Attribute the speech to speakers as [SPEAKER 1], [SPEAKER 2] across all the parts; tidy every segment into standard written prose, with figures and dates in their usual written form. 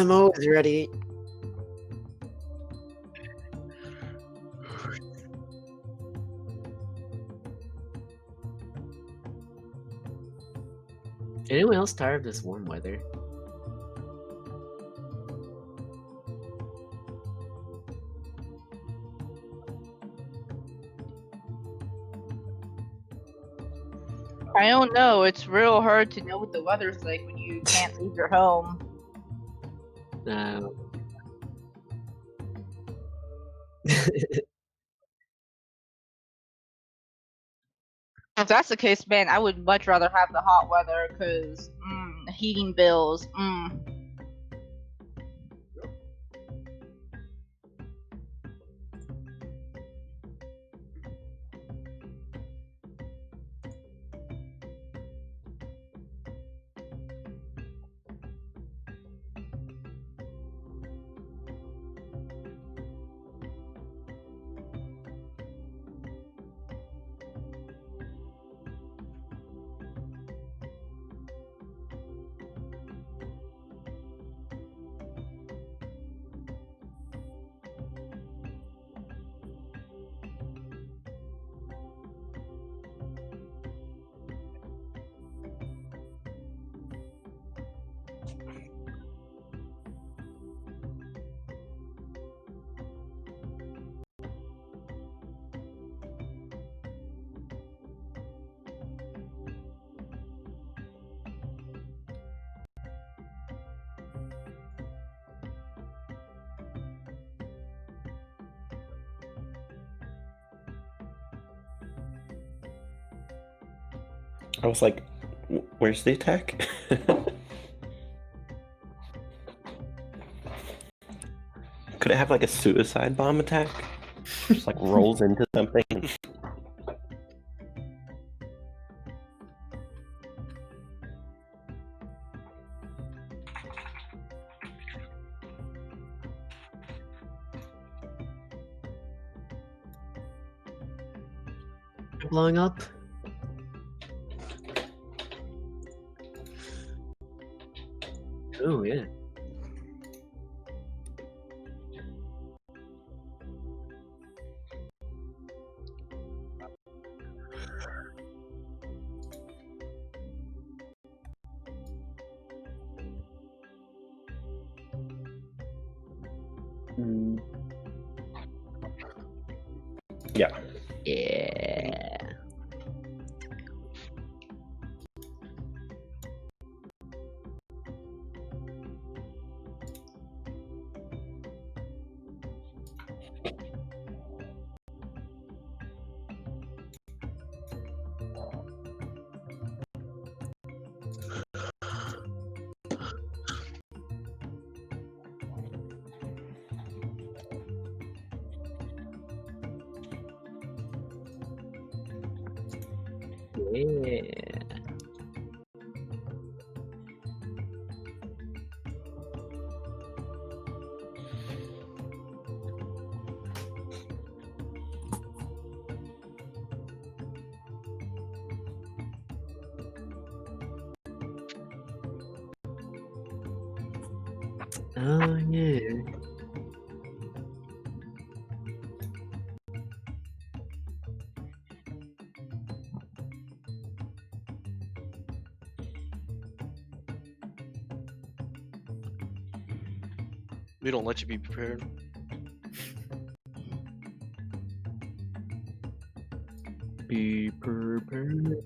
[SPEAKER 1] I'm always ready. Anyone else tired of this warm weather?
[SPEAKER 2] I don't know. It's real hard to know what the weather's like when you can't leave your home. If that's the case, man, I would much rather have the hot weather because heating bills.
[SPEAKER 3] I was like, where's the attack? Could it have like a suicide bomb attack? Just like rolls into something.
[SPEAKER 1] Blowing up. Oh yeah.
[SPEAKER 3] Yeah.
[SPEAKER 1] Yeah. Yeah. Oh yeah.
[SPEAKER 4] We don't let you be prepared.
[SPEAKER 1] Be prepared.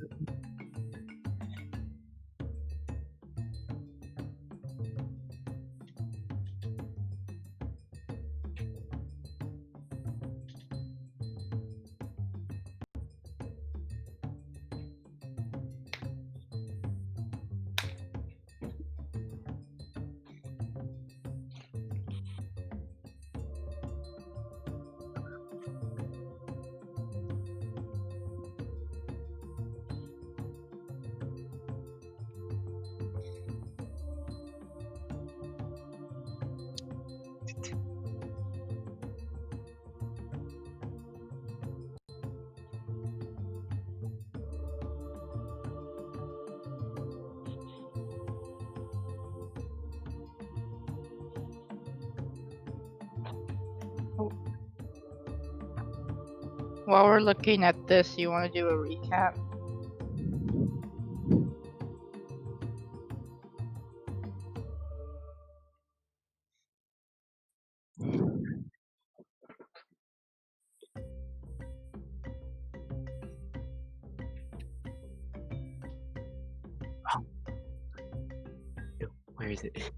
[SPEAKER 2] While we're looking at this, you want to do a recap?
[SPEAKER 1] No, where is it?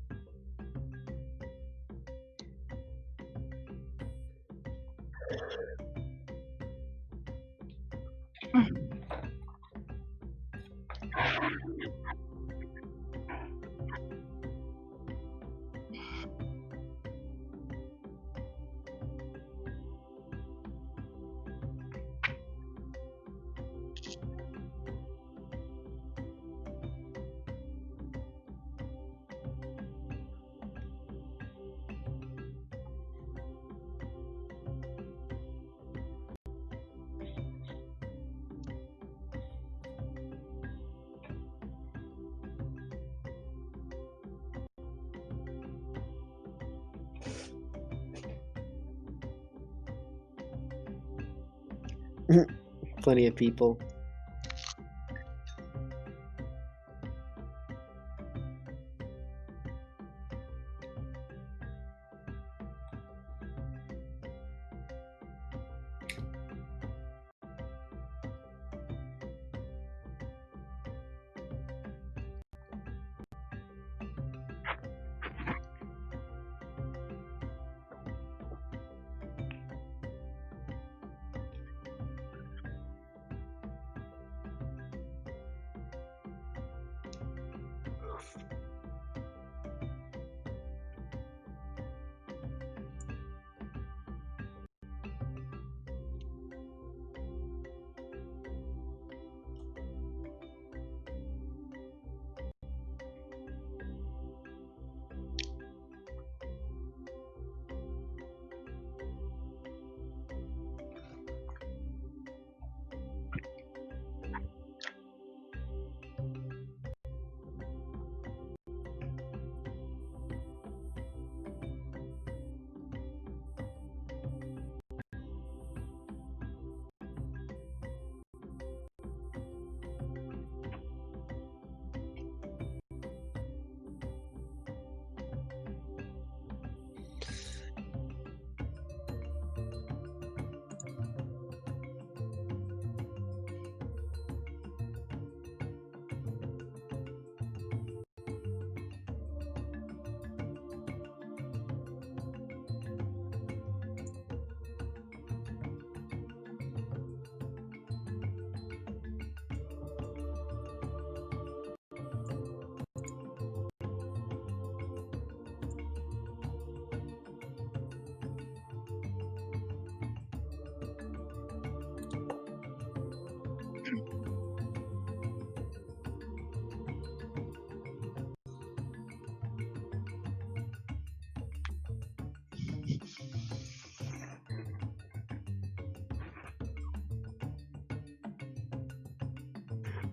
[SPEAKER 1] Plenty of people.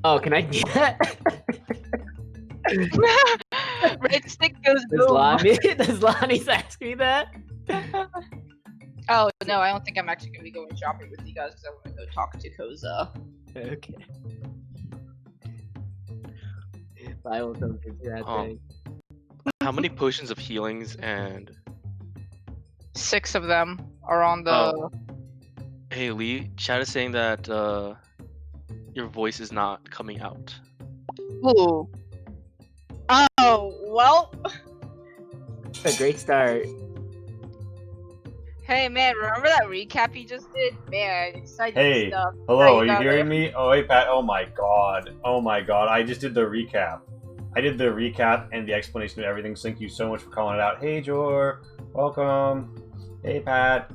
[SPEAKER 1] Oh, can I do that?
[SPEAKER 2] Red stick goes
[SPEAKER 1] Does
[SPEAKER 2] boom.
[SPEAKER 1] Lonnie, does Lonnie's ask me that?
[SPEAKER 2] Oh no, I don't think I'm actually gonna be going shopping with you guys because I want to go talk to Koza.
[SPEAKER 1] Okay. I will come to that thing.
[SPEAKER 4] How many potions of healings and
[SPEAKER 2] 6 of them are on the.
[SPEAKER 4] Oh. Hey Lee, chat is saying that your voice is not coming out.
[SPEAKER 2] Ooh. Oh well.
[SPEAKER 1] A great start.
[SPEAKER 2] Hey man, remember that recap you just did? Man, exciting
[SPEAKER 5] Hey,
[SPEAKER 2] stuff.
[SPEAKER 5] hello, are you
[SPEAKER 2] got
[SPEAKER 5] hearing
[SPEAKER 2] it.
[SPEAKER 5] me? Oh, hey, Pat. Oh my god. Oh my god. I just did the recap. I did the recap and the explanation of everything. So thank you so much for calling it out. Hey, Jor. Welcome. Hey, Pat.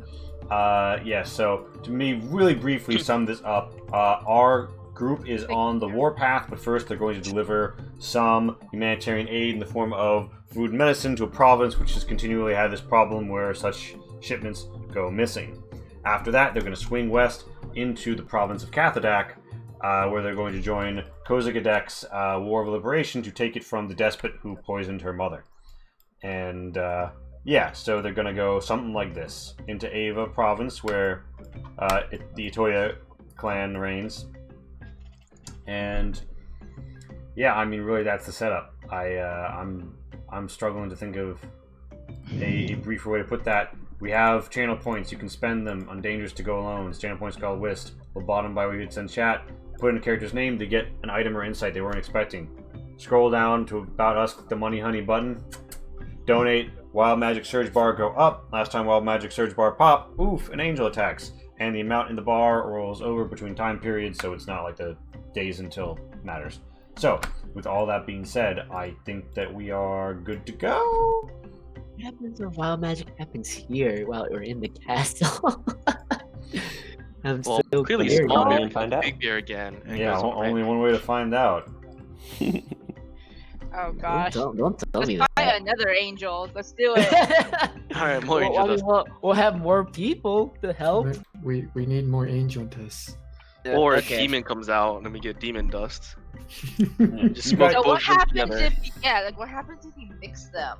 [SPEAKER 5] Yeah, so to me, really briefly sum this up. Our group is on the warpath, but first they're going to deliver some humanitarian aid in the form of food and medicine to a province which has continually had this problem where such shipments go missing. After that, they're going to swing west into the province of Cathodak, where they're going to join Kozagadek's War of Liberation to take it from the despot who poisoned her mother. And yeah, so they're gonna go something like this into Ava Province, where the Itoya clan reigns, and yeah, I mean, really, that's the setup. I'm struggling to think of a briefer way to put that. We have channel points. You can spend them on Dangerous to Go Alone. Channel points called Whist. We'll bottom by where you'd send chat. Put in a character's name to get an item or insight they weren't expecting. Scroll down to About Us, click the Money Honey button. Donate. Wild Magic Surge bar go up. Last time Wild Magic Surge bar pop, oof, an angel attacks. And the amount in the bar rolls over between time periods, so it's not like the days until matters. So, with all that being said, I think that we are good to go.
[SPEAKER 1] What happens when wild magic happens here while we're in the castle? I'm
[SPEAKER 4] Well,
[SPEAKER 1] so
[SPEAKER 4] clearly
[SPEAKER 1] curious.
[SPEAKER 4] small
[SPEAKER 3] Only
[SPEAKER 4] bear
[SPEAKER 3] and find out.
[SPEAKER 4] big bear again. And
[SPEAKER 5] Yeah,
[SPEAKER 4] goes on
[SPEAKER 5] only
[SPEAKER 4] right.
[SPEAKER 5] one way to find out.
[SPEAKER 2] Oh gosh.
[SPEAKER 1] Don't tell
[SPEAKER 2] Let's
[SPEAKER 1] me
[SPEAKER 2] find
[SPEAKER 1] that.
[SPEAKER 2] another angel. Let's do it.
[SPEAKER 4] All right, more
[SPEAKER 1] Well,
[SPEAKER 4] angel
[SPEAKER 1] I mean,
[SPEAKER 4] dust.
[SPEAKER 1] we'll have more people to help.
[SPEAKER 6] But we need more angel dust.
[SPEAKER 4] Or a
[SPEAKER 1] Okay.
[SPEAKER 4] demon comes out and then we get demon dust. Just
[SPEAKER 5] You
[SPEAKER 4] smoke
[SPEAKER 5] guys-
[SPEAKER 2] So
[SPEAKER 4] both
[SPEAKER 2] what
[SPEAKER 4] of them
[SPEAKER 2] happens
[SPEAKER 4] together.
[SPEAKER 2] if what happens if you mix them?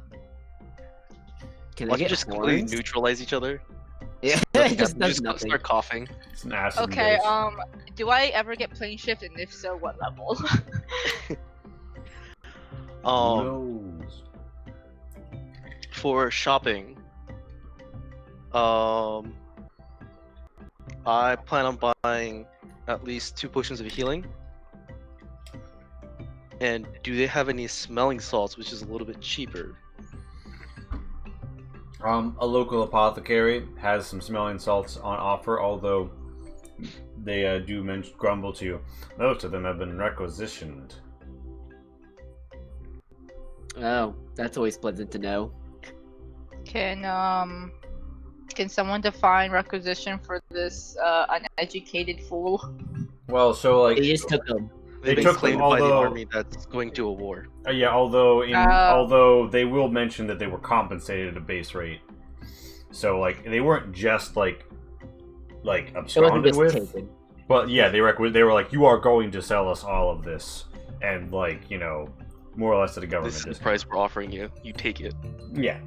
[SPEAKER 1] Can I
[SPEAKER 4] Why don't you
[SPEAKER 1] get
[SPEAKER 4] just completely
[SPEAKER 1] horns?
[SPEAKER 4] neutralize each other?
[SPEAKER 1] Yeah,
[SPEAKER 4] Yeah,
[SPEAKER 1] it just
[SPEAKER 4] you
[SPEAKER 1] does
[SPEAKER 4] just
[SPEAKER 1] nothing.
[SPEAKER 4] start coughing.
[SPEAKER 5] It's an acid
[SPEAKER 2] Okay,
[SPEAKER 5] base.
[SPEAKER 2] do I ever get plane shift, and if so, what level?
[SPEAKER 5] Nose.
[SPEAKER 4] For shopping, I plan on buying at least 2 potions of healing. And do they have any smelling salts, which is a little bit cheaper?
[SPEAKER 5] A local apothecary has some smelling salts on offer, although they do grumble to you. Most of them have been requisitioned.
[SPEAKER 1] Oh, that's always pleasant to know.
[SPEAKER 2] Can someone define requisition for this uneducated fool?
[SPEAKER 5] Well, so like,
[SPEAKER 1] They just took them.
[SPEAKER 5] They
[SPEAKER 4] They've been
[SPEAKER 5] took them,
[SPEAKER 4] claimed by the
[SPEAKER 5] although-
[SPEAKER 4] army that's going to a war.
[SPEAKER 5] yeah, although
[SPEAKER 2] Oh.
[SPEAKER 5] although they will mention that they were compensated at a base rate, so like they weren't just like
[SPEAKER 1] It wasn't
[SPEAKER 5] absconded
[SPEAKER 1] just
[SPEAKER 5] with.
[SPEAKER 1] taken.
[SPEAKER 5] But yeah, they were like, you are going to sell us all of this, and like, you know, more or less to the government.
[SPEAKER 4] This is the
[SPEAKER 5] discount.
[SPEAKER 4] price we're offering you. You take it.
[SPEAKER 5] Yeah.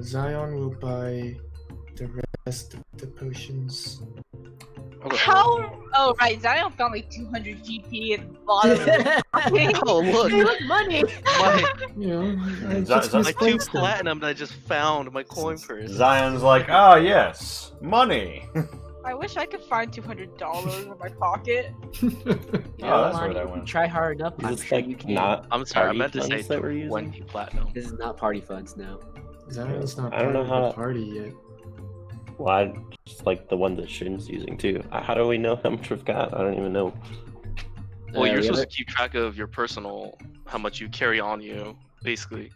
[SPEAKER 6] Zion will buy the rest of the potions.
[SPEAKER 4] Okay.
[SPEAKER 2] How? Oh right, Zion found like 200 GP at the bottom. Of the
[SPEAKER 4] Oh look,
[SPEAKER 1] Look, money!
[SPEAKER 4] my
[SPEAKER 6] You know, I
[SPEAKER 5] Zi-
[SPEAKER 6] just
[SPEAKER 5] Zi-
[SPEAKER 4] my 2
[SPEAKER 6] misplaced them.
[SPEAKER 4] platinum that I just found in my coin purse.
[SPEAKER 5] Zion's like, ah, yes, money.
[SPEAKER 2] I wish I could find $200 in my pocket.
[SPEAKER 1] You know,
[SPEAKER 5] that's where
[SPEAKER 1] Lonnie,
[SPEAKER 5] that
[SPEAKER 1] if you
[SPEAKER 5] went.
[SPEAKER 1] try hard enough,
[SPEAKER 3] Is
[SPEAKER 1] I'm
[SPEAKER 3] this
[SPEAKER 1] sure
[SPEAKER 3] like
[SPEAKER 1] you can.
[SPEAKER 3] not?
[SPEAKER 4] I'm sorry, I
[SPEAKER 3] party
[SPEAKER 4] meant to say
[SPEAKER 3] funds that we're using?
[SPEAKER 4] 20 platinum.
[SPEAKER 1] This is not party funds, no.
[SPEAKER 6] Zion's not
[SPEAKER 3] I don't
[SPEAKER 6] part
[SPEAKER 3] know
[SPEAKER 6] of
[SPEAKER 3] how
[SPEAKER 6] the
[SPEAKER 3] to-
[SPEAKER 6] party yet.
[SPEAKER 3] Well, I just like the one that Shin's using too. How do we know how much we've got? I don't even know.
[SPEAKER 4] Well, you're
[SPEAKER 1] we
[SPEAKER 4] supposed
[SPEAKER 1] have
[SPEAKER 4] to keep track of your personal, how much you carry on you, basically.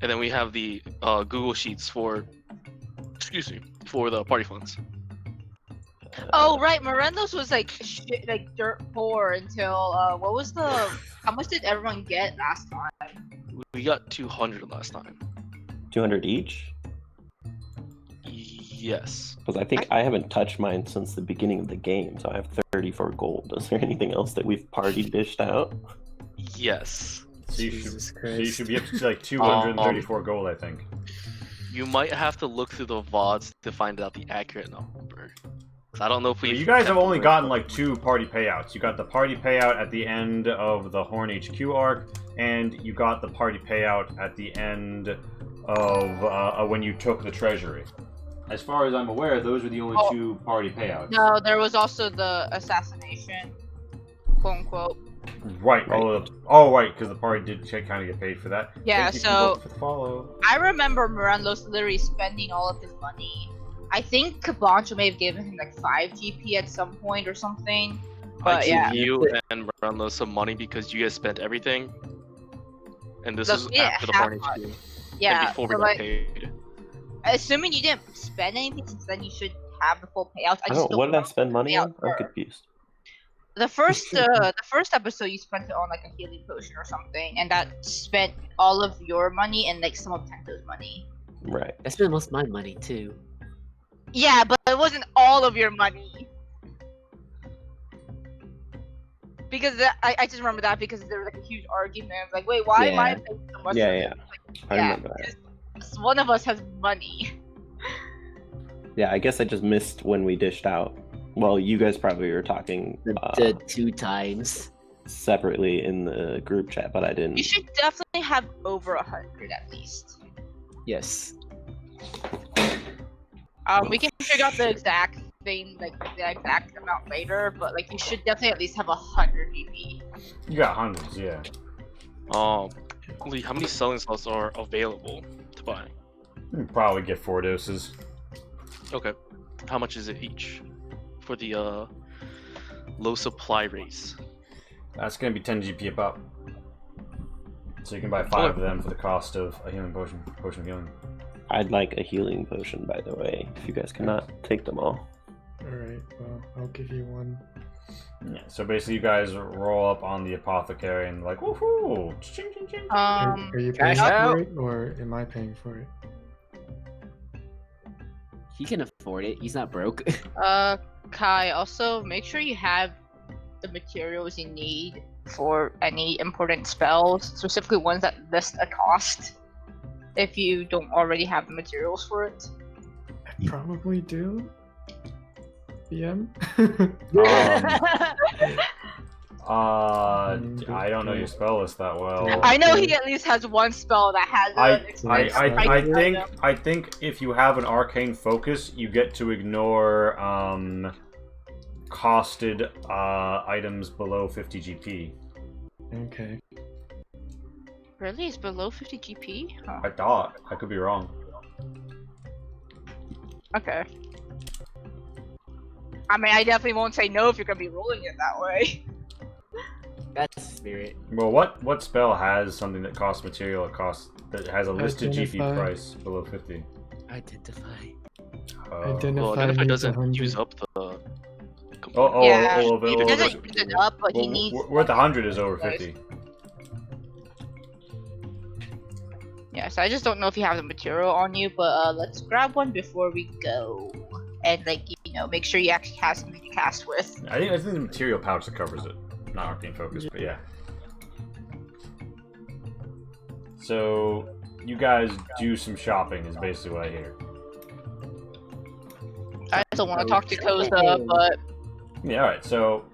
[SPEAKER 4] And then we have the Google Sheets for, excuse me, for the party funds.
[SPEAKER 2] Oh right, Morelos was like shit, like dirt poor until what was the? How much did everyone get last time?
[SPEAKER 4] We got 200 last time.
[SPEAKER 3] 200 each?
[SPEAKER 4] Yes.
[SPEAKER 3] Because I think I haven't touched mine since the beginning of the game, so I have 34 gold. Is there anything else that we've party dished out?
[SPEAKER 4] Yes.
[SPEAKER 5] So you,
[SPEAKER 6] Jesus
[SPEAKER 5] should, so you
[SPEAKER 6] Christ.
[SPEAKER 5] should be up to like 234 gold, I think.
[SPEAKER 4] You might have to look through the VODs to find out the accurate number. 'Cause I don't know if we.
[SPEAKER 5] You guys have only gotten like 2 party payouts. You got the party payout at the end of the Horn HQ arc, and you got the party payout at the end of when you took the treasury. As far as I'm aware, those are the only
[SPEAKER 2] Oh.
[SPEAKER 5] 2 party payouts.
[SPEAKER 2] No, there was also the assassination, quote unquote.
[SPEAKER 5] Right.
[SPEAKER 3] Right.
[SPEAKER 5] Oh, right, because the party did kind of get paid for that.
[SPEAKER 2] Yeah,
[SPEAKER 5] Thank you
[SPEAKER 2] so-
[SPEAKER 5] for the follow.
[SPEAKER 2] I remember Morelos literally spending all of his money. I think Cabancho may have given him like 5 GP at some point or something.
[SPEAKER 4] I
[SPEAKER 2] But
[SPEAKER 4] gave
[SPEAKER 2] yeah.
[SPEAKER 4] you and Brownlow some money because you guys spent everything. And this
[SPEAKER 2] Look,
[SPEAKER 4] was
[SPEAKER 2] we didn't
[SPEAKER 4] after the
[SPEAKER 2] have
[SPEAKER 4] Horn
[SPEAKER 2] much.
[SPEAKER 4] HQ.
[SPEAKER 2] Yeah,
[SPEAKER 4] And before we
[SPEAKER 2] so,
[SPEAKER 4] got
[SPEAKER 2] like,
[SPEAKER 4] paid.
[SPEAKER 2] assuming you didn't spend anything, since then you should have the full payout.
[SPEAKER 3] I don't. What did I spend money on? I'm
[SPEAKER 2] Yeah.
[SPEAKER 3] confused.
[SPEAKER 2] The first episode you spent it on like a healing potion or something, and that spent all of your money and like some of Tento's money.
[SPEAKER 3] Right.
[SPEAKER 1] I spent most of my money too.
[SPEAKER 2] Yeah, but it wasn't all of your money. Because I just remember that because there was like a huge argument. Like, wait, why am I
[SPEAKER 1] Yeah.
[SPEAKER 2] paying so much?
[SPEAKER 3] Yeah,
[SPEAKER 2] for
[SPEAKER 3] yeah.
[SPEAKER 2] this? Like,
[SPEAKER 3] I
[SPEAKER 2] Yeah.
[SPEAKER 3] remember that.
[SPEAKER 2] One of us has money.
[SPEAKER 3] Yeah, I guess I just missed when we dished out. Well, you guys probably were talking
[SPEAKER 1] The 2 times.
[SPEAKER 3] separately in the group chat, but I
[SPEAKER 2] You
[SPEAKER 3] didn't.
[SPEAKER 2] should definitely have over 100 at least.
[SPEAKER 1] Yes.
[SPEAKER 2] We can figure out the exact thing, like the exact amount later, but like you should definitely at least have 100 GP.
[SPEAKER 5] You got hundreds, yeah.
[SPEAKER 4] Lee, how many selling slots are available to buy?
[SPEAKER 5] You can probably get 4 doses.
[SPEAKER 4] Okay. How much is it each for the low supply race?
[SPEAKER 5] That's gonna be 10 GP a pop. So you can buy 5 of them for the cost of a healing potion. Potion of healing.
[SPEAKER 3] I'd like a healing potion, by the way, if you guys cannot take them all.
[SPEAKER 6] Alright, well, I'll give you one.
[SPEAKER 5] Yeah, so basically you guys roll up on the apothecary and like, woohoo! Ching, ching, ching.
[SPEAKER 6] Are you paying
[SPEAKER 1] cash out.
[SPEAKER 6] for it, or am I paying for it?
[SPEAKER 1] He can afford it. He's not broke.
[SPEAKER 2] Kai, also make sure you have the materials you need for any important spells, specifically ones that list a cost. If you don't already have the materials for it.
[SPEAKER 6] I probably do. BM?
[SPEAKER 5] I don't know your spell list that well.
[SPEAKER 2] I know he at least has one spell that has
[SPEAKER 5] I think if you have an arcane focus, you get to ignore costed items below 50 GP.
[SPEAKER 6] Okay.
[SPEAKER 2] Really? It's below 50 GP? Huh.
[SPEAKER 5] I thought. I could be wrong.
[SPEAKER 2] Okay. I mean, I definitely won't say no if you're gonna be rolling it that way.
[SPEAKER 1] That's spirit.
[SPEAKER 5] Well, what spell has something that costs material that has a listed GP
[SPEAKER 6] Identify.
[SPEAKER 5] price below 50?
[SPEAKER 1] Identify.
[SPEAKER 6] Identify
[SPEAKER 4] Well, Identify
[SPEAKER 6] needs
[SPEAKER 4] doesn't
[SPEAKER 6] 100.
[SPEAKER 4] use up the.
[SPEAKER 2] Yeah,
[SPEAKER 5] oh,
[SPEAKER 2] he doesn't use it up, but he needs.
[SPEAKER 5] We're at the 100 is over 50.
[SPEAKER 2] Yeah, so I just don't know if you have the material on you, but let's grab one before we go, and like make sure you actually have something to cast with.
[SPEAKER 5] I think the material pouch that covers it, not arcane focus, but yeah. So you guys do some shopping is basically what I hear.
[SPEAKER 2] I still want to talk to Koza, but
[SPEAKER 5] Yeah, all right. So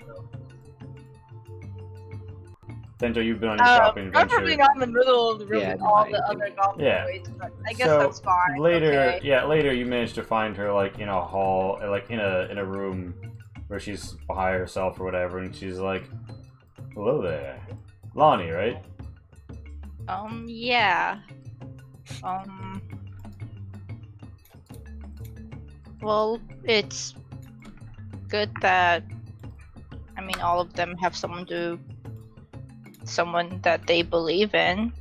[SPEAKER 5] Dento, you've been on your shopping
[SPEAKER 2] I'm
[SPEAKER 5] adventure.
[SPEAKER 2] probably not in the middle of the room
[SPEAKER 1] Yeah,
[SPEAKER 2] with all
[SPEAKER 1] no,
[SPEAKER 2] the
[SPEAKER 1] I
[SPEAKER 2] other goblin
[SPEAKER 5] Yeah.
[SPEAKER 2] droids, but I guess
[SPEAKER 5] So,
[SPEAKER 2] that's fine.
[SPEAKER 5] Later,
[SPEAKER 2] okay.
[SPEAKER 5] later you managed to find her like in a hall, like in a room where she's by herself or whatever, and she's like, "Hello there, Lonnie, right?"
[SPEAKER 2] Yeah. Well, it's good that all of them have someone that they believe in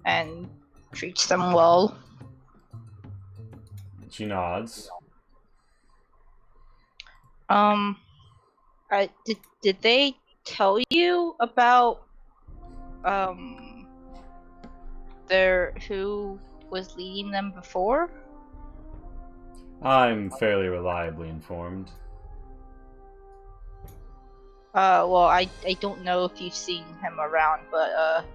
[SPEAKER 2] and treats them well.
[SPEAKER 5] She nods.
[SPEAKER 2] Did they tell you about who was leading them before?
[SPEAKER 5] I'm fairly reliably informed.
[SPEAKER 2] Well, I don't know if you've seen him around, but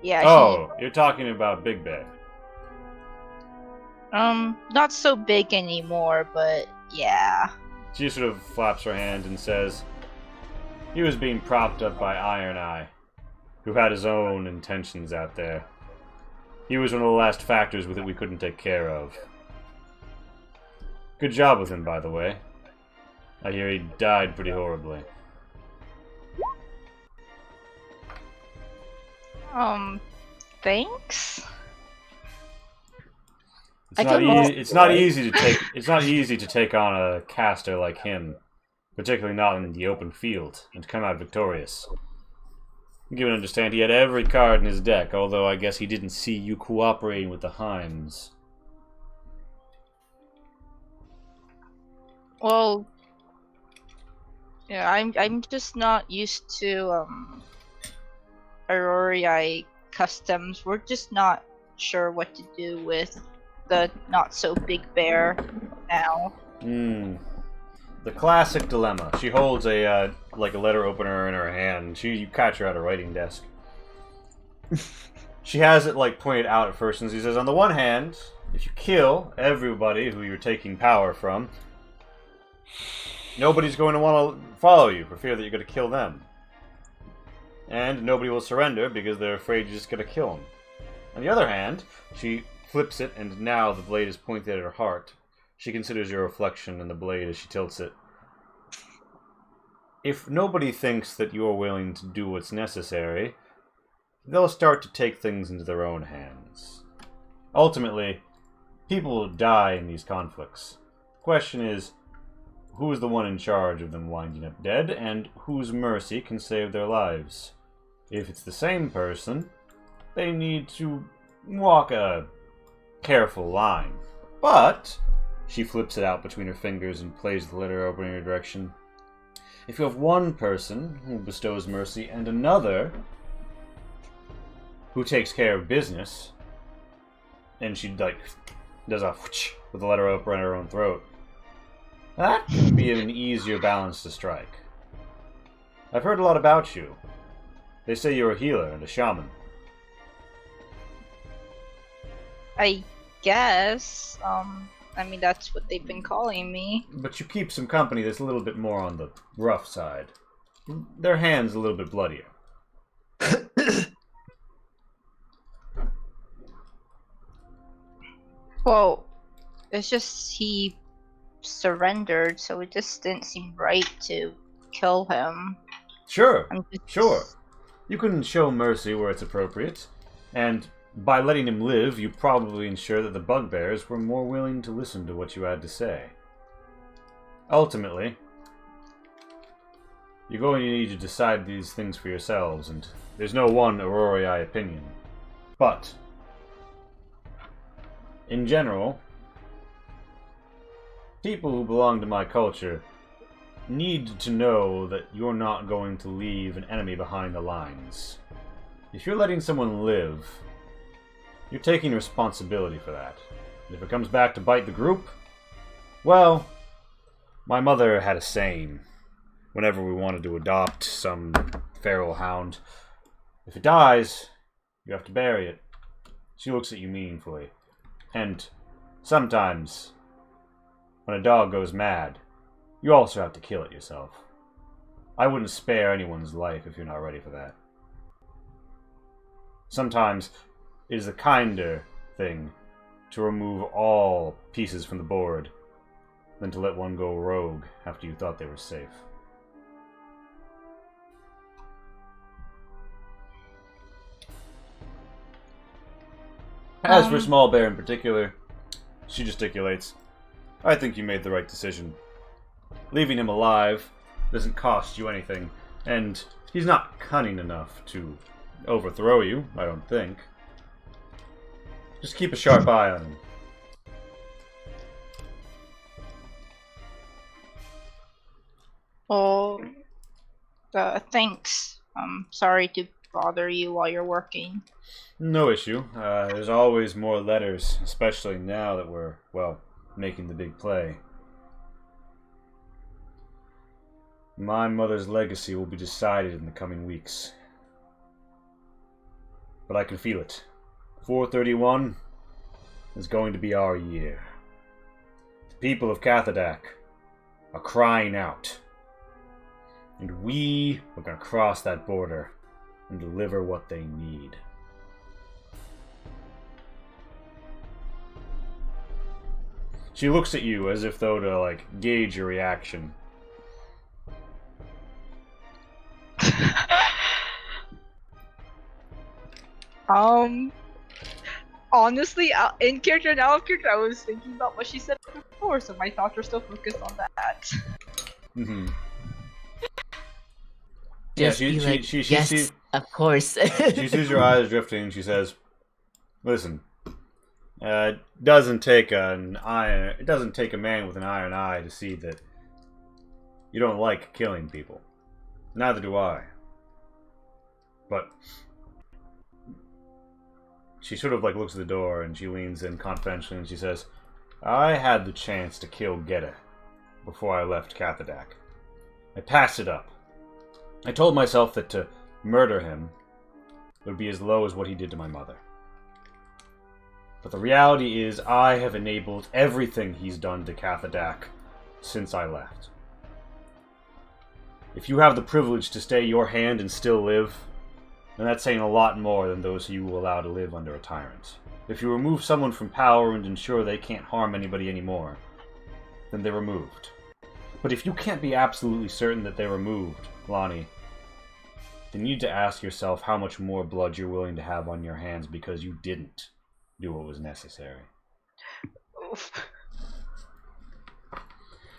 [SPEAKER 2] yeah.
[SPEAKER 5] Oh, you're talking about Big Bear.
[SPEAKER 2] Not so big anymore, but yeah.
[SPEAKER 5] She sort of flaps her hand and says, "He was being propped up by Iron Eye, who had his own intentions out there. He was one of the last factors with it we couldn't take care of. Good job with him, by the way. I hear he died pretty horribly."
[SPEAKER 2] Thanks?
[SPEAKER 5] It's not easy to take on a caster like him, particularly not in the open field, and come out victorious. You can understand he had every card in his deck, although I guess he didn't see you cooperating with the Heims.
[SPEAKER 2] Well, yeah, I'm just not used to Aurori customs. We're just not sure what to do with the not so big bear now.
[SPEAKER 5] The classic dilemma. She holds a letter opener in her hand. You catch her at a writing desk. she has it like pointed out at first, and she says, on the one hand, if you kill everybody who you're taking power from, nobody's going to want to follow you for fear that you're going to kill them. And nobody will surrender because they're afraid you're just going to kill them. On the other hand, she flips it, and now the blade is pointed at her heart. She considers your reflection in the blade as she tilts it. If nobody thinks that you're willing to do what's necessary, they'll start to take things into their own hands. Ultimately, people will die in these conflicts. The question is, who's the one in charge of them winding up dead, and whose mercy can save their lives? If it's the same person, they need to walk a careful line. But, she flips it out between her fingers and plays the letter over in her direction. If you have one person who bestows mercy and another who takes care of business, and she like does a whoosh with the letter up in her own throat, that can be an easier balance to strike. I've heard a lot about you. They say you're a healer and a shaman.
[SPEAKER 2] I guess. I mean, that's what they've been calling me.
[SPEAKER 5] But you keep some company that's a little bit more on the rough side. Their hands a little bit bloodier.
[SPEAKER 2] Well, it's just he surrendered, so it just didn't seem right to kill him.
[SPEAKER 5] Sure,
[SPEAKER 2] I'm just...
[SPEAKER 5] sure. You can show mercy where it's appropriate, and by letting him live, you probably ensure that the bugbears were more willing to listen to what you had to say. Ultimately, you're going to need to decide these things for yourselves, and there's no one Auroriai opinion. But, in general, people who belong to my culture need to know that you're not going to leave an enemy behind the lines. If you're letting someone live, you're taking responsibility for that. And if it comes back to bite the group, well, my mother had a saying whenever we wanted to adopt some feral hound. If it dies, you have to bury it. She looks at you meaningfully. And sometimes, when a dog goes mad, you also have to kill it yourself. I wouldn't spare anyone's life if you're not ready for that. Sometimes it is the kinder thing to remove all pieces from the board than to let one go rogue after you thought they were safe. As for Small Bear in particular, she gesticulates. I think you made the right decision. Leaving him alive doesn't cost you anything, and he's not cunning enough to overthrow you, I don't think. Just keep a sharp eye on him.
[SPEAKER 2] Oh, thanks. Sorry to bother you while you're working.
[SPEAKER 5] No issue. There's always more letters, especially now that we're, well, making the big play. My mother's legacy will be decided in the coming weeks. But I can feel it. 431 is going to be our year. The people of Cathadak are crying out. And we are going to cross that border and deliver what they need. She looks at you as if though to, like, gauge your reaction.
[SPEAKER 2] Honestly, in character and out of character, I was thinking about what she said before, so my thoughts are still focused on that.
[SPEAKER 5] Mm-hmm.
[SPEAKER 1] Just
[SPEAKER 5] yeah,
[SPEAKER 1] be like, yes, of course.
[SPEAKER 5] She sees your eyes drifting and she says, listen, it doesn't take a man with an iron eye to see that you don't like killing people. Neither do I. But she sort of like looks at the door and she leans in confidentially and she says, I had the chance to kill Geta before I left Cathadak. I passed it up. I told myself that to murder him it would be as low as what he did to my mother. But the reality is, I have enabled everything he's done to Cathadak since I left. If you have the privilege to stay your hand and still live, then that's saying a lot more than those who you will allow to live under a tyrant. If you remove someone from power and ensure they can't harm anybody anymore, then they're removed. But if you can't be absolutely certain that they're removed, Lonnie, then you need to ask yourself how much more blood you're willing to have on your hands because you didn't do what was necessary.
[SPEAKER 2] Oof.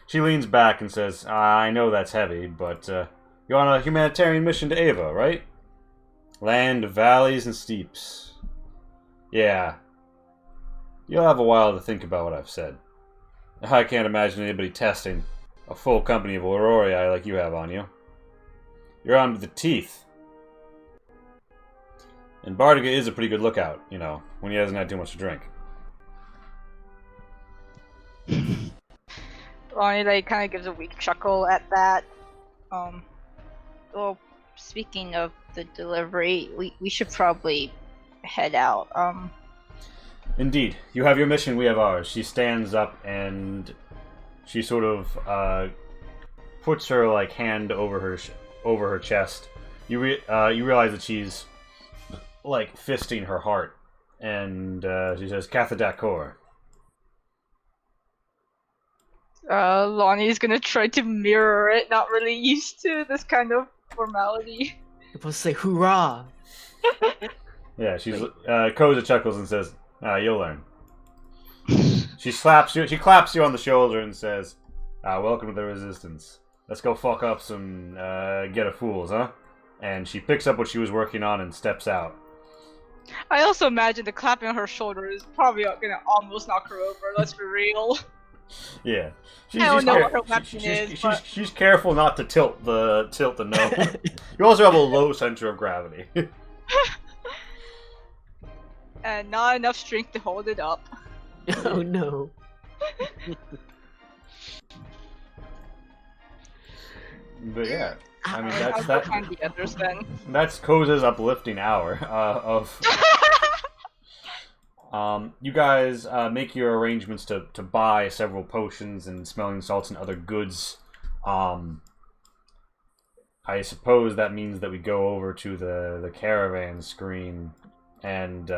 [SPEAKER 5] She leans back and says, I know that's heavy, but you're on a humanitarian mission to Ava, right? Land of valleys and steeps. Yeah. You'll have a while to think about what I've said. I can't imagine anybody testing a full company of Aurori like you have on you. You're armed to the teeth. And Bardiga is a pretty good lookout, you know, when he hasn't had too much to drink.
[SPEAKER 2] Lonnie like kind of gives a weak chuckle at that. Well, speaking of the delivery, we should probably head out.
[SPEAKER 5] Indeed. You have your mission, we have ours. She stands up and she sort of puts her like hand over her chest. You realize that she's like fisting her heart, and she says, "Cathadak Kor."
[SPEAKER 2] Lonnie's gonna try to mirror it, not really used to this kind of formality.
[SPEAKER 1] You're supposed to say hoorah!
[SPEAKER 5] Yeah, she's Koza chuckles and says, "You'll learn." She claps you on the shoulder and says, "Welcome to the Resistance. Let's go fuck up some Get a Fools, huh?" And she picks up what she was working on and steps out.
[SPEAKER 2] I also imagine the clapping on her shoulder is probably gonna almost knock her over. Let's be real.
[SPEAKER 5] Yeah,
[SPEAKER 2] I don't know what her weapon is, but...
[SPEAKER 5] she's careful not to tilt the nose. You also have a low center of gravity.
[SPEAKER 2] And not enough strength to hold it up.
[SPEAKER 1] Oh no.
[SPEAKER 5] But yeah, I mean
[SPEAKER 2] I'll go find the others then.
[SPEAKER 5] that's Koza's uplifting hour of. You guys make your arrangements to buy several potions and smelling salts and other goods. I suppose that means that we go over to the caravan screen, and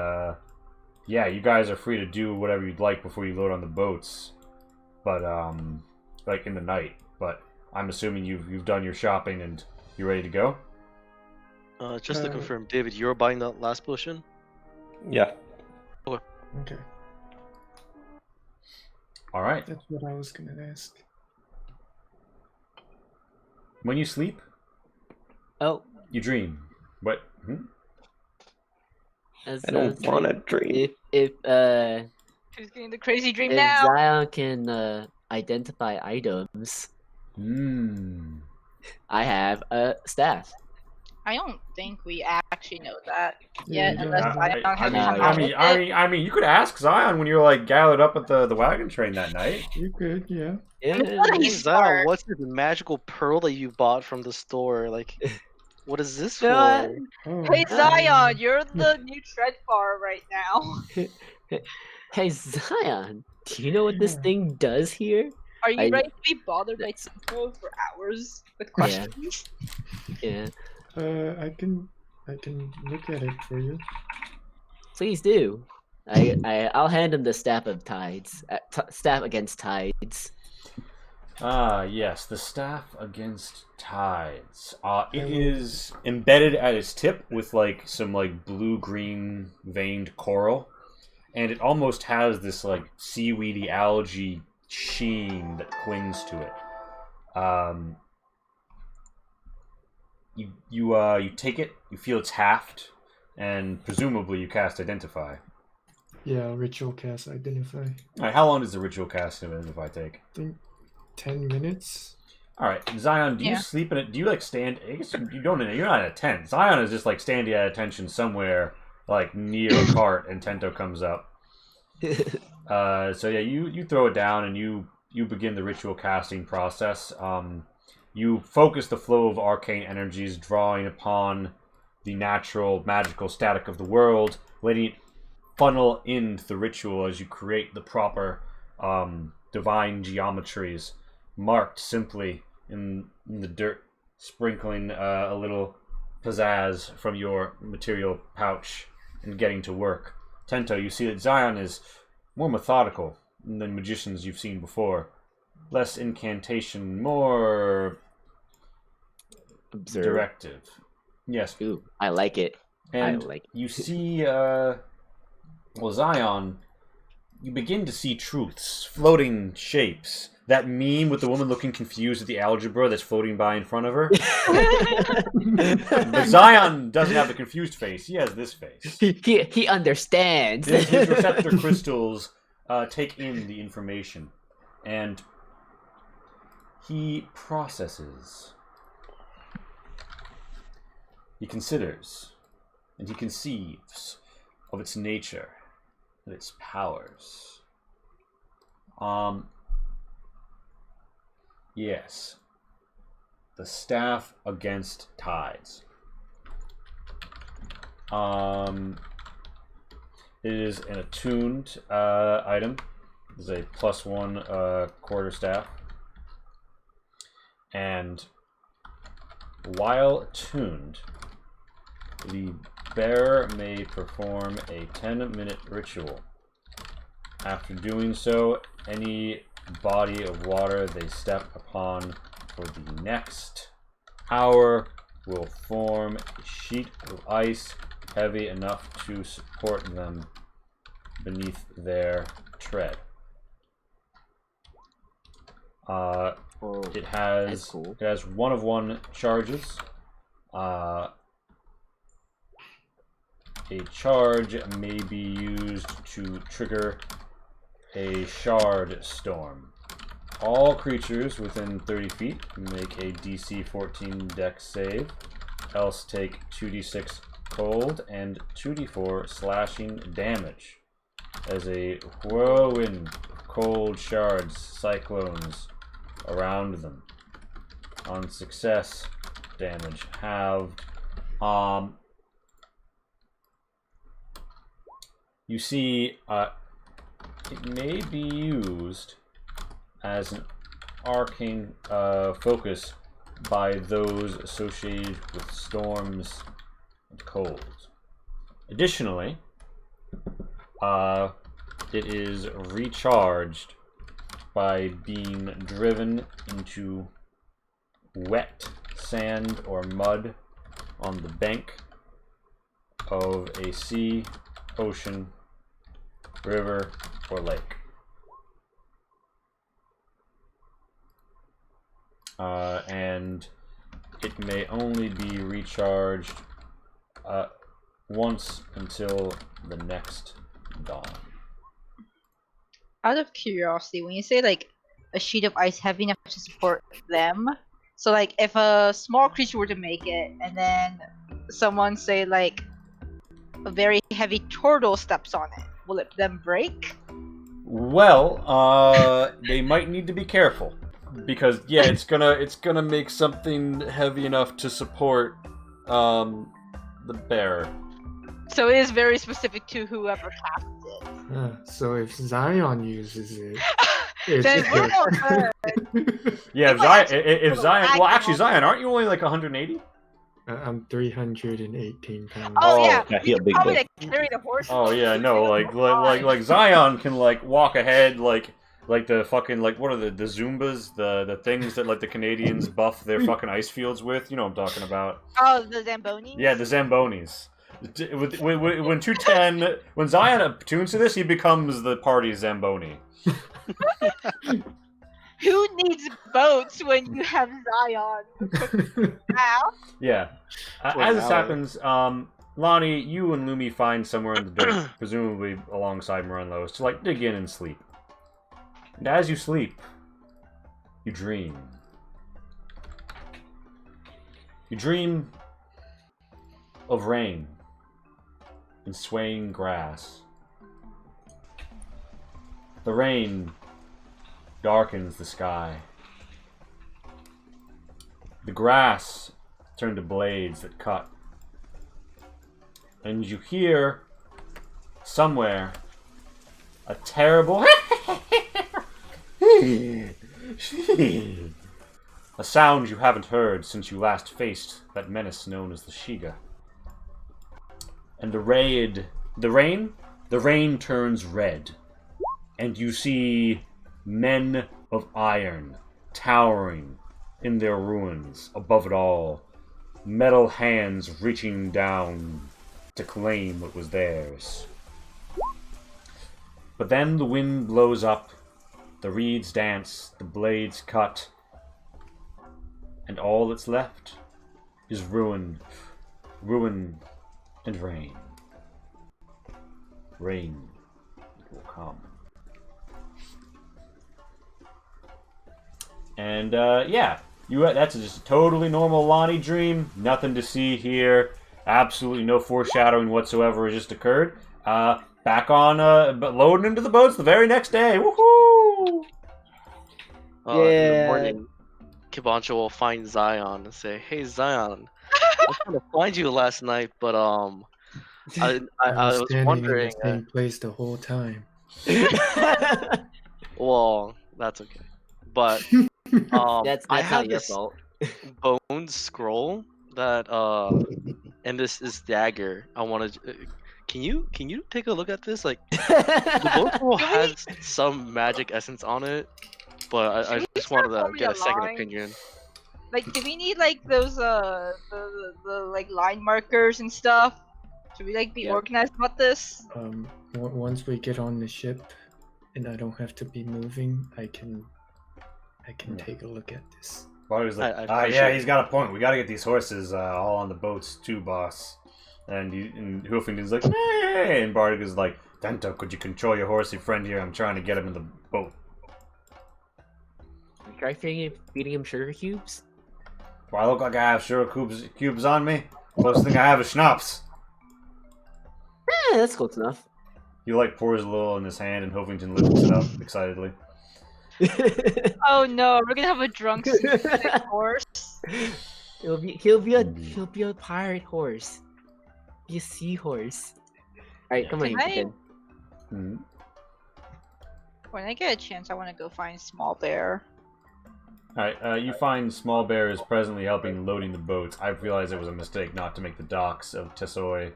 [SPEAKER 5] yeah, you guys are free to do whatever you'd like before you load on the boats, but like in the night. But I'm assuming you've done your shopping and you're ready to go.
[SPEAKER 7] Just to confirm, David, you're buying that last potion?
[SPEAKER 3] Yeah.
[SPEAKER 6] Okay,
[SPEAKER 5] All right.
[SPEAKER 6] that's what I was gonna ask.
[SPEAKER 5] When you sleep,
[SPEAKER 1] Oh,
[SPEAKER 5] you dream. What?
[SPEAKER 1] as,
[SPEAKER 3] I don't want to dream.
[SPEAKER 1] if
[SPEAKER 2] Who's getting the crazy dream
[SPEAKER 1] if
[SPEAKER 2] now?
[SPEAKER 1] Zion can identify items, I have a staff.
[SPEAKER 2] I don't think we actually know that
[SPEAKER 6] Yeah,
[SPEAKER 2] yet,
[SPEAKER 6] you
[SPEAKER 2] unless
[SPEAKER 6] don't.
[SPEAKER 2] Zion has come
[SPEAKER 1] I
[SPEAKER 2] out with it.
[SPEAKER 5] I mean, you could ask Zion when you were like gathered up at the wagon train that night.
[SPEAKER 6] You could, yeah.
[SPEAKER 1] Yeah.
[SPEAKER 2] What are you
[SPEAKER 7] Zion,
[SPEAKER 2] smart.
[SPEAKER 7] what's this magical pearl that you bought from the store? Like, what is this
[SPEAKER 1] No, I-
[SPEAKER 7] for?
[SPEAKER 6] Oh,
[SPEAKER 2] Hey Zion, you're the new Treadfar right now.
[SPEAKER 1] Hey Zion, do you know what this
[SPEAKER 6] Yeah.
[SPEAKER 1] thing does here?
[SPEAKER 2] Are you
[SPEAKER 1] I-
[SPEAKER 2] ready to be bothered by Simpo for hours with questions?
[SPEAKER 1] Yeah,
[SPEAKER 6] I can look at it for you.
[SPEAKER 1] please do. I'll hand him the staff of tides. Staff against tides.
[SPEAKER 5] Ah, yes, the staff against tides. It is embedded at its tip with like some like blue-green veined coral, and it almost has this like seaweedy algae sheen that clings to it. You take it, you feel its haft, and presumably you cast Identify.
[SPEAKER 6] Yeah, ritual cast identify.
[SPEAKER 5] Alright, how long does the ritual cast Identify take?
[SPEAKER 6] I think 10 minutes.
[SPEAKER 5] Alright, Zion, do you
[SPEAKER 2] Yeah.
[SPEAKER 5] sleep in it? Do you like stand? I guess you don't. You're not in a tent. Zion is just like standing at attention somewhere, like near a cart, and Tento comes up. So yeah, you throw it down and you begin the ritual casting process. You focus the flow of arcane energies, drawing upon the natural, magical static of the world, letting it funnel into the ritual as you create the proper divine geometries marked simply in the dirt, sprinkling a little pizzazz from your material pouch and getting to work. Tento, you see that Zion is more methodical than magicians you've seen before. Less incantation, more
[SPEAKER 1] Observe.
[SPEAKER 5] directive. Yes.
[SPEAKER 1] Ooh, I like it.
[SPEAKER 5] And
[SPEAKER 1] I like it.
[SPEAKER 5] you see, Zion, you begin to see truths, floating shapes. That meme with the woman looking confused at the algebra that's floating by in front of her. But Zion doesn't have the confused face. He has this face.
[SPEAKER 1] He understands.
[SPEAKER 5] His receptor crystals take in the information. And he processes. He considers. And he conceives of its nature and its powers. Yes. The staff against tides. It is an attuned item. It is a +1 quarterstaff. And while attuned, the bearer may perform a 10-minute ritual. After doing so, any body of water they step upon for the next hour will form a sheet of ice heavy enough to support them beneath their tread. It has
[SPEAKER 1] cool.
[SPEAKER 5] It has 1 of 1 charges. A charge may be used to trigger a shard storm. All creatures within 30 feet make a DC 14 Dex save, else take 2d6 cold and 2d4 slashing damage as a whirlwind of cold shards, cyclones around them. On success, damage halved. You see, it may be used as an arcane focus by those associated with storms and colds. Additionally, it is recharged by being driven into wet sand or mud on the bank of a sea, ocean, river, or lake. And it may only be recharged once until the next dawn.
[SPEAKER 2] Out of curiosity, when you say like a sheet of ice heavy enough to support them, so like if a small creature were to make it, and then someone say like a very heavy turtle steps on it, will it then break?
[SPEAKER 5] Well, they might need to be careful because yeah, it's gonna make something heavy enough to support the bear.
[SPEAKER 2] So it is very specific to whoever cast it.
[SPEAKER 6] So if Zion uses it, it's
[SPEAKER 2] Then we're all good.
[SPEAKER 5] Yeah, if
[SPEAKER 2] It might
[SPEAKER 5] Zion,
[SPEAKER 2] actually
[SPEAKER 5] if
[SPEAKER 2] be
[SPEAKER 5] Zion, well, actually,
[SPEAKER 2] agile.
[SPEAKER 5] Zion, aren't you only like 180?
[SPEAKER 6] I'm 318 pounds.
[SPEAKER 2] Oh,
[SPEAKER 5] Oh,
[SPEAKER 2] yeah,
[SPEAKER 3] yeah,
[SPEAKER 2] you
[SPEAKER 3] he a
[SPEAKER 2] could
[SPEAKER 3] big
[SPEAKER 2] probably
[SPEAKER 3] boy.
[SPEAKER 2] like carry the horse.
[SPEAKER 5] Oh yeah, no, like Zion can like walk ahead like the fucking like what are the Zumbas, the things that like the Canadians buff their fucking ice fields with. You know what I'm talking about?
[SPEAKER 2] Oh, the Zamboni.
[SPEAKER 5] Yeah, the Zambonis. When 210, when Zion attunes to this, he becomes the party Zamboni.
[SPEAKER 2] Who needs boats when you have Zion? Now.
[SPEAKER 5] Yeah.
[SPEAKER 7] For
[SPEAKER 5] As
[SPEAKER 7] an
[SPEAKER 5] this
[SPEAKER 7] hour.
[SPEAKER 5] happens, Lonnie, you and Lumi find somewhere in the dirt, presumably alongside Morenlos, to like dig in and sleep. And as you sleep, you dream. You dream of rain and swaying grass. The rain darkens the sky. The grass turned to blades that cut and you hear somewhere a terrible a sound you haven't heard since you last faced that menace known as the Shiga. And the rain turns red, and you see men of iron towering in their ruins above it all, metal hands reaching down to claim what was theirs. But then the wind blows up, the reeds dance, the blades cut, and all that's left is ruin, and rain. Rain will come. And yeah, that's just a totally normal Lonnie dream. Nothing to see here. Absolutely no foreshadowing whatsoever has just occurred. Back on, but loading into the boats the very next day. Woohoo!
[SPEAKER 7] In the morning, Kibancho will find Zion and say, "Hey Zion, I was trying to find you last night, but I was
[SPEAKER 6] standing
[SPEAKER 7] wondering."
[SPEAKER 6] in the same place the whole time.
[SPEAKER 7] Well, that's okay. But
[SPEAKER 1] That's
[SPEAKER 7] I
[SPEAKER 1] not
[SPEAKER 7] have
[SPEAKER 1] your
[SPEAKER 7] this
[SPEAKER 1] fault.
[SPEAKER 7] bone scroll that and this is dagger. I want to. Can you take a look at this? Like the bone scroll has some magic essence on it, but I
[SPEAKER 2] Can you
[SPEAKER 7] just wanted
[SPEAKER 2] start
[SPEAKER 7] to
[SPEAKER 2] for
[SPEAKER 7] get
[SPEAKER 2] me
[SPEAKER 7] a second
[SPEAKER 2] line?
[SPEAKER 7] opinion.
[SPEAKER 2] Like, do we need like those the like line markers and stuff? Should we like be
[SPEAKER 1] Yeah.
[SPEAKER 2] organized about this?
[SPEAKER 6] Once we get on the ship, and I don't have to be moving, I can take a look at this.
[SPEAKER 5] Barty's like,
[SPEAKER 7] I
[SPEAKER 5] yeah,
[SPEAKER 7] appreciate
[SPEAKER 5] he's got a point. We got to get these horses all on the boats too, boss. And Hoofington's like, hey! And Barty is like, Vento, could you control your horsey friend here? I'm trying to get him in the boat.
[SPEAKER 1] Try feeding him sugar cubes?
[SPEAKER 5] Do I look like I have sugar cubes on me? Closest thing I have is schnapps.
[SPEAKER 1] That's close enough.
[SPEAKER 5] He like pours a little in his hand, and Hoofington lifts it up excitedly.
[SPEAKER 2] Oh no, we're gonna have a drunk sick horse.
[SPEAKER 1] he'll be a pirate horse. Be a seahorse. Alright, come on,
[SPEAKER 2] Can I-
[SPEAKER 1] Ethan.
[SPEAKER 5] Hmm.
[SPEAKER 2] When I get a chance, I want to go find Small Bear.
[SPEAKER 5] Alright, you find Small Bear is presently helping loading the boats. I realized it was a mistake not to make the docks of Tessoy.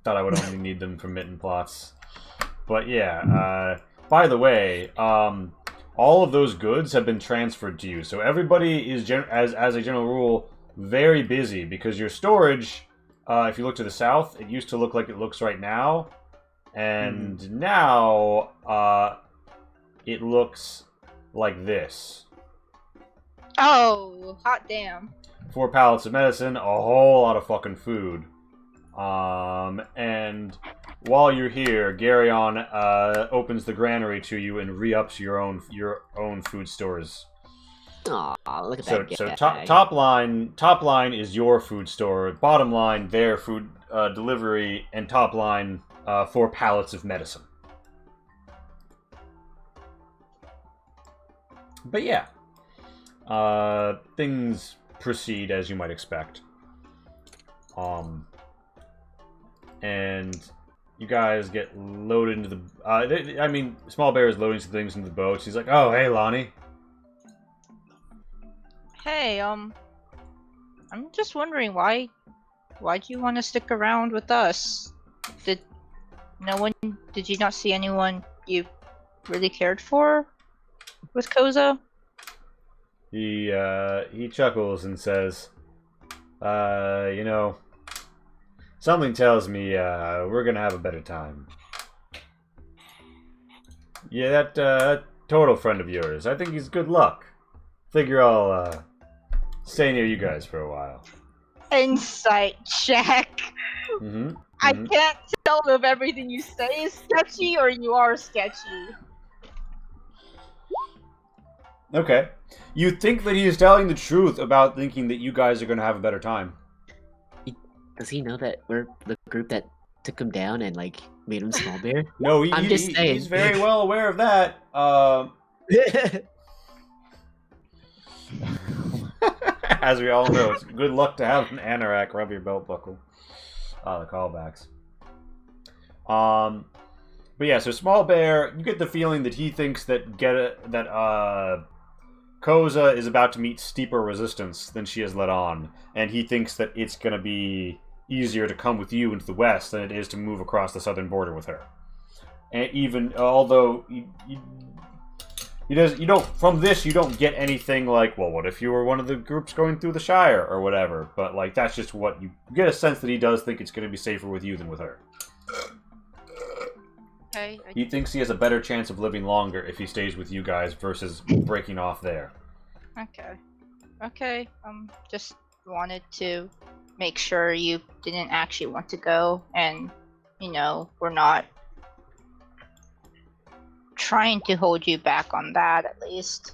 [SPEAKER 5] Thought I would only need them for mitten plots. But yeah, by the way, all of those goods have been transferred to you. So everybody is, as a general rule, very busy because your storage, if you look to the south, it used to look like it looks right now. And now, it looks like this.
[SPEAKER 2] Oh, hot damn.
[SPEAKER 5] 4 pallets of medicine, a whole lot of fucking food. And while you're here, Garyon opens the granary to you and re-ups your own food stores.
[SPEAKER 1] Aw, look at
[SPEAKER 5] So
[SPEAKER 1] that
[SPEAKER 5] so
[SPEAKER 1] guy.
[SPEAKER 5] top line is your food store. Bottom line, their food delivery, and top line 4 pallets of medicine. But yeah, things proceed as you might expect. And you guys get loaded into the. Small Bear is loading some things into the boats. He's like, "Oh, hey, Lonnie."
[SPEAKER 2] Hey, I'm just wondering why'd you want to stick around with us? Did you not see anyone you really cared for with Koza?
[SPEAKER 5] He chuckles and says, something tells me we're gonna have a better time. Yeah, that total friend of yours. I think he's good luck. Figure I'll stay near you guys for a while.
[SPEAKER 2] Insight check.
[SPEAKER 5] Mm-hmm.
[SPEAKER 2] I can't tell if everything you say is sketchy or you are sketchy.
[SPEAKER 5] Okay. You think that he is telling the truth about thinking that you guys are gonna have a better time.
[SPEAKER 1] Does he know that we're the group that took him down and like made him Small Bear?
[SPEAKER 5] No,
[SPEAKER 1] I'm just saying.
[SPEAKER 5] he's very well aware of that. As we all know, it's good luck to have an anorak rub your belt buckle. The callbacks. But yeah, so Small Bear, you get the feeling that he thinks that Koza is about to meet steeper resistance than she has let on, and he thinks that it's going to be easier to come with you into the west than it is to move across the southern border with her. And even although you don't from this you don't get anything like, well, what if you were one of the groups going through the Shire or whatever? But like that's just what you get a sense that he does think it's going to be safer with you than with her.
[SPEAKER 2] Okay.
[SPEAKER 5] He thinks he has a better chance of living longer if he stays with you guys versus breaking off there.
[SPEAKER 2] Okay. Okay. Just wanted to make sure you didn't actually want to go, and we're not trying to hold you back on that, at least.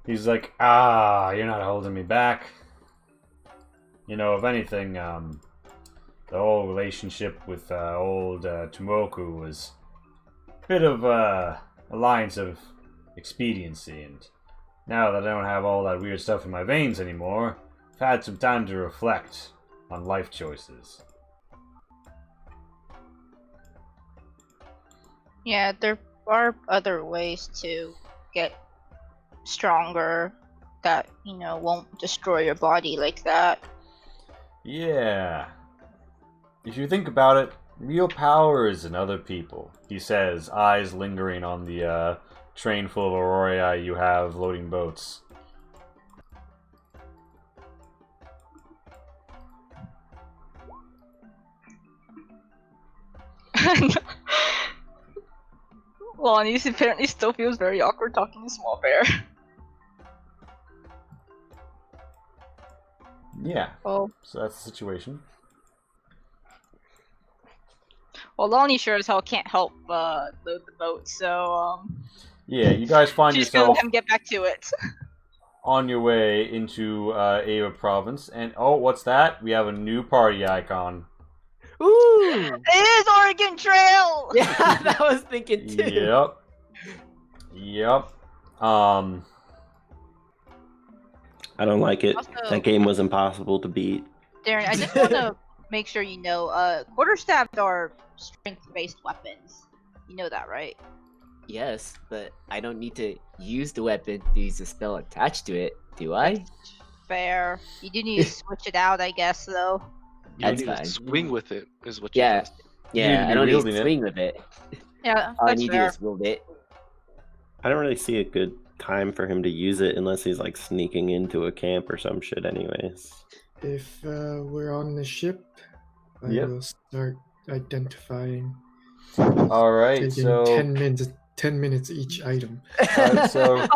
[SPEAKER 5] He's like, you're not holding me back. If anything, the whole relationship with old Tumoku was a bit of a alliance of expediency, and now that I don't have all that weird stuff in my veins anymore, I've had some time to reflect on life choices.
[SPEAKER 2] Yeah, there are other ways to get stronger that, won't destroy your body like that.
[SPEAKER 5] Yeah. If you think about it, real power is in other people, he says, eyes lingering on the train full of Aurora you have loading boats.
[SPEAKER 2] Lonnie apparently still feels very awkward talking to Small Bear.
[SPEAKER 5] Yeah.
[SPEAKER 2] Oh.
[SPEAKER 5] So that's the situation.
[SPEAKER 2] Well, Lonnie sure as hell can't help load the boat, so
[SPEAKER 5] Yeah, you guys find
[SPEAKER 2] just gonna
[SPEAKER 5] yourself
[SPEAKER 2] let him get back to it.
[SPEAKER 5] on your way into Ava Province, and oh, what's that? We have a new party icon.
[SPEAKER 1] Ooh!
[SPEAKER 2] It is Oregon Trail.
[SPEAKER 1] Yeah, that was thinking too.
[SPEAKER 5] Yep.
[SPEAKER 3] I don't like it.
[SPEAKER 2] Also-
[SPEAKER 3] That game was impossible to beat.
[SPEAKER 2] Darren, I just want to make sure you know, quarterstaffs are strength-based weapons. You know that, right?
[SPEAKER 1] Yes, but I don't need to use the weapon to use a spell attached to it, do I?
[SPEAKER 2] Fair. You do need to switch it out, I guess, though.
[SPEAKER 7] You
[SPEAKER 1] That's
[SPEAKER 7] need to
[SPEAKER 1] fine.
[SPEAKER 7] swing with it, is what you
[SPEAKER 1] Yeah,
[SPEAKER 7] just-
[SPEAKER 5] You need
[SPEAKER 1] yeah,
[SPEAKER 5] to
[SPEAKER 1] I don't need
[SPEAKER 5] wielding
[SPEAKER 1] to
[SPEAKER 5] it.
[SPEAKER 1] swing with it.
[SPEAKER 2] Yeah,
[SPEAKER 1] All I
[SPEAKER 2] that's
[SPEAKER 1] need to do
[SPEAKER 2] fair.
[SPEAKER 1] is wield it.
[SPEAKER 3] I don't really see a good time for him to use it unless he's like sneaking into a camp or some shit anyways.
[SPEAKER 6] If we're on the ship, I
[SPEAKER 5] Yep.
[SPEAKER 6] will start identifying.
[SPEAKER 5] All right,
[SPEAKER 6] Taking
[SPEAKER 5] so
[SPEAKER 6] 10 minutes each item.
[SPEAKER 5] so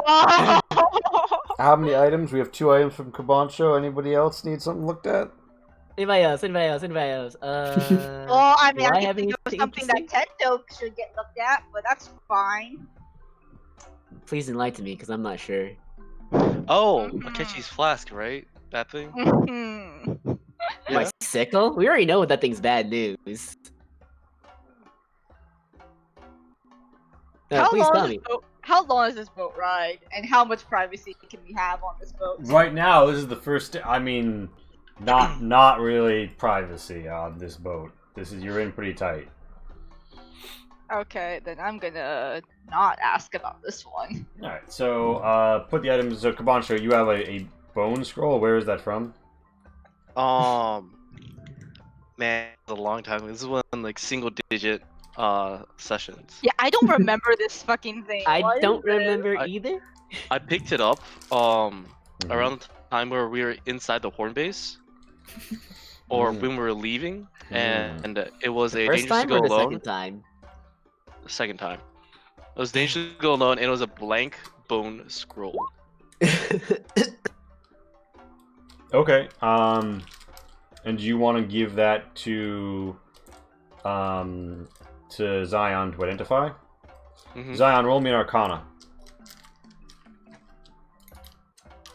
[SPEAKER 5] how many items? We have 2 items from Kabancho. Anybody else need something looked at?
[SPEAKER 1] Anybody else? Anybody else? Anybody else?
[SPEAKER 2] Well, I mean,
[SPEAKER 1] do
[SPEAKER 2] I
[SPEAKER 1] I have
[SPEAKER 2] can think of
[SPEAKER 1] anything
[SPEAKER 2] something that
[SPEAKER 1] interesting?
[SPEAKER 2] Tendo should get looked at, but that's fine.
[SPEAKER 1] Please enlighten me, because I'm not sure.
[SPEAKER 7] Oh,
[SPEAKER 2] Mhm.
[SPEAKER 7] Akechi's flask, right? That thing?
[SPEAKER 2] Mhm.
[SPEAKER 1] My
[SPEAKER 7] Yeah.
[SPEAKER 1] sickle? We already know that thing's bad news. No, please tell me.
[SPEAKER 2] How long is this boat ride, and how much privacy can we have on this boat?
[SPEAKER 5] Right now, this is the first. I mean, not really privacy on this boat. You're in pretty tight.
[SPEAKER 2] Okay, then I'm gonna not ask about this one.
[SPEAKER 5] All right, so put the items. So Kabancho, you have a bone scroll. Where is that from?
[SPEAKER 7] Man, it's a long time ago. This is one like single digit sessions.
[SPEAKER 2] Yeah, I don't remember this fucking thing.
[SPEAKER 1] I
[SPEAKER 2] What
[SPEAKER 1] don't
[SPEAKER 2] is this?
[SPEAKER 1] remember
[SPEAKER 7] I-
[SPEAKER 1] either.
[SPEAKER 7] I picked it up around the time where we were inside the horn base, or
[SPEAKER 1] Mm.
[SPEAKER 7] when we were leaving,
[SPEAKER 5] Mm.
[SPEAKER 7] and it was a
[SPEAKER 1] First
[SPEAKER 7] dangerous to
[SPEAKER 1] time
[SPEAKER 7] go
[SPEAKER 1] or the
[SPEAKER 7] alone.
[SPEAKER 1] second time?
[SPEAKER 7] The second time, it was dangerous to go alone, and it was a blank bone scroll.
[SPEAKER 5] Okay. And do you want to give that to Zion to identify?
[SPEAKER 7] Mhm.
[SPEAKER 5] Zion, roll me an Arcana.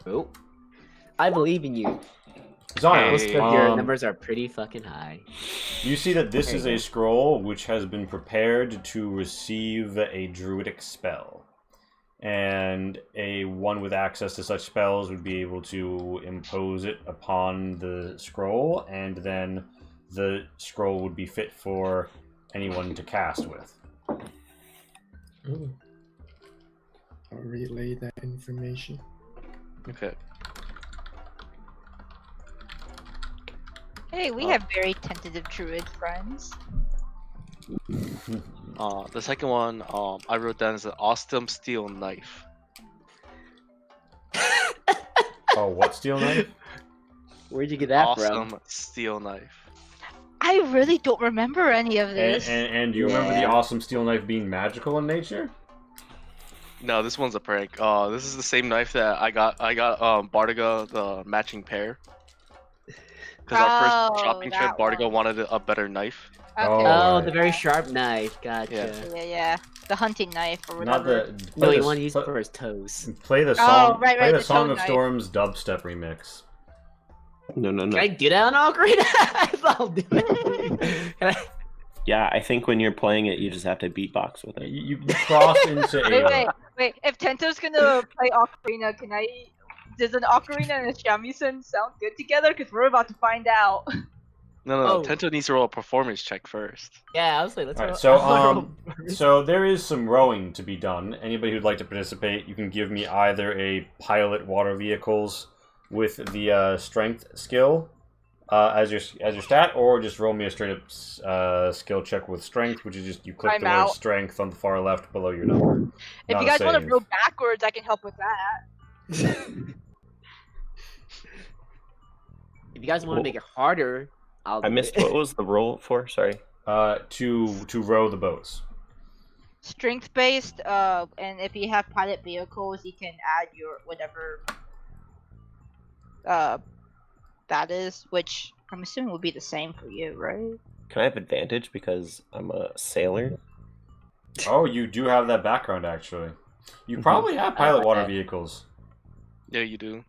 [SPEAKER 1] Oh. I believe in you.
[SPEAKER 5] Zion,
[SPEAKER 1] Most
[SPEAKER 7] Hey,
[SPEAKER 1] of your
[SPEAKER 5] um,
[SPEAKER 1] numbers are pretty fucking high.
[SPEAKER 5] you see that this
[SPEAKER 1] There
[SPEAKER 5] is
[SPEAKER 1] you
[SPEAKER 5] a
[SPEAKER 1] go.
[SPEAKER 5] scroll which has been prepared to receive a druidic spell. And a one with access to such spells would be able to impose it upon the scroll, and then the scroll would be fit for anyone to cast with.
[SPEAKER 6] Oh. I'll relay that information.
[SPEAKER 7] Okay.
[SPEAKER 2] Hey, we have very tentative druid friends.
[SPEAKER 7] The second one, I wrote down as an awesome steel knife.
[SPEAKER 5] Oh, what steel knife?
[SPEAKER 1] Where'd you get that
[SPEAKER 7] Awesome
[SPEAKER 1] from?
[SPEAKER 7] steel knife.
[SPEAKER 2] I really don't remember any of this.
[SPEAKER 5] And do you remember the awesome steel knife being magical in nature?
[SPEAKER 7] No, this one's a prank. This is the same knife that I got Bardiga the matching pair. Because our first shopping trip,
[SPEAKER 2] that
[SPEAKER 7] Bardiga
[SPEAKER 2] one.
[SPEAKER 7] wanted a better knife.
[SPEAKER 2] Okay.
[SPEAKER 5] Oh,
[SPEAKER 1] Oh,
[SPEAKER 5] right.
[SPEAKER 1] the very sharp knife. Gotcha.
[SPEAKER 2] Yeah. The hunting knife or
[SPEAKER 5] Not
[SPEAKER 2] whatever.
[SPEAKER 5] the.
[SPEAKER 1] No,
[SPEAKER 5] play
[SPEAKER 1] you
[SPEAKER 5] the-
[SPEAKER 1] want to use
[SPEAKER 5] play-
[SPEAKER 1] it for his toes.
[SPEAKER 5] Play the song.
[SPEAKER 2] right,
[SPEAKER 5] play the
[SPEAKER 2] the
[SPEAKER 5] Song
[SPEAKER 2] toe
[SPEAKER 5] of
[SPEAKER 2] knife.
[SPEAKER 5] Storms dubstep remix.
[SPEAKER 3] No, no,
[SPEAKER 1] Can
[SPEAKER 3] no.
[SPEAKER 1] I do that on Ocarina? I'll do it. Can I?
[SPEAKER 3] Yeah, I think when you're playing it, you just have to beatbox with it.
[SPEAKER 5] You cross into
[SPEAKER 2] Wait. If Tento's gonna play Ocarina, does an Ocarina and a shamisen sound good together? Because we're about to find out.
[SPEAKER 7] No,
[SPEAKER 1] Oh.
[SPEAKER 7] Tento needs to roll a performance check first.
[SPEAKER 1] Yeah, I was like, let's
[SPEAKER 5] Alright,
[SPEAKER 1] roll-
[SPEAKER 5] so,
[SPEAKER 1] I'll roll first.
[SPEAKER 5] So there is some rowing to be done. Anybody who'd like to participate, you can give me either a pilot water vehicles with the strength skill as your stat, or just roll me a straight up skill check with strength, which is just you click
[SPEAKER 2] I'm
[SPEAKER 5] the word
[SPEAKER 2] out.
[SPEAKER 5] strength on the far left below your number.
[SPEAKER 2] If
[SPEAKER 5] Not
[SPEAKER 2] you
[SPEAKER 5] a
[SPEAKER 2] guys want to
[SPEAKER 5] save.
[SPEAKER 2] roll backwards, I can help with that.
[SPEAKER 1] If you guys want to make it harder, I'll.
[SPEAKER 3] I
[SPEAKER 1] do
[SPEAKER 3] missed
[SPEAKER 1] it.
[SPEAKER 3] what was the roll for? Sorry.
[SPEAKER 5] To row the boats.
[SPEAKER 2] Strength based, and if you have pilot vehicles, you can add your whatever that is, which I'm assuming would be the same for you, right?
[SPEAKER 3] Can I have advantage because I'm a sailor?
[SPEAKER 5] Oh, you do have that background actually. You
[SPEAKER 3] Mhm.
[SPEAKER 5] probably have pilot
[SPEAKER 1] like
[SPEAKER 5] water
[SPEAKER 1] that.
[SPEAKER 5] vehicles.
[SPEAKER 7] Yeah, you do.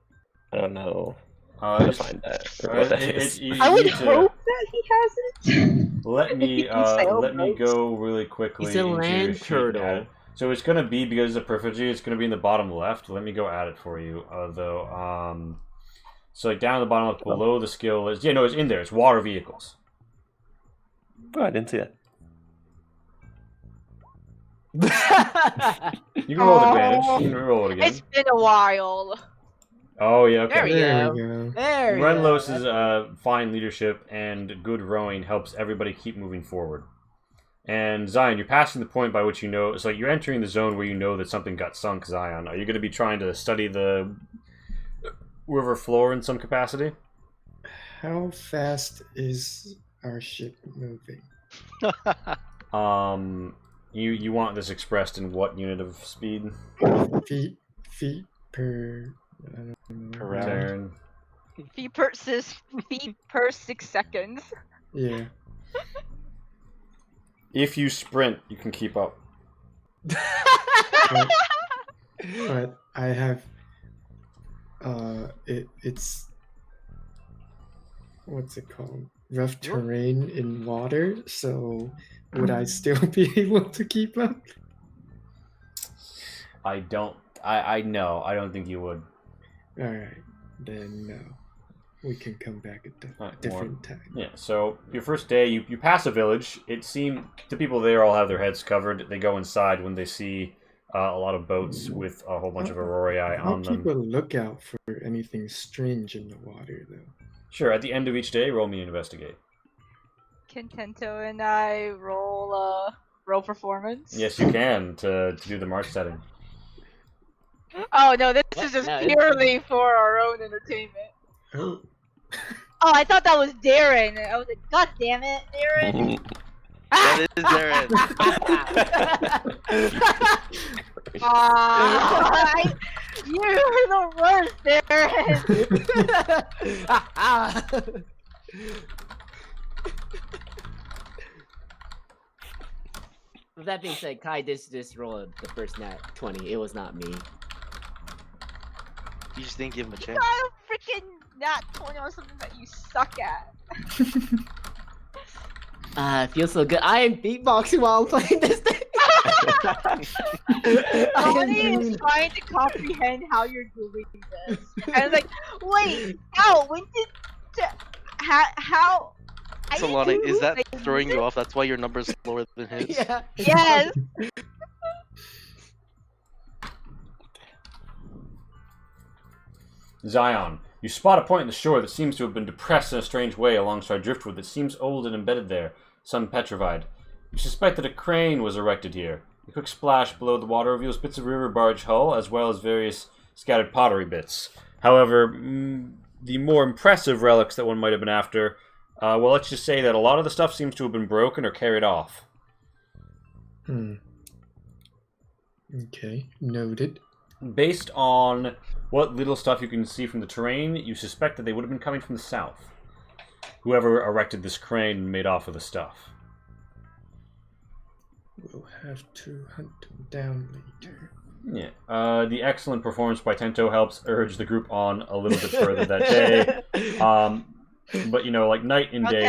[SPEAKER 3] I don't know how to
[SPEAKER 5] Just-
[SPEAKER 3] find that. Or what that is.
[SPEAKER 2] I would
[SPEAKER 5] need to-
[SPEAKER 2] hope that he has it.
[SPEAKER 5] Let me
[SPEAKER 2] He can sail
[SPEAKER 5] let me
[SPEAKER 2] boats.
[SPEAKER 5] go really quickly.
[SPEAKER 1] He's a
[SPEAKER 5] into your
[SPEAKER 1] land
[SPEAKER 5] sheet
[SPEAKER 1] turtle.
[SPEAKER 5] and add- So it's gonna be, because of perfectly, it's gonna be in the bottom left. Let me go add it for you. Though, so like down at the bottom left below the skill is it's in there. It's water vehicles.
[SPEAKER 3] Oh, I didn't see that.
[SPEAKER 5] You can roll with advantage. You can roll it again.
[SPEAKER 2] It's been a while.
[SPEAKER 5] Oh yeah,
[SPEAKER 1] There
[SPEAKER 5] okay.
[SPEAKER 1] we
[SPEAKER 6] There
[SPEAKER 1] go.
[SPEAKER 6] we go.
[SPEAKER 1] There we go.
[SPEAKER 5] Renlos's fine leadership and good rowing helps everybody keep moving forward. And Zion, you're passing the point by which you know it's like you're entering the zone where you know that something got sunk. Zion, are you going to be trying to study the river floor in some capacity?
[SPEAKER 6] How fast is our ship moving?
[SPEAKER 5] You want this expressed in what unit of speed?
[SPEAKER 6] Feet per. I don't know.
[SPEAKER 7] Per round.
[SPEAKER 5] Turn.
[SPEAKER 2] Feet per 6 seconds.
[SPEAKER 6] Yeah.
[SPEAKER 5] If you sprint, you can keep up.
[SPEAKER 6] But I have. It's. What's it called? Rough terrain in water. So, would I still be able to keep up?
[SPEAKER 5] I don't. I know. I don't think you would.
[SPEAKER 6] All right, then no. We can come back at a
[SPEAKER 5] Alright,
[SPEAKER 6] different time.
[SPEAKER 5] Yeah, so your first day, you pass a village. It seemed the people there all have their heads covered. They go inside when they see a lot of boats with a whole bunch of aurorae
[SPEAKER 6] I'll
[SPEAKER 5] on
[SPEAKER 6] keep
[SPEAKER 5] them.
[SPEAKER 6] a lookout for anything strange in the water, though.
[SPEAKER 5] Sure, at the end of each day, roll me an investigate.
[SPEAKER 2] Can Tento and I roll performance?
[SPEAKER 5] Yes, you can to do the march setting.
[SPEAKER 2] Oh no, this is just
[SPEAKER 1] No, it's-
[SPEAKER 2] purely for our own entertainment.
[SPEAKER 6] Oh,
[SPEAKER 2] Oh, I thought that was Darren. I was like, God damn it, Darren.
[SPEAKER 7] That is Darren.
[SPEAKER 2] You're the worst, Darren.
[SPEAKER 1] With that being said, Kai did just roll the first nat 20. It was not me.
[SPEAKER 7] You just didn't give him a chance.
[SPEAKER 2] Not a freaking nat 20 or something that you suck at.
[SPEAKER 1] It feels so good. I am beatboxing while I'm playing this thing.
[SPEAKER 2] Tony is trying to comprehend how you're doing this. And it's like, wait, how? When did... How
[SPEAKER 7] Solana, is that throwing you off? That's why your number's lower than his?
[SPEAKER 1] Yeah.
[SPEAKER 2] Yes.
[SPEAKER 5] Zion, you spot a point in the shore that seems to have been depressed in a strange way alongside driftwood that seems old and embedded there, some petrified. You suspect that a crane was erected here. A quick splash below the water reveals bits of river barge hull, as well as various scattered pottery bits. However, the more impressive relics that one might have been after, well, let's just say that a lot of the stuff seems to have been broken or carried off.
[SPEAKER 6] Okay, noted.
[SPEAKER 5] Based on what little stuff you can see from the terrain, you suspect that they would have been coming from the south. Whoever erected this crane and made off with the stuff.
[SPEAKER 6] We'll have to hunt them down later.
[SPEAKER 5] Yeah. The excellent performance by Tento helps urge the group on a little bit further that day. But like night and day.
[SPEAKER 2] Okay,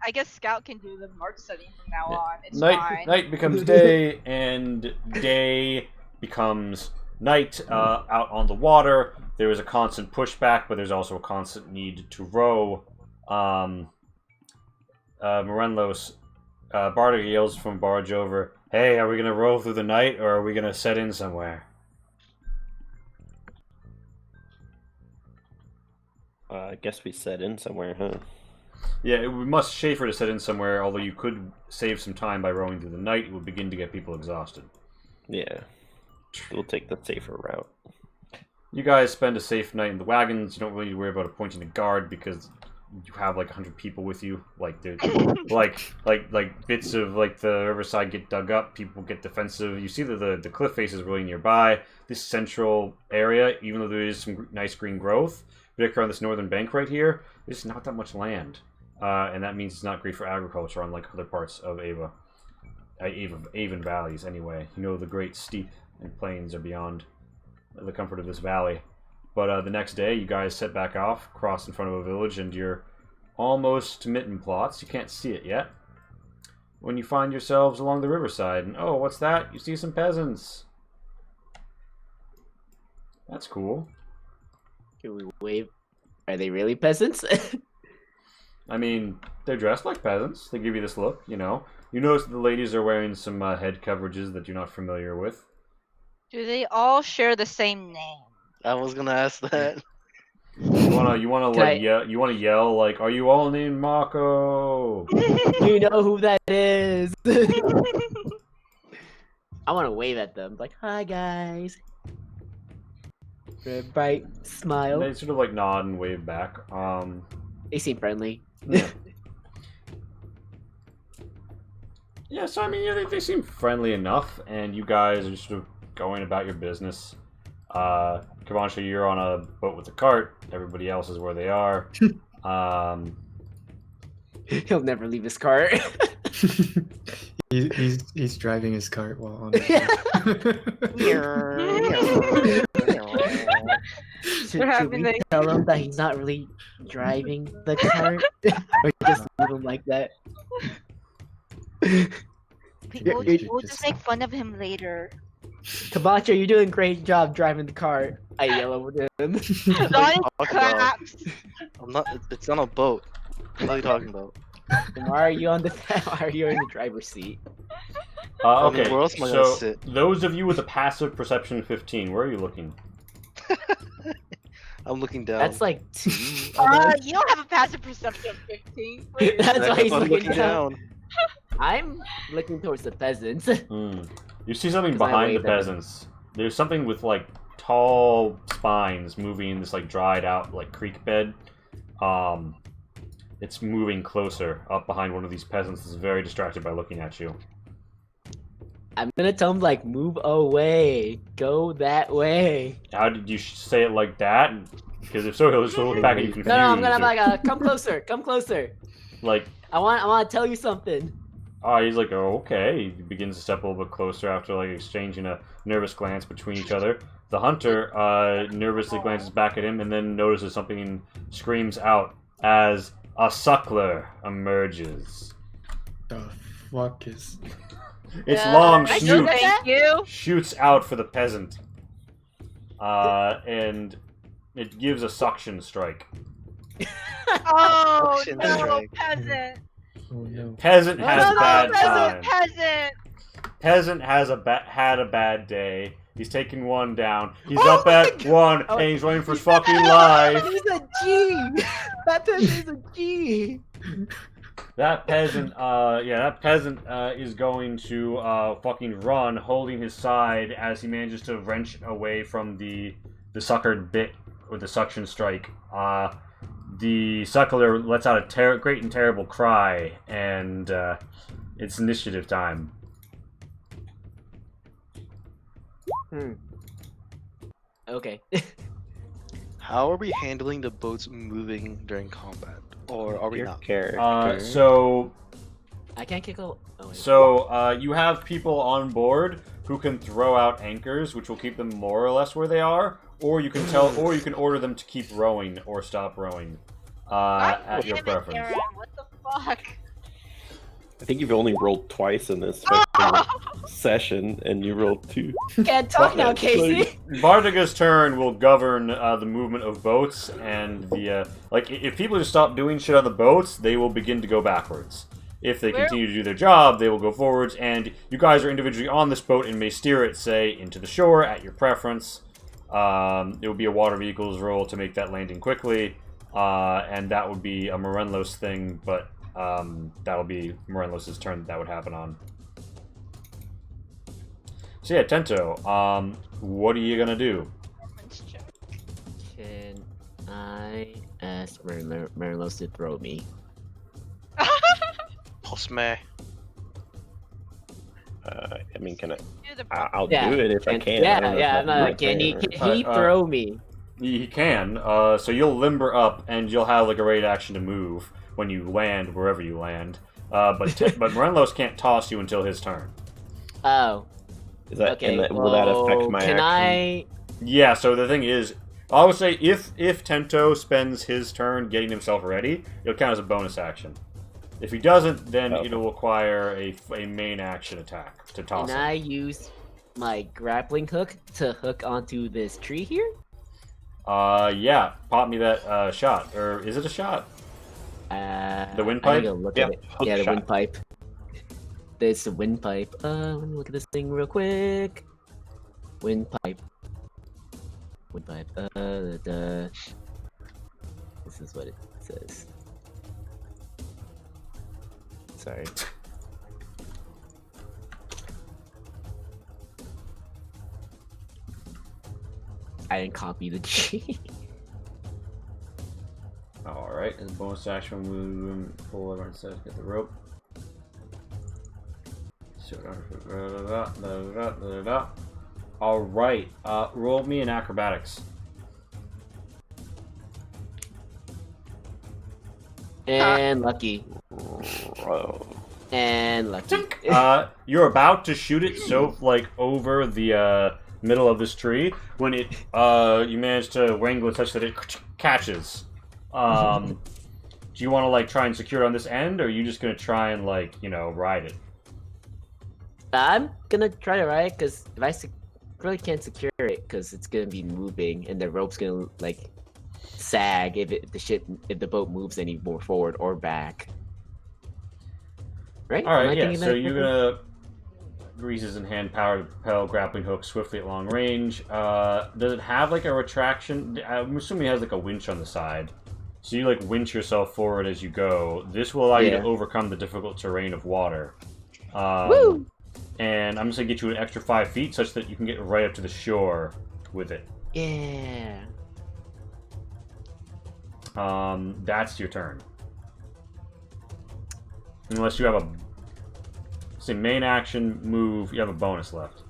[SPEAKER 2] I guess Scout can do the mark setting from now on. It's fine.
[SPEAKER 5] Night becomes day, and day becomes night out on the water. There is a constant pushback, but there's also a constant need to row. Morenlos, Bartek yells from barge over, "Hey, are we going to row through the night, or are we going to set in somewhere?"
[SPEAKER 3] I guess we set in somewhere, huh?
[SPEAKER 5] Yeah, we must Schaefer to set in somewhere, although you could save some time by rowing through the night. It would begin to get people exhausted.
[SPEAKER 3] Yeah. We'll take the safer route.
[SPEAKER 5] You guys spend a safe night in the wagons. You don't really need to worry about appointing a guard because you have like 100 people with you. Like they're like bits of like the riverside get dug up. People get defensive. You see that the cliff face is really nearby. This central area, even though there is some nice green growth, particularly on this northern bank right here, there's not that much land, and that means it's not great for agriculture, unlike other parts of Avon valleys. Anyway, the great steep and plains are beyond the comfort of this valley. But the next day, you guys set back off, cross in front of a village, and you're almost to Mitten Plots. You can't see it yet. When you find yourselves along the riverside, and oh, what's that? You see some peasants. That's cool.
[SPEAKER 1] Can we wave? Are they really peasants?
[SPEAKER 5] I mean, they're dressed like peasants. They give you this look, You notice that the ladies are wearing some head coverages that you're not familiar with.
[SPEAKER 2] Do they all share the same name?
[SPEAKER 7] I was gonna ask that.
[SPEAKER 5] You wanna yell like, "Are you all named Mako?"
[SPEAKER 1] You know who that is. I want to wave at them, like, "Hi guys." With a bright smile.
[SPEAKER 5] They sort of like nod and wave back.
[SPEAKER 1] They seem friendly.
[SPEAKER 5] Yeah, so I mean, they seem friendly enough, and you guys are sort of going about your business. Kavancha, you're on a boat with a cart. Everybody else is where they are.
[SPEAKER 1] He'll never leave his cart.
[SPEAKER 6] He's driving his cart while on the
[SPEAKER 1] Should we tell him that he's not really driving the cart? Or just leave him like that?
[SPEAKER 2] We'll just make fun of him later.
[SPEAKER 1] Kabacha, you're doing a great job driving the cart. I yell over to him.
[SPEAKER 2] Donnie claps.
[SPEAKER 7] I'm not. It's on a boat. What are you talking about?
[SPEAKER 1] Then why are you in the driver's seat?
[SPEAKER 5] Okay,
[SPEAKER 7] where else am I
[SPEAKER 5] so
[SPEAKER 7] gonna sit?
[SPEAKER 5] those of you with a passive perception 15, where are you looking?
[SPEAKER 7] I'm looking down.
[SPEAKER 1] That's like 2.
[SPEAKER 2] You don't have a passive perception of 15. Please.
[SPEAKER 1] That's why he's
[SPEAKER 7] I'm
[SPEAKER 1] looking down.
[SPEAKER 7] down.
[SPEAKER 1] I'm looking towards the peasants.
[SPEAKER 5] You see something
[SPEAKER 1] 'Cause I
[SPEAKER 5] behind the
[SPEAKER 1] waved at him.
[SPEAKER 5] peasants. There's something with like tall spines moving in this like dried out like creek bed. It's moving closer up behind one of these peasants that's very distracted by looking at you.
[SPEAKER 1] I'm gonna tell him, like, move away. Go that way.
[SPEAKER 5] How did you say it like that? Because if so, he'll just look back at you confused.
[SPEAKER 1] No, I'm gonna
[SPEAKER 5] or-
[SPEAKER 1] be like, come closer, come closer.
[SPEAKER 5] like,
[SPEAKER 1] I want to tell you something.
[SPEAKER 5] he's like, oh, okay. He begins to step a little bit closer after like exchanging a nervous glance between each other. The hunter nervously glances back at him and then notices something and screams out as a suckler emerges.
[SPEAKER 6] The fuck is?
[SPEAKER 5] Its long
[SPEAKER 2] Thank
[SPEAKER 5] snoot
[SPEAKER 2] you.
[SPEAKER 5] shoots out for the peasant, and it gives a suction strike.
[SPEAKER 2] Oh
[SPEAKER 7] Suction
[SPEAKER 2] no,
[SPEAKER 7] strike.
[SPEAKER 2] peasant.
[SPEAKER 6] Oh no.
[SPEAKER 5] Peasant has
[SPEAKER 2] No,
[SPEAKER 5] a bad
[SPEAKER 2] peasant,
[SPEAKER 5] time.
[SPEAKER 2] peasant.
[SPEAKER 5] Peasant has had a bad day. He's taking one down. He's
[SPEAKER 1] Oh
[SPEAKER 5] up
[SPEAKER 1] my
[SPEAKER 5] at
[SPEAKER 1] God.
[SPEAKER 5] one,
[SPEAKER 1] Oh.
[SPEAKER 5] and he's running for his fucking life.
[SPEAKER 1] He's a G. That peasant is a G.
[SPEAKER 5] That peasant, is going to fucking run, holding his side as he manages to wrench away from the suckered bit with the suction strike. The suckler lets out a great and terrible cry, and it's initiative time.
[SPEAKER 1] Okay.
[SPEAKER 7] How are we handling the boats moving during combat, or are we
[SPEAKER 3] Your
[SPEAKER 7] not?
[SPEAKER 3] character.
[SPEAKER 5] So
[SPEAKER 1] I can't kick a. Oh, wait.
[SPEAKER 5] So you have people on board who can throw out anchors, which will keep them more or less where they are, or you can order them to keep rowing or stop rowing at your preference.
[SPEAKER 2] Aaron, what the fuck?
[SPEAKER 3] I think you've only rolled twice in this fucking session, and you rolled 2.
[SPEAKER 1] Can't talk now, Casey.
[SPEAKER 5] Bardiga's turn will govern the movement of boats, and the if people just stop doing shit on the boats, they will begin to go backwards. If they continue to do their job, they will go forwards, and you guys are individually on this boat and may steer it, say, into the shore at your preference. It will be a water vehicles roll to make that landing quickly, and that would be a Morelos thing, but that'll be Morelos' turn that would happen on. So yeah, Tento, what are you gonna do?
[SPEAKER 1] Can I ask Merlos to throw me?
[SPEAKER 7] Plus me.
[SPEAKER 3] I mean, can I?
[SPEAKER 2] Do the
[SPEAKER 3] I'll
[SPEAKER 1] Yeah,
[SPEAKER 3] do it if I can. I
[SPEAKER 1] Yeah,
[SPEAKER 3] don't know if
[SPEAKER 1] yeah.
[SPEAKER 3] that's
[SPEAKER 1] No,
[SPEAKER 3] my
[SPEAKER 1] can he?
[SPEAKER 3] turn.
[SPEAKER 1] Can he throw me?
[SPEAKER 5] He can, so you'll limber up, and you'll have like a raid action to move when you land wherever you land. But Morelos can't toss you until his turn.
[SPEAKER 1] Oh.
[SPEAKER 3] Is that,
[SPEAKER 1] Okay.
[SPEAKER 3] will that affect my
[SPEAKER 1] can
[SPEAKER 3] action?
[SPEAKER 5] Yeah, so the thing is, I would say if Tento spends his turn getting himself ready, it'll count as a bonus action. If he doesn't, then
[SPEAKER 3] Okay.
[SPEAKER 5] it'll require a main action attack to toss
[SPEAKER 1] Can
[SPEAKER 5] him.
[SPEAKER 1] I use my grappling hook to hook onto this tree here?
[SPEAKER 5] Yeah, pop me that shot. Or is it a shot? The windpipe?
[SPEAKER 1] I gotta look
[SPEAKER 3] Yeah,
[SPEAKER 1] at it.
[SPEAKER 3] hook
[SPEAKER 1] Yeah, the
[SPEAKER 3] shot.
[SPEAKER 1] windpipe. There's the windpipe. Let me look at this thing real quick. Windpipe. Windpipe. This is what it says. Sorry. I didn't copy the G.
[SPEAKER 5] Alright, and bonus action move, pull everyone says get the rope. Alright, roll me in acrobatics.
[SPEAKER 1] And lucky.
[SPEAKER 3] Whoa.
[SPEAKER 1] And lucky.
[SPEAKER 5] You're about to shoot it so like over the middle of this tree when it you manage to wrangle it such that it catches. Do you want to like try and secure it on this end, or are you just gonna try and like ride it?
[SPEAKER 1] I'm gonna try to ride it because if I really can't secure it because it's gonna be moving and the rope's gonna like sag if the boat moves any more forward or back. Right?
[SPEAKER 5] All
[SPEAKER 1] Am I
[SPEAKER 5] right, yeah.
[SPEAKER 1] thinking
[SPEAKER 5] So
[SPEAKER 1] that
[SPEAKER 5] you're
[SPEAKER 1] correctly?
[SPEAKER 5] gonna greases in hand, power to propel grappling hook swiftly at long range. Does it have like a retraction? I'm assuming it has like a winch on the side. So you like winch yourself forward as you go. This will allow you to
[SPEAKER 1] Yeah.
[SPEAKER 5] overcome the difficult terrain of water.
[SPEAKER 1] Woo!
[SPEAKER 5] And I'm just gonna get you an extra 5 feet, such that you can get right up to the shore with it.
[SPEAKER 1] Yeah.
[SPEAKER 5] That's your turn. Unless you have a say main action move, you have a bonus left.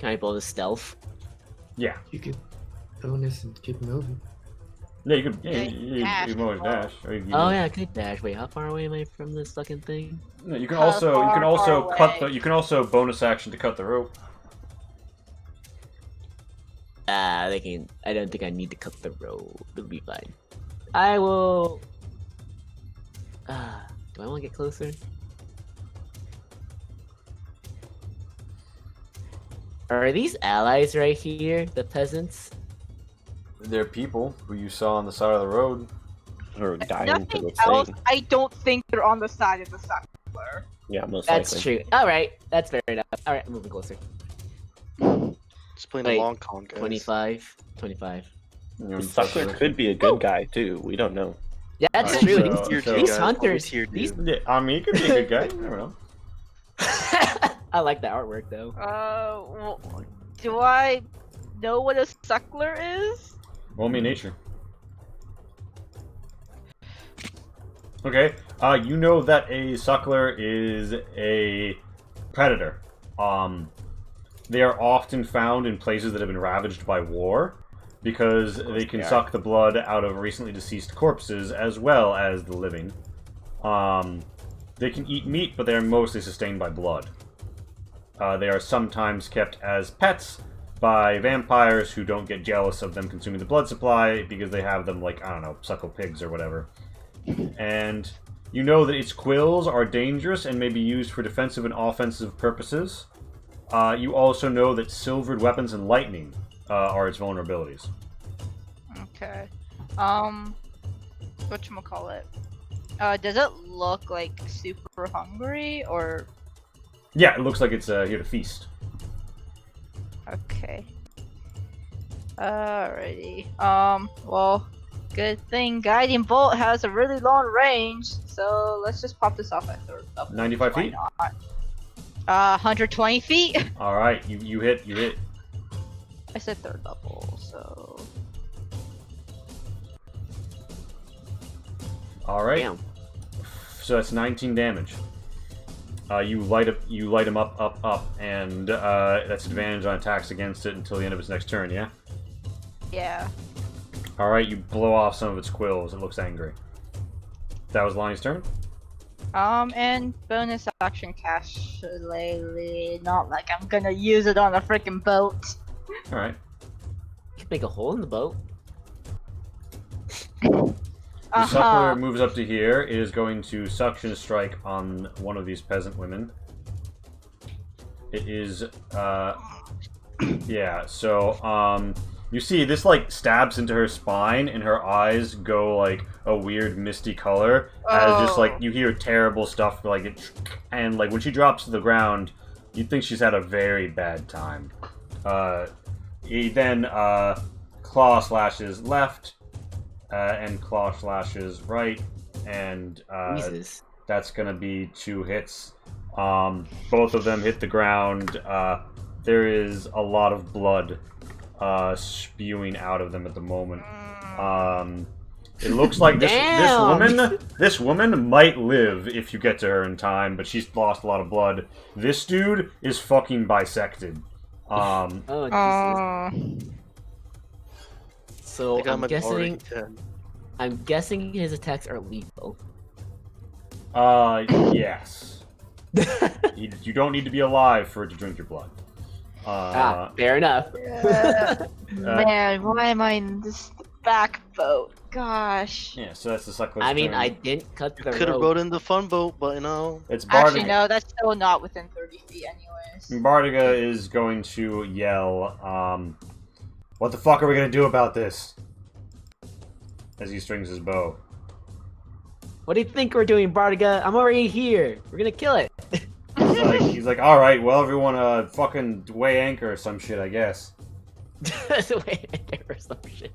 [SPEAKER 1] Can I blow the stealth?
[SPEAKER 5] Yeah.
[SPEAKER 6] You could bonus and keep moving.
[SPEAKER 5] Yeah, you could.
[SPEAKER 2] Yeah,
[SPEAKER 5] Yeah,
[SPEAKER 2] you
[SPEAKER 5] you
[SPEAKER 2] dash
[SPEAKER 5] can always
[SPEAKER 2] as well.
[SPEAKER 5] dash. Or you can,
[SPEAKER 1] Oh yeah, I could dash. Wait, how far away am I from this fucking thing?
[SPEAKER 5] No, you can
[SPEAKER 2] How
[SPEAKER 5] also
[SPEAKER 2] far
[SPEAKER 5] cut
[SPEAKER 2] away?
[SPEAKER 5] the. You can also bonus action to cut the rope.
[SPEAKER 1] I don't think I need to cut the rope. It'll be fine. I will. Do I want to get closer? Are these allies right here? The peasants?
[SPEAKER 5] They're people who you saw on the side of the road.
[SPEAKER 3] Or dying to
[SPEAKER 2] Nothing
[SPEAKER 3] the
[SPEAKER 2] else.
[SPEAKER 3] same.
[SPEAKER 2] I don't think they're on the side of the suckler.
[SPEAKER 3] Yeah, most
[SPEAKER 1] That's
[SPEAKER 3] likely.
[SPEAKER 1] true. All right, that's fair enough. All right, moving closer.
[SPEAKER 7] Just playing
[SPEAKER 1] Wait,
[SPEAKER 7] a long con, guys.
[SPEAKER 1] 25. 25.
[SPEAKER 3] The suckler could be a good guy too. We don't know.
[SPEAKER 1] Yeah, that's
[SPEAKER 5] Alright,
[SPEAKER 1] true.
[SPEAKER 5] so-
[SPEAKER 1] these,
[SPEAKER 5] so-
[SPEAKER 1] these
[SPEAKER 7] guys,
[SPEAKER 1] hunters,
[SPEAKER 7] always here,
[SPEAKER 1] these.
[SPEAKER 7] dude.
[SPEAKER 5] Yeah, I mean, he could be a good guy. I don't know.
[SPEAKER 1] I like the artwork though.
[SPEAKER 2] Well, do I know what a suckler is?
[SPEAKER 5] Roll me nature. Okay. You know that a suckler is a predator. They are often found in places that have been ravaged by war because they can
[SPEAKER 1] they are.
[SPEAKER 5] suck the blood out of recently deceased corpses as well as the living. They can eat meat, but they are mostly sustained by blood. They are sometimes kept as pets by vampires who don't get jealous of them consuming the blood supply because they have them, like, I don't know, suckle pigs or whatever. And you know that its quills are dangerous and may be used for defensive and offensive purposes. You also know that silvered weapons and lightning are its vulnerabilities.
[SPEAKER 2] Okay. Whatchamacallit? Does it look like super hungry or?
[SPEAKER 5] Yeah, it looks like it's here to feast.
[SPEAKER 2] Okay. Alrighty. Well, good thing Guiding Bolt has a really long range, so let's just pop this off at third level.
[SPEAKER 5] 95
[SPEAKER 2] Why
[SPEAKER 5] feet?
[SPEAKER 2] not? 120 feet?
[SPEAKER 5] All right, you hit.
[SPEAKER 2] I said third level, so.
[SPEAKER 5] All right.
[SPEAKER 1] Damn.
[SPEAKER 5] So that's 19 damage. You light him up, and that's advantage on attacks against it until the end of its next turn. Yeah.
[SPEAKER 2] Yeah.
[SPEAKER 5] All right, you blow off some of its quills. It looks angry. That was Lonnie's turn.
[SPEAKER 2] And bonus action cash Shillelagh. Not like I'm gonna use it on a freaking boat.
[SPEAKER 5] All right.
[SPEAKER 1] You could make a hole in the boat.
[SPEAKER 5] The suckler moves up to here. It is going to suction strike on one of these peasant women. It is, yeah. So, you see this like stabs into her spine, and her eyes go like a weird misty color. As just like you hear terrible stuff like it, and like when she drops to the ground, you'd think she's had a very bad time. He then claw slashes left. And claw slashes right, and
[SPEAKER 1] Jesus.
[SPEAKER 5] that's gonna be 2 hits. Both of them hit the ground. There is a lot of blood spewing out of them at the moment. It looks like this woman might live if you get to her in time, but she's lost a lot of blood. This dude is fucking bisected.
[SPEAKER 1] Oh Jesus. So
[SPEAKER 7] I got
[SPEAKER 1] I'm
[SPEAKER 7] my priority
[SPEAKER 1] guessing.
[SPEAKER 7] 10.
[SPEAKER 1] I'm guessing his attacks are lethal.
[SPEAKER 5] Yes. You don't need to be alive for it to drink your blood.
[SPEAKER 1] Fair enough.
[SPEAKER 2] Man, why am I in this back boat? Gosh.
[SPEAKER 5] Yeah, so that's the suckler's
[SPEAKER 1] I mean,
[SPEAKER 5] turn.
[SPEAKER 1] I didn't cut the
[SPEAKER 7] Could have
[SPEAKER 1] rope.
[SPEAKER 7] rode in the fun boat, but you know.
[SPEAKER 5] It's
[SPEAKER 2] Actually,
[SPEAKER 5] Bardiga.
[SPEAKER 2] no, that's still not within 30 feet, anyways.
[SPEAKER 5] Bardiga is going to yell, what the fuck are we gonna do about this? As he strings his bow.
[SPEAKER 1] What do you think we're doing, Bardiga? I'm already here. We're gonna kill it.
[SPEAKER 5] He's like, alright, well, everyone, fucking weigh anchor or some shit, I guess.
[SPEAKER 1] That's the way I get or some shit.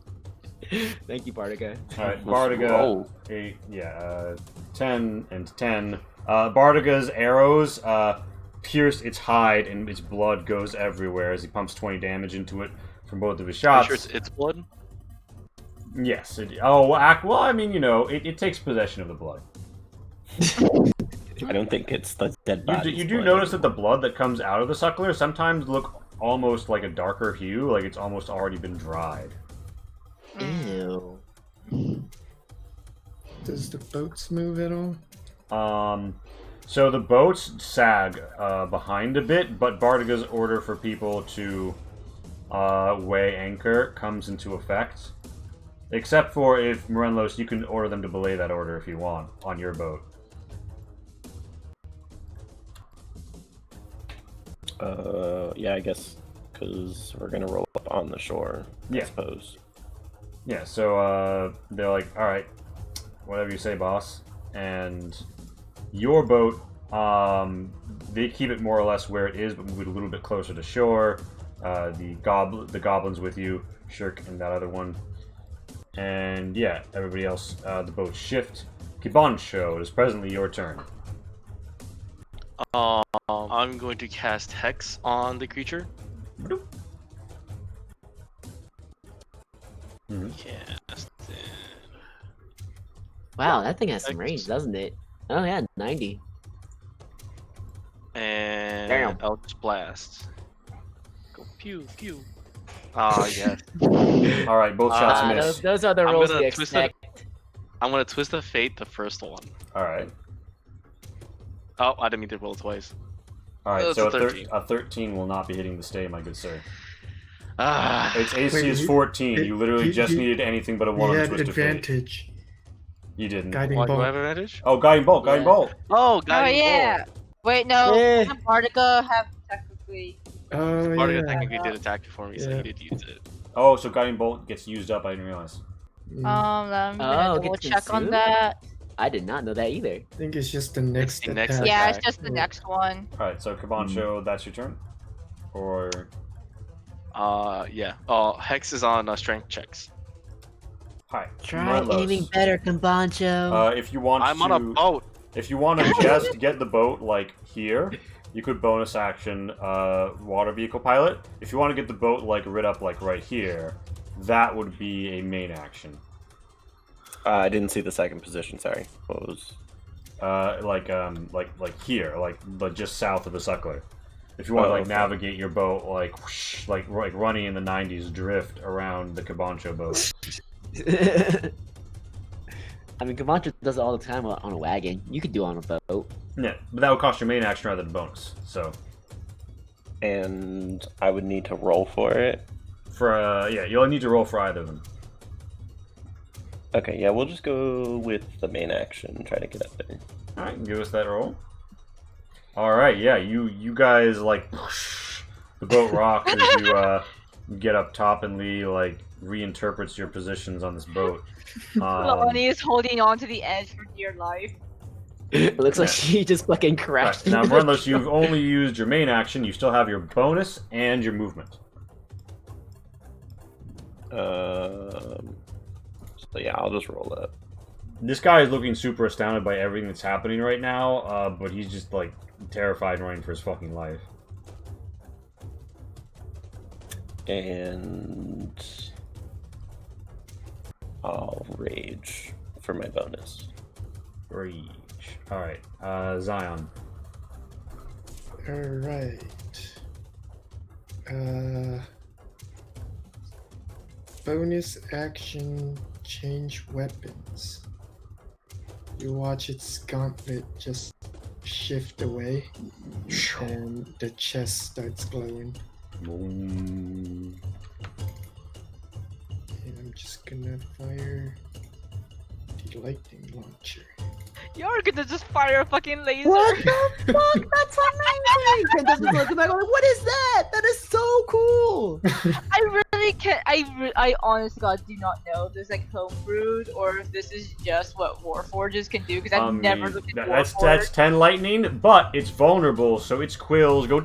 [SPEAKER 1] Thank you, Bardiga.
[SPEAKER 5] Alright,
[SPEAKER 3] Let's
[SPEAKER 5] Bardiga,
[SPEAKER 3] roll.
[SPEAKER 5] 10 and 10. Bardiga's arrows, pierce its hide and its blood goes everywhere as he pumps 20 damage into it from both of his
[SPEAKER 7] Are you
[SPEAKER 5] shots.
[SPEAKER 7] sure it's blood?
[SPEAKER 5] Yes. Well, I mean, you know, it takes possession of the blood.
[SPEAKER 3] I don't think it's the dead body.
[SPEAKER 5] You do notice that the blood that comes out of the suckler sometimes look almost like a darker hue, like it's almost already been dried.
[SPEAKER 1] Ew.
[SPEAKER 6] Does the boats move at all?
[SPEAKER 5] So the boats sag behind a bit, but Bardiga's order for people to weigh anchor comes into effect. Except for if Morenlos, you can order them to belay that order if you want on your boat.
[SPEAKER 3] Yeah, I guess because we're gonna roll up on the shore. I
[SPEAKER 5] Yeah.
[SPEAKER 3] suppose.
[SPEAKER 5] Yeah. So they're like, all right, whatever you say, boss. And your boat, they keep it more or less where it is, but move it a little bit closer to shore. The goblins with you, Shirk and that other one. And yeah, everybody else, the boats shift. Kibancho, it is presently your turn.
[SPEAKER 7] I'm going to cast Hex on the creature.
[SPEAKER 5] Bloop. Mhm.
[SPEAKER 7] Cast it.
[SPEAKER 1] Wow, that thing has some range, doesn't it? Oh yeah, 90.
[SPEAKER 7] And
[SPEAKER 1] Damn.
[SPEAKER 7] Eldritch Blast. Go pew pew. Ah, yes.
[SPEAKER 5] All right, both shots miss.
[SPEAKER 1] Those are the
[SPEAKER 7] I'm
[SPEAKER 1] rolls
[SPEAKER 7] gonna
[SPEAKER 1] we
[SPEAKER 7] twist
[SPEAKER 1] expect.
[SPEAKER 7] I'm gonna Twist of Fate the first one.
[SPEAKER 5] All right.
[SPEAKER 7] Oh, I didn't mean to roll twice.
[SPEAKER 5] All right,
[SPEAKER 7] It's
[SPEAKER 5] so
[SPEAKER 7] a 13.
[SPEAKER 5] a 13 will not be hitting the stay, my good sir.
[SPEAKER 7] Ah,
[SPEAKER 5] Its AC
[SPEAKER 6] Wait,
[SPEAKER 5] is
[SPEAKER 6] he-
[SPEAKER 5] 14. You literally
[SPEAKER 6] he-
[SPEAKER 5] just
[SPEAKER 6] he-
[SPEAKER 5] needed anything but a
[SPEAKER 6] He
[SPEAKER 5] 1 on
[SPEAKER 6] had
[SPEAKER 5] Twist of Fate.
[SPEAKER 6] advantage.
[SPEAKER 5] You didn't.
[SPEAKER 6] Guiding
[SPEAKER 7] why do I
[SPEAKER 6] bolt.
[SPEAKER 7] have advantage?
[SPEAKER 5] Oh, Guiding Bolt, Guiding
[SPEAKER 1] Yeah.
[SPEAKER 5] Bolt.
[SPEAKER 7] Oh,
[SPEAKER 2] Oh
[SPEAKER 7] Guiding
[SPEAKER 2] yeah.
[SPEAKER 7] Bolt.
[SPEAKER 2] Wait, no.
[SPEAKER 1] Yeah.
[SPEAKER 2] Doesn't Bardica have technically?
[SPEAKER 6] Oh
[SPEAKER 7] Bardica
[SPEAKER 6] yeah.
[SPEAKER 7] technically did attack it for me, so
[SPEAKER 6] Yeah.
[SPEAKER 7] he did use it.
[SPEAKER 5] Oh, so Guiding Bolt gets used up, I didn't realize.
[SPEAKER 6] Mm,
[SPEAKER 2] I'm
[SPEAKER 1] Oh,
[SPEAKER 2] gonna double
[SPEAKER 1] gets
[SPEAKER 2] check on
[SPEAKER 1] consumed?
[SPEAKER 2] that.
[SPEAKER 1] I did not know that either.
[SPEAKER 6] I think it's just the next
[SPEAKER 7] the next
[SPEAKER 6] attack.
[SPEAKER 2] Yeah, it's
[SPEAKER 7] attack.
[SPEAKER 2] just the next one.
[SPEAKER 5] Alright, so Kibancho, that's your turn? Or.
[SPEAKER 7] Yeah. Hex is on strength checks.
[SPEAKER 5] Hi.
[SPEAKER 1] Try
[SPEAKER 5] Marlos.
[SPEAKER 1] aiming better, Kambancho.
[SPEAKER 5] If you want
[SPEAKER 7] I'm
[SPEAKER 5] to.
[SPEAKER 7] on a boat.
[SPEAKER 5] If you want to just get the boat, like, here, you could bonus action water vehicle pilot. If you want to get the boat, like, rid up, like, right here, that would be a main action.
[SPEAKER 3] I didn't see the second position. Sorry. What was?
[SPEAKER 5] Like here, like just south of the Suckler. If you want to, like,
[SPEAKER 3] okay.
[SPEAKER 5] navigate your boat, like, whoosh, like running in the 90s drift around the Kibancho boat.
[SPEAKER 1] I mean, Kambancho does it all the time on a wagon. You could do it on a boat.
[SPEAKER 5] Yeah, but that would cost your main action rather than bonus. So,
[SPEAKER 3] And I would need to roll for it.
[SPEAKER 5] for yeah, you'll need to roll for either of them.
[SPEAKER 3] Okay, yeah, we'll just go with the main action and try to get up there.
[SPEAKER 5] All right, give us that roll. All right, yeah, you guys, like, whoosh, the boat rocks as you get up top, and Lee, like, reinterprets your positions on this boat.
[SPEAKER 2] Lonnie is holding on to the edge for dear life.
[SPEAKER 1] It looks like
[SPEAKER 5] Yeah.
[SPEAKER 1] she just fucking
[SPEAKER 5] Right,
[SPEAKER 1] crashed.
[SPEAKER 5] now,
[SPEAKER 1] into the
[SPEAKER 5] unless you've only used your main action, you still have your bonus and your movement.
[SPEAKER 3] So yeah, I'll just roll up.
[SPEAKER 5] This guy is looking super astounded by everything that's happening right now, but he's just, like, terrified and running for his fucking life.
[SPEAKER 3] And I'll rage for my bonus.
[SPEAKER 5] Rage. Alright, Zion.
[SPEAKER 6] Alright. Bonus action, change weapons. You watch its gauntlet just shift away, and the chest starts glowing.
[SPEAKER 5] Boom.
[SPEAKER 6] And I'm just gonna fire the lightning launcher.
[SPEAKER 2] You're gonna just fire a fucking laser.
[SPEAKER 1] What the fuck? That's amazing! And doesn't look back like, what is that? That is so cool!
[SPEAKER 2] I really can't. I honestly God do not know if this is like homebrewed or if this is just what Warforges can do because I've never looked at
[SPEAKER 5] that's
[SPEAKER 2] Warforged.
[SPEAKER 5] 10 lightning, but it's vulnerable, so its quills go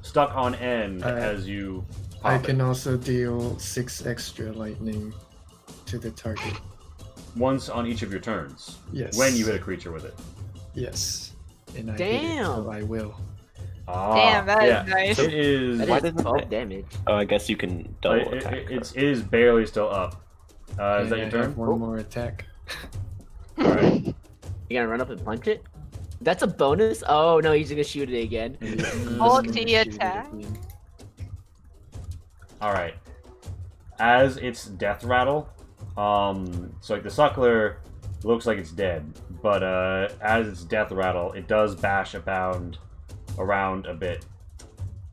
[SPEAKER 5] stuck on end
[SPEAKER 6] Alright.
[SPEAKER 5] as you
[SPEAKER 6] I
[SPEAKER 5] pop
[SPEAKER 6] can
[SPEAKER 5] it.
[SPEAKER 6] also deal 6 extra lightning to the target.
[SPEAKER 5] Once on each of your turns.
[SPEAKER 6] Yes.
[SPEAKER 5] When you hit a creature with it.
[SPEAKER 6] Yes. And I hit it,
[SPEAKER 1] Damn.
[SPEAKER 6] so I will.
[SPEAKER 5] Ah,
[SPEAKER 2] Damn, that is
[SPEAKER 5] yeah.
[SPEAKER 2] nice.
[SPEAKER 5] It is.
[SPEAKER 1] That
[SPEAKER 3] Why
[SPEAKER 1] is
[SPEAKER 3] didn't
[SPEAKER 1] 12
[SPEAKER 3] I-
[SPEAKER 1] damage.
[SPEAKER 3] Oh, I guess you can double attack.
[SPEAKER 5] It is barely still up. Is
[SPEAKER 6] And
[SPEAKER 5] that
[SPEAKER 6] I
[SPEAKER 5] your
[SPEAKER 6] have
[SPEAKER 5] turn?
[SPEAKER 6] one
[SPEAKER 1] Oh.
[SPEAKER 6] more attack.
[SPEAKER 5] Alright.
[SPEAKER 1] You gonna run up and punch it? That's a bonus? Oh no, he's gonna shoot it again.
[SPEAKER 2] Multi attack.
[SPEAKER 5] Alright. As its death rattle, so like the Suckler looks like it's dead, but as its death rattle, it does bash around a bit,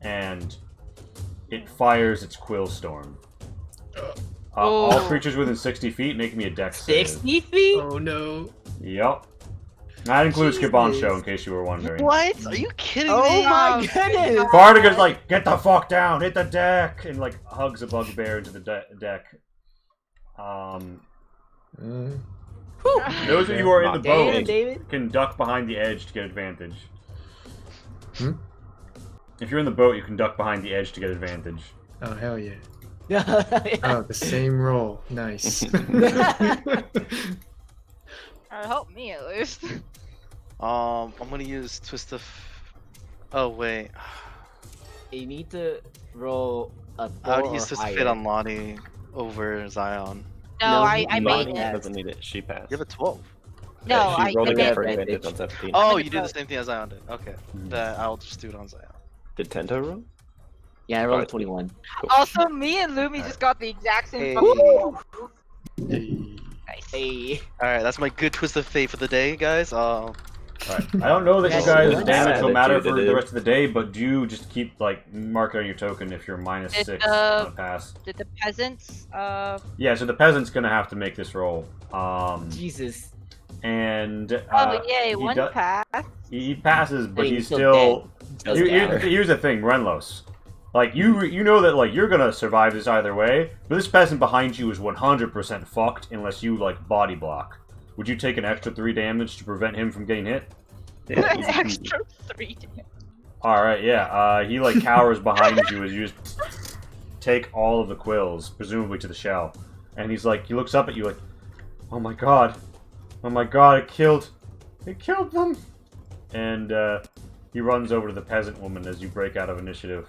[SPEAKER 5] and it fires its Quill Storm. All
[SPEAKER 2] Oh.
[SPEAKER 5] creatures within 60 feet make me a dex save.
[SPEAKER 1] 60 feet?
[SPEAKER 6] Oh no.
[SPEAKER 5] Yep. That includes
[SPEAKER 1] Jesus.
[SPEAKER 5] Kibancho, in case you were wondering.
[SPEAKER 7] What? Are you kidding
[SPEAKER 1] Oh
[SPEAKER 7] me?
[SPEAKER 1] my goodness!
[SPEAKER 5] Bardica's like, get the fuck down, hit the deck, and like hugs a bugbear into the deck.
[SPEAKER 6] Uh,
[SPEAKER 5] Those of you who are in the
[SPEAKER 1] Damn,
[SPEAKER 5] boat
[SPEAKER 1] David.
[SPEAKER 5] can duck behind the edge to get advantage.
[SPEAKER 6] Hmm?
[SPEAKER 5] If you're in the boat, you can duck behind the edge to get advantage.
[SPEAKER 6] Oh hell yeah!
[SPEAKER 1] Yeah.
[SPEAKER 6] Oh, the same roll. Nice.
[SPEAKER 2] Help me at least.
[SPEAKER 7] I'm gonna use twist of. Oh wait,
[SPEAKER 1] You need to roll a 4
[SPEAKER 7] I would
[SPEAKER 1] or
[SPEAKER 7] use twist of
[SPEAKER 1] higher.
[SPEAKER 7] fate on Lonnie over Zion.
[SPEAKER 2] No, I
[SPEAKER 1] he
[SPEAKER 2] made
[SPEAKER 1] made
[SPEAKER 3] Lonnie
[SPEAKER 2] it.
[SPEAKER 3] doesn't need it. She passed.
[SPEAKER 7] You have a 12.
[SPEAKER 2] No,
[SPEAKER 3] Yeah, she
[SPEAKER 2] I
[SPEAKER 3] rolled
[SPEAKER 2] I
[SPEAKER 3] again
[SPEAKER 2] made
[SPEAKER 3] for
[SPEAKER 1] it.
[SPEAKER 3] advantage on 17.
[SPEAKER 7] Oh,
[SPEAKER 2] I'm
[SPEAKER 7] you
[SPEAKER 2] gonna
[SPEAKER 7] did the same thing as Zion did. Okay,
[SPEAKER 3] Mhm.
[SPEAKER 7] then I'll just do it on Zion.
[SPEAKER 3] Did Tento roll?
[SPEAKER 1] Yeah, I rolled a 21.
[SPEAKER 2] Also, me and Lumi just got the exact same
[SPEAKER 7] Hey.
[SPEAKER 2] fucking.
[SPEAKER 6] Hey.
[SPEAKER 2] Nice.
[SPEAKER 1] Hey.
[SPEAKER 7] All right, that's my good twist of fate for the day, guys.
[SPEAKER 5] Alright. I don't know that you
[SPEAKER 1] Yeah,
[SPEAKER 5] guys'
[SPEAKER 1] good
[SPEAKER 5] damage will matter
[SPEAKER 3] attitude
[SPEAKER 5] for
[SPEAKER 3] it
[SPEAKER 5] the
[SPEAKER 3] is.
[SPEAKER 5] rest of the day, but do just keep like mark it on your token if you're minus
[SPEAKER 2] Did
[SPEAKER 5] 6
[SPEAKER 2] the-
[SPEAKER 5] on a pass.
[SPEAKER 2] Did the peasants?
[SPEAKER 5] Yeah, so the peasant's gonna have to make this roll.
[SPEAKER 1] Jesus.
[SPEAKER 5] And
[SPEAKER 2] Oh yay!
[SPEAKER 5] he
[SPEAKER 2] One
[SPEAKER 5] do-
[SPEAKER 2] pass.
[SPEAKER 5] he passes, but
[SPEAKER 1] Hey,
[SPEAKER 5] he's
[SPEAKER 1] still
[SPEAKER 5] still.
[SPEAKER 1] Doesn't matter.
[SPEAKER 5] Here's the thing, Renlos. Like you know that like you're gonna survive this either way, but this peasant behind you is 100% fucked unless you like body block. Would you take an extra 3 damage to prevent him from getting hit?
[SPEAKER 3] Yeah,
[SPEAKER 2] An
[SPEAKER 3] easy.
[SPEAKER 2] extra 3 damage.
[SPEAKER 5] All right, yeah. He like cowers behind you as you just take all of the quills, presumably to the shell, and he looks up at you like, oh my god, it killed them, and he runs over to the peasant woman as you break out of initiative.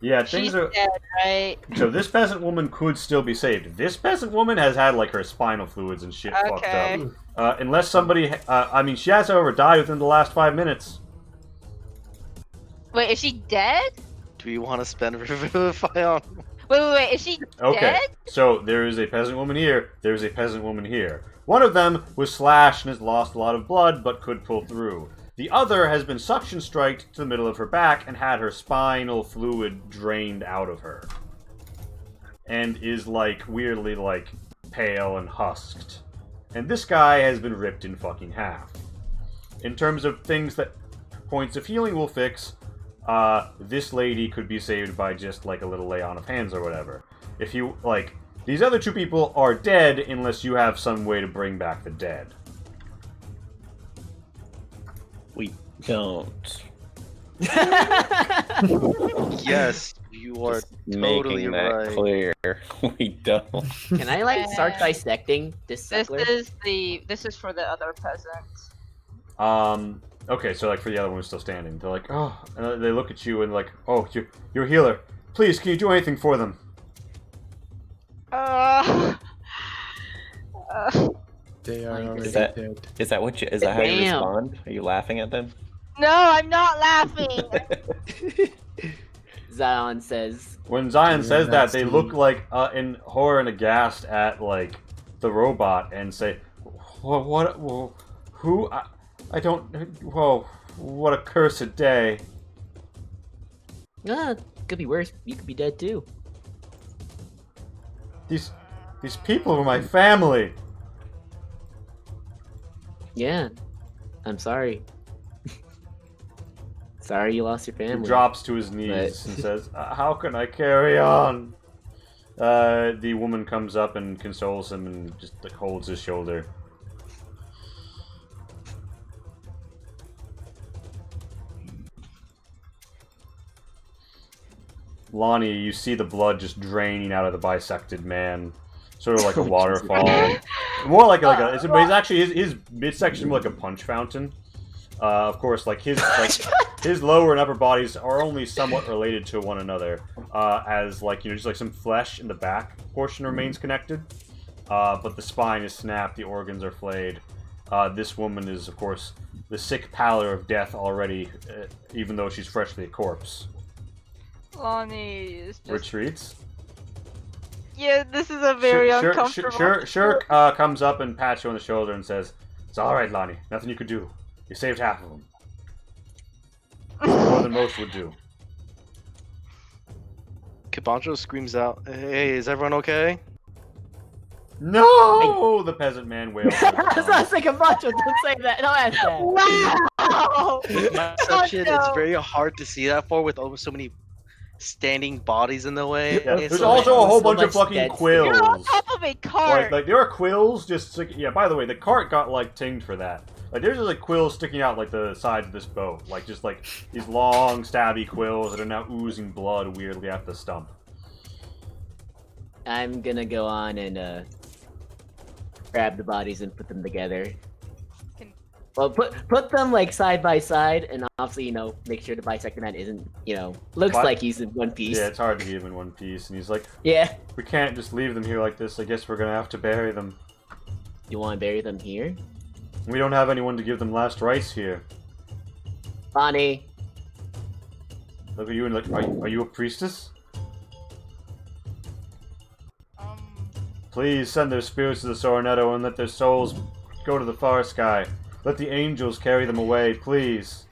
[SPEAKER 5] Yeah, things
[SPEAKER 2] She's
[SPEAKER 5] are.
[SPEAKER 2] dead, right?
[SPEAKER 5] So this peasant woman could still be saved. This peasant woman has had like her spinal fluids and shit fucked
[SPEAKER 2] Okay.
[SPEAKER 5] up. Unless somebody, I mean, she has however died within the last 5 minutes.
[SPEAKER 2] Wait, is she dead?
[SPEAKER 7] Do we want to spend Revivify on?
[SPEAKER 2] Wait, is she
[SPEAKER 5] Okay,
[SPEAKER 2] dead?
[SPEAKER 5] so there is a peasant woman here. There's a peasant woman here. One of them was slashed and has lost a lot of blood, but could pull through. The other has been suction striked to the middle of her back and had her spinal fluid drained out of her, and is like weirdly like pale and husked. And this guy has been ripped in fucking half. In terms of things that points of healing will fix, this lady could be saved by just like a little lay on of hands or whatever. If you like, these other 2 people are dead unless you have some way to bring back the dead.
[SPEAKER 3] We don't.
[SPEAKER 7] Yes, you are
[SPEAKER 3] Just
[SPEAKER 7] totally
[SPEAKER 3] making that
[SPEAKER 7] right.
[SPEAKER 3] clear. We don't.
[SPEAKER 1] Can I like start dissecting this
[SPEAKER 2] This
[SPEAKER 1] suckler?
[SPEAKER 2] is for the other peasants.
[SPEAKER 5] Okay, so like for the other one who's still standing, they're like, oh, and they look at you and like, oh, you're a healer. Please, can you do anything for them?
[SPEAKER 6] They are
[SPEAKER 1] Like,
[SPEAKER 6] already
[SPEAKER 3] is that-
[SPEAKER 6] dead.
[SPEAKER 3] Is that what you? Is that how you
[SPEAKER 1] Damn.
[SPEAKER 3] respond? Are you laughing at them?
[SPEAKER 2] No, I'm not laughing.
[SPEAKER 1] Zion says,
[SPEAKER 5] When Zion
[SPEAKER 6] Yeah,
[SPEAKER 5] says that,
[SPEAKER 6] that's
[SPEAKER 5] they
[SPEAKER 6] the-
[SPEAKER 5] look like in horror and aghast at like the robot and say, "What? Who? I don't. Whoa! What a cursed day!"
[SPEAKER 1] ah, could be worse. You could be dead too.
[SPEAKER 5] These people were my family.
[SPEAKER 1] Yeah. I'm sorry. Sorry you lost your
[SPEAKER 5] He
[SPEAKER 1] family.
[SPEAKER 5] drops to his knees and says, "How can I carry on?" The woman comes up and consoles him and just like holds his shoulder. Lonnie, you see the blood just draining out of the bisected man, sort of like a waterfall. More like a. It's actually his midsection like a punch fountain. Of course, like his his lower and upper bodies are only somewhat related to one another, as like just like some flesh in the back portion remains connected, but the spine is snapped, the organs are flayed. This woman is, of course, the sick pallor of death already, even though she's freshly a corpse.
[SPEAKER 2] Lonnie is just.
[SPEAKER 5] Retreats.
[SPEAKER 2] Yeah, this is a very uncomfortable.
[SPEAKER 5] Shirk comes up and pats you on the shoulder and says, "It's all right, Lonnie. Nothing you could do. You saved half of them. More than most would do."
[SPEAKER 7] Kibanjo screams out, "Hey, is everyone okay?"
[SPEAKER 5] No! The peasant man wails.
[SPEAKER 1] I was not saying a bunch of don't say that. Don't ask that.
[SPEAKER 2] Wow!
[SPEAKER 7] My perception,
[SPEAKER 2] no.
[SPEAKER 7] it's very hard to see that for with almost so many standing bodies in the way.
[SPEAKER 5] Yeah,
[SPEAKER 7] It's
[SPEAKER 5] there's
[SPEAKER 7] so
[SPEAKER 5] also a
[SPEAKER 7] bad.
[SPEAKER 5] whole
[SPEAKER 1] so
[SPEAKER 5] bunch of
[SPEAKER 1] much
[SPEAKER 5] fucking
[SPEAKER 1] dead
[SPEAKER 5] quills.
[SPEAKER 2] You're on top of a cart.
[SPEAKER 5] Like there are quills just yeah. By the way, the cart got like tinged for that. Like there's just like quills sticking out like the sides of this boat, like just like these long stabby quills that are now oozing blood weirdly at the stump.
[SPEAKER 1] I'm gonna go on and grab the bodies and put them together.
[SPEAKER 2] Can-
[SPEAKER 1] Well, put them like side by side, and obviously, make sure the bisector man isn't, looks
[SPEAKER 5] But-
[SPEAKER 1] like he's in one piece.
[SPEAKER 5] Yeah, it's hard to keep them in one piece, and he's like,
[SPEAKER 1] Yeah.
[SPEAKER 5] we can't just leave them here like this. I guess we're gonna have to bury them.
[SPEAKER 1] You want to bury them here,
[SPEAKER 5] We don't have anyone to give them last rites here.
[SPEAKER 1] Bonnie?
[SPEAKER 5] Look at you and like, are you a priestess? Please send their spirits to the Soronetto and let their souls go to the far sky. Let the angels carry them away, please.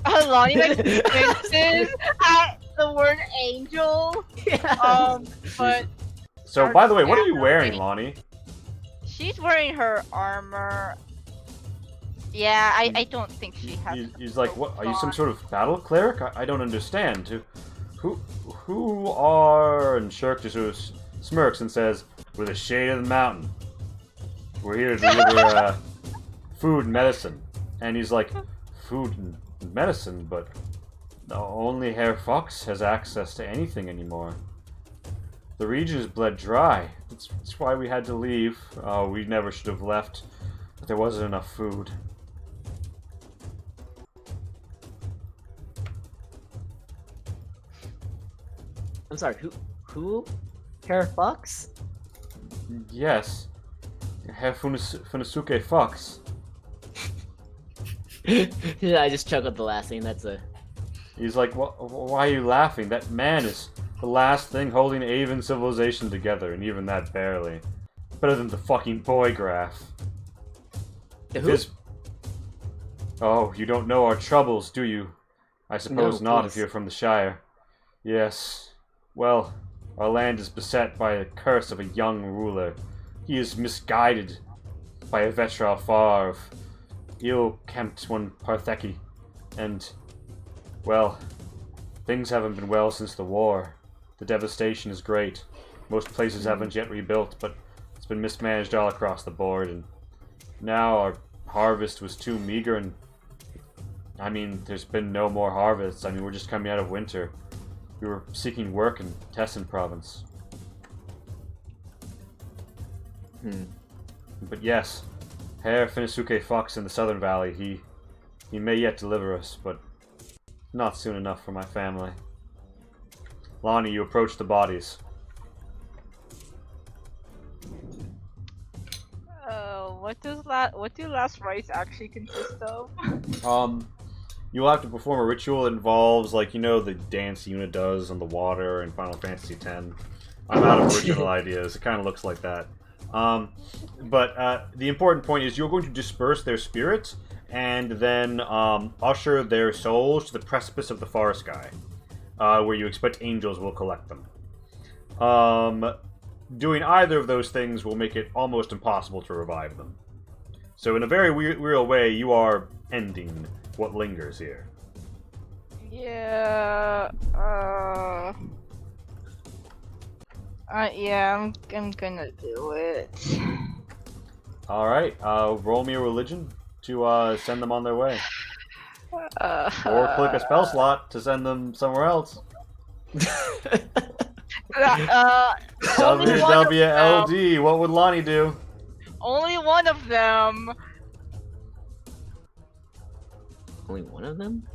[SPEAKER 2] Lonnie like flinches at the word angel.
[SPEAKER 1] Yeah.
[SPEAKER 2] But
[SPEAKER 5] So, by the way, what are you
[SPEAKER 2] Yeah,
[SPEAKER 5] wearing,
[SPEAKER 2] okay.
[SPEAKER 5] Lonnie?
[SPEAKER 2] she's wearing her armor. Yeah, I don't think she has.
[SPEAKER 5] He's like, what? Are you some sort of battle cleric? I don't understand. Who are? And Shirk just sort of smirks and says, "We're the Shade of the Mountain. We're here to deliver food and medicine." And he's like, "Food and medicine, but only Herr Fox has access to anything anymore. The region is bled dry. That's why we had to leave. Oh, we never should have left, but there wasn't enough food."
[SPEAKER 1] I'm sorry. Who? Herr Fox?
[SPEAKER 5] Yes. Herr Funosuke Fox.
[SPEAKER 1] Yeah, I just chuckled the last thing. That's a.
[SPEAKER 5] He's like, why are you laughing? That man is the last thing holding Avon civilization together, and even that barely. Better than the fucking boy graph.
[SPEAKER 1] The who?
[SPEAKER 5] Oh, you don't know our troubles, do you? I suppose
[SPEAKER 1] No,
[SPEAKER 5] not
[SPEAKER 1] please.
[SPEAKER 5] if you're from the Shire. Yes. Well, our land is beset by the curse of a young ruler. He is misguided by a Vetra far of ill-kempt one Partheki. And, well, things haven't been well since the war. The devastation is great. Most places haven't yet rebuilt, but it's been mismanaged all across the board, and now our harvest was too meager, and I mean, there's been no more harvests. I mean, we're just coming out of winter. We were seeking work in Tessen province. But yes, Herr Finisuke Fox in the Southern Valley, he may yet deliver us, but not soon enough for my family. Lonnie, you approach the bodies.
[SPEAKER 2] What do last rites actually consist of?
[SPEAKER 5] You'll have to perform a ritual that involves, like, the dance Yuna does on the water in Final Fantasy X. I'm out of original ideas. It kind of looks like that. But the important point is you're going to disperse their spirits and then usher their souls to the precipice of the far sky, where you expect angels will collect them. Doing either of those things will make it almost impossible to revive them. So in a very real way, you are ending what lingers here.
[SPEAKER 2] Yeah. Yeah, I'm gonna do it.
[SPEAKER 5] All right. Roll me a religion to send them on their way, or click a spell slot to send them somewhere else.
[SPEAKER 2] Only one of them.
[SPEAKER 5] WWLD. What would Lonnie do?
[SPEAKER 2] Only one of them.
[SPEAKER 1] Only one of them?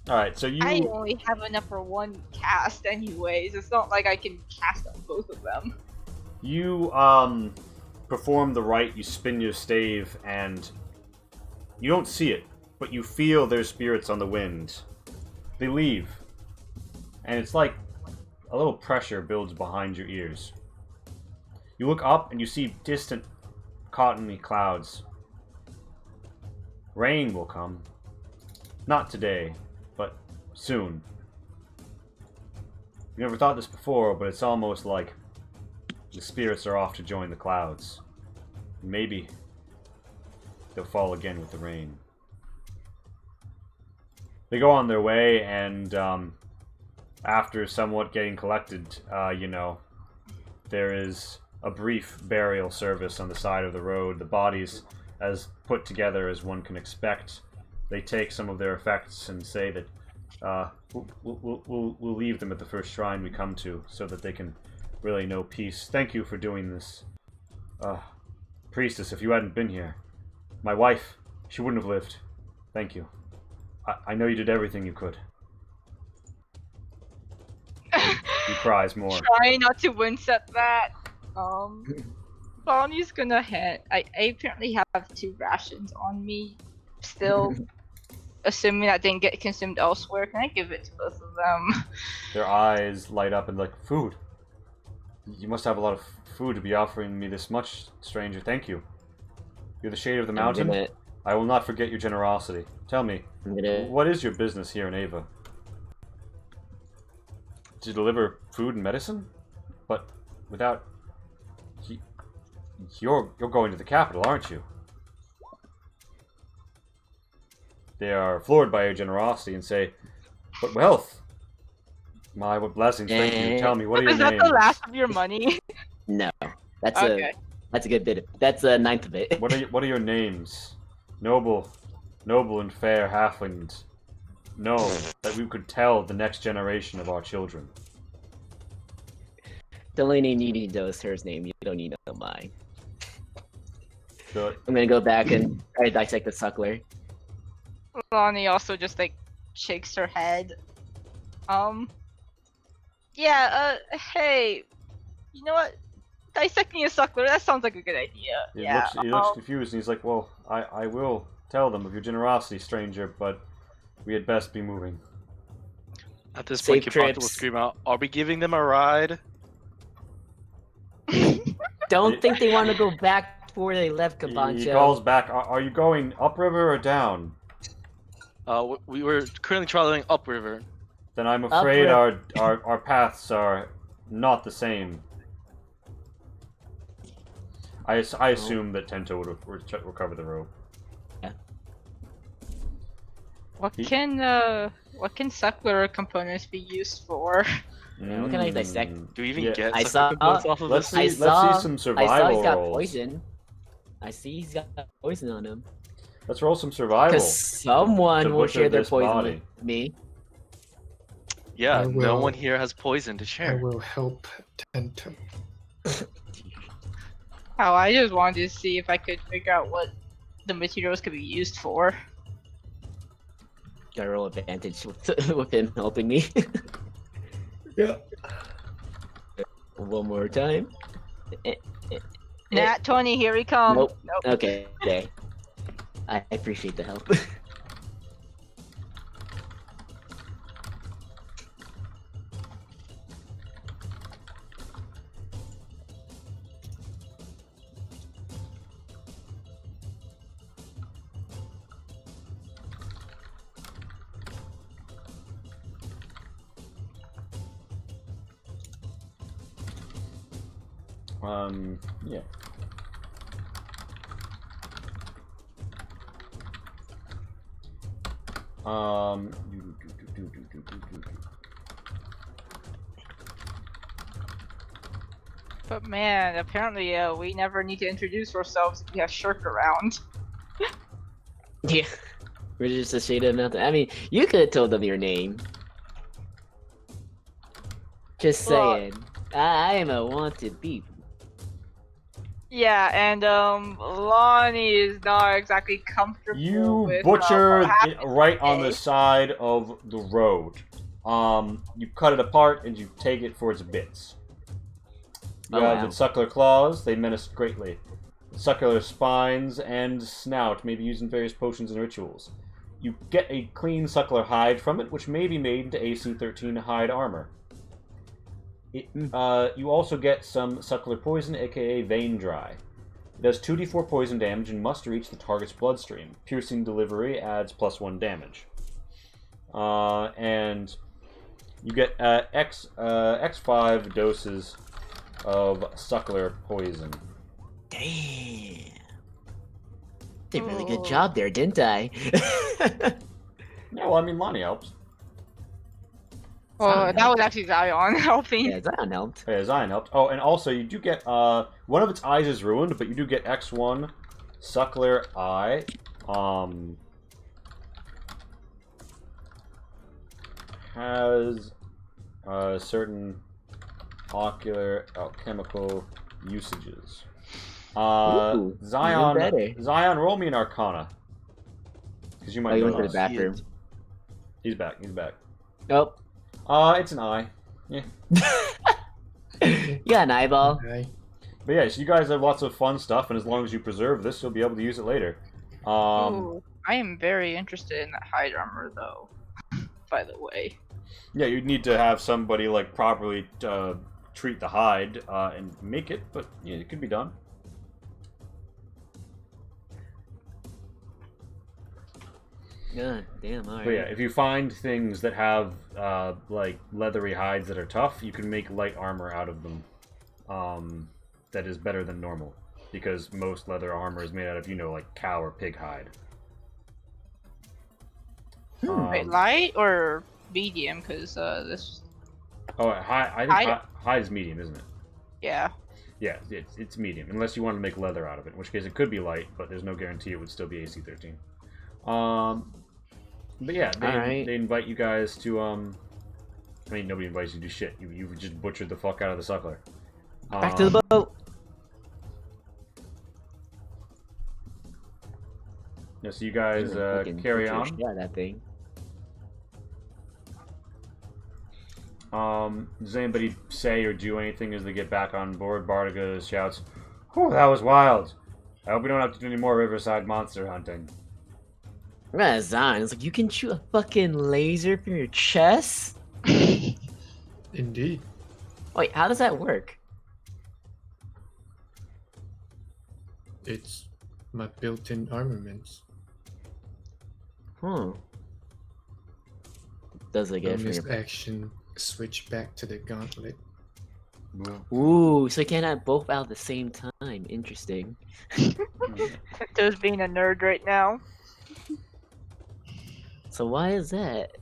[SPEAKER 5] All right. So you.
[SPEAKER 2] I only have enough for one cast, anyways. It's not like I can cast on both of them.
[SPEAKER 5] You perform the rite, you spin your stave, and you don't see it, but you feel their spirits on the wind. They leave. And it's like a little pressure builds behind your ears. You look up and you see distant, cottony clouds. Rain will come. Not today, but soon. You never thought this before, but it's almost like the spirits are off to join the clouds. Maybe they'll fall again with the rain. They go on their way, and after somewhat getting collected, there is a brief burial service on the side of the road. The bodies, as put together as one can expect, they take some of their effects and say that we'll leave them at the first shrine we come to, so that they can really know peace. Thank you for doing this, priestess. If you hadn't been here, my wife, she wouldn't have lived. Thank you. I know you did everything you could. He cries more.
[SPEAKER 2] Try not to wince at that. Bonnie's gonna head. I apparently have 2 rations on me still. Assuming that didn't get consumed elsewhere, can I give it to both of them?
[SPEAKER 5] Their eyes light up and like, food. You must have a lot of food to be offering me this much, stranger. Thank you. You're the shade of the mountain. I will not forget your generosity. Tell me, what is your business here in Ava? To deliver food and medicine? But without... You're going to the capital, aren't you? They are floored by your generosity and say, but wealth! My, what blessings, thank you. Tell me, what are your names?
[SPEAKER 2] Is that the last of your money?
[SPEAKER 1] No, that's
[SPEAKER 2] Okay.
[SPEAKER 1] that's a good bit. That's a ninth of it.
[SPEAKER 5] What are your names? Noble and fair halflings. Know that we could tell the next generation of our children.
[SPEAKER 1] The only name you need to know is her name. You don't need to know mine.
[SPEAKER 5] So,
[SPEAKER 1] I'm gonna go back and try to dissect the suckler.
[SPEAKER 2] Lonnie also just like shakes her head. Yeah, hey, you know what? Dissecting a suckler, that sounds like a good idea.
[SPEAKER 5] he looks confused and he's like, well, I will tell them of your generosity, stranger, but we had best be moving.
[SPEAKER 7] At this
[SPEAKER 1] Safe
[SPEAKER 7] point, Kibata will
[SPEAKER 1] trips.
[SPEAKER 7] scream out, "Are we giving them a ride?"
[SPEAKER 1] Don't think they want to go back to where they left,
[SPEAKER 5] He
[SPEAKER 1] Kabancho.
[SPEAKER 5] calls back, are you going upriver or down?
[SPEAKER 7] We were currently traveling upriver.
[SPEAKER 5] Then I'm afraid
[SPEAKER 1] Upriver.
[SPEAKER 5] our paths are not the same. I assume that Tento would recover the rope.
[SPEAKER 2] What can suckler components be used for?
[SPEAKER 1] Yeah, what can I dissect?
[SPEAKER 7] Do we even
[SPEAKER 5] Yeah.
[SPEAKER 7] get
[SPEAKER 1] I
[SPEAKER 7] sucker
[SPEAKER 1] saw-
[SPEAKER 7] components off of
[SPEAKER 5] Let's
[SPEAKER 7] this?
[SPEAKER 5] see.
[SPEAKER 1] I
[SPEAKER 5] Let's
[SPEAKER 1] saw-
[SPEAKER 5] see some
[SPEAKER 1] I
[SPEAKER 5] survival
[SPEAKER 1] saw he's got
[SPEAKER 5] rolls.
[SPEAKER 1] poison. I see he's got poison on him.
[SPEAKER 5] Let's roll some survival.
[SPEAKER 1] Because someone
[SPEAKER 5] to
[SPEAKER 1] will
[SPEAKER 5] butcher
[SPEAKER 1] share their
[SPEAKER 5] this
[SPEAKER 1] poison
[SPEAKER 5] body.
[SPEAKER 1] with me.
[SPEAKER 7] Yeah,
[SPEAKER 6] I
[SPEAKER 7] no
[SPEAKER 6] will-
[SPEAKER 7] one here has poison to
[SPEAKER 6] I
[SPEAKER 7] share.
[SPEAKER 6] will help Tento.
[SPEAKER 2] Oh, I just wanted to see if I could figure out what the materials could be used for.
[SPEAKER 1] Gotta roll advantage with him helping me.
[SPEAKER 6] Yeah.
[SPEAKER 1] One more time.
[SPEAKER 2] Nat 20, here he comes.
[SPEAKER 1] Nope. Okay. I appreciate the help.
[SPEAKER 5] Yeah.
[SPEAKER 2] But man, apparently we never need to introduce ourselves if we have Shirk around.
[SPEAKER 1] Yeah. We're just a shade of mountain. I mean, you could have told them your name. Just
[SPEAKER 2] Well-
[SPEAKER 1] saying. I am a wanted thief.
[SPEAKER 2] Yeah, and Lonnie is not exactly comfortable
[SPEAKER 5] You
[SPEAKER 2] with
[SPEAKER 5] butcher
[SPEAKER 2] what
[SPEAKER 5] it
[SPEAKER 2] happened
[SPEAKER 5] right on the
[SPEAKER 2] today.
[SPEAKER 5] side of the road. You cut it apart and you take it for its bits. You
[SPEAKER 1] Oh,
[SPEAKER 5] have
[SPEAKER 1] wow.
[SPEAKER 5] its suckler claws, they menace greatly. Suckler spines and snout may be used in various potions and rituals. You get a clean suckler hide from it, which may be made into AC 13 hide armor. You also get some suckler poison, aka vein dry. It does 2d4 poison damage and must reach the target's bloodstream. Piercing delivery adds +1 damage. And you get X5 doses of suckler poison.
[SPEAKER 1] Damn. Did a really good
[SPEAKER 2] Oh.
[SPEAKER 1] job there, didn't I?
[SPEAKER 5] Yeah, well, I mean, Lonnie helps.
[SPEAKER 2] Oh, that was actually Zion helping.
[SPEAKER 1] Yeah, Zion helped.
[SPEAKER 5] Yeah, Zion helped. Oh, and also you do get one of its eyes is ruined, but you do get X1 Suckler Eye. Has certain ocular alchemical usages.
[SPEAKER 1] Ooh, even better.
[SPEAKER 5] Zion, roll me an Arcana. Because you
[SPEAKER 1] Oh,
[SPEAKER 5] might
[SPEAKER 1] you
[SPEAKER 5] know
[SPEAKER 1] went to the
[SPEAKER 5] this.
[SPEAKER 1] bathroom.
[SPEAKER 5] He's back. He's back.
[SPEAKER 1] Oh.
[SPEAKER 5] It's an eye. Yeah.
[SPEAKER 1] You got an eyeball.
[SPEAKER 6] Okay.
[SPEAKER 5] But yeah, so you guys have lots of fun stuff, and as long as you preserve this, you'll be able to use it later.
[SPEAKER 2] Ooh, I am very interested in that hide armor, though. By the way.
[SPEAKER 5] Yeah, you'd need to have somebody like properly treat the hide and make it, but yeah, it could be done.
[SPEAKER 1] God damn, alright.
[SPEAKER 5] But yeah, if you find things that have like leathery hides that are tough, you can make light armor out of them. That is better than normal, because most leather armor is made out of, like cow or pig hide.
[SPEAKER 2] Wait, light or medium? Because this.
[SPEAKER 5] Oh, I think hide is medium, isn't it?
[SPEAKER 2] Yeah.
[SPEAKER 5] Yeah, it's medium, unless you want to make leather out of it, in which case it could be light, but there's no guarantee it would still be AC 13. But yeah, they invite you guys to, I mean, nobody invites you to do shit. You just butchered the fuck out of the suckler.
[SPEAKER 1] Back to the boat.
[SPEAKER 5] Yeah, so you guys carry on.
[SPEAKER 1] Yeah, that thing.
[SPEAKER 5] Does anybody say or do anything as they get back on board? Bartiga shouts, "Oh, that was wild! I hope we don't have to do any more riverside monster hunting."
[SPEAKER 1] Yeah, Zion. It's like, you can shoot a fucking laser from your chest?
[SPEAKER 6] Indeed.
[SPEAKER 1] Wait, how does that work?
[SPEAKER 6] It's my built-in armaments.
[SPEAKER 1] Does it get
[SPEAKER 6] Bonus
[SPEAKER 1] from
[SPEAKER 6] action, switch back to the gauntlet.
[SPEAKER 1] Ooh, so you can't have both out at the same time. Interesting.
[SPEAKER 2] Just being a nerd right now.
[SPEAKER 1] So why is that?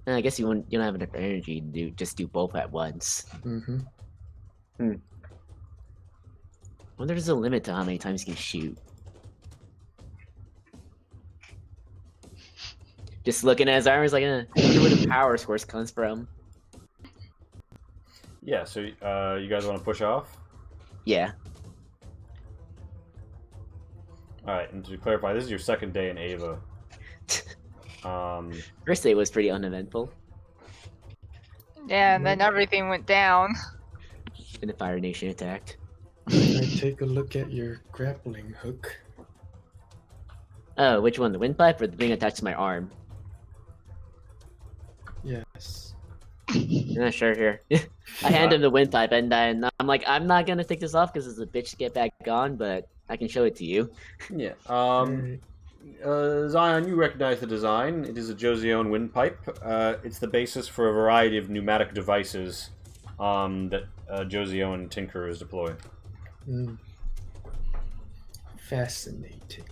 [SPEAKER 1] I guess you don't have enough energy to just do both at once.
[SPEAKER 6] Mm-hmm.
[SPEAKER 1] I wonder if there's a limit to how many times you can shoot. Just looking at his armor, is like, I wonder where the power source comes from.
[SPEAKER 5] Yeah, so you guys want to push off?
[SPEAKER 1] Yeah.
[SPEAKER 5] Alright, and to clarify, this is your second day in Ava.
[SPEAKER 1] First day was pretty uneventful.
[SPEAKER 2] Yeah, and then everything went down.
[SPEAKER 1] And the Fire Nation attacked.
[SPEAKER 6] Can I take a look at your grappling hook?
[SPEAKER 1] Oh, which one? The windpipe or the thing attached to my arm?
[SPEAKER 6] Yes.
[SPEAKER 1] Yeah, sure, here. I hand him the windpipe, and then I'm like, I'm not gonna take this off because it's a bitch to get back on, but I can show it to you.
[SPEAKER 5] Yeah.
[SPEAKER 6] Alright.
[SPEAKER 5] Zion, you recognize the design. It is a Joseon windpipe. It's the basis for a variety of pneumatic devices that Joseon tinkerers deploy.
[SPEAKER 6] Fascinating.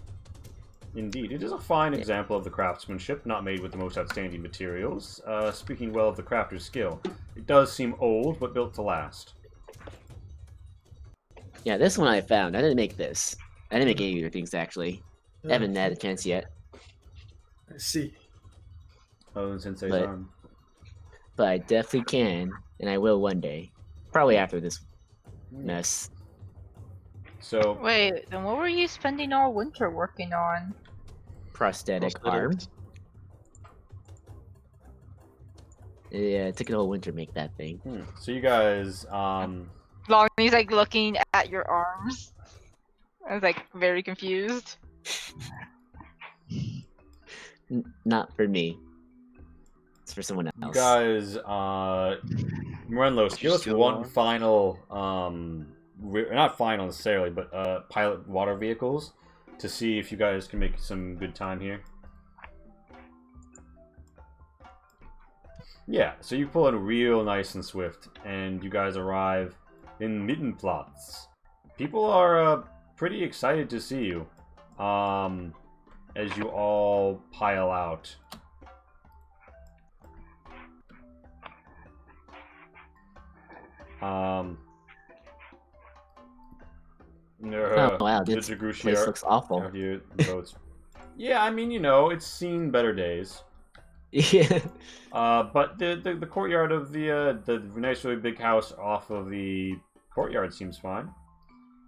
[SPEAKER 5] Indeed, it is a fine example of the craftsmanship, not made with the most outstanding materials. Speaking well of the crafter's skill, it does seem old, but built to last.
[SPEAKER 1] Yeah, this one I found. I didn't make this. I didn't make any of your things, actually. I haven't had a chance yet.
[SPEAKER 6] I see.
[SPEAKER 5] Oh, Sensei's
[SPEAKER 1] But-
[SPEAKER 5] arm.
[SPEAKER 1] But I definitely can, and I will one day. Probably after this mess.
[SPEAKER 5] So,
[SPEAKER 2] Wait, then what were you spending all winter working on?
[SPEAKER 1] Prosthetic arm. Yeah, it took a whole winter to make that thing.
[SPEAKER 5] so you guys,
[SPEAKER 2] Lonnie's like looking at your arms. I was like very confused.
[SPEAKER 1] Not for me. It's for someone
[SPEAKER 5] you
[SPEAKER 1] else.
[SPEAKER 5] guys, Morenlos, give us
[SPEAKER 7] still
[SPEAKER 5] one
[SPEAKER 7] on?
[SPEAKER 5] final, not final necessarily, but pilot water vehicles to see if you guys can make some good time here. Yeah, so you pull in real nice and swift, and you guys arrive in Mittenplatz. People are pretty excited to see you as you all pile out.
[SPEAKER 1] Oh wow,
[SPEAKER 5] the
[SPEAKER 1] this
[SPEAKER 5] Degushi
[SPEAKER 1] place
[SPEAKER 5] are
[SPEAKER 1] looks awful.
[SPEAKER 5] out here. The boats. Yeah, I mean, you know, it's seen better days.
[SPEAKER 1] Yeah.
[SPEAKER 5] But the courtyard of the nice really big house off of the courtyard seems fine.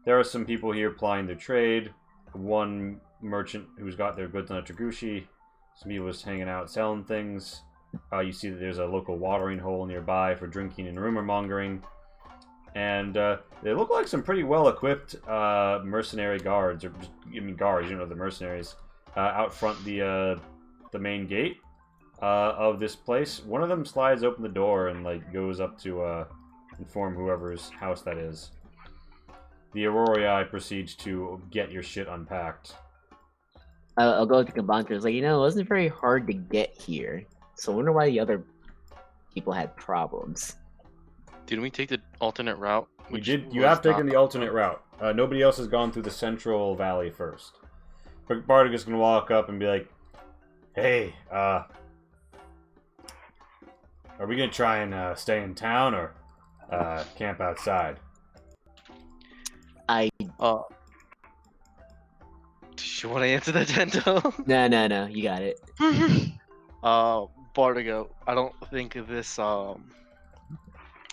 [SPEAKER 5] There are some people here plying their trade. One merchant who's got their goods on a Tagushi. Some people just hanging out selling things. You see that there's a local watering hole nearby for drinking and rumor mongering. And they look like some pretty well equipped mercenary guards, or just, I mean guards, you know, the mercenaries, out front the main gate of this place. One of them slides open the door and like goes up to inform whoever's house that is. The Aurorai proceeds to get your shit unpacked.
[SPEAKER 1] I'll go to Kabanta. It's like, you know, it wasn't very hard to get here. So I wonder why the other people had problems.
[SPEAKER 7] Didn't we take the alternate route?
[SPEAKER 5] You did. You have taken the alternate route. Nobody else has gone through the central valley first. But Bardic is gonna walk up and be like, "Hey, are we gonna try and stay in town or camp outside?"
[SPEAKER 7] Do you want to answer that, Gento?
[SPEAKER 1] No, you got it.
[SPEAKER 7] Bardigo, I don't think this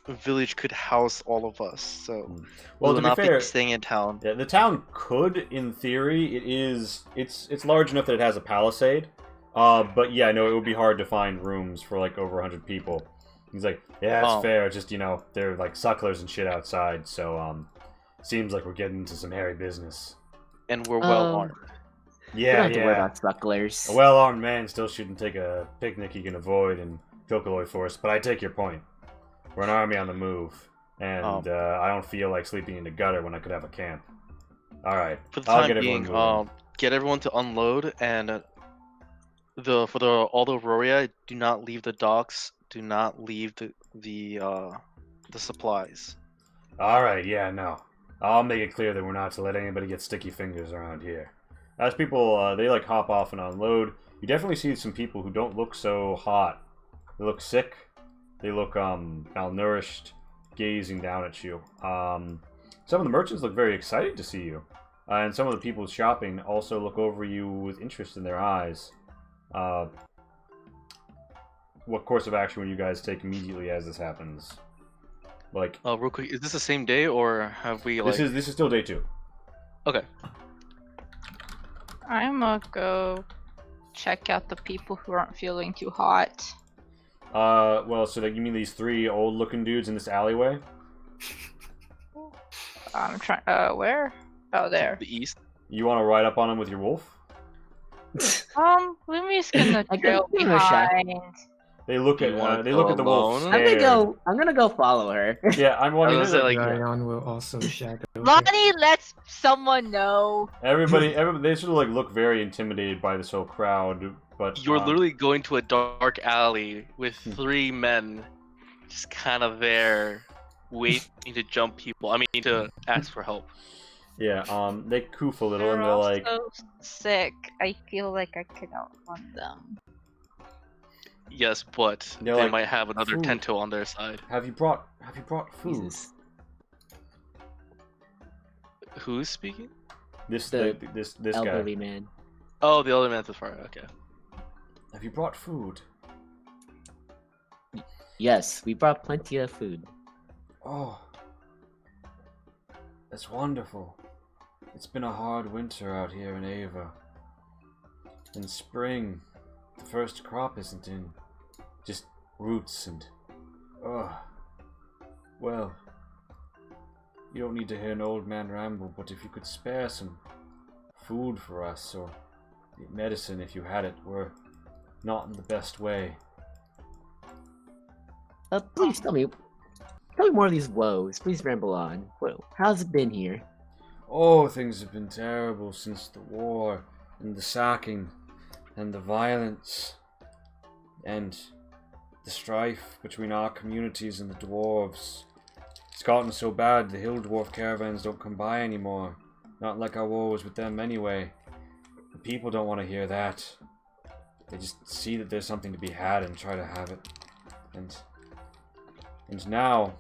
[SPEAKER 7] village could house all of us, so
[SPEAKER 5] Well,
[SPEAKER 7] we
[SPEAKER 5] to
[SPEAKER 7] will
[SPEAKER 5] be
[SPEAKER 7] not
[SPEAKER 5] fair,
[SPEAKER 7] be staying in town.
[SPEAKER 5] yeah, the town could, in theory, it's large enough that it has a palisade. But yeah, no, it would be hard to find rooms for like over 100 people. He's like, yeah, it's fair. It's just, you know, they're like sucklers and shit outside, so seems like we're getting into some hairy business.
[SPEAKER 7] And we're well armed.
[SPEAKER 1] We
[SPEAKER 5] Yeah,
[SPEAKER 1] don't have to worry
[SPEAKER 5] yeah.
[SPEAKER 1] about sucklers.
[SPEAKER 5] A well-armed man still shouldn't take a picnic he can avoid in Kokoloy Forest, but I take your point. We're an army on the move, and I don't feel like sleeping in the gutter when I could have a camp. Alright,
[SPEAKER 7] For the
[SPEAKER 5] I'll
[SPEAKER 7] time
[SPEAKER 5] get everyone
[SPEAKER 7] being,
[SPEAKER 5] moving.
[SPEAKER 7] get everyone to unload, and all the Auroria, do not leave the docks. Do not leave the supplies.
[SPEAKER 5] Alright, yeah, no. I'll make it clear that we're not to let anybody get sticky fingers around here. As people, they like hop off and unload, you definitely see some people who don't look so hot. They look sick. They look malnourished, gazing down at you. Some of the merchants look very excited to see you. And some of the people shopping also look over you with interest in their eyes. What course of action will you guys take immediately as this happens? Like,
[SPEAKER 7] Real quick, is this the same day, or have we like...
[SPEAKER 5] this is still day 2.
[SPEAKER 7] Okay.
[SPEAKER 2] I'm gonna go check out the people who aren't feeling too hot.
[SPEAKER 5] Well, so that you mean these 3 old-looking dudes in this alleyway?
[SPEAKER 2] I'm trying. Where? Oh, there.
[SPEAKER 7] The east.
[SPEAKER 5] You want to ride up on them with your wolf?
[SPEAKER 2] Lumi's gonna
[SPEAKER 1] I
[SPEAKER 2] trail
[SPEAKER 1] give him a shot.
[SPEAKER 2] behind.
[SPEAKER 5] They look at
[SPEAKER 7] You wanna
[SPEAKER 5] they
[SPEAKER 7] go
[SPEAKER 5] look at the wolf.
[SPEAKER 7] alone?
[SPEAKER 5] Scared.
[SPEAKER 1] I'm gonna go follow her.
[SPEAKER 5] Yeah, I'm
[SPEAKER 7] I
[SPEAKER 5] wondering.
[SPEAKER 7] was gonna say, like,
[SPEAKER 6] Ryan will also shadow.
[SPEAKER 2] Lonnie lets someone know.
[SPEAKER 5] Everybody, they sort of like look very intimidated by this whole crowd. But
[SPEAKER 7] You're literally going to a dark alley with 3 men, just kind of there, waiting to jump people. I mean, to ask for help.
[SPEAKER 5] yeah. They coof a little and
[SPEAKER 2] They're
[SPEAKER 5] they're
[SPEAKER 2] all
[SPEAKER 5] like,
[SPEAKER 2] so sick. I feel like I can outrun them.
[SPEAKER 7] Yes, but
[SPEAKER 5] They're
[SPEAKER 7] they
[SPEAKER 5] like,
[SPEAKER 7] might have another
[SPEAKER 5] "Food."
[SPEAKER 7] Tento on their side.
[SPEAKER 5] Have you brought food?
[SPEAKER 1] Jesus.
[SPEAKER 7] Who's speaking?
[SPEAKER 5] This
[SPEAKER 1] The
[SPEAKER 5] this
[SPEAKER 1] Elderly
[SPEAKER 5] guy.
[SPEAKER 1] man.
[SPEAKER 7] Oh, the other man's far. Okay.
[SPEAKER 5] Have you brought food?
[SPEAKER 1] Yes, we brought plenty of food.
[SPEAKER 5] Oh, that's wonderful. It's been a hard winter out here in Ava. In spring, the first crop isn't in. Just roots and... Well, you don't need to hear an old man ramble, but if you could spare some food for us, or medicine if you had it, we're not in the best way.
[SPEAKER 1] Please tell me more of these woes. Please ramble on. Well, how's it been here?
[SPEAKER 5] Oh, things have been terrible since the war, and the sacking, and the violence, and the strife between our communities and the dwarves. It's gotten so bad the hill dwarf caravans don't come by anymore. Not like our war was with them anyway. The people don't want to hear that. They just see that there's something to be had and try to have it. And now,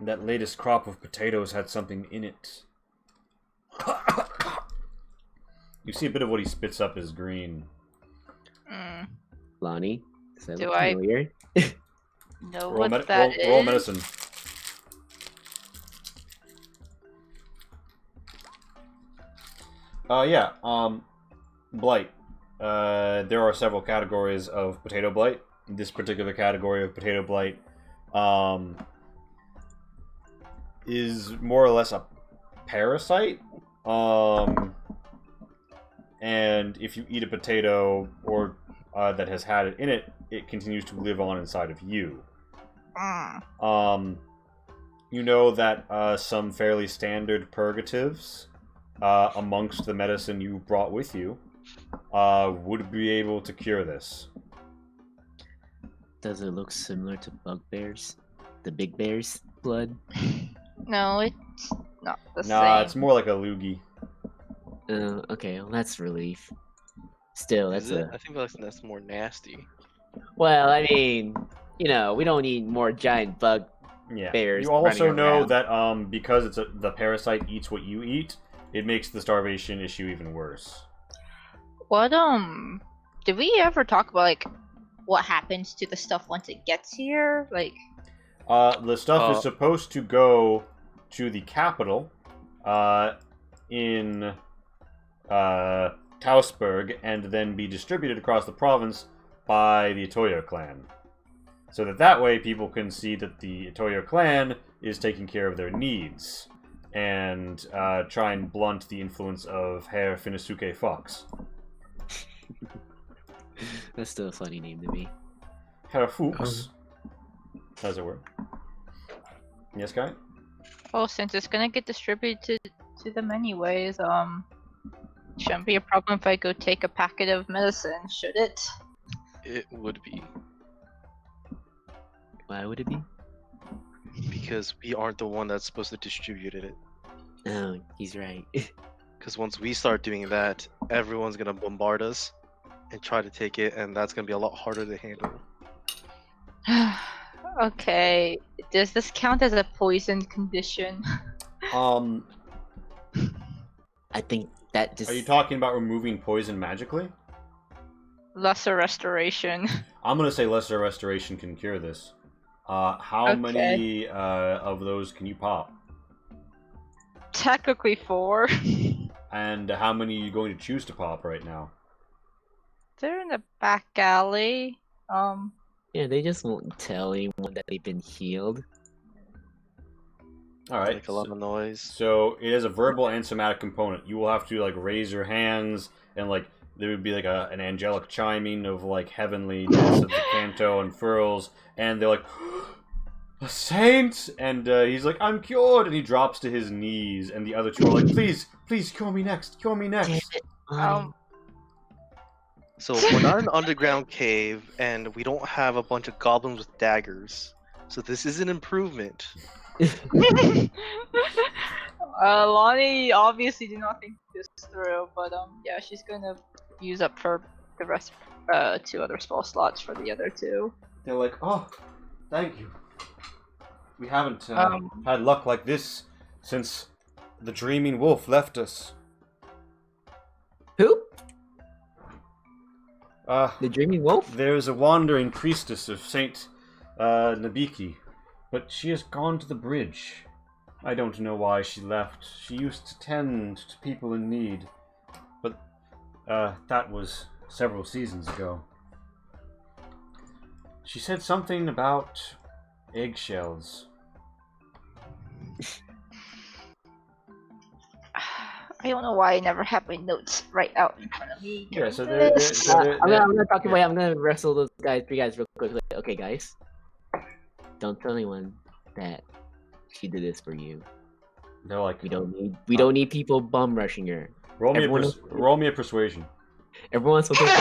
[SPEAKER 5] That latest crop of potatoes had something in it. You see a bit of what he spits up is green.
[SPEAKER 2] Mm.
[SPEAKER 1] Lonnie, does that
[SPEAKER 2] Do
[SPEAKER 1] look
[SPEAKER 2] I-
[SPEAKER 1] familiar?
[SPEAKER 2] Know
[SPEAKER 5] Roll,
[SPEAKER 2] what that is?
[SPEAKER 5] roll medicine. Yeah. Blight. There are several categories of potato blight. This particular category of potato blight is more or less a parasite. And if you eat a potato or that has had it in it, it continues to live on inside of you.
[SPEAKER 2] Mm.
[SPEAKER 5] You know that some fairly standard purgatives amongst the medicine you brought with you would be able to cure this.
[SPEAKER 1] Does it look similar to bugbears? The big bear's blood?
[SPEAKER 2] No, it's not the
[SPEAKER 5] Nah,
[SPEAKER 2] same.
[SPEAKER 5] it's more like a loogie.
[SPEAKER 1] Okay, well that's relief. Still, that's
[SPEAKER 7] Is it?
[SPEAKER 1] a...
[SPEAKER 7] I think that's more nasty.
[SPEAKER 1] Well, I mean, you know, we don't need more giant bug
[SPEAKER 5] Yeah.
[SPEAKER 1] bears
[SPEAKER 5] You also
[SPEAKER 1] running
[SPEAKER 5] know
[SPEAKER 1] around.
[SPEAKER 5] that because the parasite eats what you eat, it makes the starvation issue even worse.
[SPEAKER 2] What did we ever talk about like what happens to the stuff once it gets here? Like
[SPEAKER 5] The stuff is supposed to go to the capital in Tausberg and then be distributed across the province by the Itoyo clan. So that way people can see that the Itoyo clan is taking care of their needs and try and blunt the influence of Herr Finisuke Fox.
[SPEAKER 1] That's still a funny name to me.
[SPEAKER 5] Herr Fuchs, as it were. Yes, guy?
[SPEAKER 2] well, since it's gonna get distributed to them anyways, shouldn't be a problem if I go take a packet of medicine, should it?
[SPEAKER 7] It would be.
[SPEAKER 1] Why would it be?
[SPEAKER 7] Because we aren't the one that's supposed to distribute it.
[SPEAKER 1] Oh, he's right.
[SPEAKER 7] Because once we start doing that, everyone's gonna bombard us and try to take it, and that's gonna be a lot harder to handle.
[SPEAKER 2] Okay, does this count as a poison condition?
[SPEAKER 1] I think that just...
[SPEAKER 5] Are you talking about removing poison magically?
[SPEAKER 2] Lesser restoration.
[SPEAKER 5] I'm gonna say lesser restoration can cure this. How
[SPEAKER 2] Okay.
[SPEAKER 5] many of those can you pop?
[SPEAKER 2] Technically 4.
[SPEAKER 5] And how many are you going to choose to pop right now?
[SPEAKER 2] They're in the back alley.
[SPEAKER 1] Yeah, they just won't tell anyone that they've been healed.
[SPEAKER 5] Alright,
[SPEAKER 7] Like a lot of noise.
[SPEAKER 5] so it has a verbal and somatic component. You will have to like raise your hands and like there would be like an angelic chiming of like heavenliness of the canto and furls, and they're like, a saint! And he's like, I'm cured! And he drops to his knees, and the other two are like, please, please, cure me next, cure me
[SPEAKER 1] Damn
[SPEAKER 5] next.
[SPEAKER 1] it, Lonnie.
[SPEAKER 7] So we're not in an underground cave, and we don't have a bunch of goblins with daggers. So this is an improvement.
[SPEAKER 2] Lonnie obviously did not think this through, but yeah, she's gonna use up her the rest 2 other spell slots for the other 2.
[SPEAKER 5] They're like, oh, thank you. We haven't
[SPEAKER 2] Um,
[SPEAKER 5] had luck like this since the Dreaming Wolf left us.
[SPEAKER 1] Who?
[SPEAKER 5] Uh,
[SPEAKER 1] The Dreaming Wolf?
[SPEAKER 5] there's a wandering priestess of Saint Nabiki, but she has gone to the bridge. I don't know why she left. She used to tend to people in need, but that was several seasons ago. She said something about eggshells.
[SPEAKER 2] I don't know why I never have my notes right out in front of me.
[SPEAKER 5] Yeah, so
[SPEAKER 2] during
[SPEAKER 5] they're-
[SPEAKER 2] this.
[SPEAKER 5] they're-
[SPEAKER 1] I'm gonna talk away. I'm gonna wrestle those guys, 3 guys, real quick. Okay, guys, don't tell anyone that she did this for you.
[SPEAKER 5] They're like,
[SPEAKER 1] We don't need people bum rushing her.
[SPEAKER 5] roll me
[SPEAKER 1] everyone-
[SPEAKER 5] a persuasion.
[SPEAKER 1] Everyone's looking for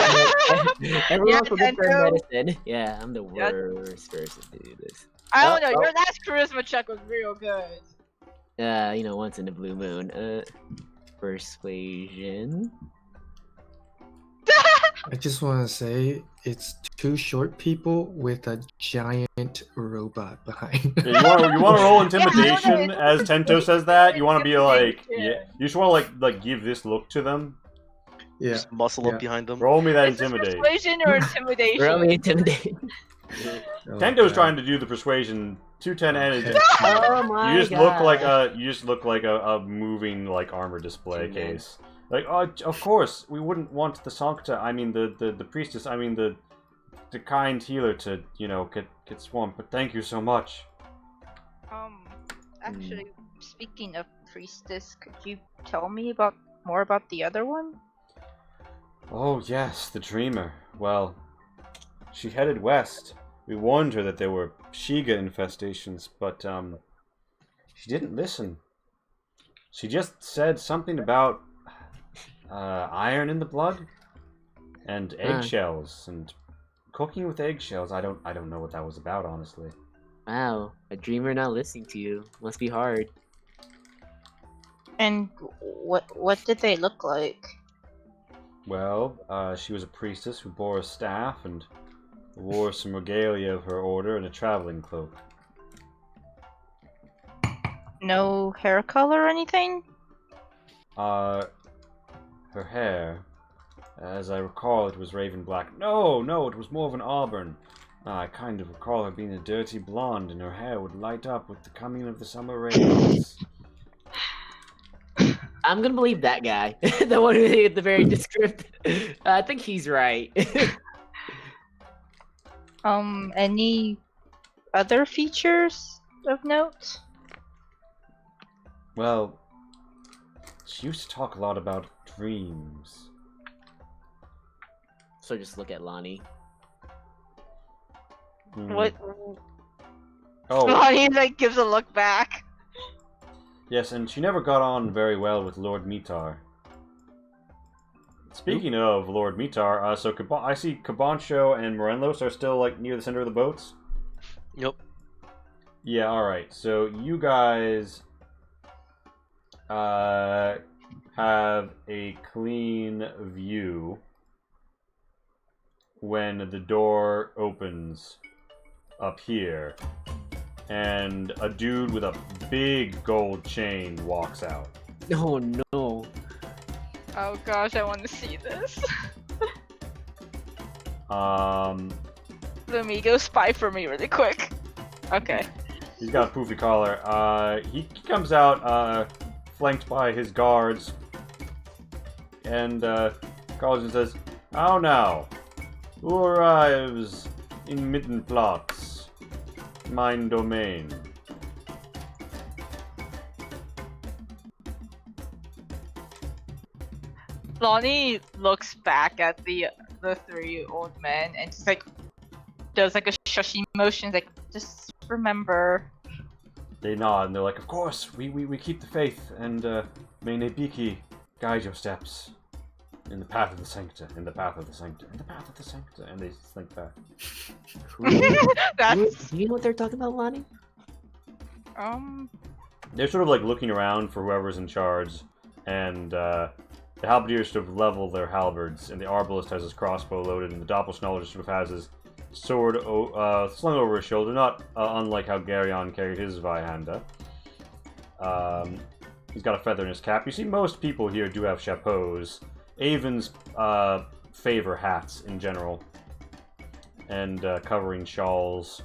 [SPEAKER 1] everyone's looking for
[SPEAKER 2] Nintendo.
[SPEAKER 1] medicine. Yeah, I'm the
[SPEAKER 2] Yeah.
[SPEAKER 1] worst person to do this.
[SPEAKER 2] I don't know.
[SPEAKER 1] Oh,
[SPEAKER 2] Your last charisma check was real good.
[SPEAKER 1] You know, once in a blue moon. Persuasion.
[SPEAKER 6] I just want to say it's two short people with a giant robot behind.
[SPEAKER 5] Yeah, you want to roll
[SPEAKER 2] Yeah,
[SPEAKER 5] intimidation
[SPEAKER 2] I
[SPEAKER 5] as Tento says that? You want to be like,
[SPEAKER 2] Intimidation.
[SPEAKER 5] yeah. You just want to like give this look to them.
[SPEAKER 6] Yeah.
[SPEAKER 7] Just muscle
[SPEAKER 6] Yeah.
[SPEAKER 7] up behind them.
[SPEAKER 5] Roll me that
[SPEAKER 2] Is this
[SPEAKER 5] intimidate.
[SPEAKER 2] persuasion or intimidation?
[SPEAKER 1] Really intimidating.
[SPEAKER 6] Oh,
[SPEAKER 5] Tento's
[SPEAKER 6] God.
[SPEAKER 5] trying to do the persuasion. 210 and
[SPEAKER 6] Okay.
[SPEAKER 5] it's-
[SPEAKER 1] Oh my
[SPEAKER 5] you just
[SPEAKER 1] god.
[SPEAKER 5] look like a moving like armor display case. Like, oh, of course, we wouldn't want the Sancta, I mean the priestess, I mean the kind healer to, you know, get swamped, but thank you so much.
[SPEAKER 2] Actually, speaking of priestess, could you tell me more about the other one?
[SPEAKER 5] Oh yes, the dreamer. Well, she headed west. We warned her that there were Shiga infestations, but she didn't listen. She just said something about iron in the blood and eggshells and cooking with eggshells. I don't know what that was about, honestly.
[SPEAKER 1] Wow, a dreamer not listening to you. Must be hard.
[SPEAKER 2] And what did they look like?
[SPEAKER 5] Well, she was a priestess who bore a staff and wore some regalia of her order and a traveling cloak.
[SPEAKER 2] No hair color or anything?
[SPEAKER 5] Her hair, as I recall, it was raven black. No, it was more of an auburn. I kind of recall her being a dirty blonde, and her hair would light up with the coming of the summer rains.
[SPEAKER 1] I'm gonna believe that guy. The one who did the very descriptive. I think he's right.
[SPEAKER 2] Any other features of note?
[SPEAKER 5] Well, she used to talk a lot about dreams.
[SPEAKER 1] So just look at Lonnie.
[SPEAKER 2] What?
[SPEAKER 5] Oh,
[SPEAKER 2] Lonnie like gives a look back.
[SPEAKER 5] yes, and she never got on very well with Lord Mitar. Speaking of Lord Mitar, so I see Cabancho and Morenlos are still like near the center of the boats.
[SPEAKER 7] Yep.
[SPEAKER 5] Yeah, alright. So you guys have a clean view when the door opens up here and a dude with a big gold chain walks out.
[SPEAKER 1] Oh no.
[SPEAKER 2] Oh gosh, I want to see this. Let me go spy for me really quick. Okay.
[SPEAKER 5] He's got a poofy collar. He comes out, flanked by his guards, and calls and says, "How now? Who arrives in Mitten Plots, mine domain?"
[SPEAKER 2] Lonnie looks back at the three old men and just like does like a shushy motion, like just remember.
[SPEAKER 5] They nod and they're like, "Of course, we keep the faith, and may Nebiki guide your steps in the path of the Sancta, in the path of the Sancta, in the path of the Sancta," and they slink back.
[SPEAKER 2] That's
[SPEAKER 1] Do you know what they're talking about, Lonnie?
[SPEAKER 5] They're sort of like looking around for whoever's in charge, and the halberdiers sort of level their halberds, and the arbalist has his crossbow loaded, and the doppelschnauzer sort of has his sword slung over his shoulder, not unlike how Garyon carried his Vaihanda. He's got a feather in his cap. You see most people here do have chapeaus. Avens favor hats in general, and covering shawls.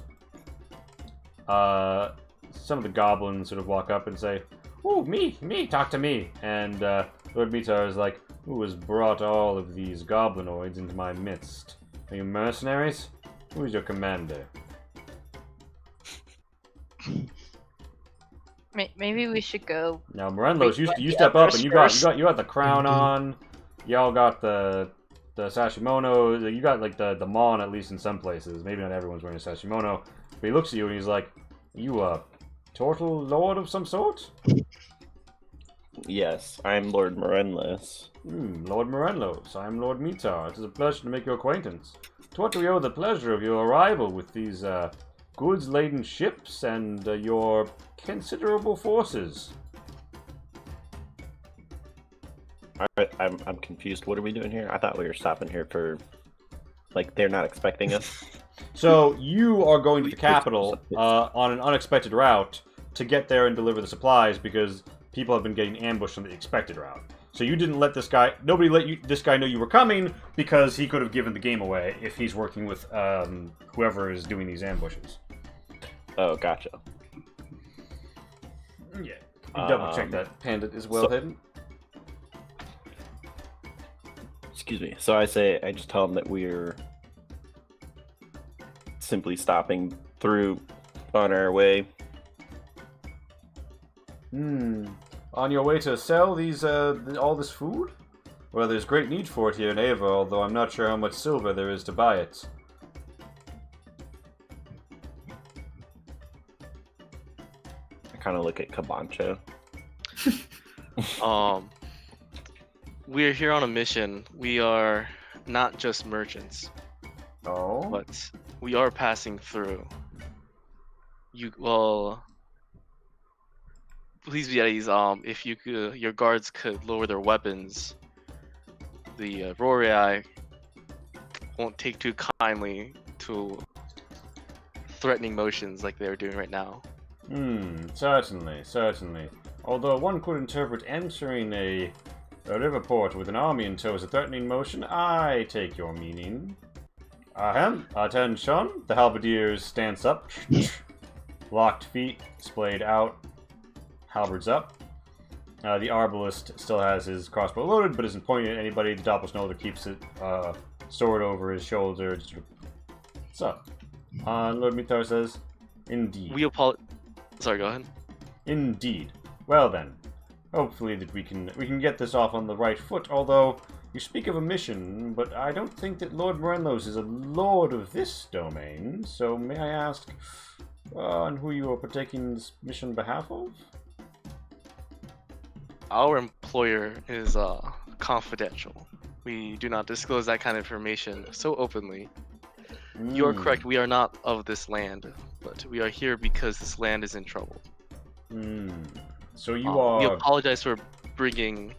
[SPEAKER 5] Some of the goblins sort of walk up and say, "Ooh, me, talk to me." And Lord Mitar is like, "Who has brought all of these goblinoids into my midst? Are you mercenaries? Who is your commander?"
[SPEAKER 2] maybe we should go.
[SPEAKER 5] Now, Morenlos, you
[SPEAKER 2] the
[SPEAKER 5] step up, and you got the crown
[SPEAKER 6] Indeed.
[SPEAKER 5] on. Y'all got the sashimono. You got like the mon, at least in some places. Maybe not everyone's wearing a sashimono. But he looks at you and he's like, "You a turtle lord of some sort?"
[SPEAKER 3] Yes, I'm Lord Morenlis.
[SPEAKER 5] Lord Morenlos. I'm Lord Mitar. It is a pleasure to make your acquaintance. To what do we owe the pleasure of your arrival with these goods-laden ships and your considerable forces?
[SPEAKER 3] I I'm confused. What are we doing here? I thought we were stopping here for, like, they're not expecting us.
[SPEAKER 5] So you are going to the capital on an unexpected route to get there and deliver the supplies because people have been getting ambushed on the expected route. So you didn't let this guy. Nobody let this guy know you were coming because he could have given the game away if he's working with whoever is doing these ambushes.
[SPEAKER 3] Oh, gotcha.
[SPEAKER 5] Yeah. Double check that Pandit is well hidden.
[SPEAKER 3] Excuse me. So I just tell him that we're simply stopping through on our way.
[SPEAKER 5] On your way to sell these all this food? Well, there's great need for it here in Ava, although I'm not sure how much silver there is to buy it.
[SPEAKER 3] I kind of look at Kabancho.
[SPEAKER 7] We're here on a mission. We are not just merchants,
[SPEAKER 5] Oh?
[SPEAKER 7] but we are passing through. Please be at ease. If you could, your guards could lower their weapons. The Rorii won't take too kindly to threatening motions like they're doing right now.
[SPEAKER 5] Certainly. Although one could interpret entering a river port with an army in tow as a threatening motion, I take your meaning. Ahem. Attention. The halberdiers stance up. Locked feet, splayed out. Halberds up. The arbalist still has his crossbow loaded, but isn't pointing at anybody. The Doppelsnolder keeps it sword over his shoulder. What's up? Lord Mithar says, "Indeed."
[SPEAKER 7] Sorry, go ahead.
[SPEAKER 5] Indeed. Well then, hopefully that we can get this off on the right foot. Although you speak of a mission, but I don't think that Lord Morelos is a lord of this domain. So may I ask, on who you are partaking this mission on behalf of?
[SPEAKER 7] Our employer is confidential. We do not disclose that kind of information so openly. You're correct, we are not of this land, but we are here because this land is in trouble.
[SPEAKER 5] So you are...
[SPEAKER 7] We apologize for bringing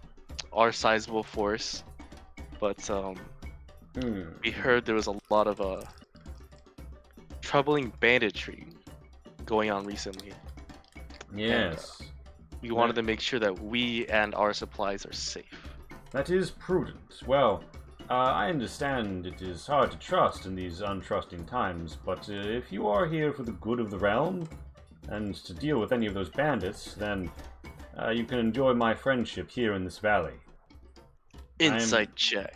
[SPEAKER 7] our sizable force, but we heard there was a lot of troubling banditry going on recently.
[SPEAKER 5] Yes.
[SPEAKER 7] We wanted to make sure that we and our supplies are safe.
[SPEAKER 5] That is prudent. Well, I understand it is hard to trust in these untrusting times, but if you are here for the good of the realm, and to deal with any of those bandits, then you can enjoy my friendship here in this valley.
[SPEAKER 7] Insight check.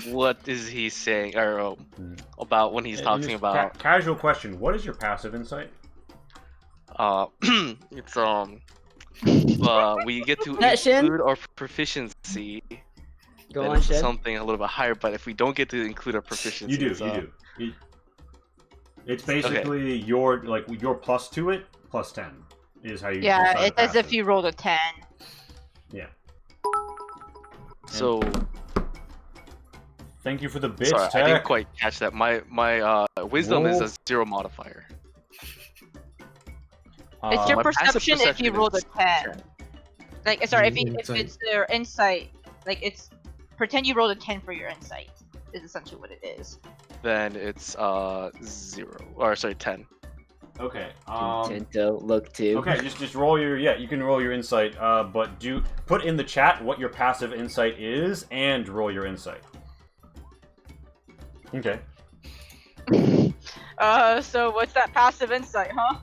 [SPEAKER 7] What is he saying, or about when he's talking about?
[SPEAKER 5] Casual question. What is your passive insight?
[SPEAKER 7] It's we get to include our proficiency.
[SPEAKER 1] Go
[SPEAKER 7] and
[SPEAKER 1] on,
[SPEAKER 7] it's
[SPEAKER 1] Shen.
[SPEAKER 7] something a little bit higher, but if we don't get to include our proficiency,
[SPEAKER 5] You do. It's basically your plus to it, plus 10 is how you.
[SPEAKER 2] Yeah,
[SPEAKER 5] decide
[SPEAKER 2] it's as if
[SPEAKER 5] passive.
[SPEAKER 2] you rolled a 10.
[SPEAKER 5] Yeah.
[SPEAKER 7] So
[SPEAKER 5] Thank you for the bits,
[SPEAKER 7] sorry,
[SPEAKER 5] Tech.
[SPEAKER 7] I didn't quite catch that. My wisdom is a 0 modifier.
[SPEAKER 2] It's your
[SPEAKER 7] my passive
[SPEAKER 2] perception if you
[SPEAKER 7] perception
[SPEAKER 2] rolled a
[SPEAKER 7] is
[SPEAKER 2] 10. Like, sorry, if
[SPEAKER 6] Insight.
[SPEAKER 2] it's their insight, like it's pretend you rolled a 10 for your insight. Is essentially what it is.
[SPEAKER 7] Then it's 0 or sorry 10.
[SPEAKER 5] Okay.
[SPEAKER 1] Tento, look too.
[SPEAKER 5] Okay, just roll your you can roll your insight, but put in the chat what your passive insight is and roll your insight. Okay.
[SPEAKER 2] So what's that passive insight, huh?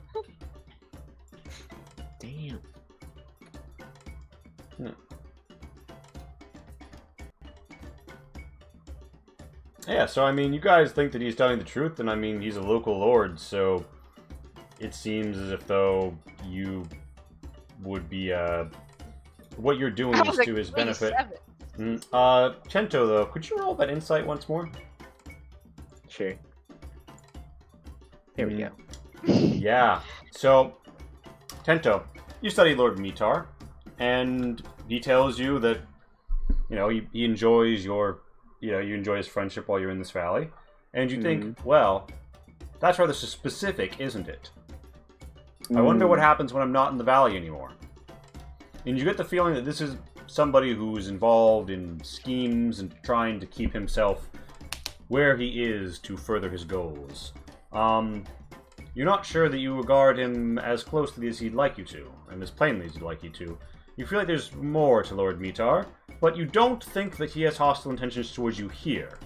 [SPEAKER 1] Damn.
[SPEAKER 5] Yeah, so I mean, you guys think that he's telling the truth, and I mean, he's a local lord, so it seems as if though you would be what you're doing
[SPEAKER 2] I
[SPEAKER 5] is
[SPEAKER 2] was like,
[SPEAKER 5] to his
[SPEAKER 2] wait,
[SPEAKER 5] benefit.
[SPEAKER 2] 7.
[SPEAKER 5] Chento though, could you roll that insight once more?
[SPEAKER 1] Sure. There we go.
[SPEAKER 5] Yeah. So, Tento, you study Lord Mitar, and he tells you that, he enjoys you enjoy his friendship while you're in this valley, and you think, well, that's rather specific, isn't it? I wonder what happens when I'm not in the valley anymore. And you get the feeling that this is somebody who is involved in schemes and trying to keep himself where he is to further his goals. You're not sure that you regard him as closely as he'd like you to, and as plainly as he'd like you to. You feel like there's more to Lord Mitar, but you don't think that he has hostile intentions towards you here.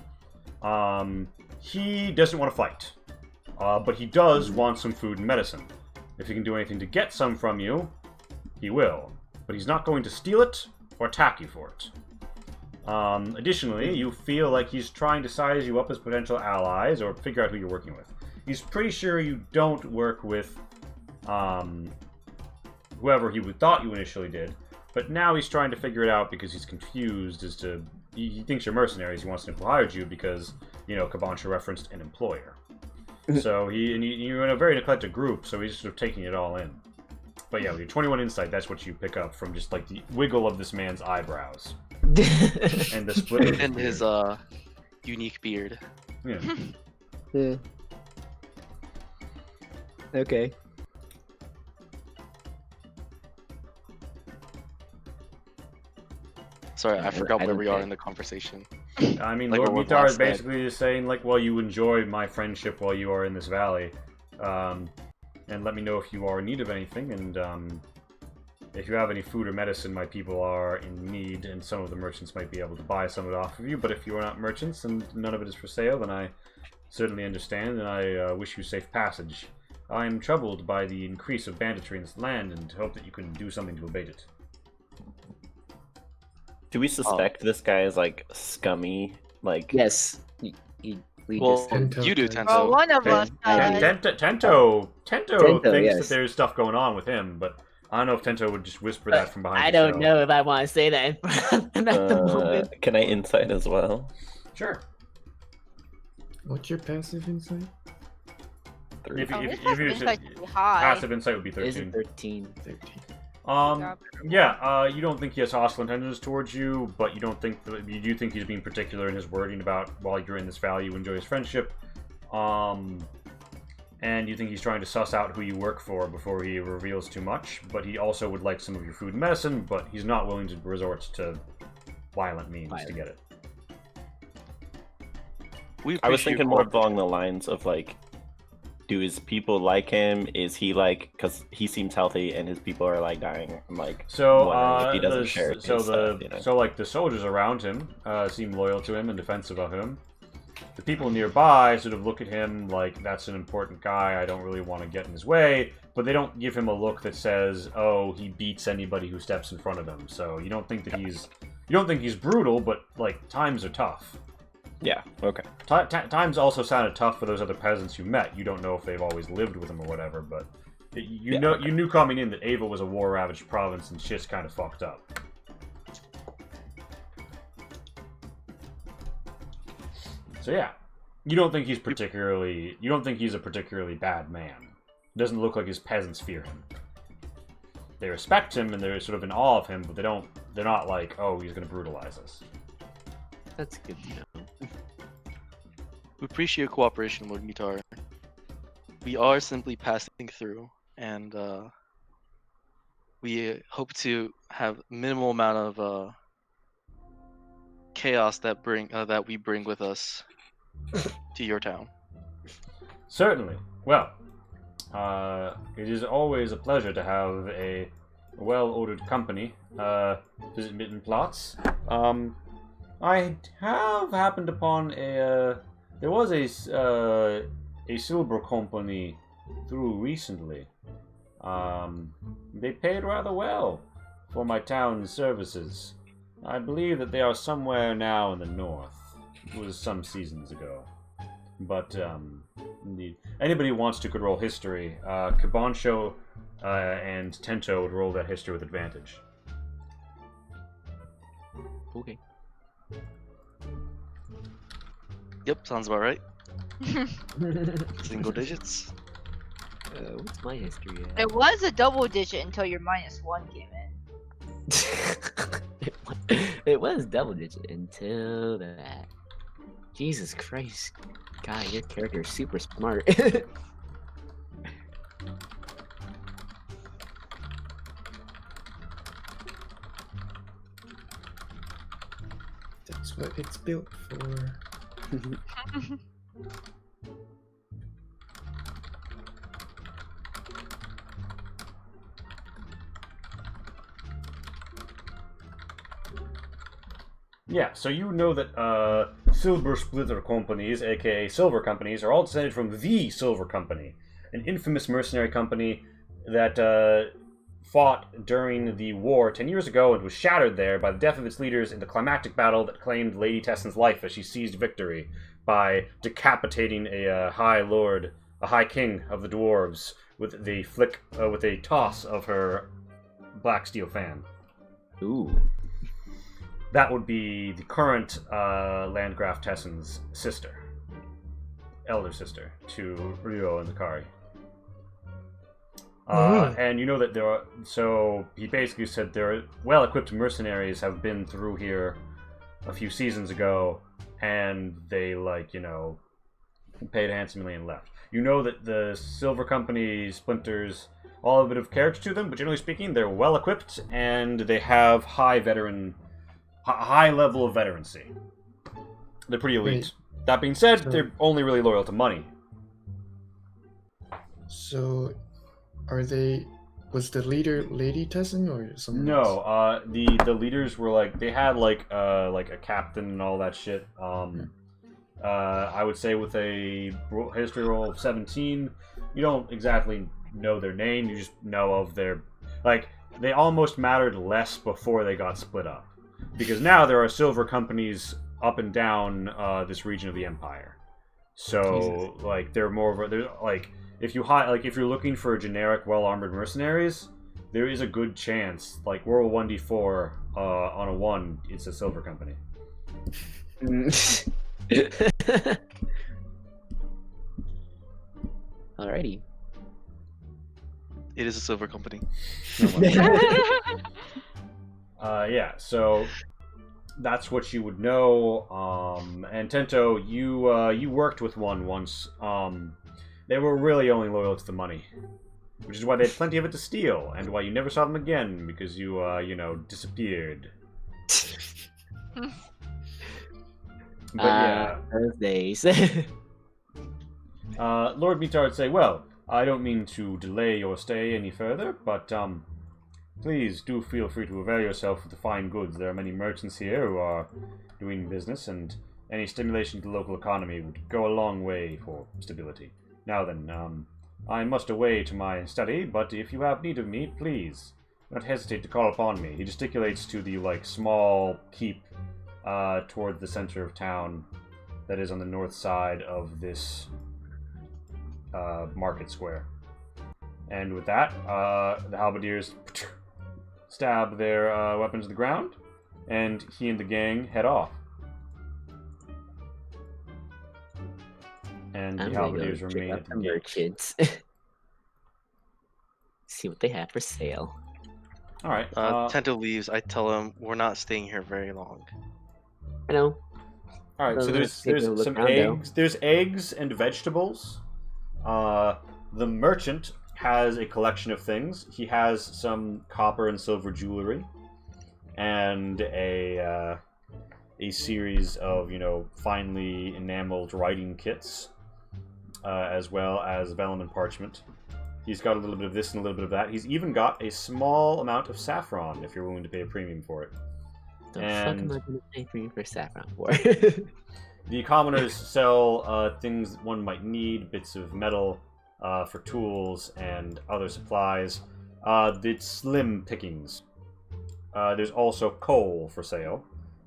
[SPEAKER 5] He doesn't want to fight, but he does want some food and medicine. If he can do anything to get some from you, he will. But he's not going to steal it or attack you for it. Additionally, you feel like he's trying to size you up as potential allies or figure out who you're working with. He's pretty sure you don't work with whoever he thought you initially did, but now he's trying to figure it out because he's confused as to... He thinks you're mercenaries. He wants to know who hired you because, you know, Kabansha referenced an employer. So you're in a very eclectic group, so he's sort of taking it all in. But yeah, with your 21 insight, that's what you pick up from just like the wiggle of this man's eyebrows and the split of
[SPEAKER 7] And
[SPEAKER 5] his
[SPEAKER 7] his unique beard.
[SPEAKER 5] beard. Yeah.
[SPEAKER 1] Yeah. Okay.
[SPEAKER 7] Sorry,
[SPEAKER 1] Yeah,
[SPEAKER 7] I forgot
[SPEAKER 1] I
[SPEAKER 7] where
[SPEAKER 1] don't
[SPEAKER 7] we are
[SPEAKER 1] care.
[SPEAKER 7] in the conversation.
[SPEAKER 5] I mean,
[SPEAKER 7] Like
[SPEAKER 5] Lord
[SPEAKER 7] what was
[SPEAKER 5] Mitar is
[SPEAKER 7] last said.
[SPEAKER 5] basically just saying, like, well, you enjoy my friendship while you are in this valley. And let me know if you are in need of anything, and if you have any food or medicine, my people are in need, and some of the merchants might be able to buy some of it off of you, but if you are not merchants and none of it is for sale, then I certainly understand, and I wish you safe passage. I am troubled by the increase of banditry in this land, and hope that you can do something to abate it.
[SPEAKER 3] Do we suspect this guy is like scummy? Like,
[SPEAKER 1] Yes. We
[SPEAKER 7] Well,
[SPEAKER 6] Tento
[SPEAKER 7] you do,
[SPEAKER 6] does.
[SPEAKER 7] Tento.
[SPEAKER 2] Well, one of us
[SPEAKER 1] I
[SPEAKER 2] does.
[SPEAKER 1] do.
[SPEAKER 5] Tento thinks
[SPEAKER 1] yes.
[SPEAKER 5] that there's stuff going on with him, but I don't know if Tento would just whisper that from behind
[SPEAKER 1] I
[SPEAKER 5] his
[SPEAKER 1] don't
[SPEAKER 5] show.
[SPEAKER 1] know if I want to say that in front of him at the moment.
[SPEAKER 3] can I insight as well?
[SPEAKER 5] Sure.
[SPEAKER 6] What's your passive insight?
[SPEAKER 3] 3.
[SPEAKER 5] If you-
[SPEAKER 2] Oh,
[SPEAKER 5] if
[SPEAKER 2] his
[SPEAKER 5] you
[SPEAKER 2] passive
[SPEAKER 5] use it-
[SPEAKER 2] insight's pretty high.
[SPEAKER 5] Passive insight would be
[SPEAKER 1] It is
[SPEAKER 5] 13.
[SPEAKER 1] 13.
[SPEAKER 6] 13.
[SPEAKER 5] You don't think he has hostile intentions towards you, but you don't think that, you do think he's being particular in his wording about while you're in this valley, you enjoy his friendship. And you think he's trying to suss out who you work for before he reveals too much, but he also would like some of your food and medicine, but he's not willing to resort to violent means to get it.
[SPEAKER 7] We
[SPEAKER 3] I was
[SPEAKER 7] appreciate
[SPEAKER 3] thinking more
[SPEAKER 7] cooperation.
[SPEAKER 3] along the lines of like, do his people like him? Is he like, because he seems healthy and his people are like dying? I'm like,
[SPEAKER 5] So,
[SPEAKER 3] wondering if he doesn't share his stuff, you know?
[SPEAKER 5] so like the soldiers around him seem loyal to him and defensive of him. The people nearby sort of look at him like that's an important guy. I don't really want to get in his way, but they don't give him a look that says, "Oh, he beats anybody who steps in front of him." So you don't think that he's brutal, but like times are tough.
[SPEAKER 3] Yeah, okay.
[SPEAKER 5] Times also sounded tough for those other peasants you met. You don't know if they've always lived with him or whatever, but you knew coming in that Ava was a war-ravaged province and shit's kind of fucked up. So yeah, you don't think he's a particularly bad man. Doesn't look like his peasants fear him. They respect him and they're sort of in awe of him, but they're not like, oh, he's gonna brutalize us.
[SPEAKER 1] That's good to know.
[SPEAKER 7] We appreciate cooperation, Lord Mitar. We are simply passing through, and we hope to have minimal amount of chaos that we bring with us to your town.
[SPEAKER 5] Certainly. Well, it is always a pleasure to have a well-ordered company visit Mitten Plots. I have happened upon there was a silver company through recently. They paid rather well for my town's services. I believe that they are somewhere now in the north. It was some seasons ago. But, indeed. Anybody who wants to could roll history. Kabansho and Tento would roll that history with advantage.
[SPEAKER 1] Okay.
[SPEAKER 7] Yep, sounds about right. Single digits.
[SPEAKER 1] What's my history at?
[SPEAKER 2] It was a double digit until your -1 came in.
[SPEAKER 1] It was double digit until that. Jesus Christ. God, your character is super smart.
[SPEAKER 6] That's what it's built for.
[SPEAKER 5] Yeah, so you know that Silver Splitter companies, aka Silver Companies, are all descended from the Silver Company, an infamous mercenary company that fought during the war 10 years ago and was shattered there by the death of its leaders in the climactic battle that claimed Lady Tessen's life as she seized victory by decapitating a high lord, a high king of the dwarves, with a toss of her black steel fan.
[SPEAKER 1] Ooh.
[SPEAKER 5] That would be the current Landgraf Tessen's sister, elder sister to Ryo and Zakari. And you know that there are. So he basically said there are well-equipped mercenaries have been through here a few seasons ago, and they paid handsomely and left. You know that the Silver Company splinters all have a bit of character to them, but generally speaking, they're well-equipped and they have high level of veterancy. They're pretty elite.
[SPEAKER 6] Right.
[SPEAKER 5] That being said,
[SPEAKER 6] So-
[SPEAKER 5] they're only really loyal to money.
[SPEAKER 6] So, are they? Was the leader Lady Tessen or someone
[SPEAKER 5] No,
[SPEAKER 6] else?
[SPEAKER 5] the leaders were they had a captain and all that shit. I would say with a history roll of 17, you don't exactly know their name. You just know of their they almost mattered less before they got split up, because now there are silver companies up and down this region of the empire. So they're more of a, if you're looking for generic well-armored mercenaries, there is a good chance World 1d4 on a 1, it's a silver company.
[SPEAKER 1] Alrighty.
[SPEAKER 7] It is a silver company.
[SPEAKER 5] Yeah, so that's what you would know. And Tento, you worked with one once. They were really only loyal to the money, which is why they had plenty of it to steal, and why you never saw them again, because you disappeared. But yeah,
[SPEAKER 1] those days.
[SPEAKER 5] Lord Mitard would say, well, I don't mean to delay your stay any further, but please do feel free to avail yourself of the fine goods. There are many merchants here who are doing business, and any stimulation to the local economy would go a long way for stability. Now then, I must away to my study, but if you have need of me, please do not hesitate to call upon me. He gesticulates to the small keep toward the center of town that is on the north side of this market square. And with that, the halberdiers stab their weapons to the ground, and he and the gang head off. And the
[SPEAKER 1] I'm gonna go
[SPEAKER 5] halberdiers
[SPEAKER 1] check
[SPEAKER 5] remain
[SPEAKER 1] out
[SPEAKER 5] at
[SPEAKER 1] the
[SPEAKER 5] the gate.
[SPEAKER 1] merchants. See what they have for sale.
[SPEAKER 5] All right.
[SPEAKER 7] Tento leaves. I tell him we're not staying here very long.
[SPEAKER 1] I know.
[SPEAKER 5] All right, so
[SPEAKER 1] let's
[SPEAKER 5] there's
[SPEAKER 1] take a look
[SPEAKER 5] some
[SPEAKER 1] around, though.
[SPEAKER 5] eggs. There's eggs and vegetables. The merchant has a collection of things. He has some copper and silver jewelry, and a series of finely enameled writing kits, as well as vellum and parchment. He's got a little bit of this and a little bit of that. He's even got a small amount of saffron if you're willing to pay a premium for it.
[SPEAKER 1] The fuck
[SPEAKER 5] And-
[SPEAKER 1] am I gonna pay for you for saffron for?
[SPEAKER 5] The commoners sell things that one might need, bits of metal for tools and other supplies. It's slim pickings. There's also coal for sale.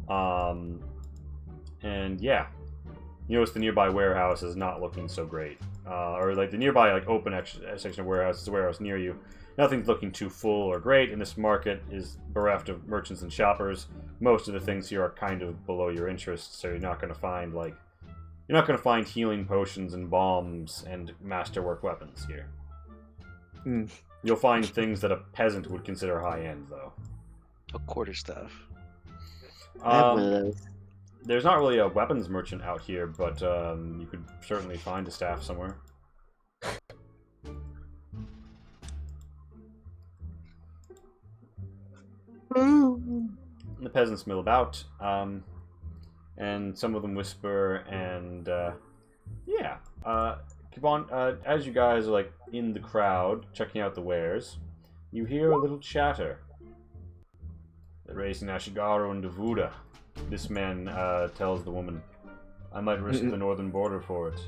[SPEAKER 5] And yeah, you notice the nearby warehouse is not looking so great. Or the nearby open section of warehouse is a warehouse near you. Nothing's looking too full or great, and this market is bereft of merchants and shoppers. Most of the things here are kind of below your interest, so you're not going to find healing potions and bombs and masterwork weapons here.
[SPEAKER 1] Hmm.
[SPEAKER 5] You'll find things that a peasant would consider high end, though.
[SPEAKER 7] A quarterstaff.
[SPEAKER 1] I have one of those.
[SPEAKER 5] There's not really a weapons merchant out here, but you could certainly find a staff somewhere. The peasants mill about. and some of them whisper, and yeah. Keep on. As you guys are like in the crowd checking out the wares, you hear a little chatter. They're racing Ashigaru and Devuda. This man tells the woman, "I might risk the northern border for it."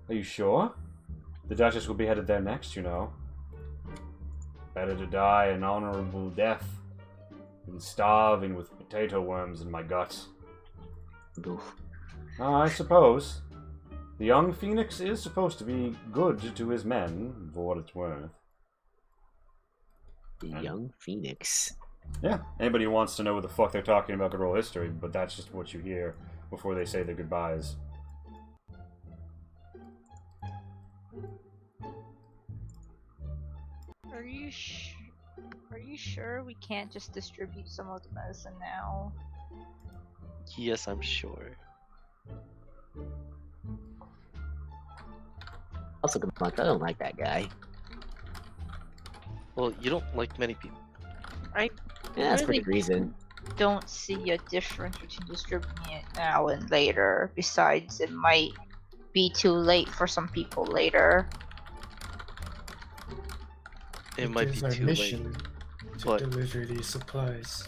[SPEAKER 5] Are you sure? The Duchess will be headed there next, you know. Better to die an honorable death than starving with potato worms in my guts.
[SPEAKER 1] Oof.
[SPEAKER 5] I suppose. The young Phoenix is supposed to be good to his men, for what it's worth.
[SPEAKER 1] The young Phoenix.
[SPEAKER 5] Yeah, anybody who wants to know what the fuck they're talking about could roll history, but that's just what you hear before they say their goodbyes.
[SPEAKER 2] Are you sure we can't just distribute some of the medicine now?
[SPEAKER 7] Yes, I'm sure.
[SPEAKER 1] Also, come on, I don't like that guy.
[SPEAKER 7] Well, you don't like many people.
[SPEAKER 2] I
[SPEAKER 1] Yeah, that's
[SPEAKER 2] really
[SPEAKER 1] pretty reason.
[SPEAKER 2] don't see a difference between distributing it now and later. Besides, it might be too late for some people later.
[SPEAKER 7] It might be
[SPEAKER 6] our
[SPEAKER 7] too
[SPEAKER 6] mission
[SPEAKER 7] late.
[SPEAKER 6] to
[SPEAKER 7] but-
[SPEAKER 6] deliver these supplies.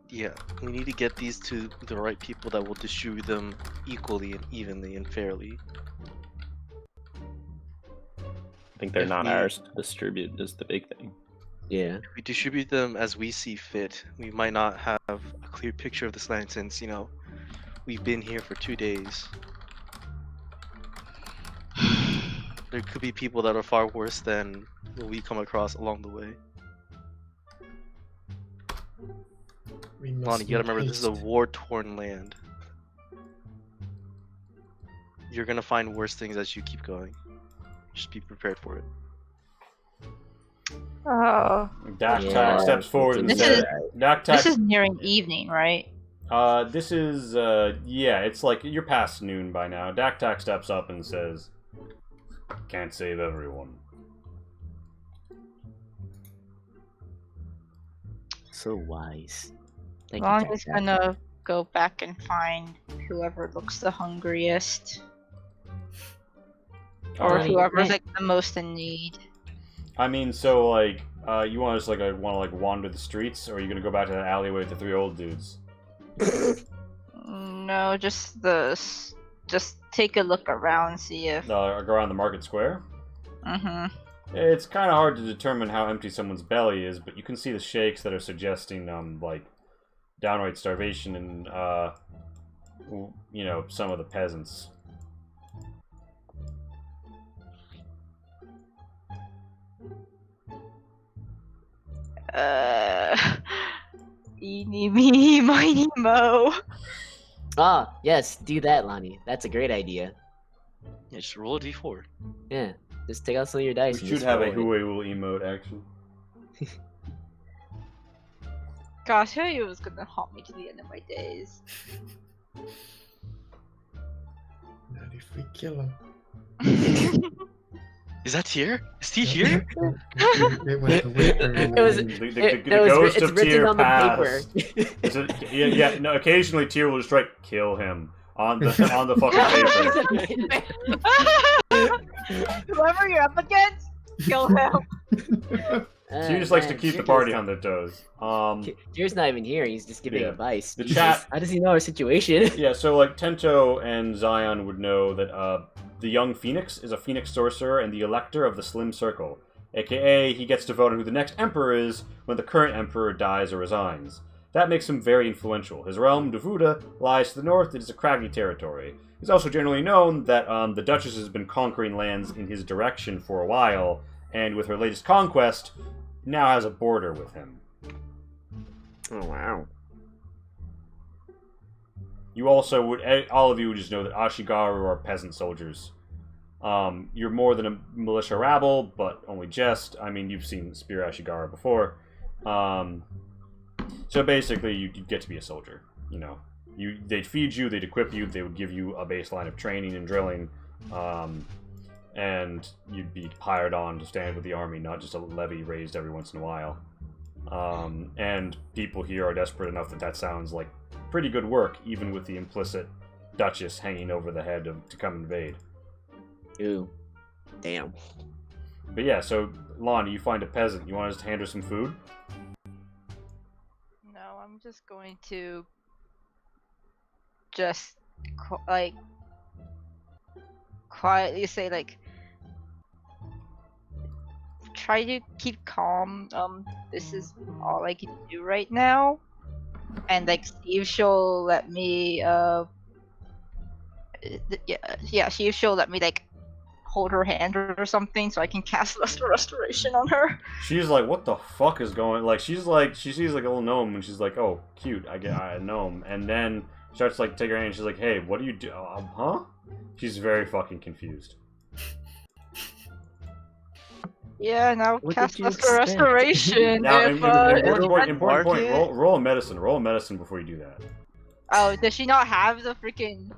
[SPEAKER 7] Yeah, we need to get these to the right people that will distribute them equally and evenly and fairly.
[SPEAKER 3] I think they're
[SPEAKER 7] If
[SPEAKER 3] not
[SPEAKER 7] we-
[SPEAKER 3] ours to distribute is the big thing.
[SPEAKER 1] Yeah.
[SPEAKER 7] If we distribute them as we see fit, we might not have a clear picture of this land since, we've been here for 2 days. There could be people that are far worse than what we come across along the way.
[SPEAKER 6] We must
[SPEAKER 7] Lonnie, you gotta
[SPEAKER 6] make
[SPEAKER 7] remember, this is a
[SPEAKER 6] haste.
[SPEAKER 7] war-torn land. You're gonna find worse things as you keep going. Just be prepared for it.
[SPEAKER 2] Oh,
[SPEAKER 5] Daktak
[SPEAKER 1] Yeah,
[SPEAKER 5] steps forward and
[SPEAKER 2] This
[SPEAKER 5] says,
[SPEAKER 2] is-
[SPEAKER 5] Daktak,
[SPEAKER 2] this is nearing evening, right?
[SPEAKER 5] this is, yeah, it's like, you're past noon by now. Daktak steps up and says, "Can't save everyone."
[SPEAKER 1] So wise. Thank
[SPEAKER 2] Long
[SPEAKER 1] you,
[SPEAKER 2] is
[SPEAKER 1] Jack.
[SPEAKER 2] gonna go back and find whoever looks the hungriest, or
[SPEAKER 1] Alright.
[SPEAKER 2] whoever's like the most in need.
[SPEAKER 5] I mean, so, like, you want to just, like, wander the streets, or are you gonna go back to that alleyway with the three old dudes?
[SPEAKER 2] No, just take a look around, see if.
[SPEAKER 5] Go around the market square?
[SPEAKER 2] Mhm.
[SPEAKER 5] It's kind of hard to determine how empty someone's belly is, but you can see the shakes that are suggesting, like, downright starvation and, some of the peasants.
[SPEAKER 2] Eeny, meeny, miny, mo.
[SPEAKER 1] Ah, yes, do that, Lonnie. That's a great idea.
[SPEAKER 7] Yeah, just roll a d4.
[SPEAKER 1] Yeah, just take out some of your dice.
[SPEAKER 5] We
[SPEAKER 1] and
[SPEAKER 5] should
[SPEAKER 1] just
[SPEAKER 5] have a
[SPEAKER 1] roll it.
[SPEAKER 5] Huey emote, actually.
[SPEAKER 2] Gosh, Harry was gonna haunt me to the end of my days.
[SPEAKER 6] Not if we kill him.
[SPEAKER 7] Is that Tyr? Is he here?
[SPEAKER 6] It was the Wither.
[SPEAKER 1] It was-
[SPEAKER 5] The
[SPEAKER 1] no,
[SPEAKER 5] ghost
[SPEAKER 1] it's
[SPEAKER 5] of
[SPEAKER 1] written
[SPEAKER 5] Tyr
[SPEAKER 1] on the
[SPEAKER 5] passed.
[SPEAKER 1] paper.
[SPEAKER 5] No, occasionally Tyr will just try kill him on the fucking paper.
[SPEAKER 2] Whoever you're up against, kill him.
[SPEAKER 5] Tyr just likes to keep the party on their toes.
[SPEAKER 1] Tyr's not even here. He's just giving
[SPEAKER 5] Yeah.
[SPEAKER 1] advice.
[SPEAKER 5] The
[SPEAKER 1] Jesus,
[SPEAKER 5] chat-
[SPEAKER 1] How does he know our situation?
[SPEAKER 5] Yeah, so like Tento and Zion would know that the young Phoenix is a Phoenix sorcerer and the Elector of the Slim Circle. AKA, he gets to vote on who the next emperor is when the current emperor dies or resigns. That makes him very influential. His realm, Devuda, lies to the north. It is a craggy territory. It's also generally known that the Duchess has been conquering lands in his direction for a while, and with her latest conquest, now has a border with him.
[SPEAKER 1] Oh wow.
[SPEAKER 5] You also would, all of you would just know that Ashigaru are peasant soldiers. You're more than a militia rabble, but only just. I mean, you've seen Spear Ashigaru before. So basically, you'd get to be a soldier. You know, they'd feed you, they'd equip you, they would give you a baseline of training and drilling, and you'd be hired on to stand with the army, not just a levy raised every once in a while. And people here are desperate enough that sounds like pretty good work, even with the implicit Duchess hanging over the head to come invade.
[SPEAKER 1] Ooh. Damn.
[SPEAKER 5] But yeah, so Lonnie, you find a peasant. You want us to hand her some food?
[SPEAKER 2] No, I'm just going to just quietly say like, try to keep calm. This is all I can do right now, and like see if she'll let me. See if she'll let me like hold her hand or something, so I can cast Lesser Restoration on her.
[SPEAKER 5] She's like, what the fuck is going? Like, she sees like a little gnome, and she's like, oh, cute. I get a gnome, and then starts like take her hand. And she's like, hey, what do you do? Huh? She's very fucking confused.
[SPEAKER 2] Yeah, now
[SPEAKER 1] What
[SPEAKER 2] cast
[SPEAKER 1] did you
[SPEAKER 2] Lesser
[SPEAKER 1] expect?
[SPEAKER 2] Restoration.
[SPEAKER 5] Now,
[SPEAKER 2] if,
[SPEAKER 5] important point.
[SPEAKER 7] market?
[SPEAKER 5] Roll a medicine. Roll a medicine before you do that.
[SPEAKER 2] Oh, does she not have the freaking?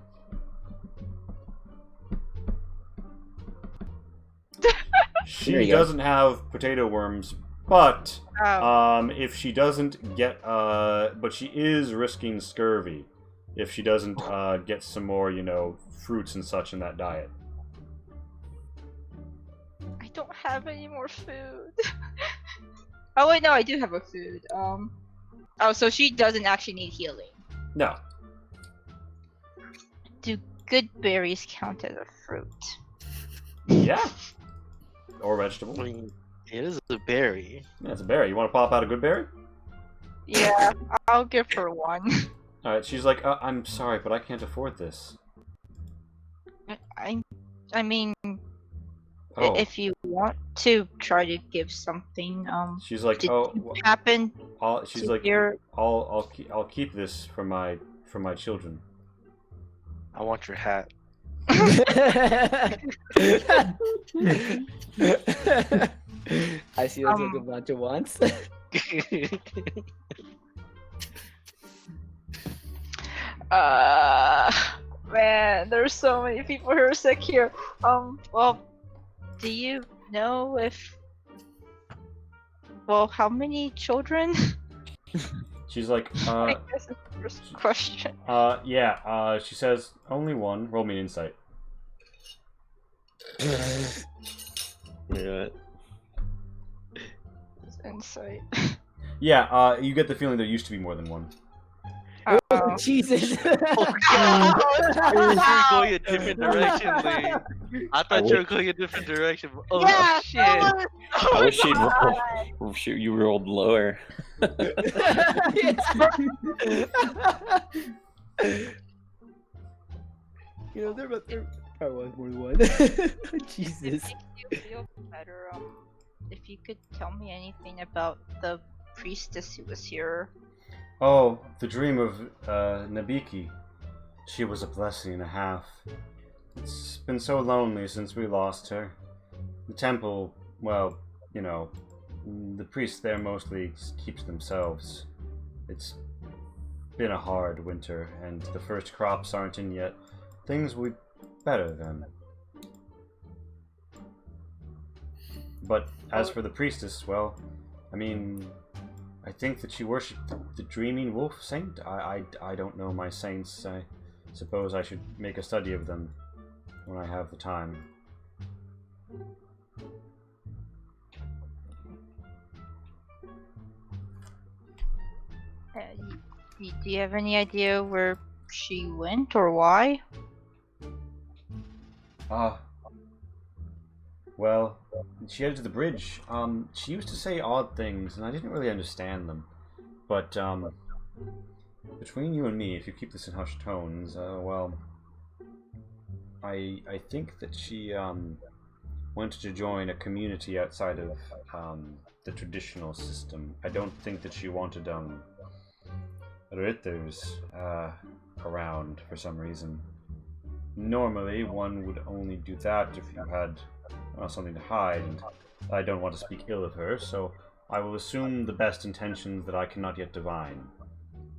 [SPEAKER 1] There
[SPEAKER 5] She
[SPEAKER 1] you go.
[SPEAKER 5] doesn't have potato worms, but
[SPEAKER 2] Oh,
[SPEAKER 5] if she doesn't get, but she is risking scurvy if she doesn't get some more, fruits and such in that diet.
[SPEAKER 2] I don't have any more food. Oh wait, no, I do have a food. Oh, so she doesn't actually need healing.
[SPEAKER 5] No.
[SPEAKER 2] Do good berries count as a fruit?
[SPEAKER 5] Yeah. Or vegetable.
[SPEAKER 7] I mean, it is a berry.
[SPEAKER 5] Yeah, it's a berry. You want to pop out a good berry?
[SPEAKER 2] Yeah, I'll give her one.
[SPEAKER 5] All right. She's like, I'm sorry, but I can't afford this.
[SPEAKER 2] I mean,
[SPEAKER 5] Oh.
[SPEAKER 2] if you want to try to give something,
[SPEAKER 5] She's like,
[SPEAKER 2] did
[SPEAKER 5] oh.
[SPEAKER 2] you happen
[SPEAKER 5] She's
[SPEAKER 2] to
[SPEAKER 5] like,
[SPEAKER 2] hear?
[SPEAKER 5] I'll keep this for my children.
[SPEAKER 7] I want your hat.
[SPEAKER 1] I see that's like a bunch of wants.
[SPEAKER 2] Man, there's so many people who are sick here. Well, do you know if? Well, how many children?
[SPEAKER 5] She's like,
[SPEAKER 2] I guess is the first question.
[SPEAKER 5] yeah. She says only one. Roll me an insight.
[SPEAKER 3] Yeah.
[SPEAKER 2] Insight.
[SPEAKER 5] Yeah. You get the feeling there used to be more than one.
[SPEAKER 2] Oh.
[SPEAKER 1] Jesus.
[SPEAKER 7] Oh god! I thought you were going a different direction, Lee. I thought you were going a different direction. Oh
[SPEAKER 2] Yeah,
[SPEAKER 7] shit!
[SPEAKER 3] I wish she'd roll. Shoot, you rolled lower.
[SPEAKER 1] There probably was more than one. Jesus.
[SPEAKER 2] It makes you feel better. If you could tell me anything about the priestess who was here.
[SPEAKER 5] Oh, the dream of Nabiki. She was a blessing and a half. It's been so lonely since we lost her. The temple, well, the priests there mostly keeps themselves. It's been a hard winter, and the first crops aren't in yet. Things will be better then. But as for the priestess, well, I think that she worshipped the Dreaming Wolf Saint. I don't know my saints. I suppose I should make a study of them when I have the time.
[SPEAKER 2] Do you have any idea where she went or why?
[SPEAKER 5] Well, she headed to the bridge. She used to say odd things, and I didn't really understand them. But, between you and me, if you keep this in hushed tones, well, I think that she, wanted to join a community outside of, the traditional system. I don't think that she wanted, Ritters, around for some reason. Normally, one would only do that if you had something to hide, and I don't want to speak ill of her, so I will assume the best intentions that I cannot yet divine.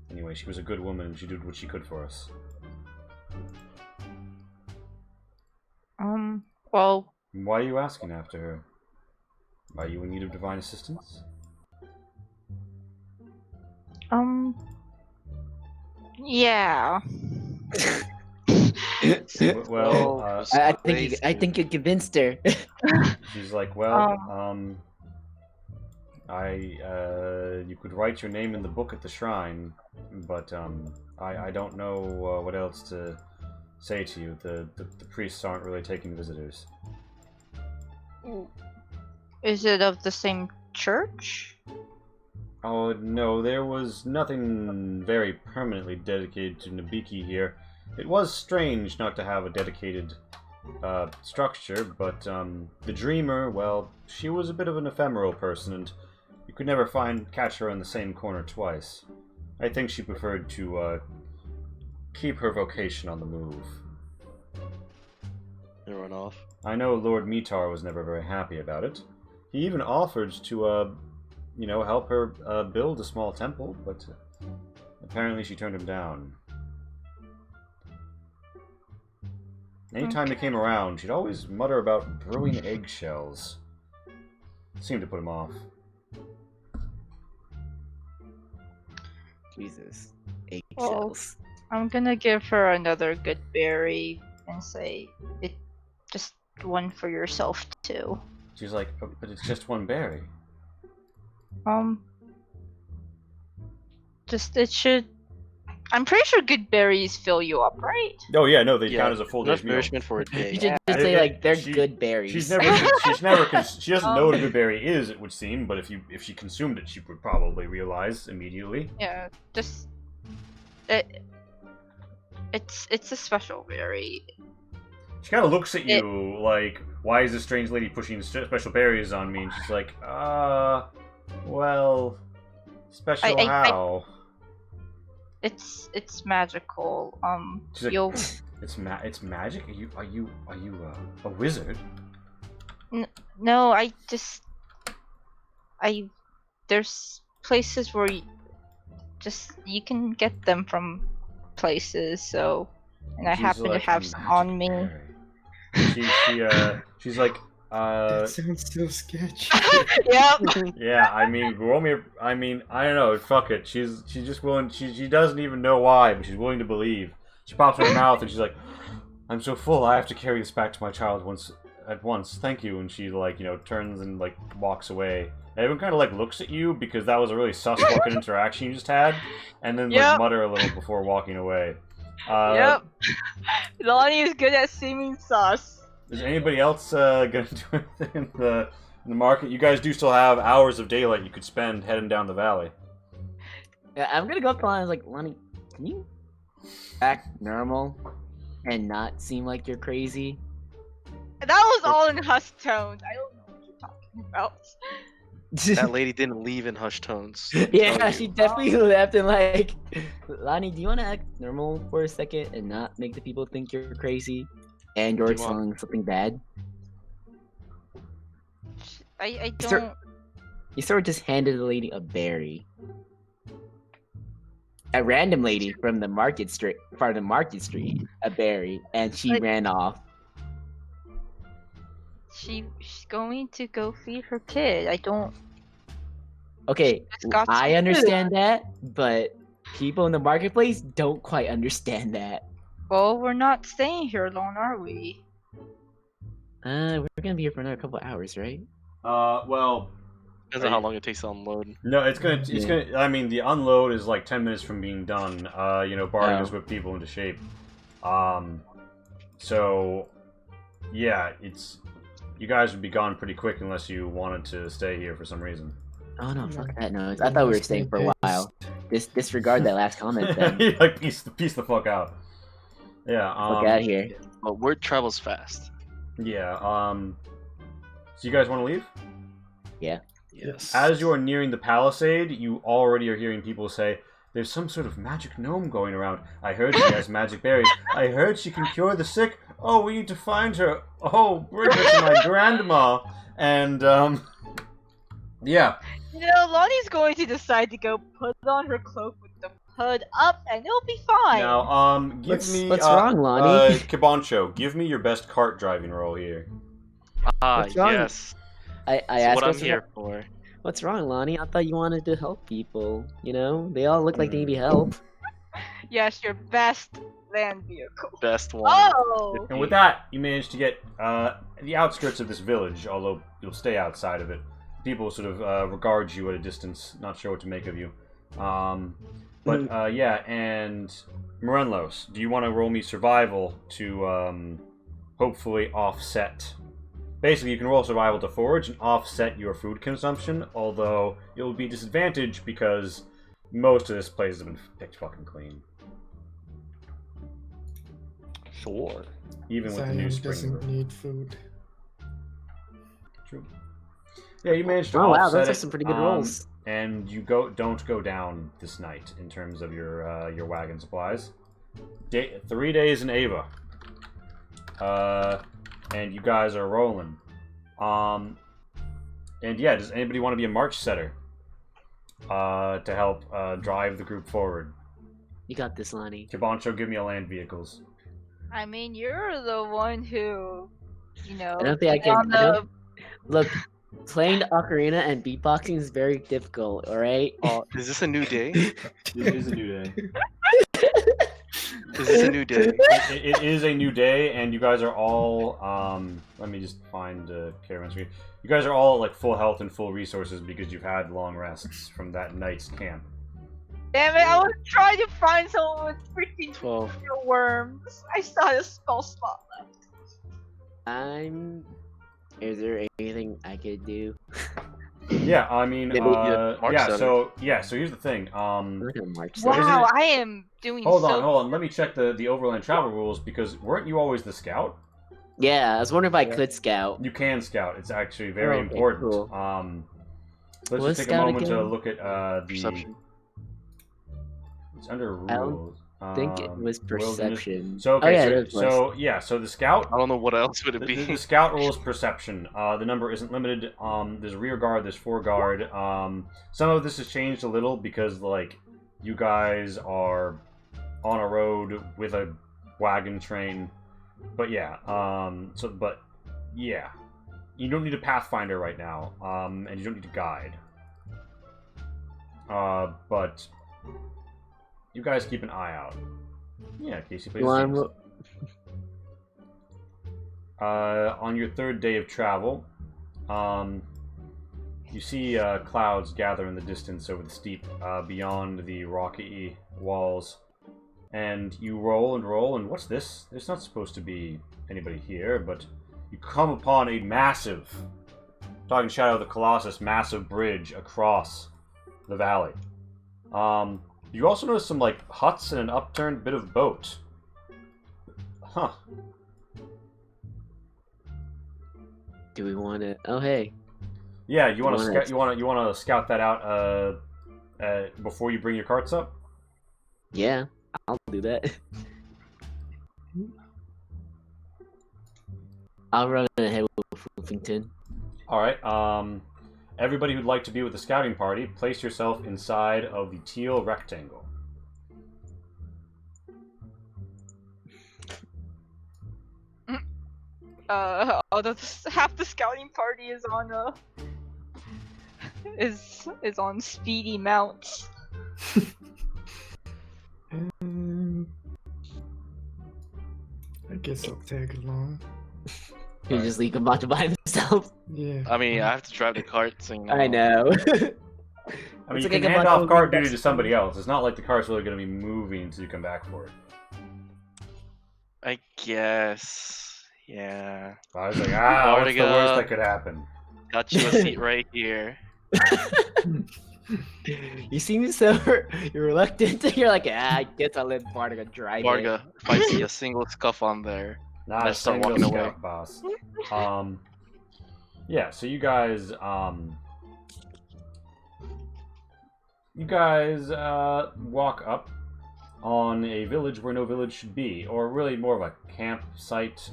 [SPEAKER 5] Anyway, she was a good woman, and she did what she could for us.
[SPEAKER 2] Well,
[SPEAKER 5] Why are you asking after her? Are you in need of divine assistance?
[SPEAKER 2] Yeah.
[SPEAKER 5] Well,
[SPEAKER 1] I think you convinced her.
[SPEAKER 5] she's like, well, you could write your name in the book at the shrine, but I don't know what else to say to you. The priests aren't really taking visitors.
[SPEAKER 2] Is it of the same church?
[SPEAKER 5] Oh no, there was nothing very permanently dedicated to Nabiki here. It was strange not to have a dedicated structure, but the Dreamer, well, she was a bit of an ephemeral person, and you could never catch her in the same corner twice. I think she preferred to keep her vocation on the move.
[SPEAKER 7] They run off.
[SPEAKER 5] I know Lord Mitar was never very happy about it. He even offered to, help her build a small temple, but apparently she turned him down. Anytime he came around, she'd always mutter about brewing eggshells. Seemed to put him off.
[SPEAKER 1] Jesus. Eggshells.
[SPEAKER 2] I'm gonna give her another good berry and say, it just one for yourself too.
[SPEAKER 5] She's like, oh, but it's just one berry.
[SPEAKER 2] It should. I'm pretty sure good berries fill you up, right?
[SPEAKER 5] Oh yeah, no, they
[SPEAKER 7] Yeah,
[SPEAKER 5] count as a full
[SPEAKER 7] enough
[SPEAKER 5] day's meal.
[SPEAKER 7] nourishment for a day.
[SPEAKER 1] You should just
[SPEAKER 5] Yeah.
[SPEAKER 1] say like they're
[SPEAKER 5] She-
[SPEAKER 1] good berries.
[SPEAKER 5] She doesn't know what a good berry is, it would seem, but if she consumed it, she would probably realize immediately.
[SPEAKER 2] Yeah, just it's a special berry.
[SPEAKER 5] She kind of looks at you like, why is this strange lady pushing special berries on me? And she's like, well, special how?
[SPEAKER 2] It's magical.
[SPEAKER 5] She's like,
[SPEAKER 2] You'll
[SPEAKER 5] it's magic. Are you a wizard?
[SPEAKER 2] no, there's places where you can get them from places. So, and I
[SPEAKER 5] She's
[SPEAKER 2] happen
[SPEAKER 5] like,
[SPEAKER 2] to have
[SPEAKER 5] "A
[SPEAKER 2] some
[SPEAKER 5] magic
[SPEAKER 2] on me.
[SPEAKER 5] berry." She's like,
[SPEAKER 6] That sounds so sketchy.
[SPEAKER 2] Yep.
[SPEAKER 5] yeah, I mean, I don't know, fuck it. She's just willing, she doesn't even know why, but she's willing to believe. She pops in her mouth and she's like, I'm so full, I have to carry this back to my child at once. Thank you. And she turns and walks away. And everyone kind of looks at you because that was a really sus fucking interaction you just had, and then
[SPEAKER 2] Yep.
[SPEAKER 5] mutter a little before walking away.
[SPEAKER 2] Yep. Lonnie is good at seeming sus.
[SPEAKER 5] Is anybody else gonna do anything in the market? You guys do still have hours of daylight you could spend heading down the valley.
[SPEAKER 1] Yeah, I'm gonna go up to Lonnie. I was like, Lonnie, can you act normal and not seem like you're crazy?
[SPEAKER 2] That was all in hush tones. I don't know what you're talking about.
[SPEAKER 7] That lady didn't leave in hushed tones.
[SPEAKER 1] Yeah,
[SPEAKER 7] Tell
[SPEAKER 1] she
[SPEAKER 7] you.
[SPEAKER 1] definitely left and like, Lonnie, do you want to act normal for a second and not make the people think you're crazy and you're
[SPEAKER 7] Do you want-
[SPEAKER 1] telling something bad?
[SPEAKER 2] I
[SPEAKER 1] Sir-
[SPEAKER 2] don't.
[SPEAKER 1] You sort of just handed the lady a berry. A random lady from the market street, a berry, and she
[SPEAKER 2] Like-
[SPEAKER 1] ran off.
[SPEAKER 2] She's going to go feed her kid. I don't.
[SPEAKER 1] Okay,
[SPEAKER 2] just got some
[SPEAKER 1] I
[SPEAKER 2] food.
[SPEAKER 1] understand that, but people in the marketplace don't quite understand that.
[SPEAKER 2] Well, we're not staying here alone, are we?
[SPEAKER 1] We're gonna be here for another couple hours, right?
[SPEAKER 5] Well,
[SPEAKER 7] Depends on how long it takes to unload.
[SPEAKER 5] no, it's gonna.
[SPEAKER 1] Yeah.
[SPEAKER 5] I mean, the unload is 10 minutes from being done. Barney
[SPEAKER 1] Oh.
[SPEAKER 5] just whip people into shape. So, yeah, you guys would be gone pretty quick unless you wanted to stay here for some reason.
[SPEAKER 1] Oh no, fuck that noise. I thought we were staying for a while. Disregard that last comment then.
[SPEAKER 5] Piece the fuck out. Yeah.
[SPEAKER 1] Fuck out of here.
[SPEAKER 7] But word travels fast.
[SPEAKER 5] Yeah. So you guys want to leave?
[SPEAKER 7] Yes.
[SPEAKER 5] As you are nearing the palisade, you already are hearing people say, "There's some sort of magic gnome going around. I heard she has magic berries. I heard she can cure the sick. Oh, we need to find her. Oh, bring her to my grandma." And yeah.
[SPEAKER 2] Lonnie's going to decide to go put on her cloak with the hood up, and it'll be fine.
[SPEAKER 5] Now, give me
[SPEAKER 1] What's wrong, Lonnie?
[SPEAKER 5] Kibancho, give me your best cart driving roll here.
[SPEAKER 1] What's wrong?
[SPEAKER 7] Yes.
[SPEAKER 1] I
[SPEAKER 7] That's
[SPEAKER 1] asked
[SPEAKER 7] what I'm
[SPEAKER 1] what's
[SPEAKER 7] here for.
[SPEAKER 1] What's wrong, Lonnie? I thought you wanted to help people. They all look like they need help.
[SPEAKER 2] Yes, your best land vehicle.
[SPEAKER 7] Best one.
[SPEAKER 2] Oh!
[SPEAKER 5] And with that, you manage to get the outskirts of this village, although you'll stay outside of it. People sort of regard you at a distance, not sure what to make of you. Yeah, and Morenlos, do you want to roll me survival to hopefully offset? Basically, you can roll survival to forage and offset your food consumption, although it will be disadvantaged because most of this place has been picked fucking clean.
[SPEAKER 3] Sure.
[SPEAKER 5] Even with the new
[SPEAKER 6] Zion
[SPEAKER 5] spring.
[SPEAKER 6] doesn't
[SPEAKER 5] growth.
[SPEAKER 6] need food.
[SPEAKER 5] True. Yeah, you managed to
[SPEAKER 1] Oh wow,
[SPEAKER 5] offset
[SPEAKER 1] those are
[SPEAKER 5] it,
[SPEAKER 1] some pretty good rolls.
[SPEAKER 5] And you don't go down this night in terms of your wagon supplies. 3 days in Ava. And you guys are rolling. And yeah, does anybody want to be a march setter? To help drive the group forward.
[SPEAKER 1] You got this, Lonnie.
[SPEAKER 5] Kibancho, give me a land vehicles.
[SPEAKER 2] I mean, you're the one who,
[SPEAKER 1] I don't think I
[SPEAKER 2] is
[SPEAKER 1] can.
[SPEAKER 2] on
[SPEAKER 1] I
[SPEAKER 2] the-
[SPEAKER 1] don't- Look, playing ocarina and beatboxing is very difficult. All right.
[SPEAKER 7] Oh, is this a new day?
[SPEAKER 5] It is a new day.
[SPEAKER 7] Is this a new day?
[SPEAKER 5] It is a new day, and you guys are all. Let me just find Caravan Street. You guys are all like full health and full resources because you've had long rests from that night's camp.
[SPEAKER 2] Damn it, I was trying to find someone with freaking
[SPEAKER 7] 12.
[SPEAKER 2] worms. I still had a spell spot left.
[SPEAKER 1] Is there anything I could do?
[SPEAKER 5] Yeah, I mean,
[SPEAKER 1] Maybe
[SPEAKER 7] March
[SPEAKER 5] yeah.
[SPEAKER 7] setter.
[SPEAKER 5] So here's the thing.
[SPEAKER 1] I'm not gonna march.
[SPEAKER 5] So
[SPEAKER 1] there.
[SPEAKER 5] isn't
[SPEAKER 2] Wow,
[SPEAKER 5] it-
[SPEAKER 2] I am doing
[SPEAKER 5] Hold
[SPEAKER 2] so
[SPEAKER 5] on. Let me check the overland travel rules because weren't you always the scout?
[SPEAKER 1] Yeah, I was wondering if I
[SPEAKER 5] Yeah.
[SPEAKER 1] could scout.
[SPEAKER 5] You can scout. It's actually very
[SPEAKER 1] Oh, okay,
[SPEAKER 5] important.
[SPEAKER 1] cool.
[SPEAKER 5] Let's
[SPEAKER 1] What's
[SPEAKER 5] just take a
[SPEAKER 1] scout
[SPEAKER 5] moment to
[SPEAKER 1] again?
[SPEAKER 5] look at the.
[SPEAKER 7] Perception.
[SPEAKER 5] It's under
[SPEAKER 1] I don't
[SPEAKER 5] rules.
[SPEAKER 1] I think it was
[SPEAKER 5] wilderness.
[SPEAKER 1] perception.
[SPEAKER 5] So okay,
[SPEAKER 1] oh, yeah, it was.
[SPEAKER 5] so the scout.
[SPEAKER 7] I don't know what else would it
[SPEAKER 5] The,
[SPEAKER 7] be.
[SPEAKER 5] the scout rule is perception. The number isn't limited. There's rear guard. There's foreguard. Some of this has changed a little because like you guys are on a road with a wagon train. But yeah. Yeah. You don't need a pathfinder right now. And you don't need a guide. But you guys keep an eye out. Yeah, Casey plays.
[SPEAKER 1] You want
[SPEAKER 5] games. On your third day of travel, you see clouds gather in the distance over the steep beyond the rocky walls. And you roll and roll, and what's this? There's not supposed to be anybody here, but you come upon a massive, talking Shadow of the Colossus, massive bridge across the valley. You also notice some like huts and an upturned bit of boat. Huh.
[SPEAKER 1] Do we want to? Oh, hey.
[SPEAKER 5] Yeah, you want to
[SPEAKER 1] Wanna-
[SPEAKER 5] scout? You want to scout that out before you bring your carts up?
[SPEAKER 1] Yeah, I'll do that. I'll run ahead with Woofington.
[SPEAKER 5] All right. Everybody who'd like to be with the scouting party, place yourself inside of the teal rectangle.
[SPEAKER 2] half the scouting party is on is on speedy mounts.
[SPEAKER 6] I guess I'll tag along.
[SPEAKER 1] You just leave him out by himself.
[SPEAKER 6] Yeah.
[SPEAKER 7] I mean, I have to drive the cart, so you know.
[SPEAKER 1] I know.
[SPEAKER 5] I mean,
[SPEAKER 1] It's
[SPEAKER 5] you
[SPEAKER 1] like
[SPEAKER 5] can
[SPEAKER 1] a
[SPEAKER 5] hand
[SPEAKER 1] bundle
[SPEAKER 5] off cart
[SPEAKER 1] of
[SPEAKER 5] duty to
[SPEAKER 1] best-
[SPEAKER 5] somebody else. It's not like the cart's really going to be moving until you come back for it.
[SPEAKER 7] I guess. Yeah.
[SPEAKER 5] I was like, what's the
[SPEAKER 7] Bartiga.
[SPEAKER 5] worst that could happen?
[SPEAKER 7] Got you a seat right here.
[SPEAKER 1] You seem so you're reluctant. You're like, I guess I'll let Bartiga drive it.
[SPEAKER 7] Varga, if I see a single scuff on there,
[SPEAKER 5] Not
[SPEAKER 7] Let's
[SPEAKER 5] a
[SPEAKER 7] start
[SPEAKER 5] single
[SPEAKER 7] walking away.
[SPEAKER 5] scout, boss. Yeah. So you guys, walk up on a village where no village should be, or really more of a campsite.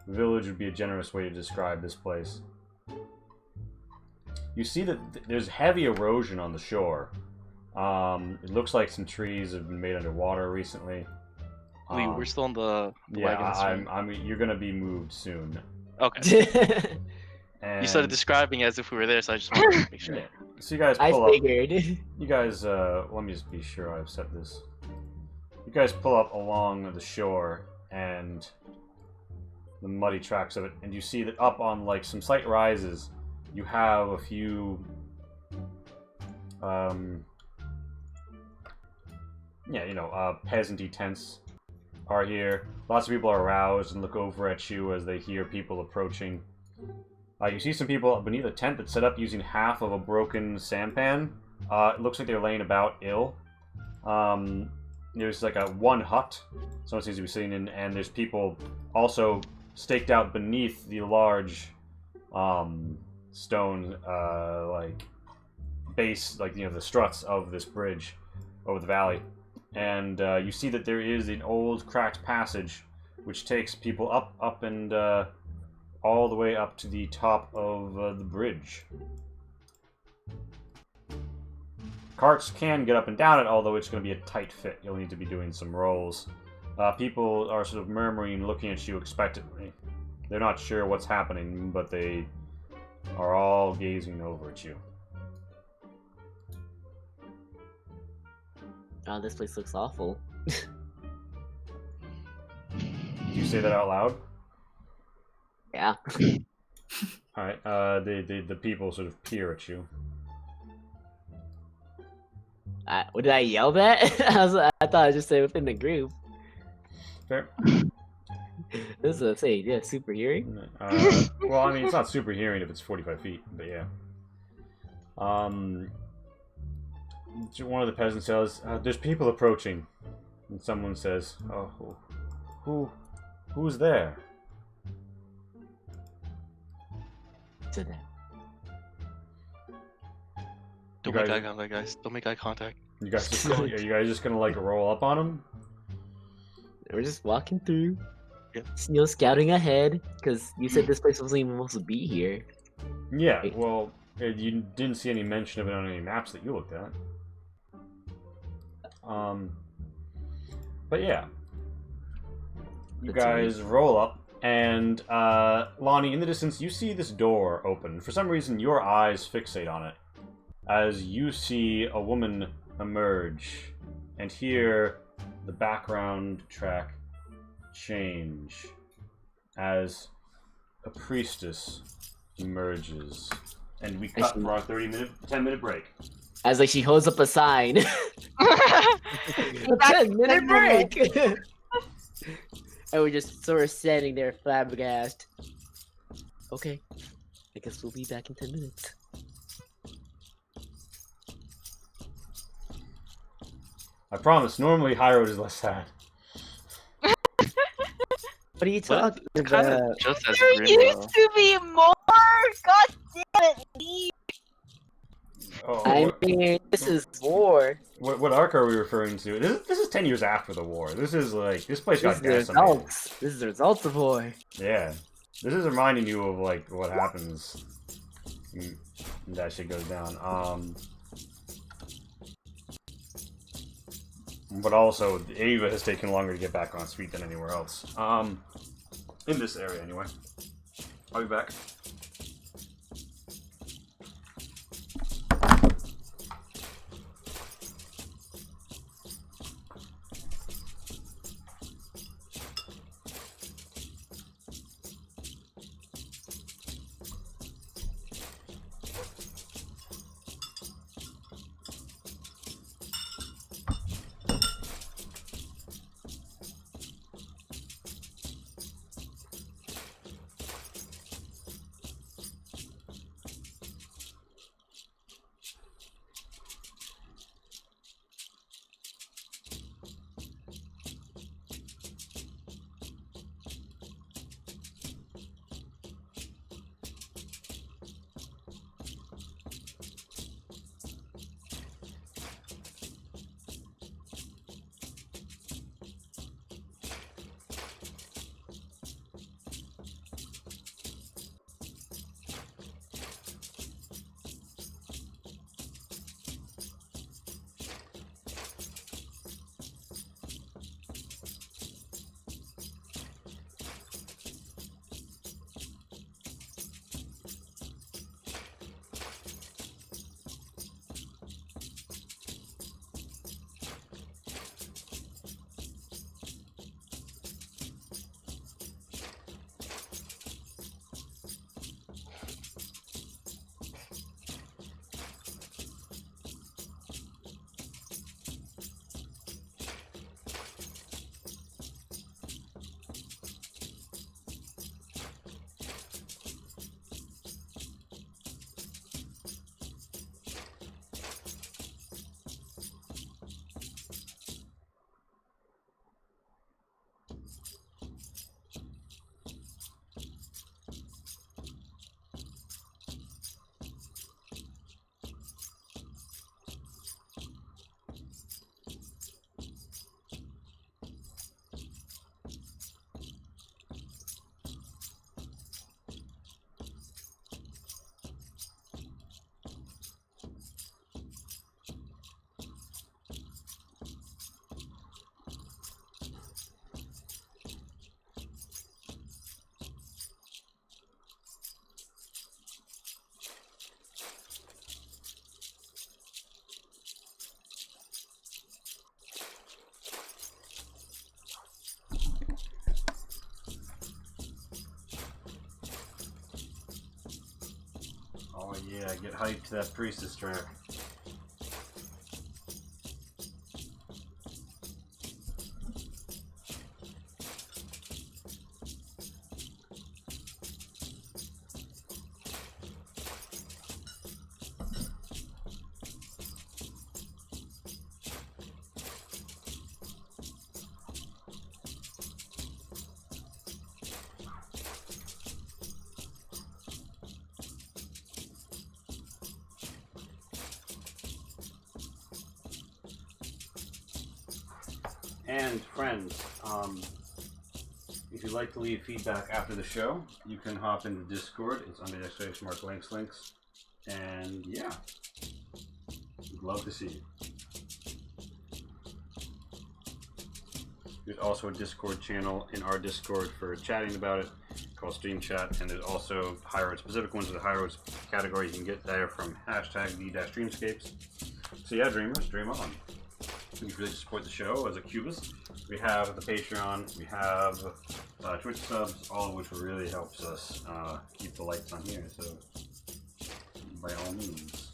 [SPEAKER 5] Village would be a generous way to describe this place. You see that there's heavy erosion on the shore. It looks like some trees have been made underwater recently.
[SPEAKER 7] Lee, we're still on the
[SPEAKER 5] Yeah,
[SPEAKER 7] wagons.
[SPEAKER 5] I'm. You're gonna be moved soon.
[SPEAKER 7] Okay.
[SPEAKER 5] And
[SPEAKER 7] You started describing as if we were there, so I just wanted to make sure.
[SPEAKER 5] So you guys
[SPEAKER 1] I
[SPEAKER 5] pull up.
[SPEAKER 1] figured.
[SPEAKER 5] You guys, let me just be sure I've set this. You guys pull up along the shore and the muddy tracks of it, and you see that up on like some slight rises, you have a few, peasanty tents are here. Lots of people are aroused and look over at you as they hear people approaching. You see some people beneath a tent that's set up using half of a broken sampan. It looks like they're laying about ill. There's like one hut someone seems to be sitting in, and there's people also staked out beneath the large stone base, the struts of this bridge over the valley. And you see that there is an old cracked passage which takes people up and all the way up to the top of the bridge. Carts can get up and down it, although it's going to be a tight fit. You'll need to be doing some rolls. People are sort of murmuring, looking at you expectantly. They're not sure what's happening, but they are all gazing over at you.
[SPEAKER 1] Oh, this place looks awful.
[SPEAKER 5] Do you say that out loud?
[SPEAKER 1] Yeah.
[SPEAKER 5] Alright, the people sort of peer at you.
[SPEAKER 1] What did I yell that? I thought I just said within the group.
[SPEAKER 5] Fair.
[SPEAKER 1] This is a say, yeah, super hearing.
[SPEAKER 5] Well, I mean, it's not super hearing if it's 45 feet, but yeah. One of the peasants says, "There's people approaching," and someone says, "Oh, who's there?"
[SPEAKER 1] To them.
[SPEAKER 7] Don't
[SPEAKER 5] You
[SPEAKER 7] make
[SPEAKER 5] guys-
[SPEAKER 7] eye contact, guys. Don't make eye contact.
[SPEAKER 5] You guys, are you guys just gonna like roll up on them?
[SPEAKER 1] We're just walking through.
[SPEAKER 7] Yeah.
[SPEAKER 1] Scouting ahead, because you said this place wasn't even supposed to be here.
[SPEAKER 5] Yeah. Well, you didn't see any mention of it on any maps that you looked at. But yeah, you
[SPEAKER 1] That's
[SPEAKER 5] guys roll up, and Lonnie, in the distance, you see this door open. For some reason, your eyes fixate on it as you see a woman emerge, and hear the background track change as a priestess emerges, and we cut for our 10-minute break.
[SPEAKER 1] As like she holds up a sign. 10-minute break. And we're just sort of standing there flabbergasted. Okay, I guess we'll be back in 10 minutes.
[SPEAKER 5] I promise. Normally, High Road is less sad.
[SPEAKER 1] What are you talking
[SPEAKER 7] Kind
[SPEAKER 1] about?
[SPEAKER 7] of just as
[SPEAKER 2] There
[SPEAKER 7] grim,
[SPEAKER 2] used
[SPEAKER 7] though.
[SPEAKER 2] to be more. God damn it, leave.
[SPEAKER 5] Oh,
[SPEAKER 1] I mean, this is war.
[SPEAKER 5] what arc are we referring to? This is 10 years after the war. This is like this place
[SPEAKER 1] This
[SPEAKER 5] got
[SPEAKER 1] is the
[SPEAKER 5] decimated.
[SPEAKER 1] results. This is the results of war.
[SPEAKER 5] Yeah, this is reminding you of like what happens when that shit goes down. But also, Ava has taken longer to get back on its feet than anywhere else. In this area, anyway. I'll be back. Yeah, get hyped to that priestess track. And friends, if you'd like to leave feedback after the show, you can hop into Discord. It's under the !links. And yeah, we'd love to see you. There's also a Discord channel in our Discord for chatting about it called Stream Chat, and there's also High Road specific ones. The High Road category you can get there from #the-Dreamscapes. So yeah, dreamers, dream on. If you really support the show as a Cubist, we have the Patreon, we have Twitch subs, all of which really helps us keep the lights on here, so by all means.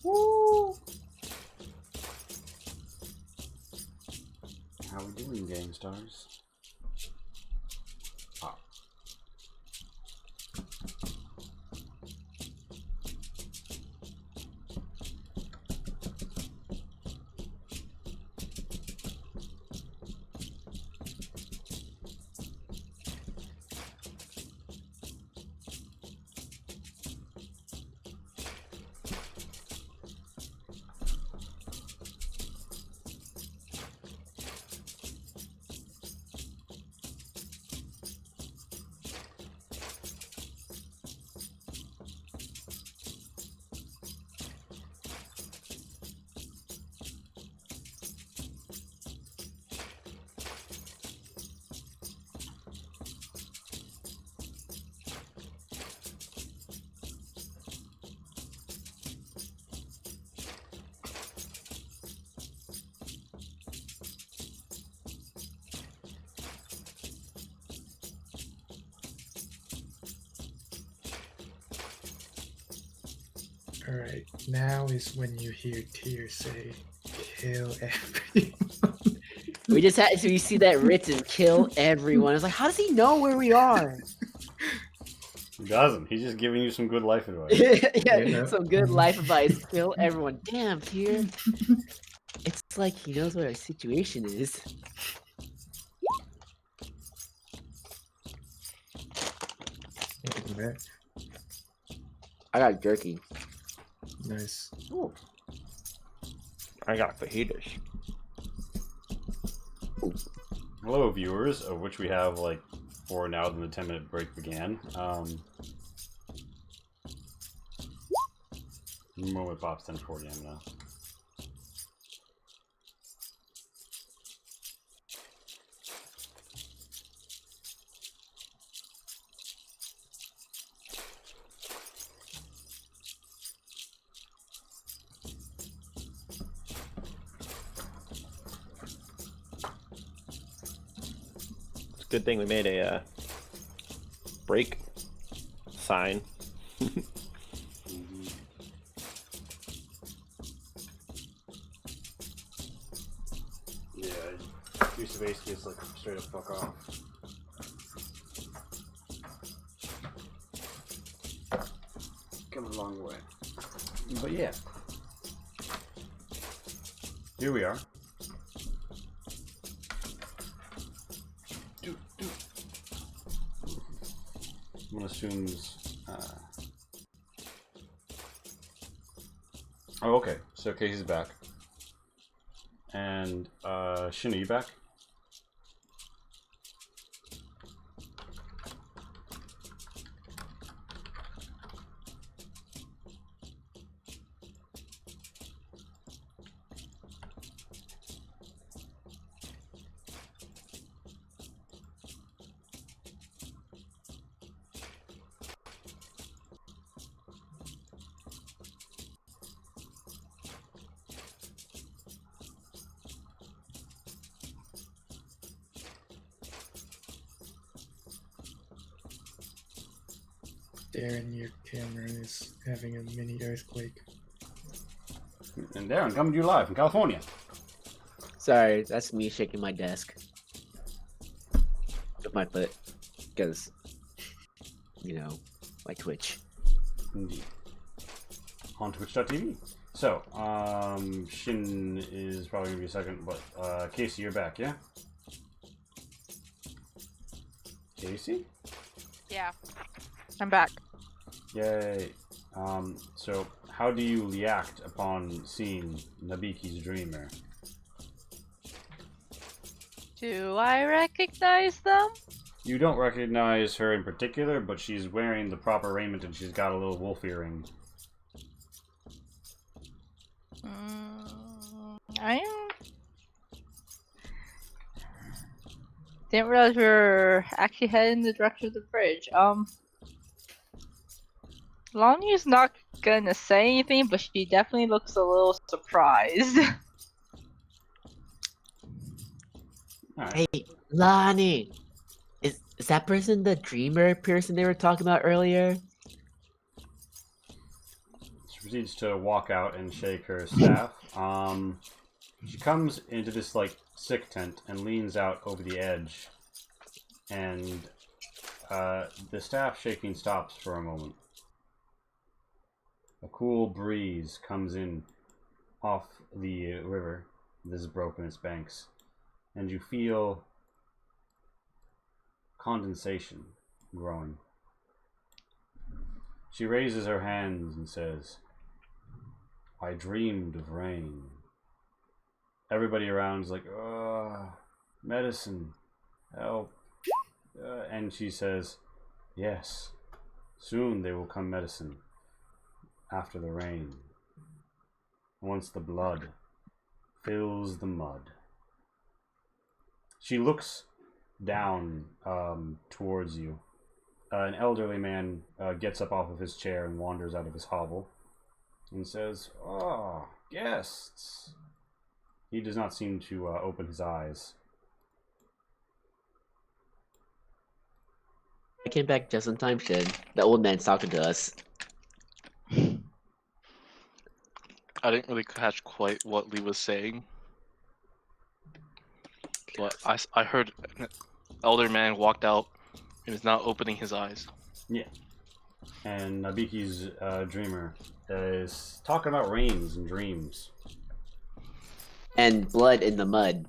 [SPEAKER 5] Woo! How we doing, Game Stars?
[SPEAKER 6] Alright, now is when you hear Tyr say, kill everyone.
[SPEAKER 1] We just had so you see that written kill everyone. It's like, how does he know where we are?
[SPEAKER 5] doesn't. He's just giving you some good life advice.
[SPEAKER 1] Yeah,
[SPEAKER 6] Yeah.
[SPEAKER 1] some good life advice. Kill everyone. Damn, Pierre. It's like he knows what our situation is.
[SPEAKER 6] Welcome back.
[SPEAKER 1] I got jerky.
[SPEAKER 6] Nice.
[SPEAKER 5] Ooh.
[SPEAKER 3] I got fajitas.
[SPEAKER 5] Hello, viewers, of which we have like 4 now than the 10-minute break began. Moment pops 10:40 now.
[SPEAKER 3] It's a good thing we made a break sign.
[SPEAKER 5] Yeah, use of basically is like straight up fuck off. Come a long way. But yeah. Here we are. One assumes. Oh, okay. So Casey's back. And Shin, are you back?
[SPEAKER 6] Darren, your camera is having a mini earthquake.
[SPEAKER 5] And Darren, coming to you live from California.
[SPEAKER 1] Sorry, that's me shaking my desk with my foot, because like Twitch.
[SPEAKER 5] Indeed. On Twitch.tv. So, Shin is probably gonna be a second, but Casey, you're back, yeah? Casey?
[SPEAKER 2] Yeah. I'm back.
[SPEAKER 5] Yay. So how do you react upon seeing Nabiki's dreamer?
[SPEAKER 2] Do I recognize them?
[SPEAKER 5] You don't recognize her in particular, but she's wearing the proper raiment and she's got a little wolf earring.
[SPEAKER 2] I didn't realize we were actually heading in the direction of the bridge. Lonnie's not gonna say anything, but she definitely looks a little surprised.
[SPEAKER 5] Alright.
[SPEAKER 1] Hey, Lonnie, is that person the dreamer person they were talking about earlier?
[SPEAKER 5] She proceeds to walk out and shake her staff. She comes into this like sick tent and leans out over the edge, and the staff shaking stops for a moment. A cool breeze comes in off the river that has broken its banks, and you feel condensation growing. She raises her hands and says, "I dreamed of rain." Everybody around is like, medicine, help. And she says, "Yes, soon there will come medicine. After the rain, once the blood fills the mud." She looks down towards you. An elderly man gets up off of his chair and wanders out of his hovel and says, "Oh, guests." He does not seem to open his eyes.
[SPEAKER 1] I came back just in time, Shin. The old man's talking to us.
[SPEAKER 7] I didn't really catch quite what Lee was saying, but I heard an elder man walked out and is not opening his eyes.
[SPEAKER 5] Yeah. and Nabiki's dreamer is talking about rains and dreams.
[SPEAKER 1] And blood in the mud.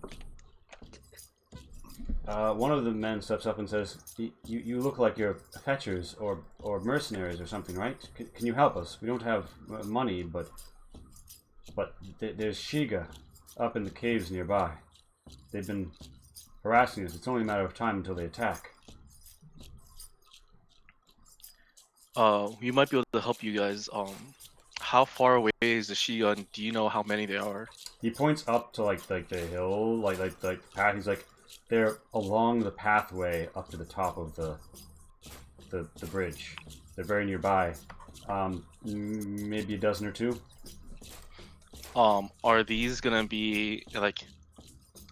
[SPEAKER 5] One of the men steps up and says, "You look like you're fetchers or mercenaries or something, right? Can you help us? We don't have money, but there's Shiga up in the caves nearby. They've been harassing us. It's only a matter of time until they attack."
[SPEAKER 7] We might be able to help you guys. How far away is the Shiga, and do you know how many there are?
[SPEAKER 5] He points up to like the hill, like the path. He's like, they're along the pathway up to the top of the bridge. They're very nearby. Maybe a dozen or two.
[SPEAKER 7] Are these gonna be like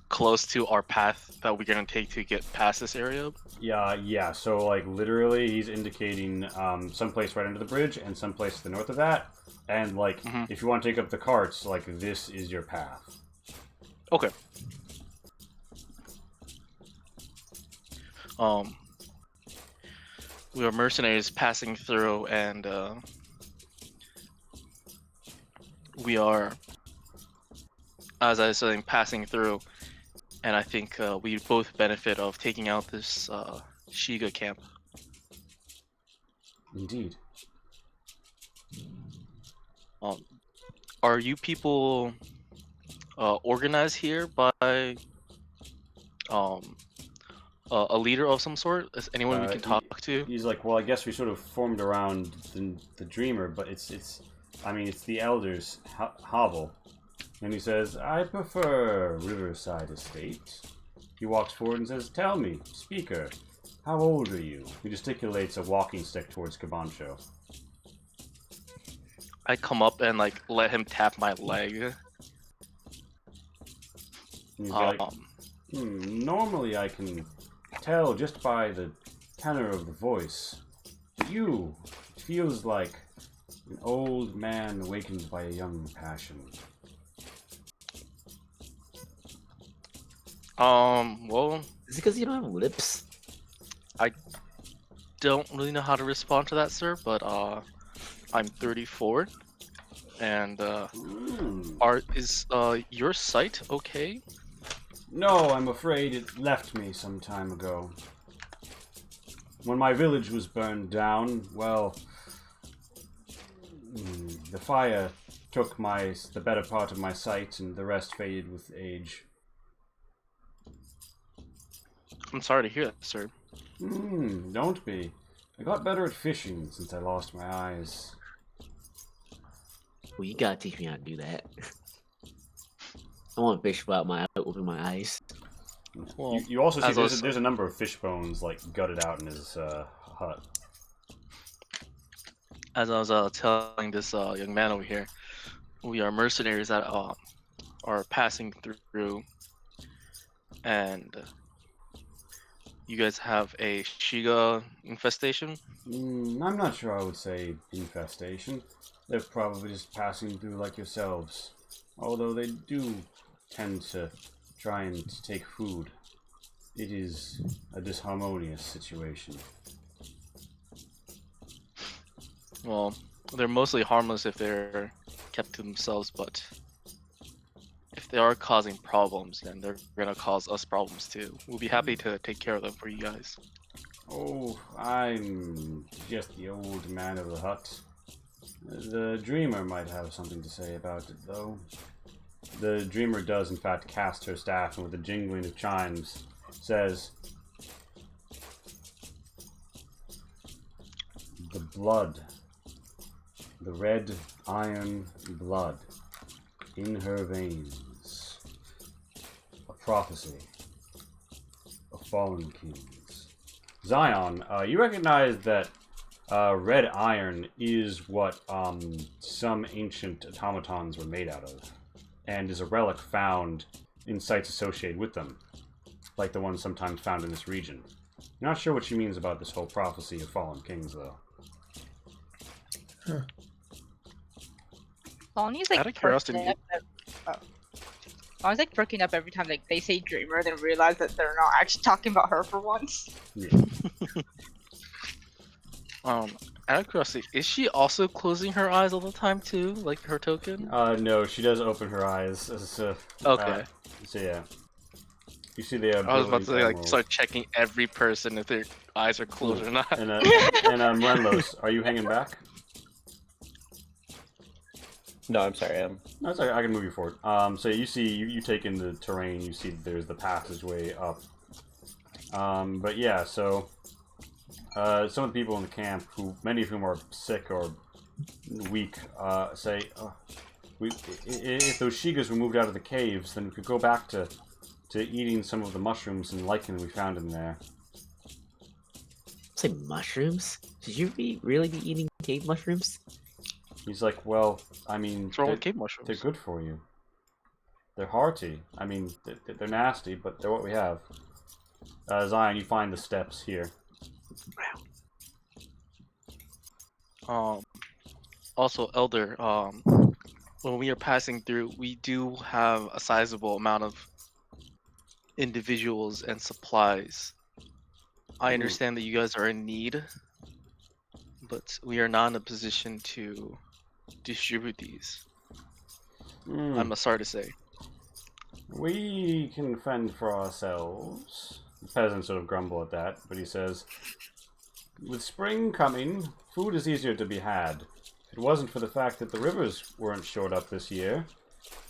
[SPEAKER 7] close to our path that we're gonna take to get past this area?
[SPEAKER 5] Yeah. So like literally, he's indicating someplace right under the bridge and someplace to the north of that. And like, if you want to take up the carts, like this is your path.
[SPEAKER 7] Okay. We are mercenaries passing through, and we are, as I was saying, passing through, and I think we both benefit of taking out this Shiga camp.
[SPEAKER 5] Indeed.
[SPEAKER 7] Are you people organized here by a leader of some sort? Is anyone we can talk to?
[SPEAKER 5] He's like, well, I guess we sort of formed around the dreamer, but it's the elders hovel. And he says, "I prefer Riverside Estate." He walks forward and says, "Tell me, speaker, how old are you?" He gesticulates a walking stick towards Cabancho.
[SPEAKER 7] I come up and like let him tap my leg.
[SPEAKER 5] He's like, normally I can tell just by the tenor of the voice. But you, it feels like an old man awakened by a young passion.
[SPEAKER 7] Well,
[SPEAKER 1] Is it because you don't have lips?
[SPEAKER 7] don't really know how to respond to that, sir, but I'm 34, and is your sight okay?
[SPEAKER 5] No, I'm afraid it left me some time ago. When my village was burned down, well, the fire took the better part of my sight, and the rest faded with age.
[SPEAKER 7] I'm sorry to hear that, sir.
[SPEAKER 5] Don't be. I got better at fishing since I lost my eyes.
[SPEAKER 1] Well, you gotta teach me how to do that. I want to fish without open my eyes.
[SPEAKER 7] Well,
[SPEAKER 5] You also see
[SPEAKER 7] as
[SPEAKER 5] there's a number of fish bones like gutted out in his hut.
[SPEAKER 7] as I was telling this young man over here, we are mercenaries that are passing through, and you guys have a Shiga infestation?
[SPEAKER 5] I'm not sure I would say infestation. They're probably just passing through like yourselves. Although they do tend to try and take food. It is a disharmonious situation.
[SPEAKER 7] Well, they're mostly harmless if they're kept to themselves, but if they are causing problems, then they're gonna cause us problems too. We'll be happy to take care of them for you guys.
[SPEAKER 5] Oh, I'm just the old man of the hut. The dreamer might have something to say about it, though. The dreamer does, in fact, cast her staff, and with a jingling of chimes, says, "The blood, the red iron blood in her veins, a prophecy of fallen kings." Zion, you recognize that red iron is what some ancient automatons were made out of, and is a relic found in sites associated with them, like the ones sometimes found in this region. You're not sure what she means about this whole prophecy of fallen kings, though.
[SPEAKER 6] Huh.
[SPEAKER 2] Lonnie's like
[SPEAKER 7] Out of curiosity-
[SPEAKER 2] perking up. Lonnie's like perking up every time like they say dreamer, then realize that they're not actually talking about her for once.
[SPEAKER 5] Yeah.
[SPEAKER 7] Out of curiosity, is she also closing her eyes all the time too, like her token?
[SPEAKER 5] No, she does open her eyes.
[SPEAKER 7] Okay.
[SPEAKER 5] So yeah. You see the.
[SPEAKER 7] I was about to say, like,
[SPEAKER 5] ability
[SPEAKER 7] start checking every person if their eyes are closed or not.
[SPEAKER 5] and Renlos, are you hanging back?
[SPEAKER 3] No, I'm sorry.
[SPEAKER 5] No, it's okay. I can move you forward. So you see, you take in the terrain. You see there's the passageway up. But yeah, so some of the people in the camp, many of whom are sick or weak, say, if those Shigas were moved out of the caves, then we could go back to eating some of the mushrooms and lichen we found in there.
[SPEAKER 1] Say mushrooms? Should you really be eating cave mushrooms?
[SPEAKER 5] He's like, well, I mean,
[SPEAKER 7] What's wrong with cave mushrooms?
[SPEAKER 5] they're good for you. They're hearty. I mean, they're nasty, but they're what we have. Zion, you find the steps here.
[SPEAKER 7] Also, Elder, when we are passing through, we do have a sizable amount of individuals and supplies. I understand that you guys are in need, but we are not in a position to distribute these. I'm sorry to say.
[SPEAKER 5] We can fend for ourselves. The peasants sort of grumble at that, but he says, with spring coming, food is easier to be had. If it wasn't for the fact that the rivers weren't shored up this year,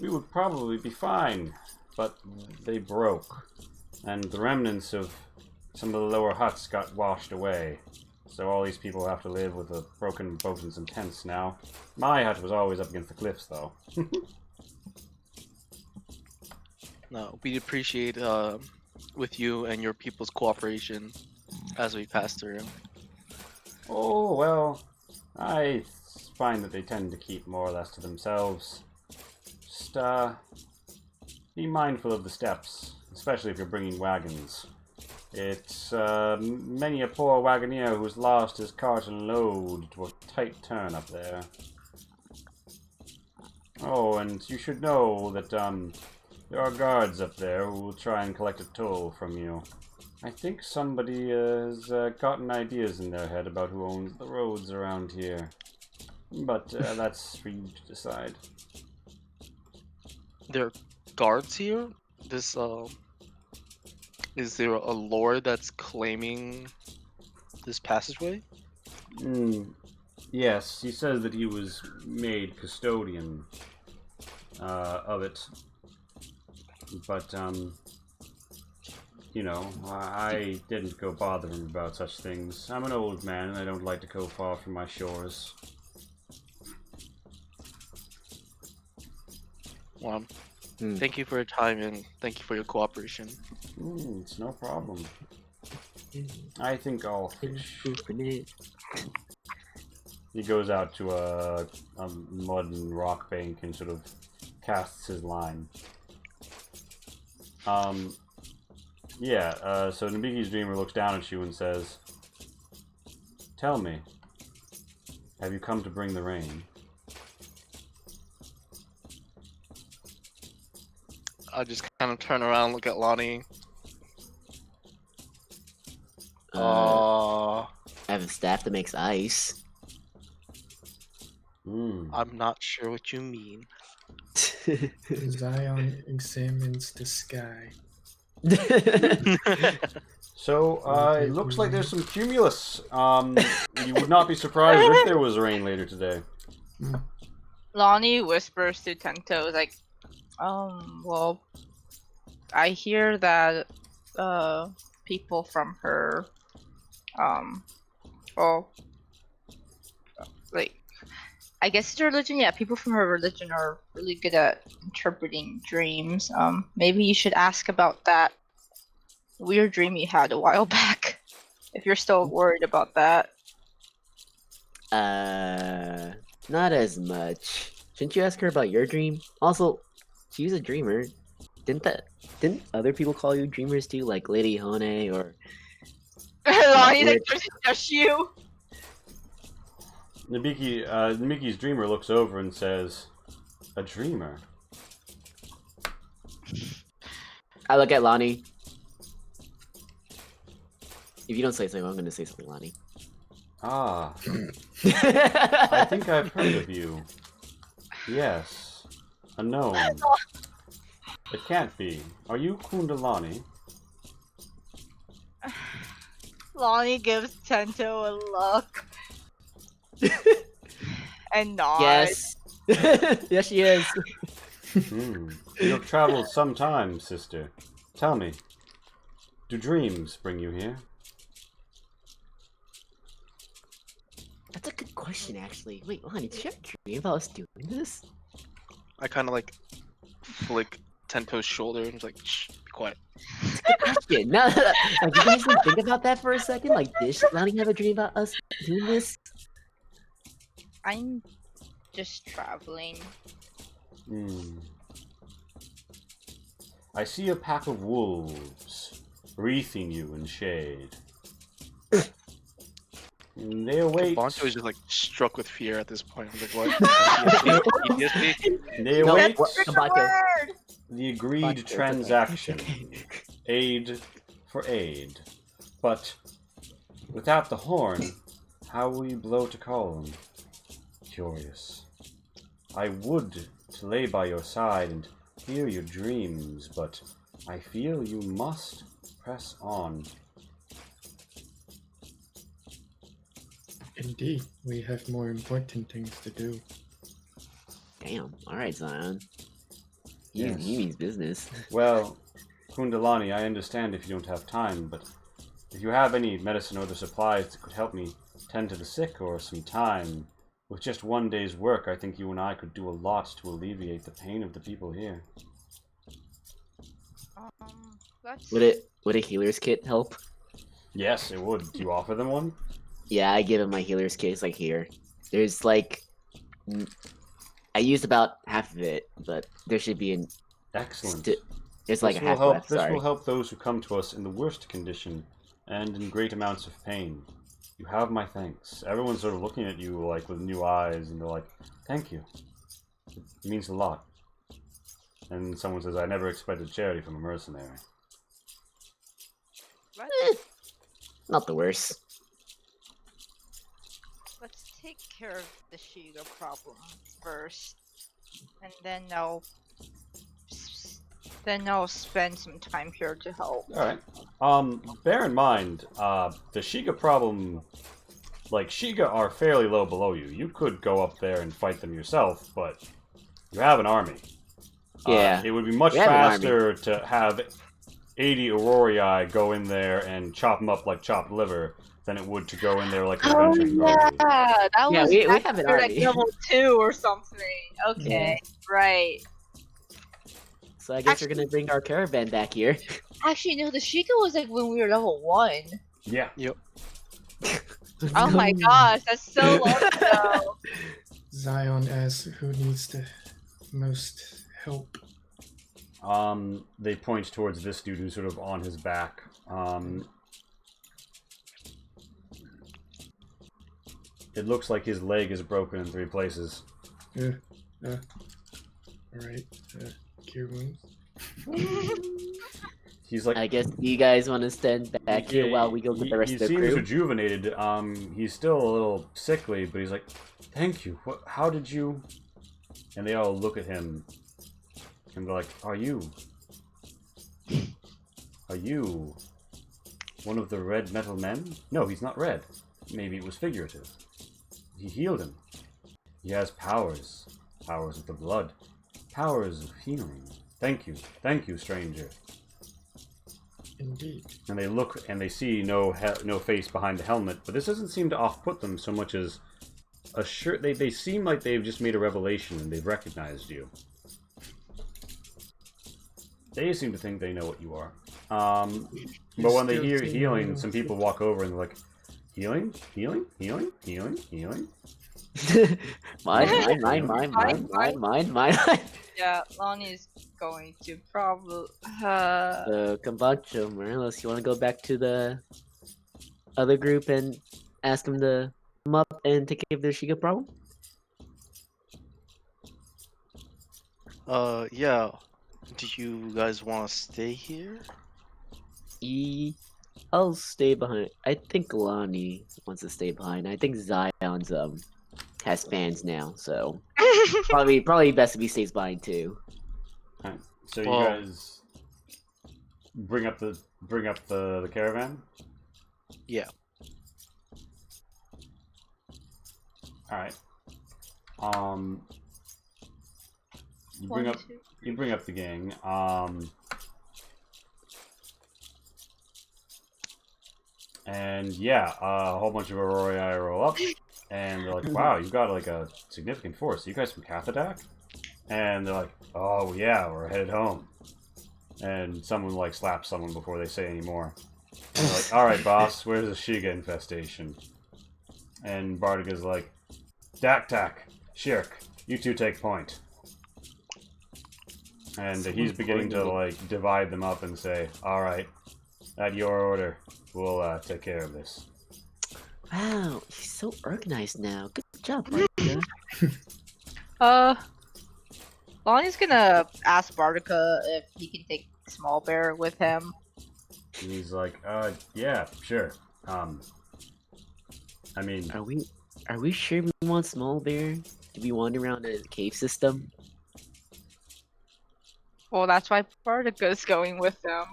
[SPEAKER 5] we would probably be fine. But they broke, and the remnants of some of the lower huts got washed away. So all these people have to live with the broken boats and some tents now. My hut was always up against the cliffs, though.
[SPEAKER 7] No, we'd appreciate with you and your people's cooperation as we pass through.
[SPEAKER 5] Oh, well, I find that they tend to keep more or less to themselves. Just, be mindful of the steps, especially if you're bringing wagons. It's, many a poor wagoner who's lost his cart and load to a tight turn up there. Oh, and you should know that, there are guards up there who will try and collect a toll from you. I think somebody has gotten ideas in their head about who owns the roads around here. But that's for you to decide.
[SPEAKER 7] There are guards here? This, is there a lord that's claiming this passageway?
[SPEAKER 5] Yes, he says that he was made custodian of it. But, you know, I didn't go bother him about such things. I'm an old man and I don't like to go far from my shores.
[SPEAKER 7] Well, thank you for your time and thank you for your cooperation.
[SPEAKER 5] It's no problem. I think I'll fish. He goes out to a mud and rock bank and sort of casts his line. So Nabiki's Dreamer looks down at you and says, tell me, have you come to bring the rain?
[SPEAKER 7] I just kind of turn around, look at Lonnie.
[SPEAKER 1] I have a staff that makes ice.
[SPEAKER 7] I'm not sure what you mean.
[SPEAKER 6] Zion examines the sky.
[SPEAKER 5] So, it looks like there's some cumulus. You would not be surprised if there was rain later today.
[SPEAKER 2] Lonnie whispers to Tento, like, well, I hear that, people from her, I guess it's her religion, yeah, people from her religion are really good at interpreting dreams. Maybe you should ask about that weird dream you had a while back, if you're still worried about that.
[SPEAKER 1] Not as much. Shouldn't you ask her about your dream? Also, she's a dreamer. Didn't other people call you dreamers too, like Lady Hone or...
[SPEAKER 2] Lonnie's like, it's just you.
[SPEAKER 5] Nabiki's Dreamer looks over and says, a dreamer?
[SPEAKER 1] I look at Lonnie. If you don't say something, I'm gonna say something, Lonnie.
[SPEAKER 5] Ah, I think I've heard of you. Yes, a gnome. It can't be. Are you Kundalani?
[SPEAKER 2] Lonnie gives Tento a look. And nods.
[SPEAKER 1] Yes. Yes, she is.
[SPEAKER 5] Hmm. You have traveled some time, sister. Tell me, do dreams bring you here?
[SPEAKER 1] That's a good question, actually. Wait, honey, did you have a dream about us doing this?
[SPEAKER 7] I kind of like flick Tento's shoulder and just like, shh, be quiet.
[SPEAKER 1] Good question. Now, like, you guys didn't think about that for a second? Like, did Lonnie have a dream about us doing this?
[SPEAKER 2] I'm just traveling.
[SPEAKER 5] Hmm. I see a pack of wolves wreathing you in shade. They await.
[SPEAKER 7] Boncho is just like struck with fear at this point. I'm like, what? PTSD?
[SPEAKER 5] They
[SPEAKER 1] No,
[SPEAKER 5] await
[SPEAKER 1] what- Kabato.
[SPEAKER 5] the agreed
[SPEAKER 1] Kabato, it's okay.
[SPEAKER 5] transaction. Aid for aid. But without the horn, how will you blow to call them? Curious. I would to lay by your side and hear your dreams, but I feel you must press on.
[SPEAKER 6] Indeed, we have more important things to do.
[SPEAKER 1] Damn. All right, Zion.
[SPEAKER 5] Yes.
[SPEAKER 1] He means business.
[SPEAKER 5] Well, Kundalani, I understand if you don't have time, but if you have any medicine or other supplies that could help me tend to the sick or some time, with just one day's work, I think you and I could do a lot to alleviate the pain of the people here.
[SPEAKER 2] Let's...
[SPEAKER 1] Would a healer's kit help?
[SPEAKER 5] Yes, it would. Do you offer them one?
[SPEAKER 1] Yeah, I give him my healer's kit. It's like here. There's like, I used about half of it, but there should be an.
[SPEAKER 5] Excellent.
[SPEAKER 1] There's like
[SPEAKER 5] This
[SPEAKER 1] a
[SPEAKER 5] will
[SPEAKER 1] half
[SPEAKER 5] help.
[SPEAKER 1] left.
[SPEAKER 5] This
[SPEAKER 1] Sorry.
[SPEAKER 5] will help those who come to us in the worst condition and in great amounts of pain. You have my thanks. Everyone's sort of looking at you like with new eyes, and they're like, "Thank you. It means a lot." And someone says, "I never expected charity from a mercenary."
[SPEAKER 1] Not the worst.
[SPEAKER 2] Let's take care of the Shiga problem first, and then I'll spend some time here to help.
[SPEAKER 5] All right. Bear in mind, the Shiga problem, like Shiga are fairly low below you. You could go up there and fight them yourself, but you have an army.
[SPEAKER 1] Yeah.
[SPEAKER 5] It would be much
[SPEAKER 1] We have an army.
[SPEAKER 5] faster to have 80 Aurorii go in there and chop them up like chopped liver than it would to go in there like an
[SPEAKER 2] Oh
[SPEAKER 5] avenging
[SPEAKER 2] yeah,
[SPEAKER 5] Rogue.
[SPEAKER 2] that
[SPEAKER 1] Yeah,
[SPEAKER 2] was
[SPEAKER 1] we
[SPEAKER 2] back
[SPEAKER 1] have an
[SPEAKER 2] when we were, like
[SPEAKER 1] army.
[SPEAKER 2] level 2 or something. Okay, right.
[SPEAKER 1] So I guess we're gonna bring our caravan back here.
[SPEAKER 2] Actually, no, the Shiga was like when we were level 1.
[SPEAKER 5] Yeah.
[SPEAKER 2] Oh my gosh, that's so long ago.
[SPEAKER 6] Zion asks who needs the most help.
[SPEAKER 5] They point towards this dude who's sort of on his back. It looks like his leg is broken in 3 places.
[SPEAKER 6] Alright, cure wounds.
[SPEAKER 5] He's like,
[SPEAKER 1] I guess you guys want to stand back here while we go get the rest of the
[SPEAKER 5] He seems
[SPEAKER 1] crew.
[SPEAKER 5] rejuvenated. He's still a little sickly, but he's like, "Thank you. How did you?" And they all look at him, and they're like, "Are you one of the red metal men?" No, he's not red. Maybe it was figurative. He healed him. He has powers of the blood, powers of healing. Thank you, stranger.
[SPEAKER 6] Indeed.
[SPEAKER 5] And they look and they see no face behind the helmet, but this doesn't seem to off-put them so much as a shirt. They seem like they've just made a revelation and they've recognized you. They seem to think they know what you are. But when they hear healing, some people walk over and they're like, "Healing, healing, healing, healing, healing."
[SPEAKER 1] mine.
[SPEAKER 2] Yeah, Lonnie's going to probably.
[SPEAKER 1] So, Kambacho, Morelos, you want to go back to the other group and ask them to come up and take care of their Shiga problem?
[SPEAKER 7] Yeah. Do you guys want to stay here?
[SPEAKER 1] I'll stay behind. I think Lonnie wants to stay behind. I think Zion's has fans now, so probably best if he stays behind too.
[SPEAKER 5] Alright, so you
[SPEAKER 7] Well-
[SPEAKER 5] guys bring up the caravan.
[SPEAKER 7] Yeah.
[SPEAKER 5] All right. You bring up the gang. And yeah, a whole bunch of Aurori roll up, and they're like, "Wow, you've got like a significant force. Are you guys from Cathadak?" And they're like, "Oh yeah, we're headed home." And someone like slaps someone before they say any more. And they're like, "All right, boss, where's the Shiga infestation?" And Bardaga's like, "Dak, Shirk, you two take point." And he's beginning to like divide them up and say, "All right, at your order, we'll take care of this."
[SPEAKER 1] Wow, he's so organized now. Good job, Bardica.
[SPEAKER 2] Lonnie's gonna ask Bardica if he can take Small Bear with him.
[SPEAKER 5] And he's like, yeah, sure. I mean,
[SPEAKER 1] Are we sure we want Small Bear? Do we wander around the cave system?
[SPEAKER 2] Well, that's why Bardica's going with them.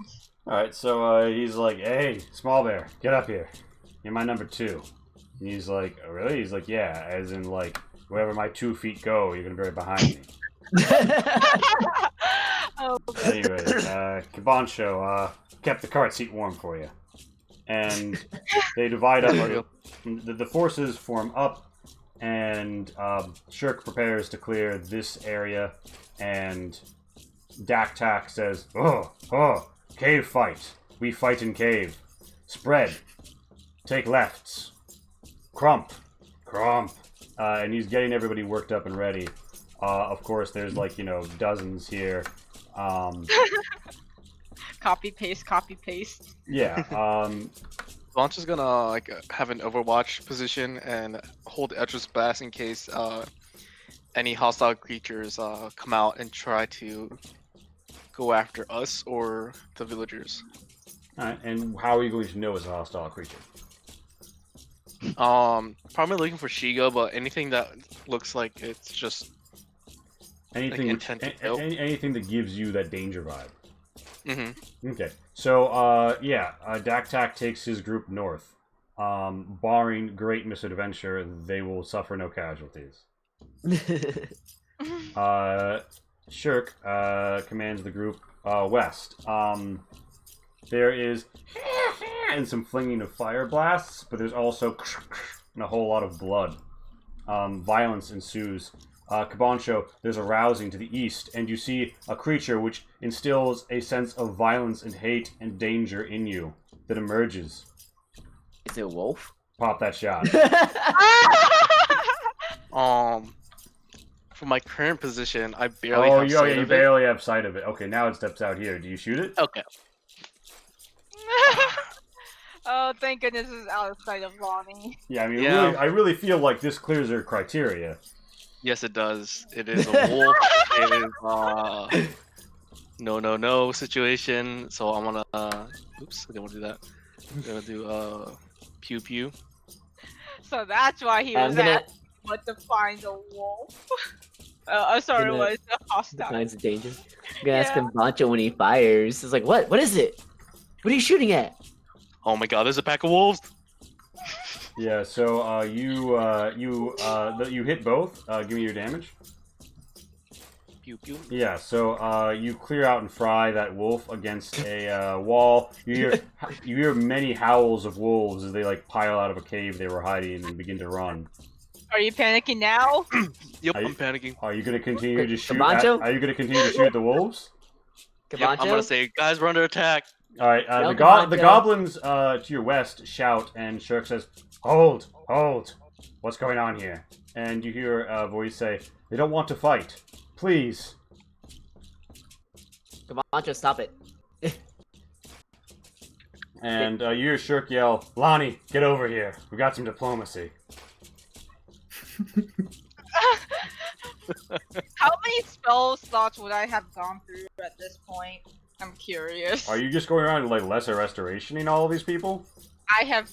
[SPEAKER 5] alright, so he's like, "Hey, Small Bear, get up here. You're my number 2. And he's like, "Oh, really?" He's like, "Yeah, as in, like, wherever my 2 feet go, you're gonna be right behind me."
[SPEAKER 2] Oh,
[SPEAKER 5] Anyway, Kabancho kept the cart seat warm for you. And they divide up. The forces form up, and Shirk prepares to clear this area, and Dak says, "Oh, cave fight. We fight in cave. Spread. Take lefts. Crump. And he's getting everybody worked up and ready. Of course, there's like, dozens here.
[SPEAKER 2] copy paste.
[SPEAKER 5] Yeah.
[SPEAKER 7] Launch is gonna like have an Overwatch position and hold Eldritch Blast in case any hostile creatures come out and try to go after us or the villagers.
[SPEAKER 5] Alright, and how are you going to know it's a hostile creature?
[SPEAKER 7] Probably looking for Shiga, but anything that looks like it's just
[SPEAKER 5] Anything,
[SPEAKER 7] intent to kill.
[SPEAKER 5] anything that gives you that danger vibe.
[SPEAKER 7] mm-hmm.
[SPEAKER 5] Okay, so Dak takes his group north. Barring great misadventure, they will suffer no casualties. Shirk commands the group west. There is and some flinging of fire blasts, but there's also and a whole lot of blood. Violence ensues. Kabancho, there's a rousing to the east, and you see a creature which instills a sense of violence and hate and danger in you that emerges.
[SPEAKER 1] Is it a wolf?
[SPEAKER 5] Pop that shot.
[SPEAKER 7] For my current position, I barely have sight
[SPEAKER 5] you
[SPEAKER 7] of it.
[SPEAKER 5] barely have sight of it. Okay, now it steps out here. Do you shoot it?
[SPEAKER 7] Okay.
[SPEAKER 2] Oh, thank goodness it's out of sight of Lonnie.
[SPEAKER 5] Yeah, I mean,
[SPEAKER 7] Yeah.
[SPEAKER 5] Really, I really feel like this clears their criteria.
[SPEAKER 7] Yes, it does. It is a wolf. It is no situation. So I'm gonna oops, I didn't want to do that. I'm gonna do pew pew.
[SPEAKER 2] So that's why he
[SPEAKER 1] I'm
[SPEAKER 2] was
[SPEAKER 1] gonna
[SPEAKER 2] asking what to find a wolf. Sorry,
[SPEAKER 1] Gonna-
[SPEAKER 2] was a hostile.
[SPEAKER 1] defines the danger. I'm gonna ask
[SPEAKER 2] Yeah.
[SPEAKER 1] him Bancho when he fires. It's like, what? What is it? What are you shooting at?
[SPEAKER 7] Oh my god, there's a pack of wolves.
[SPEAKER 5] Yeah, so you hit both. Give me your damage.
[SPEAKER 7] Pew pew.
[SPEAKER 5] Yeah, so you clear out and fry that wolf against a wall. You hear many howls of wolves as they like pile out of a cave they were hiding and begin to run.
[SPEAKER 2] Are you panicking now?
[SPEAKER 7] Yep,
[SPEAKER 5] Are you-
[SPEAKER 7] I'm panicking.
[SPEAKER 5] Are you going to continue to shoot?
[SPEAKER 1] Kabancho?
[SPEAKER 5] Are you going to continue to shoot the wolves?
[SPEAKER 7] Yep, I'm
[SPEAKER 1] Kabancho?
[SPEAKER 7] gonna say, guys, we're under attack.
[SPEAKER 5] All right.
[SPEAKER 1] No,
[SPEAKER 5] The
[SPEAKER 1] Kabancho.
[SPEAKER 5] goblins to your west shout, and Shirk says, "Hold! What's going on here?" And you hear a voice say, "They don't want to fight. Please."
[SPEAKER 1] Kabancho, stop it.
[SPEAKER 5] And you hear Shirk yell, "Lonnie, get over here. We got some diplomacy."
[SPEAKER 2] How many spell slots would I have gone through at this point? I'm curious.
[SPEAKER 5] Are you just going around like lesser restorationing all of these people?
[SPEAKER 2] I have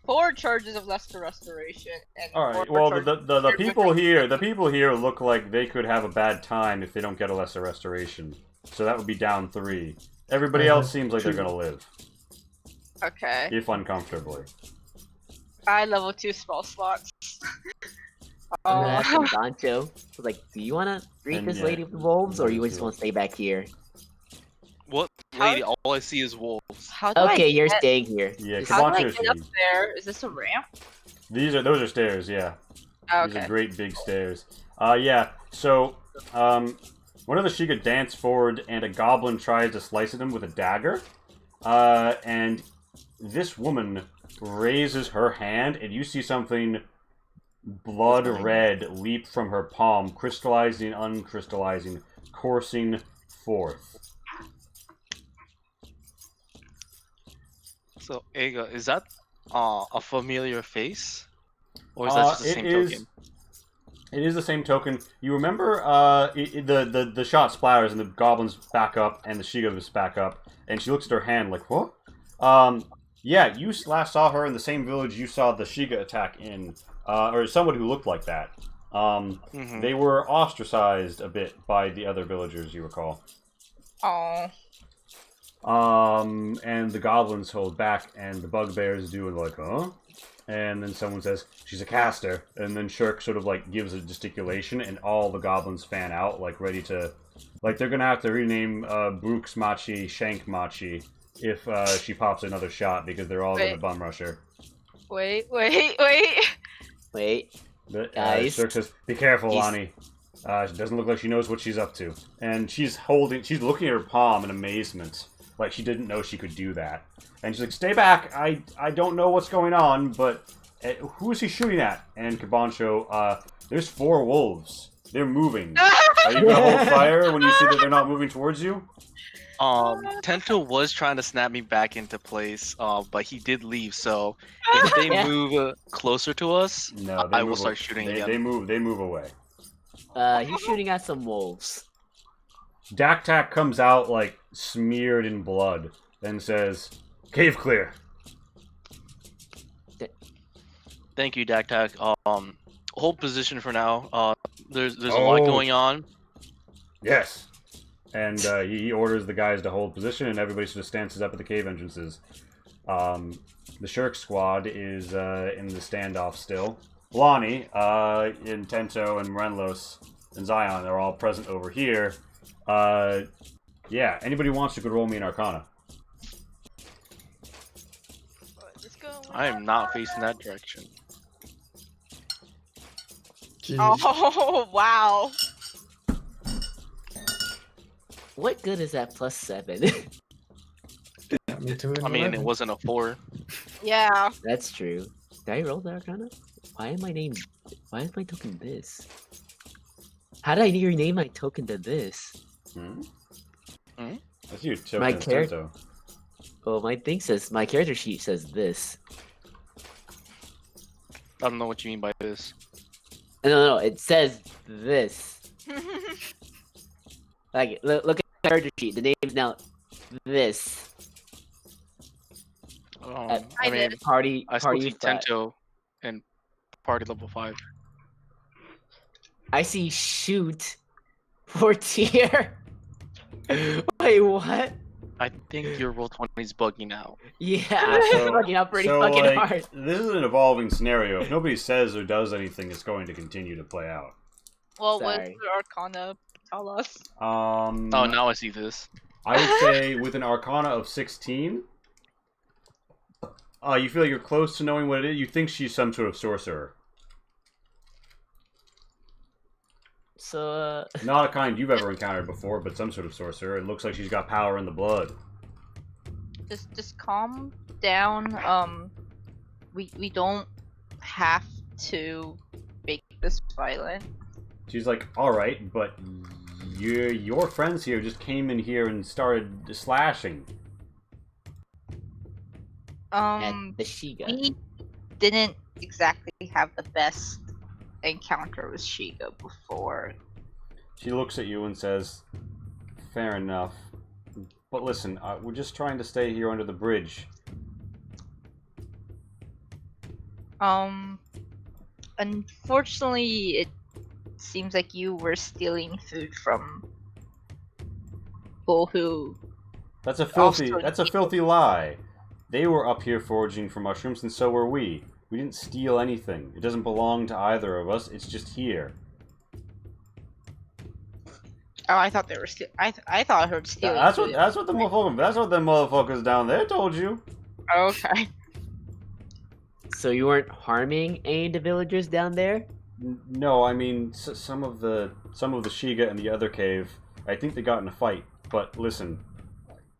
[SPEAKER 2] 4 charges of lesser restoration. And
[SPEAKER 5] All right.
[SPEAKER 2] 4
[SPEAKER 5] Well,
[SPEAKER 2] charges
[SPEAKER 5] the people here look like they could have a bad time if they don't get a lesser restoration. So that would be down 3. Everybody
[SPEAKER 6] I
[SPEAKER 5] else
[SPEAKER 6] have
[SPEAKER 5] seems like they're
[SPEAKER 6] 2.
[SPEAKER 5] gonna live,
[SPEAKER 2] Okay.
[SPEAKER 5] if uncomfortably.
[SPEAKER 2] I level 2 spell slots.
[SPEAKER 1] I'm gonna ask
[SPEAKER 2] Oh.
[SPEAKER 1] Doncho, like, do you want to greet
[SPEAKER 5] And
[SPEAKER 1] this
[SPEAKER 5] yeah,
[SPEAKER 1] lady of the wolves, or you
[SPEAKER 5] let's
[SPEAKER 1] just
[SPEAKER 5] do
[SPEAKER 1] want to stay back here?
[SPEAKER 7] What
[SPEAKER 2] How-
[SPEAKER 7] lady? All I see is wolves.
[SPEAKER 2] How do
[SPEAKER 1] Okay,
[SPEAKER 2] I
[SPEAKER 1] you're
[SPEAKER 2] get,
[SPEAKER 1] staying here.
[SPEAKER 5] Yeah,
[SPEAKER 1] Just-
[SPEAKER 2] How do I
[SPEAKER 5] Kabancho's
[SPEAKER 2] get up
[SPEAKER 5] huge.
[SPEAKER 2] there? Is this a ramp?
[SPEAKER 5] Those are stairs. Yeah.
[SPEAKER 2] Oh,
[SPEAKER 5] These are
[SPEAKER 2] okay.
[SPEAKER 5] great big stairs. Yeah. So, one of the Shiga dance forward, and a goblin tries to slice at him with a dagger. And this woman raises her hand, and you see something blood red leap from her palm, crystallizing, uncrystallizing, coursing forth.
[SPEAKER 7] So, Ega, is that a familiar face, or is that just the
[SPEAKER 5] It
[SPEAKER 7] same
[SPEAKER 5] is-
[SPEAKER 7] token?
[SPEAKER 5] It is the same token. You remember the shot splatters and the goblins back up and the Shiga is back up, and she looks at her hand like, what? Yeah, you last saw her in the same village you saw the Shiga attack in, or someone who looked like that.
[SPEAKER 7] Mhm.
[SPEAKER 5] They were ostracized a bit by the other villagers, you recall.
[SPEAKER 2] Oh.
[SPEAKER 5] And the goblins hold back, and the bugbears do like, huh? And then someone says, she's a caster. And then Shirk sort of like gives a gesticulation, and all the goblins fan out, like ready to... Like they're gonna have to rename Brooks Machi Shank Machi if she pops another shot, because they're all gonna
[SPEAKER 2] Wait.
[SPEAKER 5] bum rush her.
[SPEAKER 2] Wait.
[SPEAKER 1] Wait,
[SPEAKER 5] But
[SPEAKER 1] Guys.
[SPEAKER 5] Shirk says, be careful,
[SPEAKER 1] He's-
[SPEAKER 5] Lonnie. She doesn't look like she knows what she's up to. And she's looking at her palm in amazement. Like she didn't know she could do that. And she's like, stay back, I don't know what's going on, but who is he shooting at? And Kabancho, there's 4 wolves. They're moving. Are you gonna hold fire when you see that they're not moving towards you?
[SPEAKER 7] Tento was trying to snap me back into place, but he did leave. So if they
[SPEAKER 1] Yeah.
[SPEAKER 7] move closer to us,
[SPEAKER 5] No, they
[SPEAKER 7] I will
[SPEAKER 5] move
[SPEAKER 7] start shooting
[SPEAKER 5] they,
[SPEAKER 7] again.
[SPEAKER 5] They move away.
[SPEAKER 1] he's shooting at some wolves.
[SPEAKER 5] Daktak comes out like smeared in blood and says, cave clear.
[SPEAKER 7] Thank you, Daktak. Hold position for now. There's a lot
[SPEAKER 5] Oh.
[SPEAKER 7] going on.
[SPEAKER 5] Yes. And he orders the guys to hold position, and everybody sort of stances up at the cave entrances. The Shirk squad is in the standoff still. Lonnie, in Tento, and Renlos, and Zion are all present over here. Yeah, anybody who wants to could roll me an Arcana.
[SPEAKER 7] I am not facing that direction.
[SPEAKER 6] Jeez.
[SPEAKER 2] Oh, wow.
[SPEAKER 1] What good is that +7?
[SPEAKER 6] Got me to an
[SPEAKER 7] I mean, it
[SPEAKER 6] 11.
[SPEAKER 7] wasn't a 4.
[SPEAKER 2] Yeah.
[SPEAKER 1] That's true. Did I roll the Arcana? Why is my token this? How did I rename my token to this?
[SPEAKER 5] Hmm?
[SPEAKER 7] Hmm?
[SPEAKER 5] That's you,
[SPEAKER 1] My
[SPEAKER 5] Token
[SPEAKER 1] char-
[SPEAKER 5] Tento.
[SPEAKER 1] Well, my thing says, my character sheet says this.
[SPEAKER 7] I don't know what you mean by this.
[SPEAKER 1] No, it says this. Like, look at the character sheet. The name is now this.
[SPEAKER 7] I
[SPEAKER 2] I
[SPEAKER 7] mean,
[SPEAKER 2] did.
[SPEAKER 1] Party
[SPEAKER 7] I still see
[SPEAKER 1] five.
[SPEAKER 7] Tento and party level 5.
[SPEAKER 1] I see shoot for tier. Wait, what?
[SPEAKER 7] I think your roll 20 is bugging out.
[SPEAKER 1] Yeah,
[SPEAKER 5] So-
[SPEAKER 1] it's fucking up pretty
[SPEAKER 5] so,
[SPEAKER 1] fucking
[SPEAKER 5] like,
[SPEAKER 1] hard.
[SPEAKER 5] this is an evolving scenario. If nobody says or does anything, it's going to continue to play out.
[SPEAKER 2] Well, what's
[SPEAKER 1] Sorry.
[SPEAKER 2] the Arcana tell us?
[SPEAKER 7] Oh, now I see this.
[SPEAKER 5] I would say with an Arcana of 16, you feel like you're close to knowing what it is. You think she's some sort of sorcerer.
[SPEAKER 1] So,
[SPEAKER 5] Not a kind you've ever encountered before, but some sort of sorcerer. It looks like she's got power in the blood.
[SPEAKER 2] Just calm down. We don't have to make this violent.
[SPEAKER 5] She's like, alright, but your friends here just came in here and started slashing.
[SPEAKER 1] at the Shiga.
[SPEAKER 2] We didn't exactly have the best encounter with Shiga before.
[SPEAKER 5] She looks at you and says, fair enough. But listen, we're just trying to stay here under the bridge.
[SPEAKER 2] Unfortunately, it seems like you were stealing food from people who.
[SPEAKER 5] That's a filthy.
[SPEAKER 2] Also-
[SPEAKER 5] That's a filthy lie. They were up here foraging for mushrooms, and so were we. We didn't steal anything. It doesn't belong to either of us. It's just here.
[SPEAKER 2] Oh, I thought they were I thought I heard stealing.
[SPEAKER 5] That's
[SPEAKER 2] food.
[SPEAKER 5] what the motherfuckers. That's what the motherfuckers down there told you.
[SPEAKER 2] Okay.
[SPEAKER 1] So you weren't harming any of the villagers down there?
[SPEAKER 5] No, I mean some of the Shiga in the other cave. I think they got in a fight. But listen,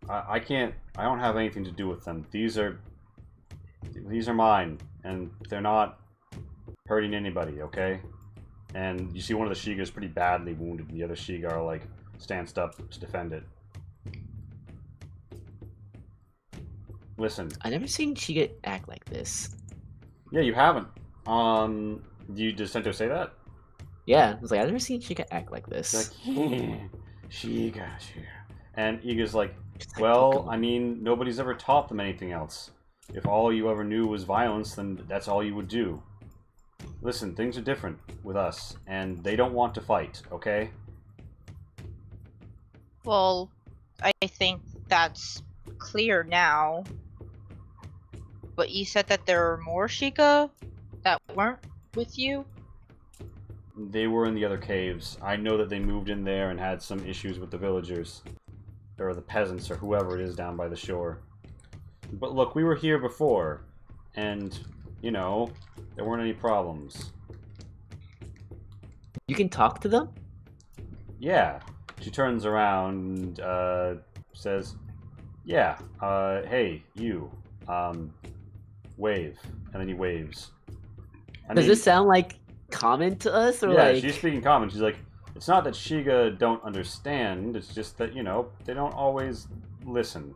[SPEAKER 5] I can't. I don't have anything to do with them. These are mine, and they're not hurting anybody. Okay. And you see one of the Shiga is pretty badly wounded, and the other Shiga are like stanced up to defend it. Listen.
[SPEAKER 1] I never seen Shiga act like this.
[SPEAKER 5] Yeah, you haven't. Did Sento say that?
[SPEAKER 1] Yeah, I was like, I've never seen Shiga act like this.
[SPEAKER 5] Like, Shiga. And Iga's like,
[SPEAKER 1] Just like
[SPEAKER 5] well,
[SPEAKER 1] Pokemon.
[SPEAKER 5] I mean, nobody's ever taught them anything else. If all you ever knew was violence, then that's all you would do. Listen, things are different with us, and they don't want to fight, okay?
[SPEAKER 2] Well, I think that's clear now. But you said that there are more Sheikah that weren't with you?
[SPEAKER 5] They were in the other caves. I know that they moved in there and had some issues with the villagers. Or the peasants, or whoever it is down by the shore. But look, we were here before, and, you know, there weren't any problems.
[SPEAKER 1] You can talk to them?
[SPEAKER 5] Yeah. She turns around and says, yeah, hey, you, wave. And then he waves. I
[SPEAKER 1] Does
[SPEAKER 5] mean,
[SPEAKER 1] this sound like common to us, or
[SPEAKER 5] yeah,
[SPEAKER 1] like?
[SPEAKER 5] she's speaking common. She's like, it's not that Shiga don't understand, it's just that, you know, they don't always listen.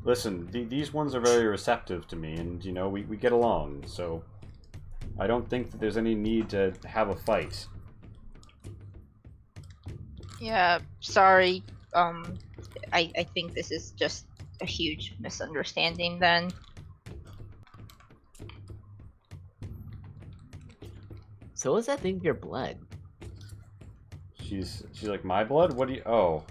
[SPEAKER 5] Listen, these ones are very receptive to me, and, you know, we get along, so I don't think that there's any need to have a fight.
[SPEAKER 2] Yeah, sorry. I think this is just a huge misunderstanding then.
[SPEAKER 1] So what's that thing with your blood?
[SPEAKER 5] She's like, my blood? What do you... Oh,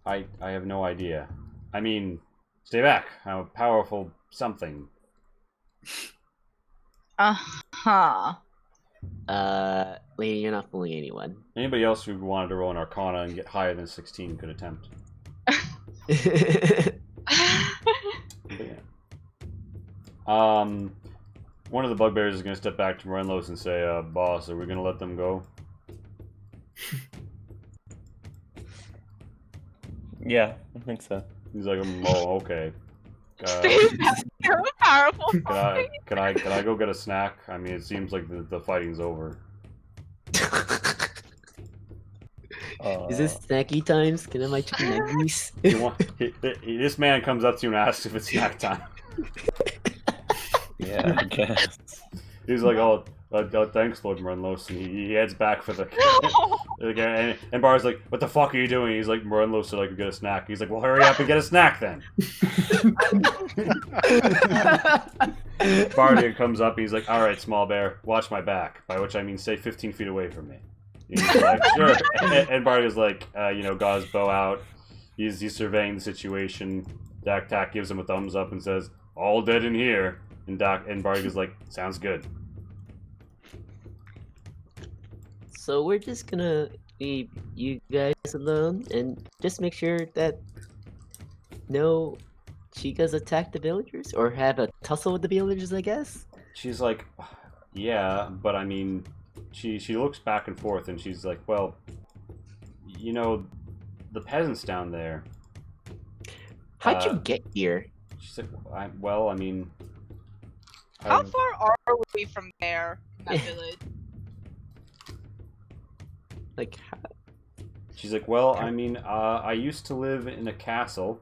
[SPEAKER 5] I have no idea. I mean, stay back. I'm a powerful something.
[SPEAKER 2] Uh-huh.
[SPEAKER 1] Lady, you're not fooling anyone.
[SPEAKER 5] Anybody else who wanted to roll an Arcana and get higher than 16 could attempt. But yeah. One of the bugbears is going to step back to Renlos and say, boss, are we going to let them go?
[SPEAKER 3] Yeah, I think so.
[SPEAKER 5] He's like, oh, okay.
[SPEAKER 2] You're a powerful.
[SPEAKER 5] Can I go get a snack? I mean, it seems like the fighting's over.
[SPEAKER 1] Is this snacky times? Can I have my chicken nuggies?
[SPEAKER 5] This man comes up to you and asks if it's snack time.
[SPEAKER 3] Yeah, I guess.
[SPEAKER 5] He's like, oh, thanks, Lord Morenlos, and he heads back for the... and Bar's like, what the fuck are you doing? He's like, Morenlos said I could get a snack. He's like, well, hurry up and get a snack then. Bardian comes up and he's like, alright, small bear, watch my back. By which I mean stay 15 feet away from me. He's like, sure. And Bardian's like, you know, got his bow out. He's surveying the situation. Dak Tak gives him a thumbs up and says, all dead in here. And Bardian's like, sounds good.
[SPEAKER 1] So we're just gonna leave you guys alone and just make sure that no Chicas attack the villagers or have a tussle with the villagers, I guess.
[SPEAKER 5] She's like, yeah, but I mean, she looks back and forth and she's like, well, you know, the peasants down there.
[SPEAKER 1] How'd you get here?
[SPEAKER 5] She's like, well, I mean,
[SPEAKER 2] How far are we from there, from that village?
[SPEAKER 1] Like, how?
[SPEAKER 5] She's like, well, I mean, I used to live in a castle,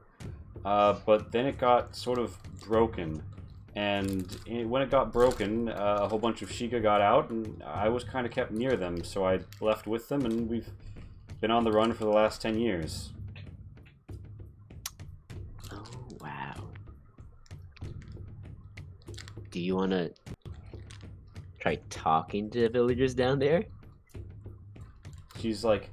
[SPEAKER 5] but then it got sort of broken. And when it got broken, a whole bunch of Shiga got out, and I was kind of kept near them, so I left with them, and we've been on the run for the last 10 years.
[SPEAKER 1] Oh wow. Do you want to try talking to the villagers down there?
[SPEAKER 5] She's like,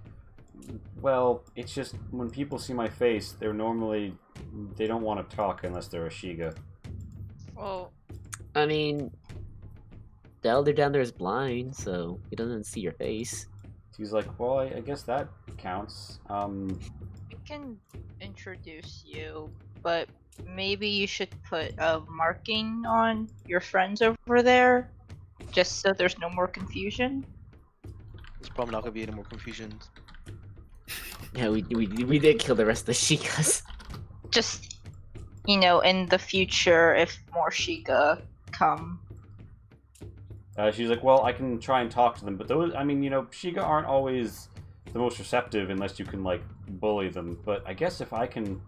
[SPEAKER 5] well, it's just when people see my face, they don't want to talk unless they're a Shiga.
[SPEAKER 2] Well,
[SPEAKER 1] I mean, the elder down there is blind, so he doesn't see your face.
[SPEAKER 5] She's like, well, I guess that counts.
[SPEAKER 2] I can introduce you, but maybe you should put a marking on your friends over there, just so there's no more confusion.
[SPEAKER 7] There's probably not gonna be any more confusion.
[SPEAKER 1] Yeah, we did kill the rest of the Shikas.
[SPEAKER 2] Just, in the future, if more Shiga come.
[SPEAKER 5] She's like, well, I can try and talk to them, but those, Shiga aren't always the most receptive unless you can, like, bully them. But I guess if I can...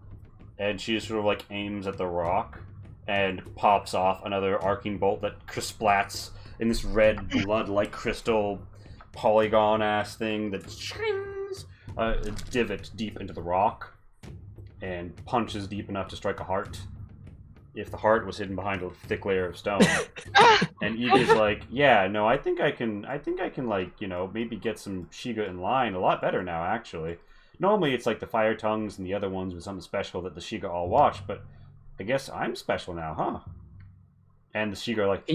[SPEAKER 5] And she just sort of, like, aims at the rock and pops off another arcing bolt that splats in this red blood-like crystal polygon-ass thing that shines a divot deep into the rock and punches deep enough to strike a heart. If the heart was hidden behind a thick layer of stone. And Iga's like, yeah, no, I think I can like, maybe get some Shiga in line a lot better now, actually. Normally it's like the Fire Tongues and the other ones with something special that the Shiga all watch, but I guess I'm special now, huh? And the Shiga are like,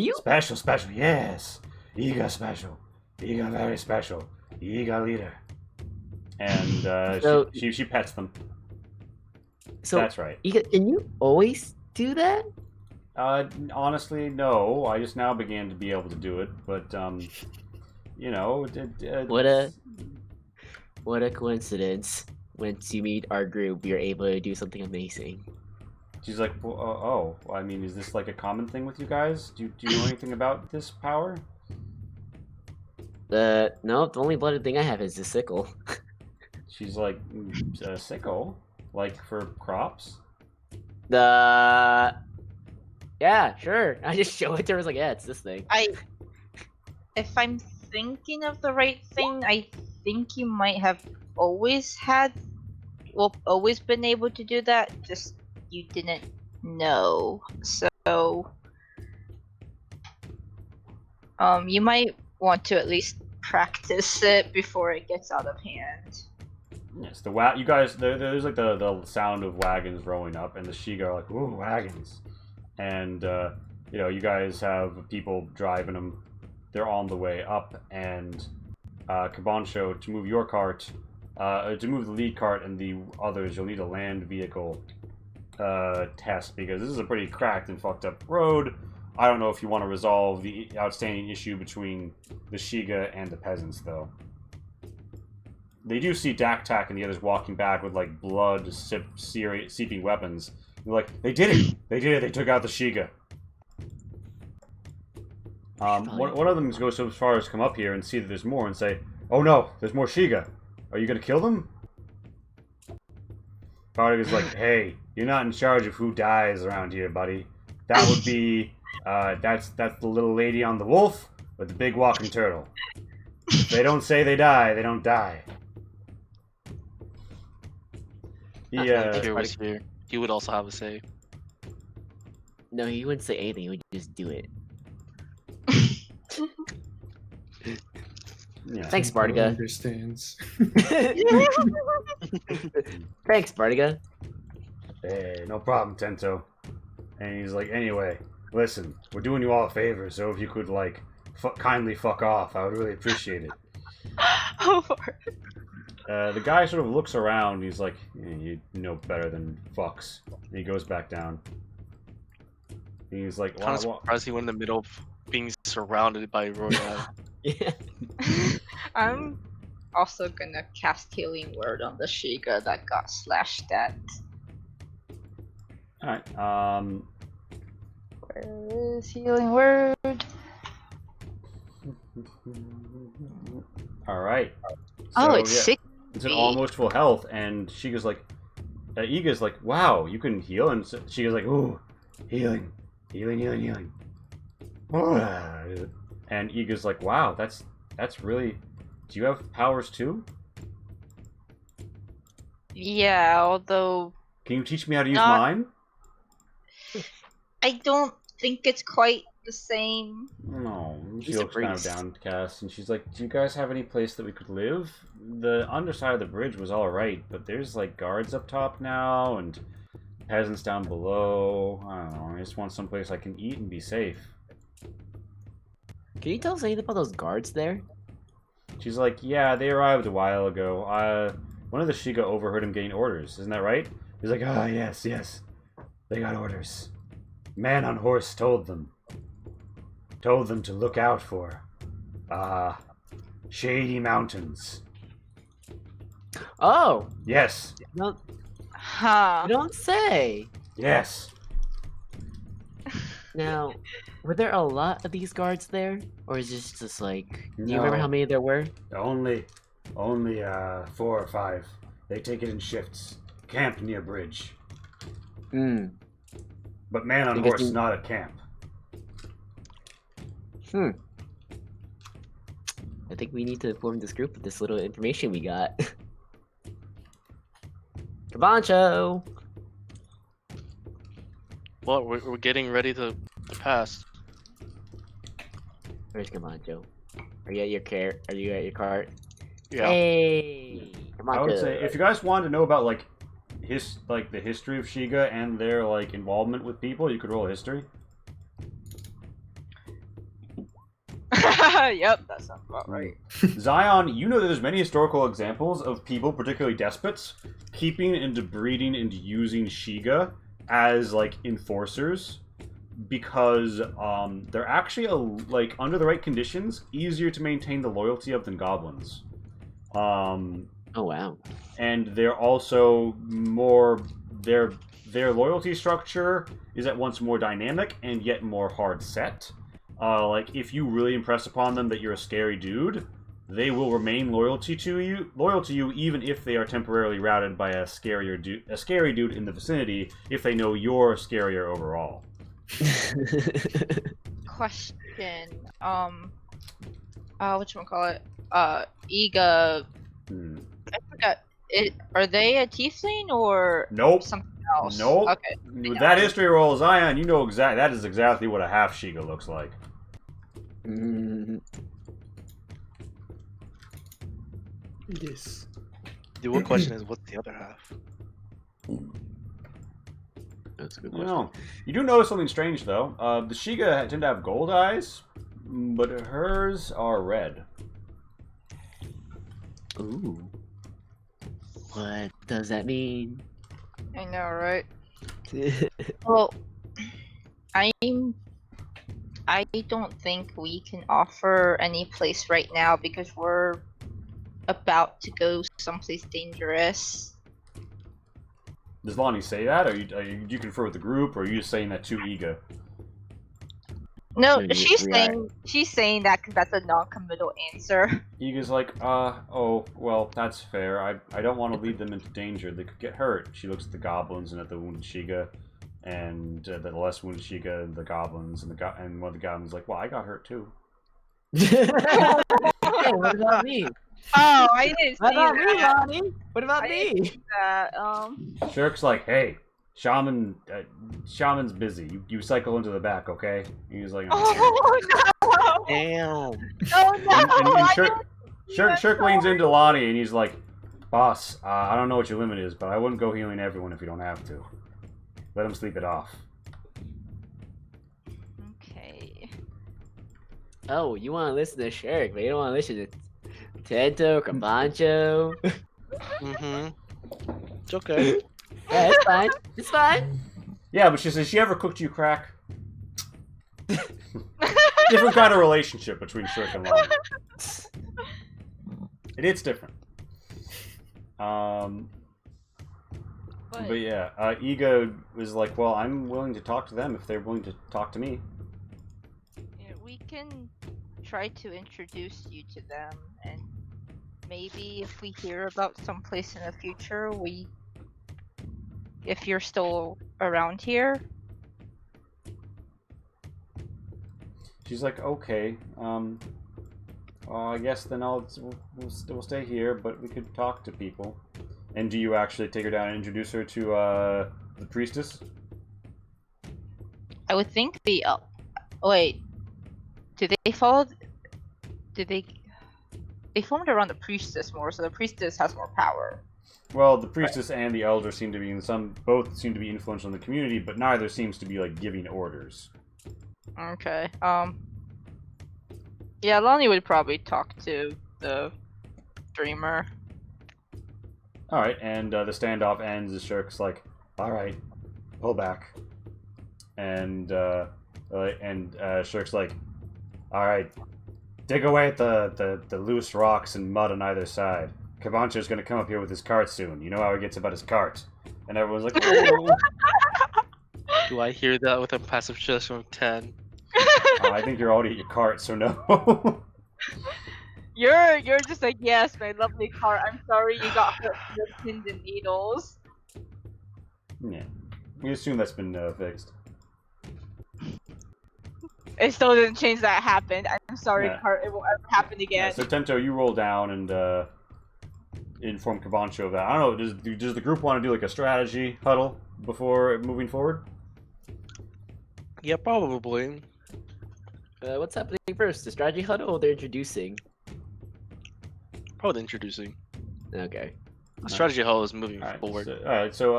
[SPEAKER 5] special, yes! Iga special. Iga very special. Iga leader. And
[SPEAKER 1] So-
[SPEAKER 5] she pets them.
[SPEAKER 1] So,
[SPEAKER 5] That's right.
[SPEAKER 1] Can you always do that?
[SPEAKER 5] Honestly, no. I just now began to be able to do it, but
[SPEAKER 1] What a coincidence. Once you meet our group, we are able to do something amazing.
[SPEAKER 5] She's like, well, I mean, is this like a common thing with you guys? Do you know anything about this power?
[SPEAKER 1] No, the only blooded thing I have is the sickle.
[SPEAKER 5] She's like, a sickle? Like for crops?
[SPEAKER 1] Yeah, sure. I just show it to her. I was like, yeah, it's this thing.
[SPEAKER 2] If I'm thinking of the right thing, I think you might have always been able to do that, just you didn't know. So, you might want to at least practice it before it gets out of hand.
[SPEAKER 5] Yes, you guys, there's like the sound of wagons rolling up, and the Shiga are like, ooh, wagons. And, you guys have people driving them. They're on the way up, and Kabansho, to move your cart, to move the lead cart and the others, you'll need a land vehicle test, because this is a pretty cracked and fucked up road. I don't know if you want to resolve the outstanding issue between the Shiga and the peasants, though. They do see Daktak and the others walking back with, like, blood-seeping weapons. They're like, they did it! They did it! They took out the Shiga! One of them goes so far as to come up here and see that there's more and say, oh no, there's more Shiga. Are you gonna kill them? Bardic is like, hey, you're not in charge of who dies around here, buddy. That would be, that's the little lady on the wolf with the big walking turtle. If they don't say they die, they don't die.
[SPEAKER 7] If Kir was here, he would also have a say.
[SPEAKER 1] No, he wouldn't say anything. He would just do it.
[SPEAKER 5] Yeah.
[SPEAKER 1] Thanks,
[SPEAKER 6] Tempo
[SPEAKER 1] Bardiga.
[SPEAKER 6] understands.
[SPEAKER 1] Thanks, Bardiga.
[SPEAKER 5] Hey, no problem, Tento. And he's like, anyway, listen, we're doing you all a favor, so if you could, like, kindly fuck off, I would really appreciate it. The guy sort of looks around, he's like, you know better than fucks. And he goes back down. And he's like,
[SPEAKER 7] Kind of surprised he went in the middle of being surrounded by Royale.
[SPEAKER 1] Yeah.
[SPEAKER 2] I'm also gonna cast Healing Word on the Shiga that got slashed at.
[SPEAKER 5] Alright,
[SPEAKER 2] Where is Healing Word?
[SPEAKER 5] Alright.
[SPEAKER 2] Oh, it's
[SPEAKER 5] yeah.
[SPEAKER 2] 60.
[SPEAKER 5] It's an almost full health, and Shiga's like, Iga's like, wow, you can heal, and Shiga's like, ooh, healing. And Iga's like, wow, that's really, do you have powers too?
[SPEAKER 2] Yeah, although
[SPEAKER 5] Can you teach me how to use
[SPEAKER 2] Not-
[SPEAKER 5] mine?
[SPEAKER 2] I don't think it's quite the same.
[SPEAKER 5] No. She
[SPEAKER 1] He's a
[SPEAKER 5] looks kind of
[SPEAKER 1] priest.
[SPEAKER 5] downcast, and she's like, "Do you guys have any place that we could live? The underside of the bridge was all right, but there's like guards up top now, and peasants down below. I don't know. I just want someplace I can eat and be safe."
[SPEAKER 1] Can you tell us anything about those guards there?
[SPEAKER 5] She's like, "Yeah, they arrived a while ago. One of the Shiga overheard him getting orders. Isn't that right?" He's like, "Ah, yes, yes. They got orders. Man on horse told them to look out for, shady mountains.
[SPEAKER 1] Oh,
[SPEAKER 5] Yes,
[SPEAKER 1] no,
[SPEAKER 2] Huh.
[SPEAKER 1] you don't say.
[SPEAKER 5] yes.
[SPEAKER 1] Now, were there a lot of these guards there, or is this just like? Do you remember
[SPEAKER 5] No.
[SPEAKER 1] how many there were?
[SPEAKER 5] Only 4 or 5. They take it in shifts. Camp near bridge.
[SPEAKER 1] Hmm.
[SPEAKER 5] But man on
[SPEAKER 1] Because
[SPEAKER 5] horse,
[SPEAKER 1] you-
[SPEAKER 5] not at camp.
[SPEAKER 1] I think we need to form this group with this little information we got. Kabancho!
[SPEAKER 7] Well, we're getting ready to pass.
[SPEAKER 1] Where's Kabancho? Are you at your car? Are you at your cart?
[SPEAKER 7] Yeah.
[SPEAKER 1] Hey!
[SPEAKER 5] I would
[SPEAKER 1] Kabancho.
[SPEAKER 5] say if you guys wanted to know about like the history of Shiga and their like involvement with people, you could roll history.
[SPEAKER 2] Yep, that sounds about right.
[SPEAKER 5] Zion, you know that there's many historical examples of people, particularly despots, keeping and breeding and using Shiga as like enforcers because they're actually like under the right conditions easier to maintain the loyalty of than goblins.
[SPEAKER 1] Oh wow.
[SPEAKER 5] And they're also more their loyalty structure is at once more dynamic and yet more hard set. Like if you really impress upon them that you're a scary dude, they will remain loyal to you even if they are temporarily routed by a scary dude in the vicinity if they know you're scarier overall.
[SPEAKER 2] Question. Whatchamacallit? Iga.
[SPEAKER 5] Hmm.
[SPEAKER 2] I forgot. Are they a tiefling or
[SPEAKER 5] Nope.
[SPEAKER 2] something else?
[SPEAKER 5] Nope.
[SPEAKER 2] Okay.
[SPEAKER 5] With that history roll, Zion, you know that is exactly what a half Shiga looks like.
[SPEAKER 6] Yes.
[SPEAKER 7] The real question is, what's the other half?
[SPEAKER 1] That's a good
[SPEAKER 5] I
[SPEAKER 1] question.
[SPEAKER 5] don't know. You do notice something strange though. The Shiga tend to have gold eyes, but hers are red.
[SPEAKER 1] Ooh. What does that mean?
[SPEAKER 2] I know, right? Well, I don't think we can offer any place right now because we're about to go someplace dangerous.
[SPEAKER 5] Does Lonnie say that, or do you confer with the group, or are you just saying that to Iga?
[SPEAKER 2] No,
[SPEAKER 1] So
[SPEAKER 2] she's saying that because that's a non-committal answer.
[SPEAKER 5] Iga's like, oh, well, that's fair. I don't want to lead them into danger. They could get hurt. She looks at the goblins and at the wounded Shiga, and the less wounded Shiga, and the goblins, and and one of the goblins like, well, I got hurt too.
[SPEAKER 1] Hey, what about me?
[SPEAKER 2] Oh, I didn't
[SPEAKER 1] What
[SPEAKER 2] see
[SPEAKER 1] about me,
[SPEAKER 2] that.
[SPEAKER 1] Lonnie? What about
[SPEAKER 2] I
[SPEAKER 1] me?
[SPEAKER 5] Shirk's like, hey, Shaman's busy. You cycle into the back, okay? And he's like,
[SPEAKER 2] Oh no!
[SPEAKER 7] Damn.
[SPEAKER 2] Oh
[SPEAKER 5] And
[SPEAKER 2] no!
[SPEAKER 5] Shirk leans into Lonnie and he's like, boss, I don't know what your limit is, but I wouldn't go healing everyone if you don't have to. Let him sleep it off.
[SPEAKER 2] Okay.
[SPEAKER 1] Oh, you want to listen to Shirk, but you don't want to listen to Tento, Kabancho.
[SPEAKER 7] Mm-hmm. It's okay.
[SPEAKER 1] Yeah, it's fine. It's fine.
[SPEAKER 5] Yeah, but has she ever cooked you crack? Different kind of relationship between Shirk and Lonnie. It's different. But yeah, Iga was like, well, I'm willing to talk to them if they're willing to talk to me.
[SPEAKER 2] Yeah, we can try to introduce you to them, and maybe if we hear about someplace in the future, if you're still around here.
[SPEAKER 5] She's like, okay, I guess then we'll stay here, but we could talk to people. And do you actually take her down and introduce her to the priestess?
[SPEAKER 2] I would think the wait. Did they follow? Did they? They formed around the priestess more, so the priestess has more power.
[SPEAKER 5] Well, the priestess and the elder seem to be both seem to be influential in the community, but neither seems to be like giving orders.
[SPEAKER 2] Okay. Yeah, Lonnie would probably talk to the dreamer.
[SPEAKER 5] All right, and the standoff ends. The Shirk's like, "All right, pull back," and Shirk's like, "All right, dig away at the loose rocks and mud on either side. Kabancho's gonna come up here with his cart soon. You know how he gets about his cart." And everyone's like, "Oh."
[SPEAKER 7] Do I hear that with a passive just from 10?
[SPEAKER 5] I think you're already at your cart, so no.
[SPEAKER 2] You're just like, yes, my lovely car. I'm sorry you got hurt with pins and needles.
[SPEAKER 5] Yeah, we assume that's been fixed.
[SPEAKER 2] It still didn't change that happened. I'm sorry,
[SPEAKER 5] Yeah.
[SPEAKER 2] car. It won't ever happen
[SPEAKER 5] Yeah,
[SPEAKER 2] again.
[SPEAKER 5] so Tento, you roll down and inform Kabancho of that. I don't know. Does the group want to do like a strategy huddle before moving forward?
[SPEAKER 7] Yeah, probably.
[SPEAKER 1] What's happening first? The strategy huddle or they're introducing?
[SPEAKER 7] Probably introducing.
[SPEAKER 1] Okay.
[SPEAKER 7] The strategy hall is moving
[SPEAKER 5] All right.
[SPEAKER 7] forward.
[SPEAKER 5] So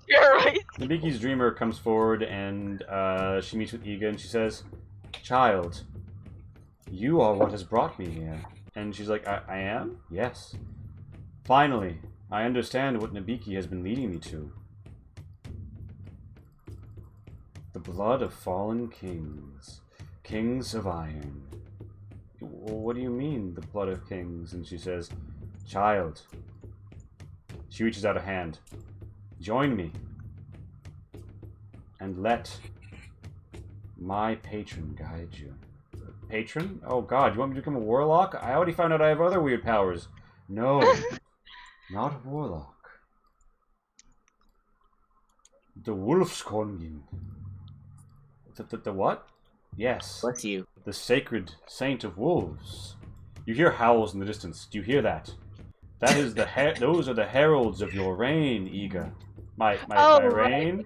[SPEAKER 2] You're right.
[SPEAKER 5] Nabiki's dreamer comes forward and she meets with Iga and she says, "Child, you are what has brought me here." And she's like, I am? Yes. Finally, I understand what Nabiki has been leading me to. The blood of fallen kings. Kings of iron. Well, what do you mean, the blood of kings? And she says, "Child." She reaches out a hand. "Join me. And let my patron guide you." Patron? Oh god, you want me to become a warlock? I already found out I have other weird powers. No, not a warlock. The Wolfskongen. The what? Yes,
[SPEAKER 1] Bless you.
[SPEAKER 5] the sacred saint of wolves. You hear howls in the distance. Do you hear that? That is those are the heralds of your reign, Iga. My
[SPEAKER 2] Right.
[SPEAKER 5] reign?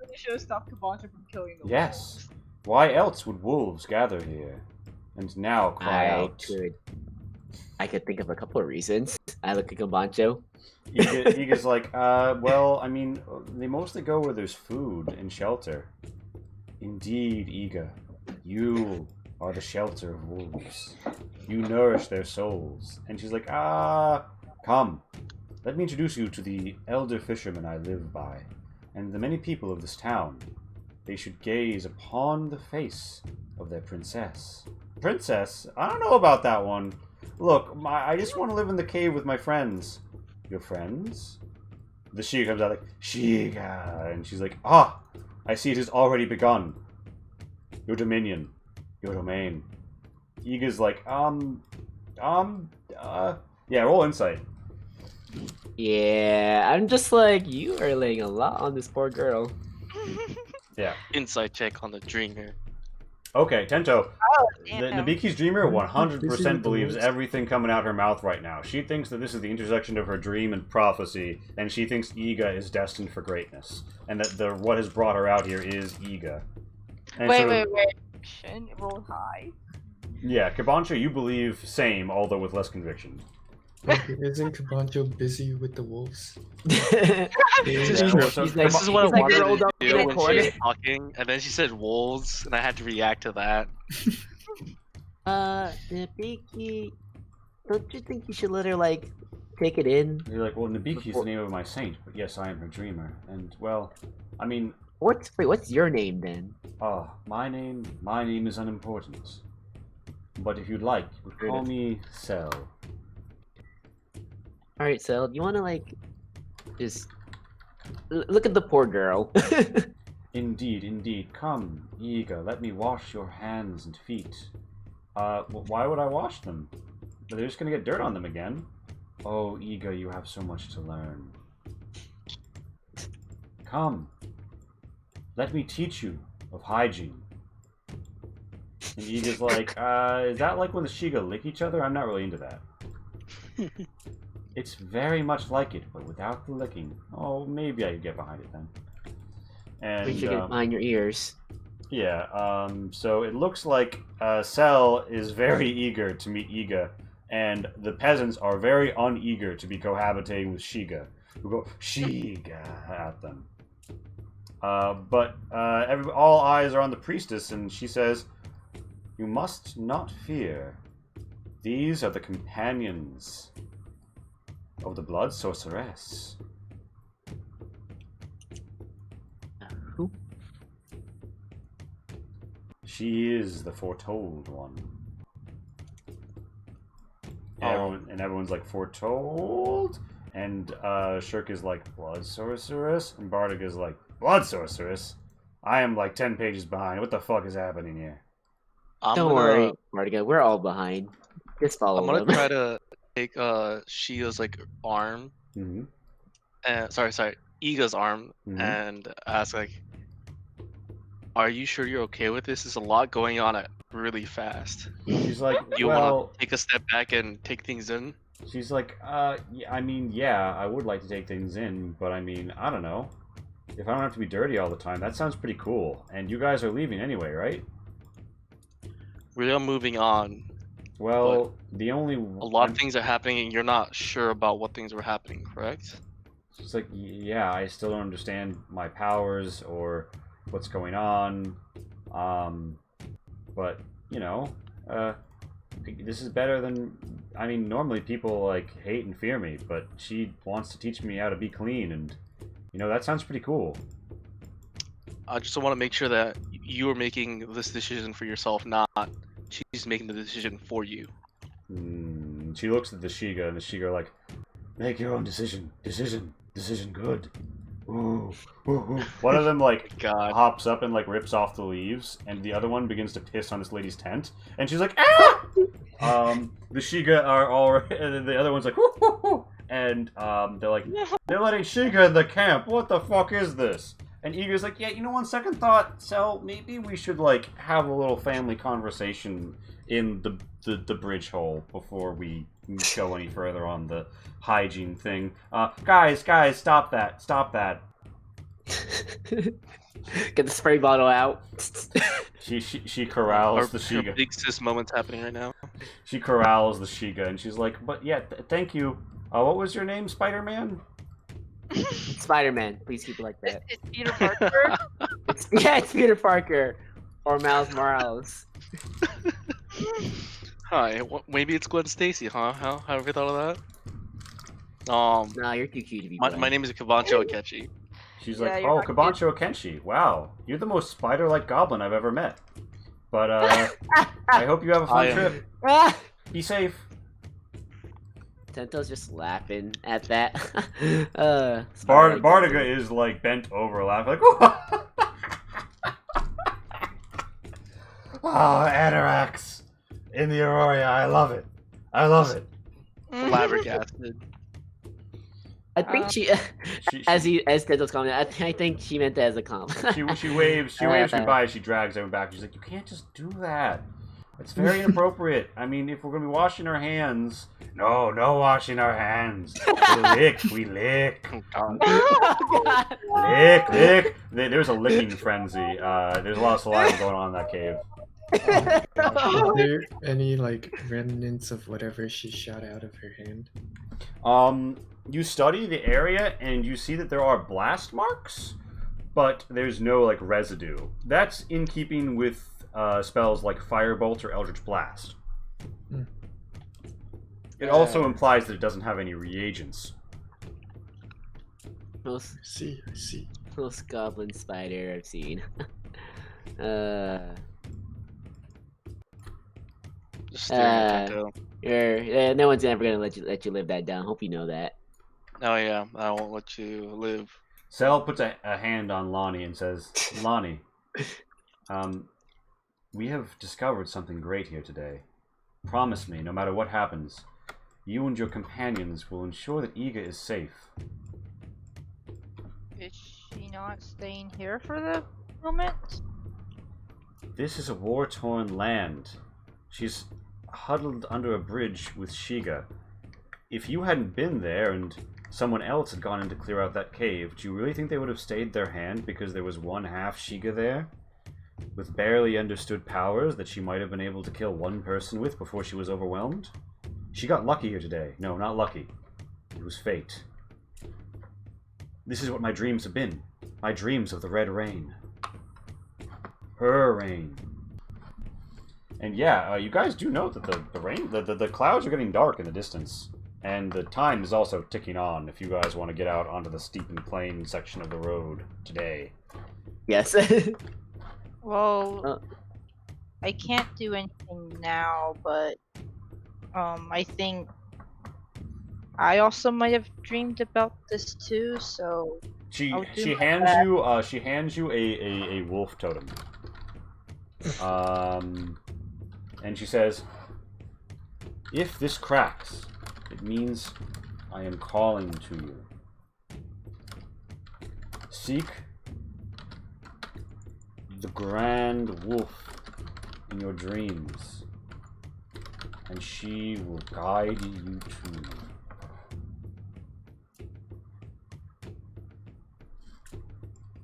[SPEAKER 2] really should have stopped Kabancha from killing the
[SPEAKER 5] Yes. Why else would wolves gather here? And now cry out.
[SPEAKER 1] I could think of a couple of reasons. I look at Kabancho.
[SPEAKER 5] Iga's like, well, I mean, they mostly go where there's food and shelter. Indeed, Iga, you are the shelter of wolves. You nourish their souls. And she's like, come. Let me introduce you to the elder fisherman I live by, and the many people of this town. They should gaze upon the face of their princess. Princess? I don't know about that one. Look, I just want to live in the cave with my friends. Your friends? The Shiga comes out like, Shiga, and she's like, I see it has already begun. Your dominion. Your domain. Iga's like, yeah, roll insight.
[SPEAKER 1] Yeah, I'm just like, you are laying a lot on this poor girl.
[SPEAKER 5] Yeah.
[SPEAKER 7] Insight check on the dreamer.
[SPEAKER 5] Okay, Tento.
[SPEAKER 2] Damn.
[SPEAKER 5] Nabiki's dreamer
[SPEAKER 6] This
[SPEAKER 5] 100%
[SPEAKER 6] isn't
[SPEAKER 5] believes
[SPEAKER 6] the
[SPEAKER 5] everything coming out her mouth right now. She thinks that this is the intersection of her dream and prophecy, and she thinks Iga is destined for greatness, and that what has brought her out here is Iga. And
[SPEAKER 2] Wait. Roll high.
[SPEAKER 5] Yeah, Kabancha, you believe same, although with less conviction.
[SPEAKER 6] Okay, isn't Kabancho busy with the wolves?
[SPEAKER 5] Yeah,
[SPEAKER 1] He's
[SPEAKER 5] so
[SPEAKER 1] like-
[SPEAKER 7] This is what
[SPEAKER 1] he's
[SPEAKER 7] I
[SPEAKER 1] like
[SPEAKER 7] wanted
[SPEAKER 1] rolled
[SPEAKER 7] to
[SPEAKER 1] up in
[SPEAKER 7] do
[SPEAKER 1] a
[SPEAKER 7] when
[SPEAKER 1] corner.
[SPEAKER 7] she was talking, and then she said wolves, and I had to react to that.
[SPEAKER 1] Nabiki, don't you think you should let her, like, take it in?
[SPEAKER 5] You're like, well, Nabiki is the name of my saint, but yes, I am her dreamer. And, well, I mean,
[SPEAKER 1] Wait, what's your name then?
[SPEAKER 5] my name is unimportant. But if you'd like, you could call me Cell.
[SPEAKER 1] Alright, Sel, you wanna, like, just look at the poor girl.
[SPEAKER 5] Indeed. Come, Iga, let me wash your hands and feet. Why would I wash them? They're just gonna get dirt on them again. Oh, Iga, you have so much to learn. Come. Let me teach you of hygiene. And Iga's like, is that like when the Shiga lick each other? I'm not really into that. It's very much like it, but without the licking. Oh, maybe I could get behind it then. And
[SPEAKER 1] We should get behind your ears.
[SPEAKER 5] yeah, so it looks like Cell is very eager to meet Iga, and the peasants are very uneager to be cohabitating with Shiga, who go Shiga at them. But all eyes are on the priestess, and she says, "You must not fear. These are the companions of the Blood Sorceress."
[SPEAKER 1] Who?
[SPEAKER 5] She is the foretold one. And everyone's like, foretold? And Shirk is like, Blood Sorceress? And Bardic is like, Blood Sorceress? I am like 10 pages behind. What the fuck is happening here?
[SPEAKER 1] Don't worry, Mardigan. We're all behind. Just follow
[SPEAKER 7] I'm gonna
[SPEAKER 1] them.
[SPEAKER 7] try to take Shia's like arm,
[SPEAKER 5] Mm-hmm.
[SPEAKER 7] and sorry, Iga's arm,
[SPEAKER 5] Mhm.
[SPEAKER 7] and ask like, "Are you sure you're okay with this? There's a lot going on at really fast.
[SPEAKER 5] She's like,
[SPEAKER 7] Do you
[SPEAKER 5] well,
[SPEAKER 7] want to take a step back and take things in?"
[SPEAKER 5] she's like, yeah, I mean, yeah, I would like to take things in, but I mean, I don't know. If I don't have to be dirty all the time, that sounds pretty cool. And you guys are leaving anyway, right?
[SPEAKER 7] We are moving on.
[SPEAKER 5] Well, the only...
[SPEAKER 7] A lot of things are happening, and you're not sure about what things were happening, correct?
[SPEAKER 5] It's like, yeah, I still don't understand my powers or what's going on. But, you know, this is better than... I mean, normally people, like, hate and fear me, but she wants to teach me how to be clean, and, you know, that sounds pretty cool.
[SPEAKER 7] I just want to make sure that you are making this decision for yourself, not she's making the decision for you.
[SPEAKER 5] She looks at the Shiga, and the Shiga are like, make your own decision. Decision good. Ooh, ooh, ooh. One of them, like,
[SPEAKER 7] God.
[SPEAKER 5] hops up and, like, rips off the leaves, and the other one begins to piss on this lady's tent, and she's like, ah! The Shiga are all, and then the other one's like, whoo, whoo, whoo. And, they're like, they're letting Shiga in the camp, what the fuck is this? And Iga's like, yeah, you know, on second thought, Cell, maybe we should, like, have a little family conversation in the bridge hole before we go any further on the hygiene thing. Guys, stop that.
[SPEAKER 1] Get the spray bottle out.
[SPEAKER 5] She corrals the
[SPEAKER 7] Our
[SPEAKER 5] Shiga.
[SPEAKER 7] big sis moments happening right now.
[SPEAKER 5] She corrals the Shiga, and she's like, but yeah, thank you. What was your name, Spider-Man?
[SPEAKER 1] Spider-Man, please keep it like that.
[SPEAKER 2] It's Peter Parker.
[SPEAKER 1] It's Peter Parker or Miles Morales.
[SPEAKER 7] Hi, maybe it's Gwen Stacy, huh? How have you thought of that?
[SPEAKER 1] No, you're too cute to be.
[SPEAKER 7] My name is Kabancho Akechi.
[SPEAKER 5] She's
[SPEAKER 2] Yeah,
[SPEAKER 5] like,
[SPEAKER 2] you're
[SPEAKER 5] oh,
[SPEAKER 2] not cute.
[SPEAKER 5] Kabancho Kenshi. Wow, you're the most spider-like goblin I've ever met. But, I hope you have a fun
[SPEAKER 7] I am-
[SPEAKER 5] trip.
[SPEAKER 1] Ah!
[SPEAKER 5] Be safe.
[SPEAKER 1] Tento's just laughing at that.
[SPEAKER 5] Bardiga is, like, bent over laughing, like, oh, Atarax in the Aurora, I love it.
[SPEAKER 7] Flabbergasted.
[SPEAKER 1] I think she, as Tento's commenting, I think she meant that as a compliment.
[SPEAKER 5] She waves me by, she drags everyone back. She's like, you can't just do that. It's very inappropriate. I mean, if we're gonna be washing our hands, no washing our hands. We lick.
[SPEAKER 7] Oh, God.
[SPEAKER 1] Oh, God.
[SPEAKER 5] Lick. There's a licking frenzy. There's a lot of saliva going on in that cave.
[SPEAKER 6] Are there any like remnants of whatever she shot out of her hand?
[SPEAKER 5] You study the area and you see that there are blast marks, but there's no like residue. That's in keeping with spells like Firebolt or Eldritch Blast. It also implies that it doesn't have any reagents.
[SPEAKER 1] Most
[SPEAKER 6] I see.
[SPEAKER 1] goblin spider I've seen.
[SPEAKER 7] Just staring at Tento.
[SPEAKER 1] No one's ever gonna let you live that down. Hope you know that.
[SPEAKER 7] Oh yeah, I won't let you live.
[SPEAKER 5] Sel puts a hand on Lonnie and says, Lonnie, we have discovered something great here today. Promise me, no matter what happens, you and your companions will ensure that Iga is safe.
[SPEAKER 2] Is she not staying here for the moment?
[SPEAKER 5] This is a war-torn land. She's huddled under a bridge with Shiga. if you hadn't been there and someone else had gone in to clear out that cave, do you really think they would have stayed their hand because there was one half Shiga there? With barely understood powers that she might have been able to kill one person with before she was overwhelmed? She got lucky here today. No, not lucky. It was fate. This is what my dreams have been. My dreams of the Red Rain. Her rain. And yeah, you guys do know that the clouds are getting dark in the distance. And the time is also ticking on if you guys want to get out onto the steep and plain section of the road today.
[SPEAKER 1] Yes.
[SPEAKER 2] Well, I can't do anything now, but I think I also might have dreamed about this too. So
[SPEAKER 5] She
[SPEAKER 2] I'll do my
[SPEAKER 5] hands
[SPEAKER 2] best.
[SPEAKER 5] you a wolf totem. And she says, "If this cracks, it means I am calling to you. Seek the Grand Wolf in your dreams, and she will guide you to me."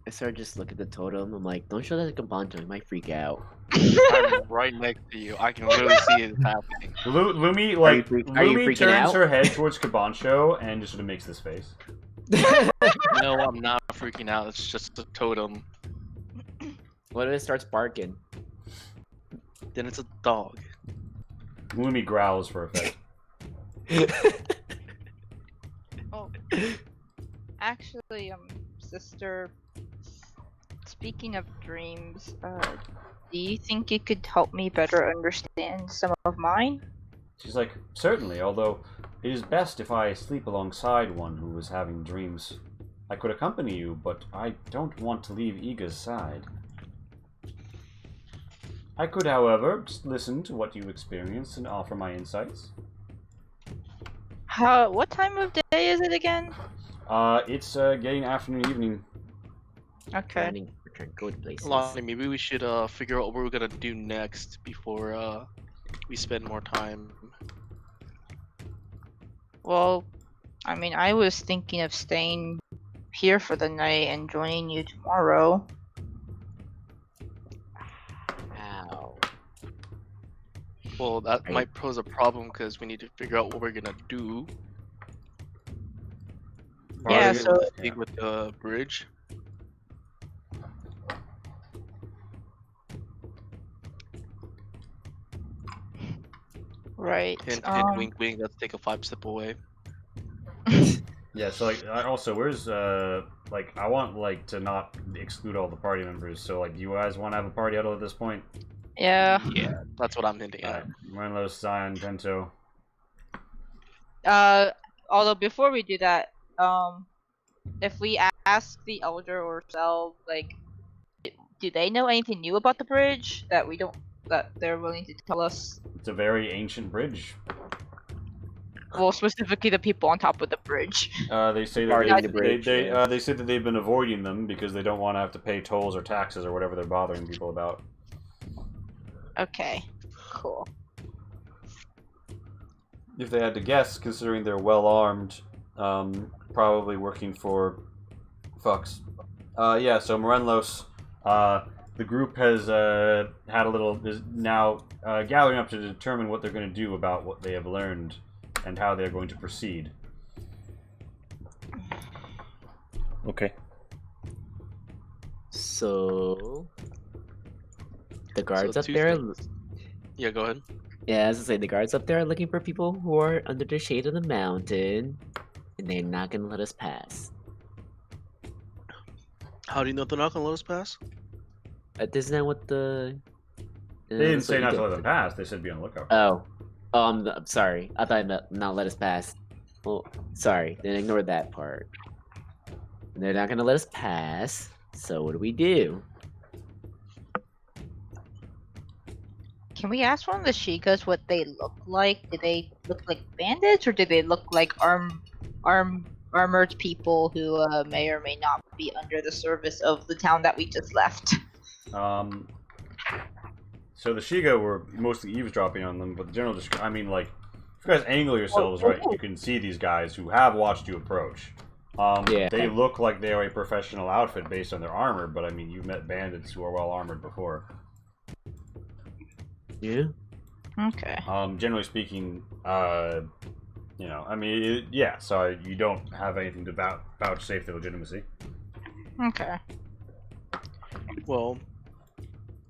[SPEAKER 1] I started just look at the totem. I'm like, don't show that to Kabanto. He might freak out.
[SPEAKER 7] I'm right next to you. I can literally see it happening.
[SPEAKER 5] Lumi,
[SPEAKER 1] Are you
[SPEAKER 5] Lumi
[SPEAKER 1] freaking
[SPEAKER 5] turns
[SPEAKER 1] out?
[SPEAKER 5] her head towards Kabancho and just sort of makes this face.
[SPEAKER 7] No, I'm not freaking out. It's just a totem.
[SPEAKER 1] What if it starts barking?
[SPEAKER 7] Then it's a dog.
[SPEAKER 5] Lumi growls for effect.
[SPEAKER 2] Oh, actually, sister. Speaking of dreams, do you think you could help me better understand some of mine?
[SPEAKER 5] She's like, "Certainly, although it is best if I sleep alongside one who is having dreams. I could accompany you, but I don't want to leave Iga's side. I could, however, just listen to what you experienced and offer my insights."
[SPEAKER 2] What time of day is it again?
[SPEAKER 5] It's getting afternoon, evening.
[SPEAKER 2] Okay.
[SPEAKER 1] We're trying to go to places.
[SPEAKER 7] Lonnie, maybe we should figure out what we're gonna do next before we spend more time.
[SPEAKER 2] Well, I mean, I was thinking of staying here for the night and joining you tomorrow.
[SPEAKER 1] Ow.
[SPEAKER 7] Well, that
[SPEAKER 1] Right.
[SPEAKER 7] might pose a problem because we need to figure out what we're gonna do.
[SPEAKER 2] Yeah,
[SPEAKER 5] Probably-
[SPEAKER 2] so-
[SPEAKER 7] Big with the bridge.
[SPEAKER 2] Right.
[SPEAKER 7] Hint, wink, wink. Let's take a 5-step away.
[SPEAKER 5] Yeah, so like, also, where's like, I want like to not exclude all the party members. So like, do you guys want to have a party huddle at this point?
[SPEAKER 2] Yeah.
[SPEAKER 7] Yeah, that's what I'm hinting at.
[SPEAKER 5] Renlo, Zion, Tento.
[SPEAKER 2] Although before we do that, if we ask the elder ourselves, like, do they know anything new about the bridge that we don't, that they're willing to tell us?
[SPEAKER 5] It's a very ancient bridge.
[SPEAKER 2] Well, specifically the people on top of the bridge.
[SPEAKER 5] They say that
[SPEAKER 1] Guarding
[SPEAKER 5] they,
[SPEAKER 1] the bridge,
[SPEAKER 5] they,
[SPEAKER 1] yeah.
[SPEAKER 5] they say that they've been avoiding them because they don't want to have to pay tolls or taxes or whatever they're bothering people about.
[SPEAKER 2] Okay. Cool.
[SPEAKER 5] If they had to guess, considering they're well armed, probably working for fucks. Yeah, so Morenlos, the group has had a little, is now gathering up to determine what they're going to do about what they have learned and how they're going to proceed.
[SPEAKER 3] Okay.
[SPEAKER 1] So the guards
[SPEAKER 7] So
[SPEAKER 1] up
[SPEAKER 7] two
[SPEAKER 1] there.
[SPEAKER 7] things. Yeah, go ahead.
[SPEAKER 1] Yeah, as I say, the guards up there are looking for people who are under the shade of the mountain, and they're not gonna let us pass.
[SPEAKER 7] How do you know they're not gonna let us pass?
[SPEAKER 1] Isn't that what the?
[SPEAKER 5] They didn't
[SPEAKER 1] that's what
[SPEAKER 5] say
[SPEAKER 1] you
[SPEAKER 5] not to
[SPEAKER 1] get-
[SPEAKER 5] let them pass, they said be on the lookout.
[SPEAKER 1] I'm sorry. I thought not let us pass. Well, sorry. Then ignore that part. They're not gonna let us pass. So what do we do?
[SPEAKER 2] Can we ask one of the Shigas what they look like? Do they look like bandits, or do they look like armored people who may or may not be under the service of the town that we just left?
[SPEAKER 5] So the Shiga were mostly eavesdropping on them, but the general I mean, like, if you guys angle yourselves right, you can see these guys who have watched you approach.
[SPEAKER 1] Yeah.
[SPEAKER 5] They look like they are a professional outfit based on their armor, but I mean, you've met bandits who are well armored before.
[SPEAKER 1] Yeah.
[SPEAKER 2] Okay.
[SPEAKER 5] Generally speaking, you know, I mean, yeah. So you don't have anything to vouchsafe the legitimacy.
[SPEAKER 2] Okay.
[SPEAKER 7] Well,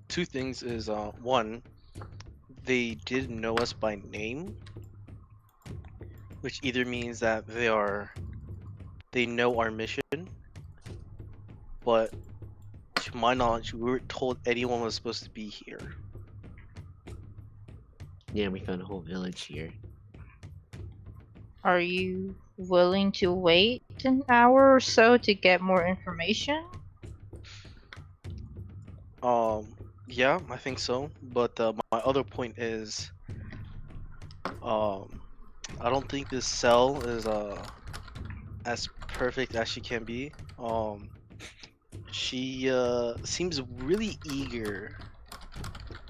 [SPEAKER 7] two things is one, they did know us by name, which either means that they know our mission, but to my knowledge, we weren't told anyone was supposed to be here.
[SPEAKER 1] Yeah, we found a whole village here.
[SPEAKER 2] Are you willing to wait an hour or so to get more information?
[SPEAKER 7] Yeah, I think so. But my other point is, I don't think this cell is as perfect as she can be. She seems really eager,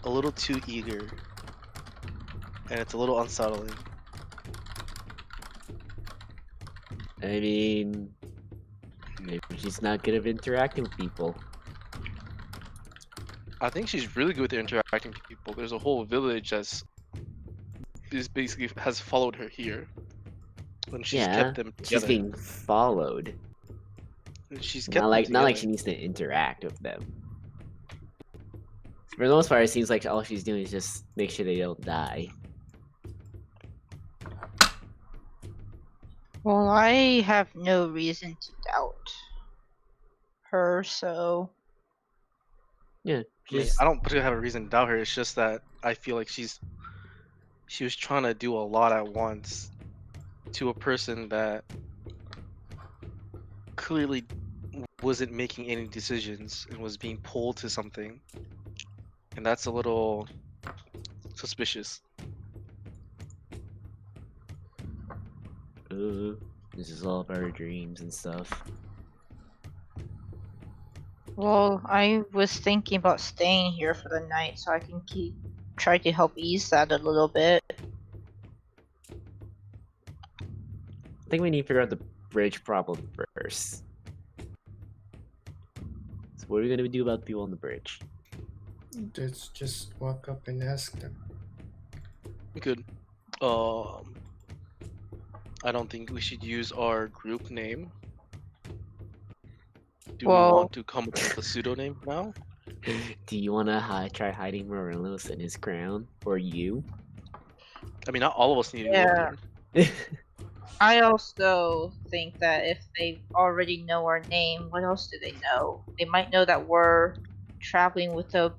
[SPEAKER 7] a little too eager, and it's a little unsettling.
[SPEAKER 1] I mean, maybe she's not good at interacting with people.
[SPEAKER 7] I think she's really good at interacting with people. There's a whole village that's basically has followed her here, and she's
[SPEAKER 1] Yeah,
[SPEAKER 7] kept them
[SPEAKER 1] she's
[SPEAKER 7] together.
[SPEAKER 1] being followed.
[SPEAKER 7] She's kept
[SPEAKER 1] Not like
[SPEAKER 7] them
[SPEAKER 1] not like
[SPEAKER 7] together.
[SPEAKER 1] she needs to interact with them. For the most part, it seems like all she's doing is just make sure they don't die.
[SPEAKER 2] Well, I have no reason to doubt her, so
[SPEAKER 1] Yeah,
[SPEAKER 7] I mean,
[SPEAKER 1] just
[SPEAKER 7] I don't particularly have a reason to doubt her. It's just that I feel like she was trying to do a lot at once to a person that clearly wasn't making any decisions and was being pulled to something, and that's a little suspicious.
[SPEAKER 1] this is all of our dreams and stuff.
[SPEAKER 2] well, I was thinking about staying here for the night so I can try to help ease that a little bit.
[SPEAKER 1] I think we need to figure out the bridge problem first. So what are we gonna do about the people on the bridge?
[SPEAKER 6] Let's just walk up and ask them.
[SPEAKER 7] Good. I don't think we should use our group name. Do we
[SPEAKER 2] Well-
[SPEAKER 7] want to come up with a pseudonym now?
[SPEAKER 1] Do you wanna try hiding Morelos and his crown, or you?
[SPEAKER 7] I mean, not all of us need to go
[SPEAKER 2] Yeah.
[SPEAKER 7] there.
[SPEAKER 2] I also think that if they already know our name, what else do they know? They might know that we're traveling with a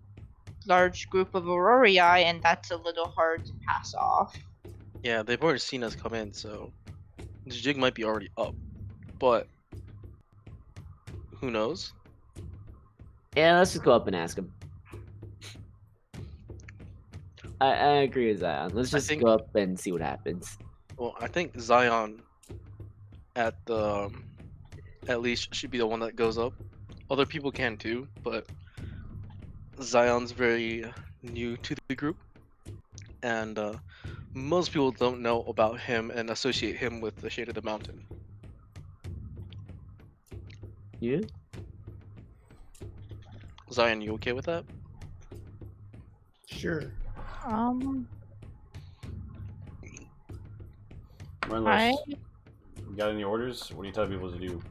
[SPEAKER 2] large group of Aurorii, and that's a little hard to pass off.
[SPEAKER 7] Yeah, they've already seen us come in, so the jig might be already up, but who knows?
[SPEAKER 1] Yeah, let's just go up and ask him. I agree with that. Let's
[SPEAKER 7] I
[SPEAKER 1] just
[SPEAKER 7] think-
[SPEAKER 1] go up and see what happens.
[SPEAKER 7] Well, I think Zion at least should be the one that goes up. Other people can too, but Zion's very new to the group, and most people don't know about him and associate him with the Shade of the Mountain.
[SPEAKER 1] Yeah?
[SPEAKER 7] Zion, you okay with that?
[SPEAKER 6] Sure.
[SPEAKER 5] Renlos, you got any orders? What do you tell people to do?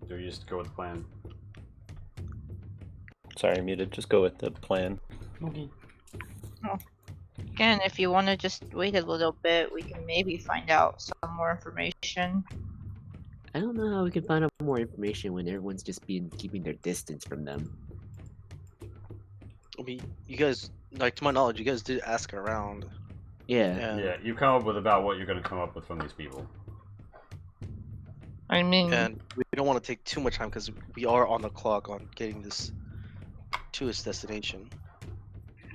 [SPEAKER 5] Do you just go with the plan?
[SPEAKER 3] Sorry, muted. Just go with the plan.
[SPEAKER 5] Okay.
[SPEAKER 2] Again, if you want to just wait a little bit, we can maybe find out some more information.
[SPEAKER 1] I don't know how we can find out more information when everyone's just been keeping their distance from them.
[SPEAKER 7] I mean, you guys, like to my knowledge, you guys did ask around.
[SPEAKER 1] Yeah.
[SPEAKER 7] And,
[SPEAKER 5] Yeah, you come up with about what you're going to come up with from these people.
[SPEAKER 2] I mean,
[SPEAKER 7] and we don't want to take too much time because we are on the clock on getting this to its destination.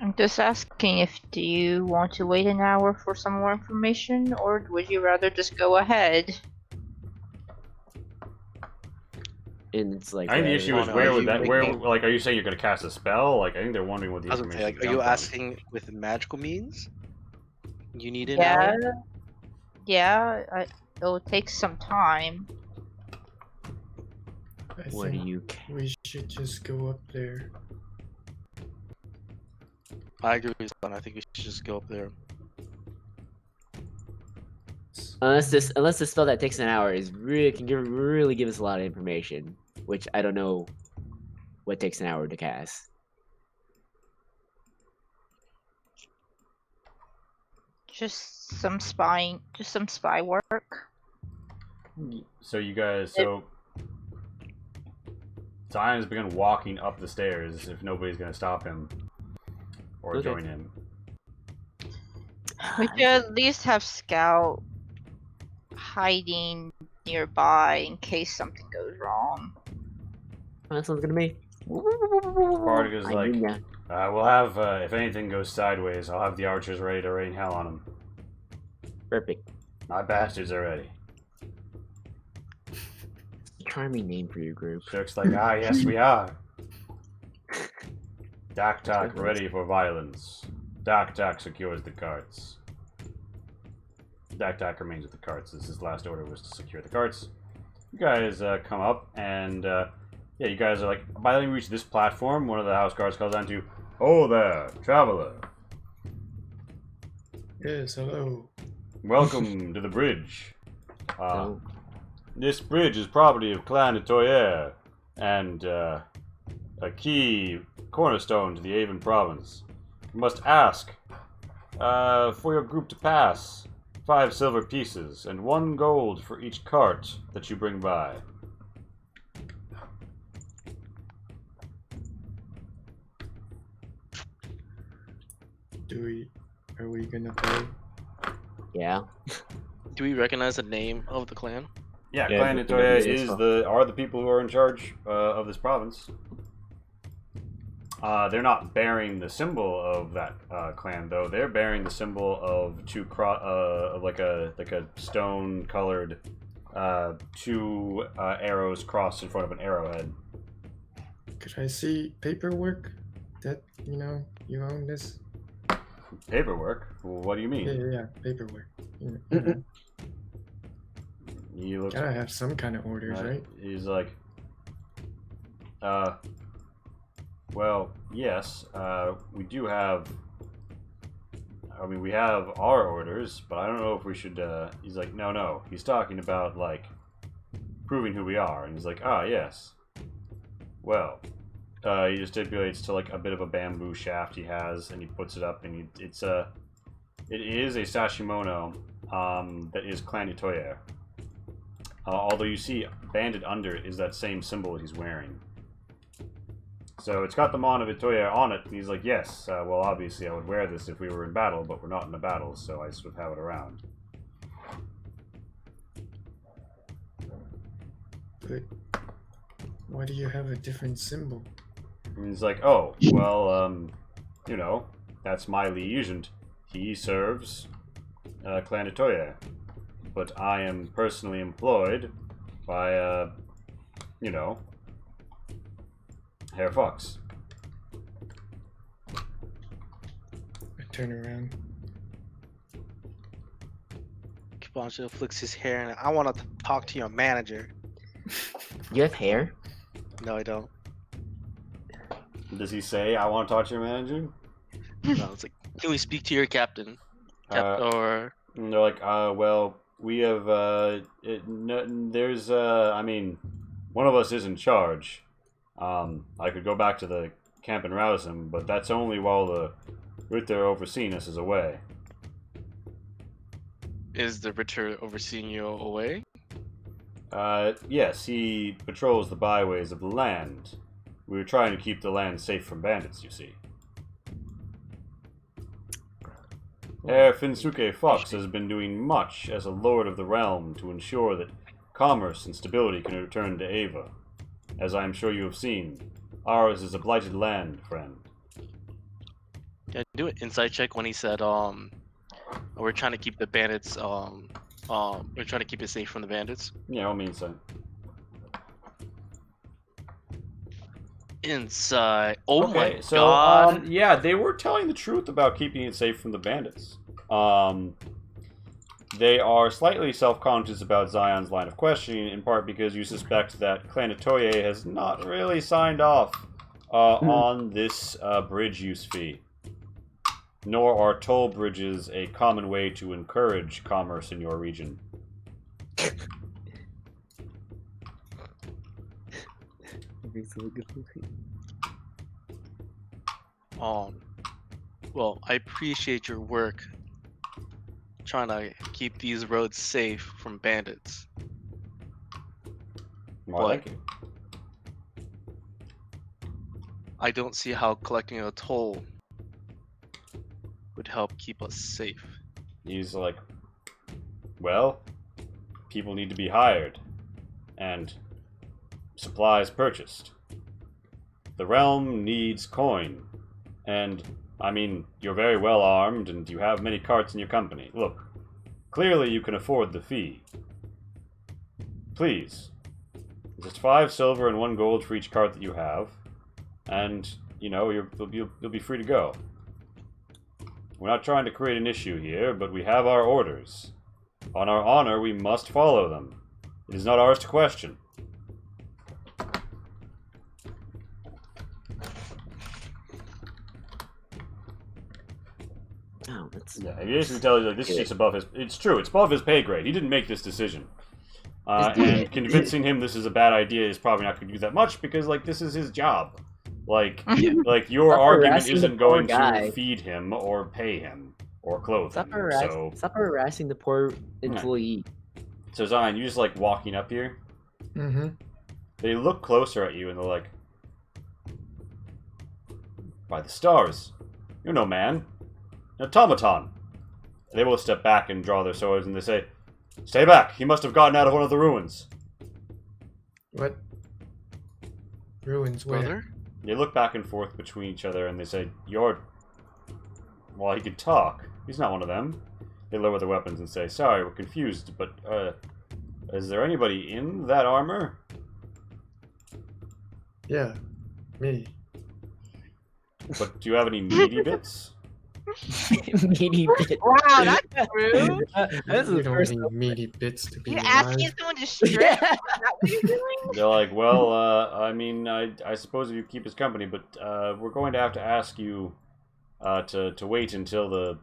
[SPEAKER 2] I'm just asking if do you want to wait an hour for some more information, or would you rather just go ahead?
[SPEAKER 1] And it's like
[SPEAKER 5] I think the
[SPEAKER 1] whatever.
[SPEAKER 5] issue is
[SPEAKER 7] no,
[SPEAKER 5] where
[SPEAKER 7] are
[SPEAKER 5] would
[SPEAKER 7] you
[SPEAKER 5] that, where,
[SPEAKER 7] making-
[SPEAKER 5] like, are you saying you're going to cast a spell? Like, I think they're wondering what the
[SPEAKER 7] I was gonna
[SPEAKER 5] information
[SPEAKER 7] say, like, are you
[SPEAKER 5] comes from.
[SPEAKER 7] asking with magical means? You need an
[SPEAKER 2] Yeah.
[SPEAKER 7] hour?
[SPEAKER 2] Yeah, it'll take some time.
[SPEAKER 6] I
[SPEAKER 1] What do
[SPEAKER 6] think
[SPEAKER 1] you?
[SPEAKER 6] we should just go up there.
[SPEAKER 7] I agree with Son. I think we should just go up there.
[SPEAKER 1] Unless the spell that takes an hour is really give us a lot of information, which I don't know what takes an hour to cast.
[SPEAKER 2] Just some spying, just some spy work.
[SPEAKER 5] So you guys, Zion has begun walking up the stairs if nobody's gonna stop him or
[SPEAKER 1] Okay.
[SPEAKER 5] join him.
[SPEAKER 2] We should at least have Scout hiding nearby in case something goes wrong.
[SPEAKER 1] That sounds good to me.
[SPEAKER 5] Spartacus is
[SPEAKER 1] I
[SPEAKER 5] like,
[SPEAKER 1] knew ya.
[SPEAKER 5] we'll have, if anything goes sideways, I'll have the archers ready to rain hell on them.
[SPEAKER 1] Perfect.
[SPEAKER 5] My bastards are ready.
[SPEAKER 1] Charming name for your group.
[SPEAKER 5] Shirk's like, yes, we are. Daktak ready for violence. Daktak secures the carts. Daktak remains with the carts. This is his last order was to secure the carts. You guys come up and yeah, you guys are like, by the time you reach this platform, one of the house guards calls down to you, "Oh there, traveler.
[SPEAKER 6] Yes, hello.
[SPEAKER 5] Welcome to the bridge.
[SPEAKER 1] So,
[SPEAKER 5] This bridge is property of Clan de Toyer and a key cornerstone to the Avon province. You must ask for your group to pass 5 silver pieces and 1 gold for each cart that you bring by.
[SPEAKER 6] Are we gonna pay?
[SPEAKER 1] yeah.
[SPEAKER 7] Do we recognize the name of the clan?
[SPEAKER 5] Yeah,
[SPEAKER 3] Yeah,
[SPEAKER 5] Clan de
[SPEAKER 3] the-
[SPEAKER 5] Toyer
[SPEAKER 1] the-
[SPEAKER 5] are the people who are in charge of this province. They're not bearing the symbol of that clan, though. They're bearing the symbol of like a stone-colored 2 arrows crossed in front of an arrowhead.
[SPEAKER 6] Could I see paperwork that you own this?
[SPEAKER 5] Paperwork? Well, what do you mean?
[SPEAKER 6] Yeah, paperwork. You know,
[SPEAKER 5] He looks.
[SPEAKER 6] gotta have some kind of orders, right?
[SPEAKER 5] He's like, well, yes, we do have. I mean, we have our orders, but I don't know if we should. He's like, no. He's talking about like proving who we are, and he's like, yes. Well, he just stipulates to like a bit of a bamboo shaft he has, and he puts it up, and it is a sashimono that is Clan de Toyer. Although you see banded under it is that same symbol that he's wearing. So it's got the Mon of Itoya on it, and he's like, yes, well obviously I would wear this if we were in battle, but we're not in a battle, so I sort of have it around.
[SPEAKER 6] But why do you have a different symbol?
[SPEAKER 5] And he's like, oh, well, that's my liege, and he serves Clan Itoya. But I am personally employed by, Herr Fox.
[SPEAKER 6] I turn around.
[SPEAKER 7] Kibancho flicks his hair and I want to talk to your manager.
[SPEAKER 1] You have hair?
[SPEAKER 7] No, I don't.
[SPEAKER 5] Does he say, I want to talk to your manager?
[SPEAKER 7] No, it's like, can we speak to your captain? Or
[SPEAKER 5] And they're like, well, we have, there's, I mean, one of us is in charge. I could go back to the camp and rouse him, but that's only while the Ritter overseeing us is away.
[SPEAKER 4] Is the Ritter overseeing you away?
[SPEAKER 5] Yes, he patrols the byways of the land. We were trying to keep the land safe from bandits, you see. Herr Finsuke Fox has been doing much as a lord of the realm to ensure that commerce and stability can return to Ava. As I am sure you have seen, ours is a blighted land, friend.
[SPEAKER 7] yeah, do an insight check when he said, we're trying to keep the bandits, we're trying to keep it safe from the bandits.
[SPEAKER 5] Yeah, I mean so.
[SPEAKER 7] Inside. Oh
[SPEAKER 5] Okay,
[SPEAKER 7] my
[SPEAKER 5] so,
[SPEAKER 7] god.
[SPEAKER 5] yeah, they were telling the truth about keeping it safe from the bandits. They are slightly self-conscious about Zion's line of questioning, in part because you suspect that Clan Otoye has not really signed off on this bridge use fee. Nor are toll bridges a common way to encourage commerce in your region.
[SPEAKER 7] Well, I appreciate your work trying to keep these roads safe from bandits.
[SPEAKER 5] Well, thank you.
[SPEAKER 7] I don't see how collecting a toll would help keep us safe.
[SPEAKER 5] He's like, well, people need to be hired, and supplies purchased. The realm needs coin, and, I mean, you're very well armed, and you have many carts in your company. Look, clearly you can afford the fee. Please, just 5 silver and 1 gold for each cart that you have, and, you know, you'll be free to go. We're not trying to create an issue here, but we have our orders. On our honor, we must follow them. It is not ours to question.
[SPEAKER 1] Oh, that's
[SPEAKER 5] Yeah, he basically tells you like, this shit's above his... It's true, it's above his pay grade. He didn't make this decision. And convincing him this is a bad idea is probably not going to do that much, because, like, this is his job. Like, your
[SPEAKER 1] Stop
[SPEAKER 5] argument
[SPEAKER 1] harassing the
[SPEAKER 5] isn't
[SPEAKER 1] poor
[SPEAKER 5] going to
[SPEAKER 1] guy.
[SPEAKER 5] feed him or pay him or clothe him. So
[SPEAKER 1] Stop harassing the poor employee.
[SPEAKER 5] So Zion, you just like walking up here.
[SPEAKER 6] Mm-hmm.
[SPEAKER 5] They look closer at you and they're like, by the stars, you're no man, an automaton. They will step back and draw their swords and they say, stay back, he must have gotten out of one of the ruins.
[SPEAKER 6] What? Ruins where?
[SPEAKER 7] Brother?
[SPEAKER 5] They look back and forth between each other and they say, well, he can talk. He's not one of them. They lower their weapons and say, sorry, we're confused, but, is there anybody in that armor?
[SPEAKER 6] Yeah, me.
[SPEAKER 5] But do you have any meaty bits?
[SPEAKER 1] Meaty bit.
[SPEAKER 2] Wow, that's rude.
[SPEAKER 1] That's
[SPEAKER 6] You
[SPEAKER 1] the
[SPEAKER 6] don't
[SPEAKER 1] first.
[SPEAKER 6] need meaty bits to be
[SPEAKER 2] You're
[SPEAKER 6] alive.
[SPEAKER 2] asking someone to strip? Is that what you're doing?
[SPEAKER 5] They're like, well, I mean, I suppose if you keep his company, but we're going to have to ask you to wait until the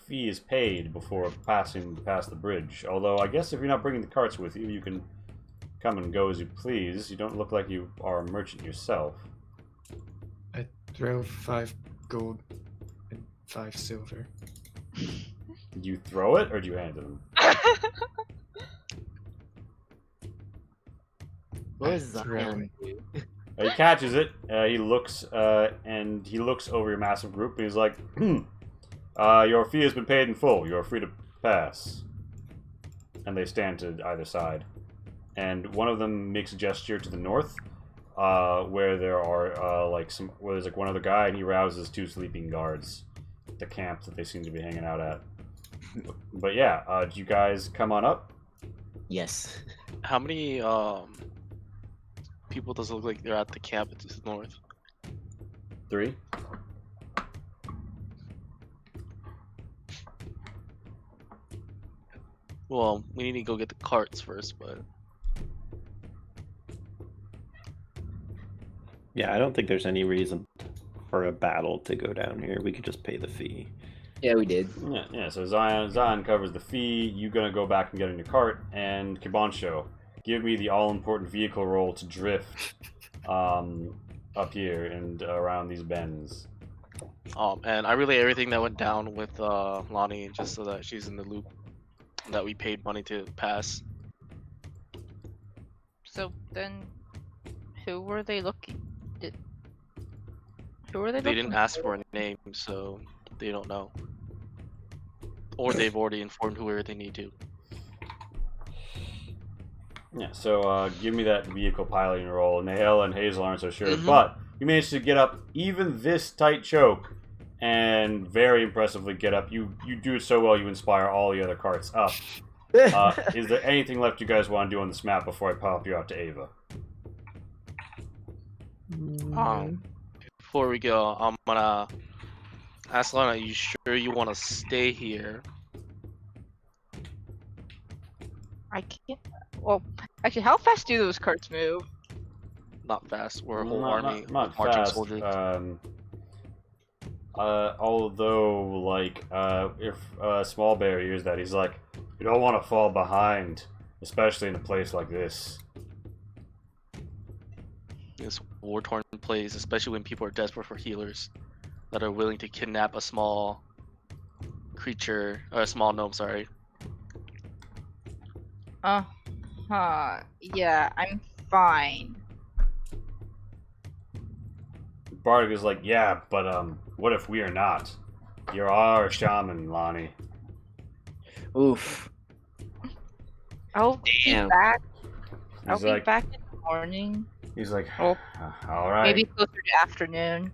[SPEAKER 5] fee is paid before passing past the bridge. Although I guess if you're not bringing the carts with you, you can come and go as you please. You don't look like you are a merchant yourself.
[SPEAKER 6] I throw 5 gold and 5 silver.
[SPEAKER 5] Do you throw it or do you hand it to them?
[SPEAKER 1] What is
[SPEAKER 6] I throw
[SPEAKER 1] Zion?
[SPEAKER 6] it.
[SPEAKER 5] He catches it. He looks and he looks over your massive group and he's like, your fee has been paid in full. You are free to pass. And they stand to either side. And one of them makes a gesture to the north, where there are where there's like one other guy, and he rouses 2 sleeping guards at the camp that they seem to be hanging out at. But yeah, do you guys come on up?
[SPEAKER 1] Yes.
[SPEAKER 7] How many people does it look like they're at the camp to the north?
[SPEAKER 5] 3.
[SPEAKER 7] Well, we need to go get the carts first, but
[SPEAKER 3] Yeah, I don't think there's any reason for a battle to go down here. We could just pay the fee.
[SPEAKER 1] Yeah, we did.
[SPEAKER 5] Yeah. So Zion covers the fee. You gonna go back and get in your cart, and Kibancho, give me the all-important vehicle roll to drift, up here and around these bends.
[SPEAKER 7] and I relay everything that went down with Lonnie just so that she's in the loop that we paid money to pass.
[SPEAKER 2] So then, who were they looking? Who were they?
[SPEAKER 7] They
[SPEAKER 2] looking
[SPEAKER 7] didn't ask
[SPEAKER 2] for?
[SPEAKER 7] for a name, so they don't know. Or they've already informed whoever they need to.
[SPEAKER 5] Yeah, so give me that vehicle piloting roll. Nahel and Hazel aren't so sure,
[SPEAKER 7] Mhm.
[SPEAKER 5] but you managed to get up even this tight choke, and very impressively get up. You do it so well, you inspire all the other carts up. Is there anything left you guys want to do on this map before I pop you out to Ava?
[SPEAKER 7] Before we go, I'm gonna Ask Lana, you sure you want to stay here?
[SPEAKER 2] I can't. Well, actually, how fast do those carts move?
[SPEAKER 7] Not fast. We're a whole
[SPEAKER 5] Not-
[SPEAKER 7] army
[SPEAKER 5] not
[SPEAKER 7] of marching
[SPEAKER 5] fast.
[SPEAKER 7] soldiers.
[SPEAKER 5] Although, like, if Small Bear hears that, he's like, you don't want to fall behind, especially in a place like this.
[SPEAKER 7] This war-torn place, especially when people are desperate for healers that are willing to kidnap a small creature, or a small gnome, sorry.
[SPEAKER 2] Yeah, I'm fine.
[SPEAKER 5] Bardic is like, yeah, but what if we are not? You're our shaman, Lonnie.
[SPEAKER 1] Oof.
[SPEAKER 2] I'll
[SPEAKER 1] Damn.
[SPEAKER 2] be back. I'll
[SPEAKER 5] He's
[SPEAKER 2] be
[SPEAKER 5] like,
[SPEAKER 2] back in the morning.
[SPEAKER 5] he's like,
[SPEAKER 2] Oh.
[SPEAKER 5] all right.
[SPEAKER 2] Maybe closer to afternoon.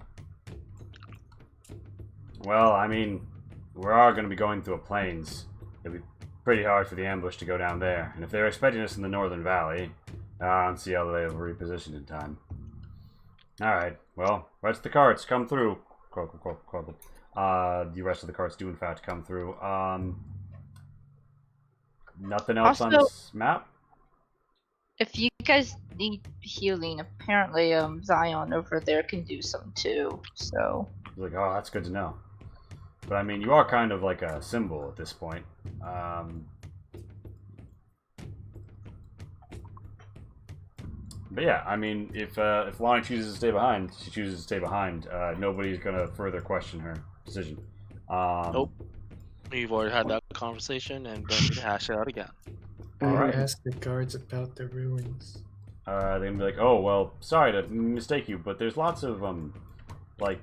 [SPEAKER 5] Well, I mean, we are going to be going through a plains. It'll be pretty hard for the ambush to go down there. And if they're expecting us in the northern valley, I don't see how they'll reposition in time. Alright, well, rest of the carts come through. The rest of the carts do in fact come through. Nothing else on
[SPEAKER 2] Also-
[SPEAKER 5] this map?
[SPEAKER 2] If you guys need healing, apparently Zion over there can do some too. So
[SPEAKER 5] He's like, oh, that's good to know. But I mean, you are kind of like a symbol at this point. But yeah, I mean, if Lonnie chooses to stay behind, she chooses to stay behind. Nobody's gonna further question her decision.
[SPEAKER 7] Nope. We've already had that conversation and don't need to hash it out again.
[SPEAKER 6] I
[SPEAKER 5] Alright.
[SPEAKER 6] asked the guards about the ruins.
[SPEAKER 5] They're gonna be like, oh, well, sorry to mistake you, but there's lots of, like,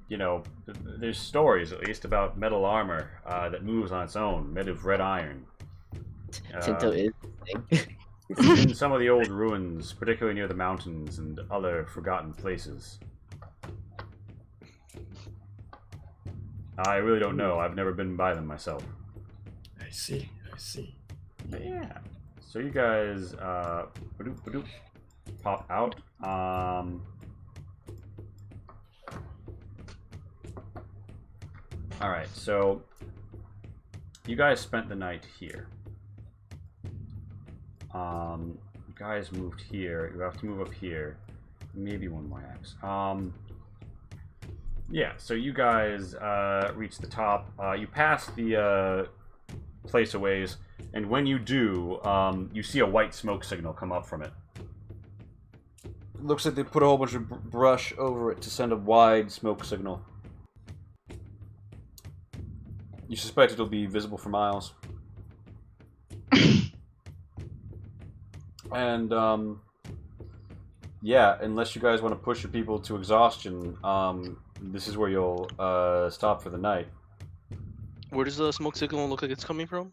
[SPEAKER 5] you know, there's stories, at least, about metal armor that moves on its own, made of red iron.
[SPEAKER 1] Tinto is the thing.
[SPEAKER 5] It's in some of the old ruins, particularly near the mountains and other forgotten places. I really don't know. I've never been by them myself.
[SPEAKER 6] I see, I see.
[SPEAKER 5] But yeah. So you guys badoop, badoop, pop out. Alright, so you guys spent the night here. You guys moved here. You have to move up here. Maybe one more axe. Yeah, so you guys reach the top. You pass the place a ways, and when you do, you see a white smoke signal come up from it. Looks like they put a whole bunch of brush over it to send a wide smoke signal. You suspect it'll be visible for miles. And, yeah, unless you guys want to push your people to exhaustion, this is where you'll stop for the night.
[SPEAKER 7] Where does the smoke signal look like it's coming from?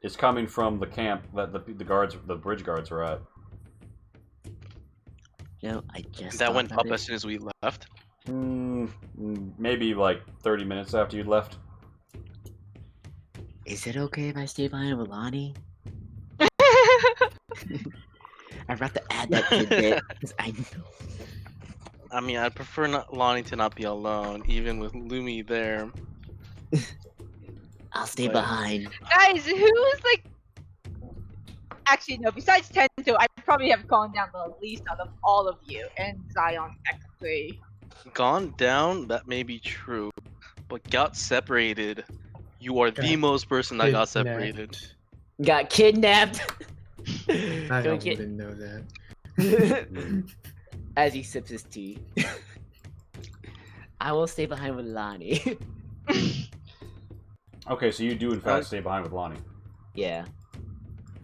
[SPEAKER 5] It's coming from the camp that the bridge guards are at.
[SPEAKER 1] No, I just
[SPEAKER 7] That
[SPEAKER 1] thought
[SPEAKER 7] went
[SPEAKER 1] about
[SPEAKER 7] up
[SPEAKER 1] it.
[SPEAKER 7] as soon as we left.
[SPEAKER 5] Maybe like 30 minutes after you'd left.
[SPEAKER 1] Is it okay if I stay behind with Lonnie? I'd rather add that tidbit because I know.
[SPEAKER 7] I mean, I'd prefer Lonnie to not be alone, even with Lumi there.
[SPEAKER 1] I'll stay
[SPEAKER 7] Like-
[SPEAKER 1] behind.
[SPEAKER 2] guys, who's like? Actually, no. Besides Tento, I probably have gone down the least out of all of you, and Zion technically.
[SPEAKER 7] Gone down, that may be true, but got separated. You are the
[SPEAKER 6] Got
[SPEAKER 7] most person that got
[SPEAKER 6] Kidnapped.
[SPEAKER 7] separated.
[SPEAKER 1] Got kidnapped.
[SPEAKER 6] I
[SPEAKER 1] Don't get-
[SPEAKER 6] wouldn't know that.
[SPEAKER 1] As he sips his tea. I will stay behind with Lonnie.
[SPEAKER 5] Okay, so you do in fact stay behind with Lonnie.
[SPEAKER 1] Yeah,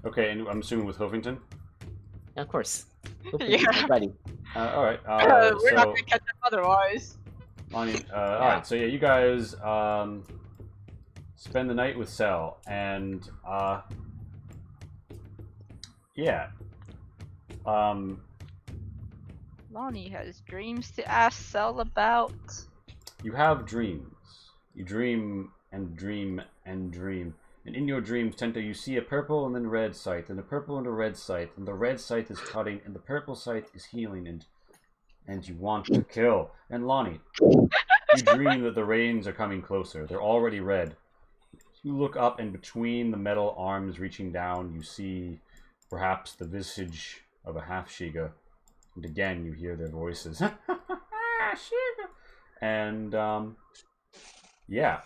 [SPEAKER 5] Okay, and I'm assuming with Hoofington?
[SPEAKER 1] of course.
[SPEAKER 2] Yeah.
[SPEAKER 1] Buddy.
[SPEAKER 5] Alright,
[SPEAKER 2] We're not
[SPEAKER 5] so
[SPEAKER 2] gonna catch up otherwise.
[SPEAKER 5] Lonnie, alright, so yeah, you guys spend the night with Cell, and yeah.
[SPEAKER 2] Lonnie has dreams to ask Cell about.
[SPEAKER 5] You have dreams. You dream and dream and dream. And in your dreams, Tento, you see a purple and then red sight, and a purple and a red sight, and the red sight is cutting, and the purple sight is healing, and you want to kill. And Lonnie, You dream that the rains are coming closer. They're already red. You look up, and between the metal arms reaching down, you see perhaps the visage of a half-Shiga. And again, you hear their voices. Shiga! And, yeah.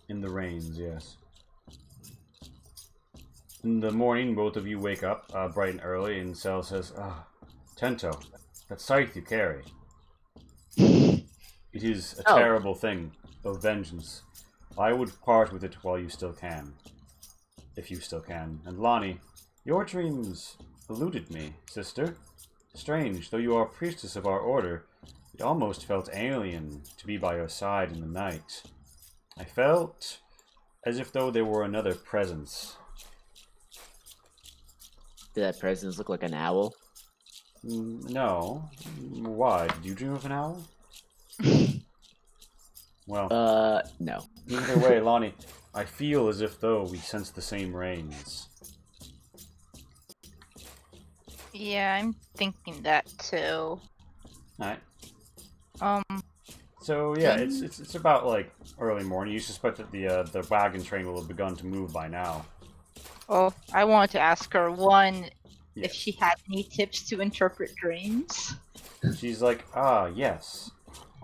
[SPEAKER 5] In the rains, yes. In the morning, both of you wake up bright and early, and Cell says, Tento, that scythe you carry. It is a terrible thing of vengeance. I would part with it while you still can. If you still can. And Lonnie, your dreams eluded me, sister. Strange, though you are a priestess of our order, it almost felt alien to be by your side in the night. I felt as if though there were another presence.
[SPEAKER 1] Did that presence look like an owl?
[SPEAKER 5] No. Why? Did you dream of an owl? Well,
[SPEAKER 1] no.
[SPEAKER 5] either way, Lonnie, I feel as if though we sense the same rains.
[SPEAKER 2] Yeah, I'm thinking that too.
[SPEAKER 5] Alright.
[SPEAKER 2] Um,
[SPEAKER 5] So yeah, it's about like early morning. You suspect that the wagon train will have begun to move by now.
[SPEAKER 2] well, I wanted to ask her one if
[SPEAKER 5] Yes.
[SPEAKER 2] she had any tips to interpret dreams.
[SPEAKER 5] She's like, yes.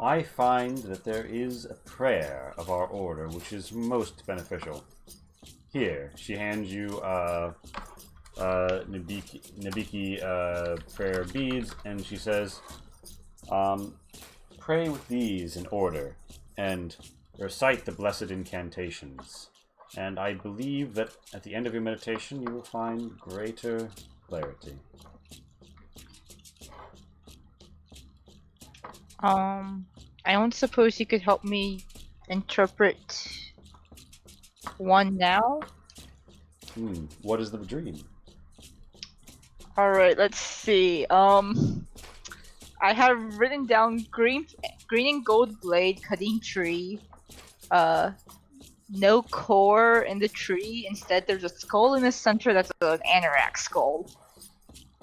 [SPEAKER 5] I find that there is a prayer of our order which is most beneficial. Here, she hands you Nabiki prayer beads, and she says, pray with these in order, and recite the blessed incantations. And I believe that at the end of your meditation you will find greater clarity.
[SPEAKER 2] I don't suppose you could help me interpret one now?
[SPEAKER 5] What is the dream?
[SPEAKER 2] Alright, let's see. I have written down green and gold blade cutting tree. No core in the tree. Instead, there's a skull in the center that's an anorak skull.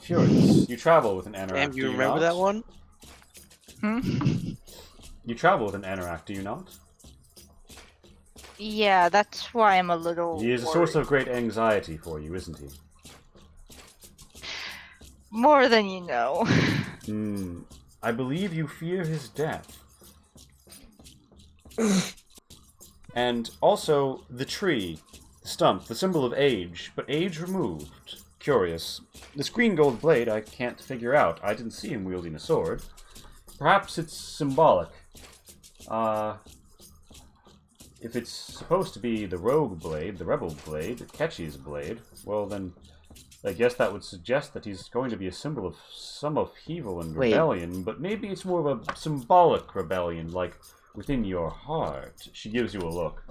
[SPEAKER 5] Curious. You travel with an anorak.
[SPEAKER 7] Damn,
[SPEAKER 5] do
[SPEAKER 7] you remember
[SPEAKER 5] not?
[SPEAKER 7] that one?
[SPEAKER 5] You travel with an anorak, do you not?
[SPEAKER 2] Yeah, that's why I'm a little.
[SPEAKER 5] He is a source of great anxiety for you, isn't he?
[SPEAKER 2] More than you know.
[SPEAKER 5] I believe you fear his death. And also, the tree, the stump, the symbol of age, but age removed. Curious. This green gold blade I can't figure out. I didn't see him wielding a sword. Perhaps it's symbolic. If it's supposed to be the rogue blade, the rebel blade, Kechi's blade, well then, I guess that would suggest that he's going to be a symbol of some upheaval and
[SPEAKER 1] Wait.
[SPEAKER 5] rebellion, but maybe it's more of a symbolic rebellion, like within your heart. She gives you a look.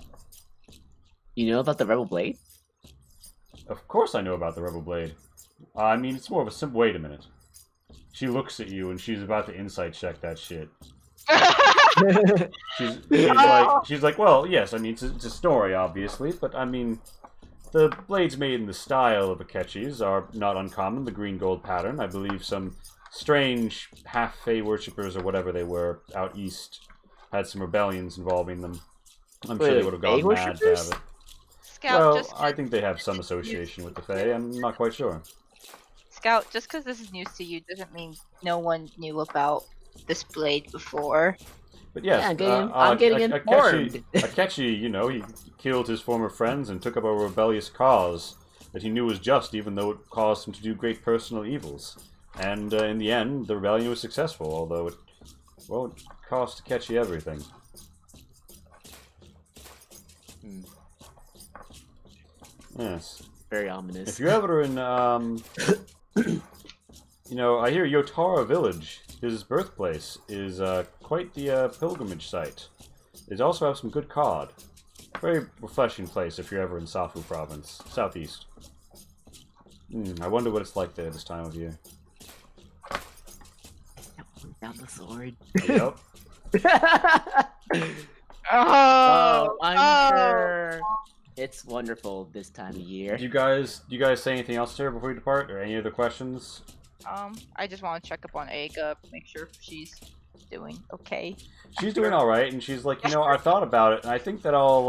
[SPEAKER 1] You know about the Rebel Blade?
[SPEAKER 5] Of course I know about the rebel blade. I mean, it's more of a simple... Wait a minute. She looks at you and she's about to insight check that shit. She's like, well, yes, I mean, it's a story, obviously, but I mean, the blades made in the style of Akechi's are not uncommon, the green gold pattern. I believe some strange half-fae worshippers or whatever they were out east had some rebellions involving them. I'm sure
[SPEAKER 1] Wait,
[SPEAKER 5] they would have gone
[SPEAKER 1] fae
[SPEAKER 5] mad to have
[SPEAKER 1] worshippers?
[SPEAKER 5] it.
[SPEAKER 2] Scout,
[SPEAKER 5] Well,
[SPEAKER 2] just
[SPEAKER 5] I think they have some association with the Fae. I'm not quite sure.
[SPEAKER 2] Scout, just because this is news to you doesn't mean no one knew about this blade before.
[SPEAKER 5] But yes,
[SPEAKER 1] Yeah, I'm getting informed.
[SPEAKER 5] Akechi, you know, he killed his former friends and took up a rebellious cause that he knew was just, even though it caused him to do great personal evils. And in the end, the rebellion was successful, although it cost Akechi everything. Yes.
[SPEAKER 1] Very ominous.
[SPEAKER 5] If you're ever in, you know, I hear Yotara Village, his birthplace, is quite the pilgrimage site. They also have some good cod. Very refreshing place if you're ever in Safu Province, southeast. I wonder what it's like there this time of year.
[SPEAKER 1] Down the sword.
[SPEAKER 5] Yep.
[SPEAKER 2] Oh,
[SPEAKER 1] I'm sure. It's wonderful this time of year.
[SPEAKER 5] Do you guys say anything else to her before you depart, or any other questions?
[SPEAKER 2] I just want to check up on Aga, make sure she's doing okay.
[SPEAKER 5] She's doing all right, and she's like, I thought about it, and I think that I'll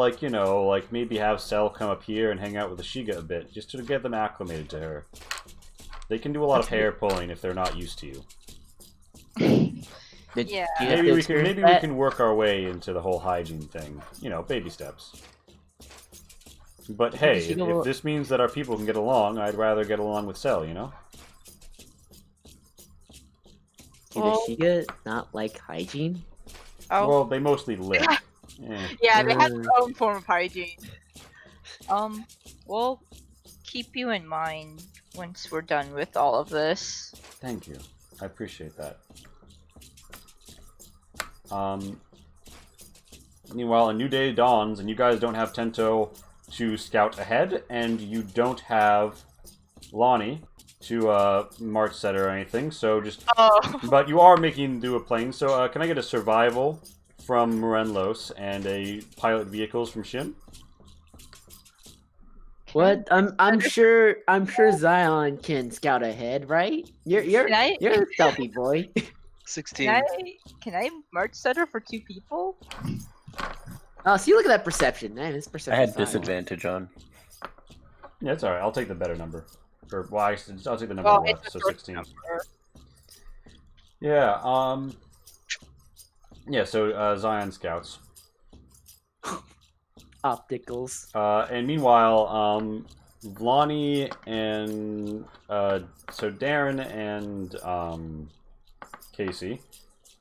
[SPEAKER 5] maybe have Cell come up here and hang out with the Shiga a bit, just to get them acclimated to her. They can do a lot of hair pulling if they're not used to you.
[SPEAKER 2] Yeah.
[SPEAKER 5] Maybe we can work our way into the whole hygiene thing. Baby steps. But hey, if this means that our people can get along, I'd rather get along with Cell,
[SPEAKER 1] Do the Shiga not like hygiene?
[SPEAKER 2] Oh.
[SPEAKER 5] Well, they mostly lick.
[SPEAKER 2] Yeah, they have their own form of hygiene. We'll keep you in mind once we're done with all of this.
[SPEAKER 5] Thank you. I appreciate that. Meanwhile, a new day dawns, and you guys don't have Tento to scout ahead, and you don't have Lonnie to march set or anything, so just...
[SPEAKER 2] Oh.
[SPEAKER 5] But you are making do a plane, so can I get a survival from Morenlos and a pilot vehicles from Shim?
[SPEAKER 1] What? I'm sure Zion can scout ahead, right? You're a stealthy boy.
[SPEAKER 7] 16.
[SPEAKER 2] Can I march setter for 2 people?
[SPEAKER 1] Oh, see, look at that perception, man. His perception.
[SPEAKER 3] I had disadvantage on.
[SPEAKER 5] Yeah, it's alright. I'll take the better number. I'll take the number left, so 16. Yeah, so Zion scouts.
[SPEAKER 1] Opticals.
[SPEAKER 5] And meanwhile, Lonnie and so Darren and Casey,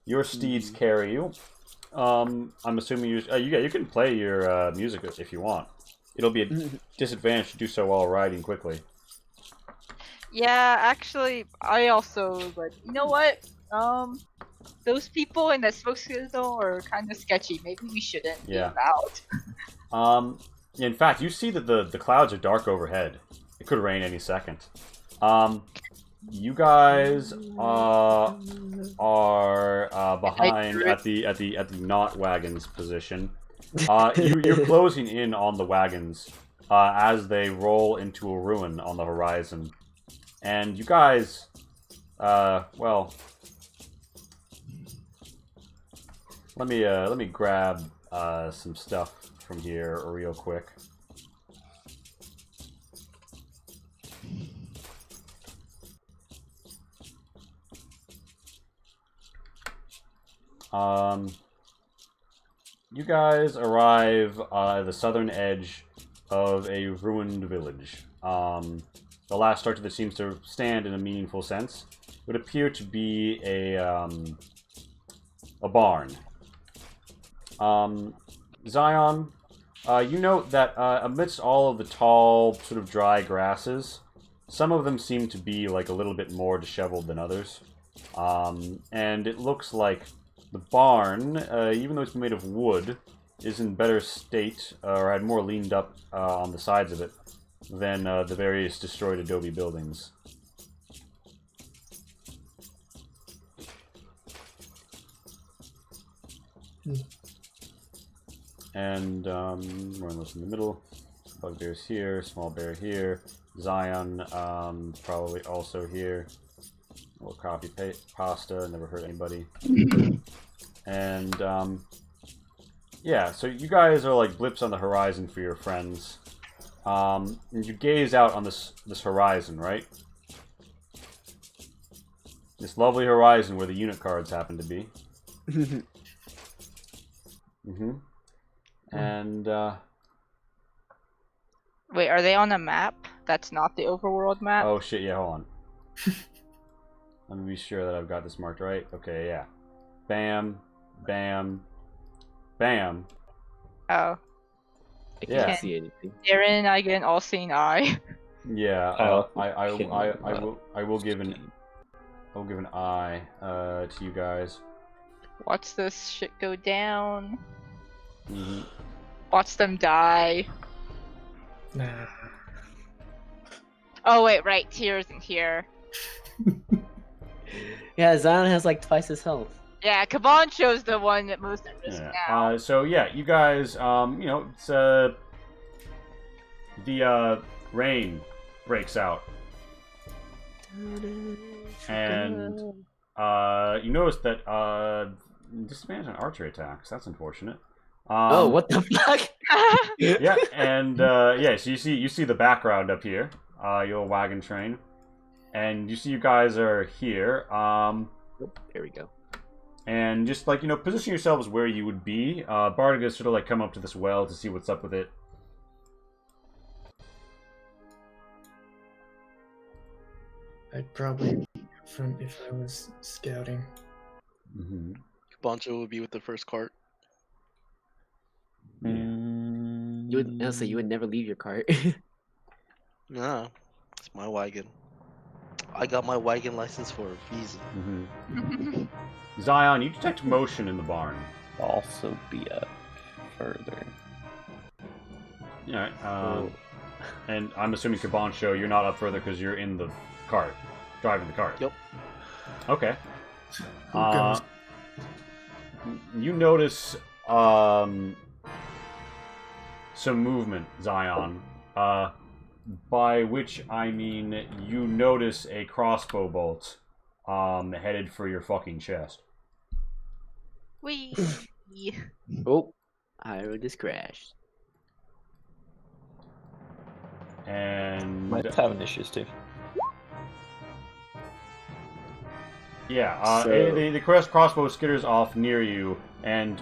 [SPEAKER 5] your steeds carry you. I'm assuming you can play your music if you want. It'll be a disadvantage to do so while riding quickly.
[SPEAKER 2] Yeah, actually, I also you know what? Those people in that smoke signal are kind of sketchy. Maybe we shouldn't be out.
[SPEAKER 5] In fact, you see that the clouds are dark overhead. It could rain any second. You guys are behind at the not wagons position. You're closing in on the wagons as they roll into a ruin on the horizon, and you guys, well, let me grab some stuff from here real quick. You guys arrive at the southern edge of a ruined village. The last structure that seems to stand in a meaningful sense would appear to be a barn. Zion, you note that amidst all of the tall, sort of dry grasses, some of them seem to be like a little bit more disheveled than others. And it looks like the barn, even though it's made of wood, is in better state, or had more leaned up on the sides of it, than the various destroyed adobe buildings. And we're almost in the middle. Bugbear's here, Small Bear here, Zion probably also here. A little coffee pasta, never hurt anybody. And yeah, so you guys are like blips on the horizon for your friends. And you gaze out on this horizon, right? This lovely horizon where the unit cards happen to be. And
[SPEAKER 2] wait, are they on a map? That's not the overworld map?
[SPEAKER 5] oh shit, yeah, hold on. Let me be sure that I've got this marked right. Okay, yeah. Bam, bam, bam.
[SPEAKER 2] Oh.
[SPEAKER 1] I can't see anything.
[SPEAKER 2] Darren and I get an all-seeing eye.
[SPEAKER 5] Yeah, I will give an eye to you guys.
[SPEAKER 2] Watch this shit go down.
[SPEAKER 5] Mm-hmm.
[SPEAKER 2] Watch them die.
[SPEAKER 6] Nah.
[SPEAKER 2] Oh wait, right, Tears in here.
[SPEAKER 1] Yeah, Zion has like twice his health.
[SPEAKER 2] Yeah, Kabancho's the one that most at risk now.
[SPEAKER 5] So yeah, you guys, you know, it's the rain breaks out, and you notice that disadvantage on archery attacks. That's unfortunate.
[SPEAKER 1] Oh, what the fuck?
[SPEAKER 5] Yeah, and yeah, so you see the background up here, your wagon train, and you see you guys are here.
[SPEAKER 1] There we go.
[SPEAKER 5] And just like position yourselves where you would be. Bardigus sort of like come up to this well to see what's up with it.
[SPEAKER 6] I'd probably be up front if I was scouting.
[SPEAKER 5] Mm-hmm.
[SPEAKER 7] Bancho would be with the first cart.
[SPEAKER 3] Mm,
[SPEAKER 1] You would Elsa, you would never leave your cart.
[SPEAKER 7] Nah, it's my wagon. I got my wagon license for a reason.
[SPEAKER 5] Mm-hmm. Zion, you detect motion in the barn.
[SPEAKER 3] also be up further.
[SPEAKER 5] Alright, and I'm assuming Kabancho, you're not up further because you're in the cart, driving the cart.
[SPEAKER 7] Yep.
[SPEAKER 5] Okay.
[SPEAKER 6] Who goes?
[SPEAKER 5] You notice some movement, Zion. By which I mean you notice a crossbow bolt headed for your fucking chest.
[SPEAKER 2] Wee.
[SPEAKER 1] Oh, Hyro just crashed.
[SPEAKER 5] And
[SPEAKER 3] Might have having issues too.
[SPEAKER 5] yeah,
[SPEAKER 1] So-
[SPEAKER 5] the crossbow skitters off near you, and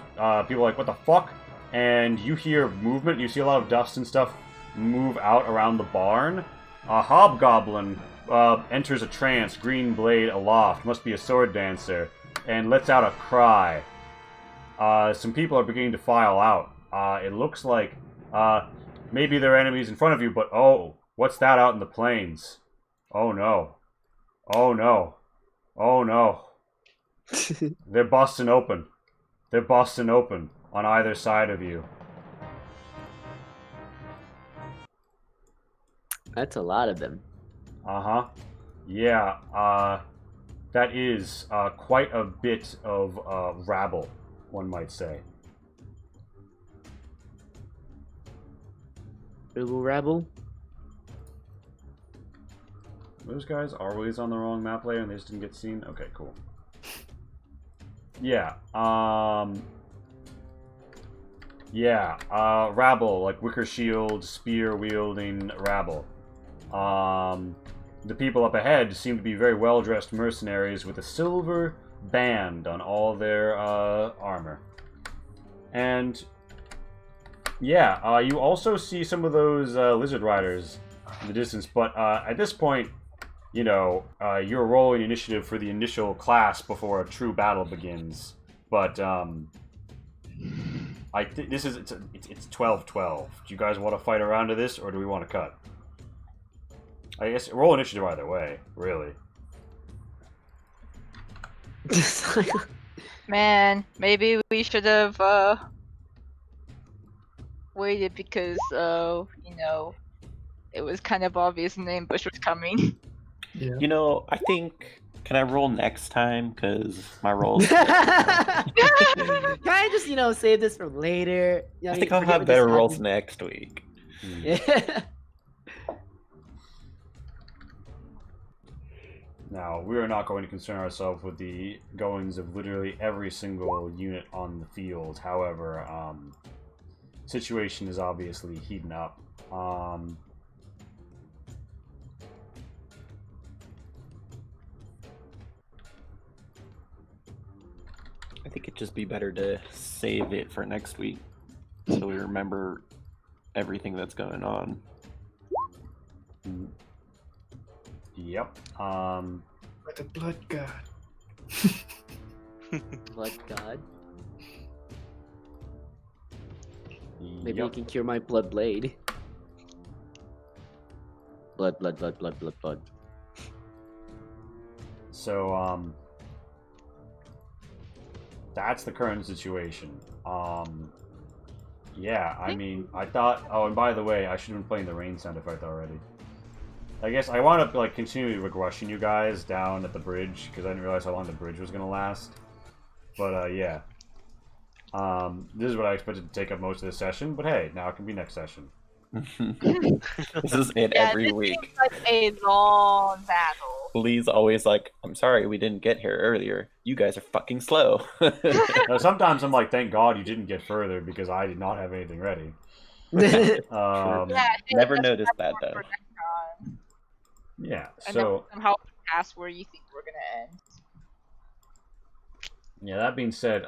[SPEAKER 5] people are like, what the fuck? And you hear movement, you see a lot of dust and stuff move out around the barn. A hobgoblin enters a trance, green blade aloft, must be a sword dancer, and lets out a cry. Some people are beginning to file out. It looks like maybe there are enemies in front of you, but oh, what's that out in the plains? Oh no. Oh no. Oh no. They're busting open. They're busting open on either side of you.
[SPEAKER 1] That's a lot of them.
[SPEAKER 5] Uh-huh. Yeah, that is quite a bit of rabble, one might say.
[SPEAKER 1] Rabble rabble.
[SPEAKER 5] Those guys are always on the wrong map layer and they just didn't get seen? Okay, cool. Yeah, rabble, like Wicker Shield, spear-wielding rabble. The people up ahead seem to be very well-dressed mercenaries with a silver band on all their armor. And yeah, you also see some of those lizard riders in the distance, but at this point, you know, you're rolling initiative for the initial class before a true battle begins. But I think this is it's 12-12. Do you guys want to fight around to this, or do we want to cut? I guess roll initiative either way, really.
[SPEAKER 2] Man, maybe we should have waited because you know, it was kind of obvious an ambush was coming.
[SPEAKER 6] Yeah.
[SPEAKER 3] You know, I think. Can I roll next time? Because my rolls.
[SPEAKER 1] Can I just, save this for later?
[SPEAKER 3] I think I'll have better rolls next week.
[SPEAKER 1] Yeah.
[SPEAKER 5] Now, we are not going to concern ourselves with the goings of literally every single unit on the field. However, situation is obviously heating up.
[SPEAKER 3] I think it'd just be better to save it for next week, so we remember everything that's going on.
[SPEAKER 5] Yep.
[SPEAKER 6] With the blood god.
[SPEAKER 1] Blood god. Maybe you
[SPEAKER 5] Yep.
[SPEAKER 1] can cure my blood blade. Blood, blood, blood, blood, blood, blood.
[SPEAKER 5] So, that's the current situation. Yeah, I mean, I thought... Oh, and by the way, I should have been playing the rain sound effect already. I guess I wound up, like, continually rushing you guys down at the bridge, because I didn't realize how long the bridge was going to last. But, yeah. This is what I expected to take up most of the session, but hey, now it can be next session.
[SPEAKER 3] This is it
[SPEAKER 2] Yeah,
[SPEAKER 3] every
[SPEAKER 2] this
[SPEAKER 3] week.
[SPEAKER 2] seems like a long battle.
[SPEAKER 3] Lee's always like, "I'm sorry we didn't get here earlier. You guys are fucking slow."
[SPEAKER 5] Now, sometimes I'm like, thank God you didn't get further because I did not have anything ready.
[SPEAKER 2] Yeah, hey,
[SPEAKER 3] Never
[SPEAKER 2] let's
[SPEAKER 3] noticed
[SPEAKER 2] have
[SPEAKER 3] that
[SPEAKER 2] more
[SPEAKER 3] though.
[SPEAKER 2] for next time.
[SPEAKER 5] Yeah,
[SPEAKER 2] And
[SPEAKER 5] so
[SPEAKER 2] then somehow ask where you think we're gonna end.
[SPEAKER 5] yeah. That being said,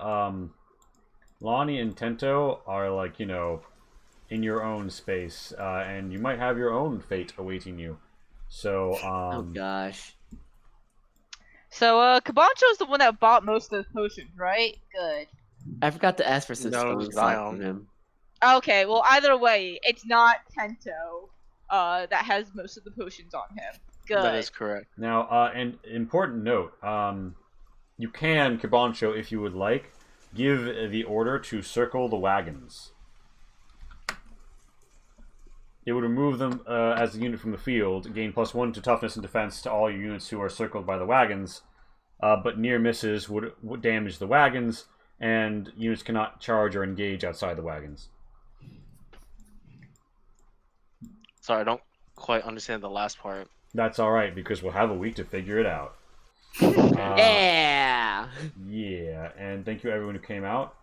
[SPEAKER 5] Lonnie and Tento are like, you know, in your own space, and you might have your own fate awaiting you. So
[SPEAKER 1] Oh gosh.
[SPEAKER 2] So, Kabancho's the one that bought most of the potions, right? Good.
[SPEAKER 1] I forgot to ask for some
[SPEAKER 7] No, it was
[SPEAKER 1] spelling slot
[SPEAKER 7] Zion.
[SPEAKER 1] from him.
[SPEAKER 2] Okay, well, either way, it's not Tento that has most of the potions on him. Good.
[SPEAKER 7] That is correct.
[SPEAKER 5] now, an important note: you can Kabancho, if you would like, give the order to circle the wagons. It would remove them as a unit from the field, gain +1 to toughness and defense to all your units who are circled by the wagons, but near misses would damage the wagons, and units cannot charge or engage outside the wagons.
[SPEAKER 7] Sorry, I don't quite understand the last part.
[SPEAKER 5] That's alright, because we'll have a week to figure it out.
[SPEAKER 1] Yeah.
[SPEAKER 5] Yeah, and thank you everyone who came out.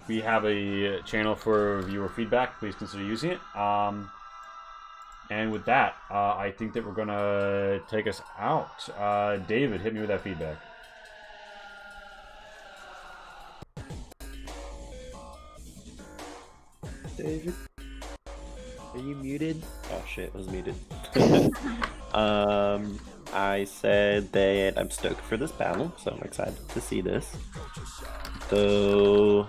[SPEAKER 5] We have a channel for viewer feedback. Please consider using it. And with that, I think that we're gonna take us out. David, hit me with that feedback.
[SPEAKER 1] David, are you muted?
[SPEAKER 3] Oh shit, was muted. I said that I'm stoked for this battle, so I'm excited to see this. Though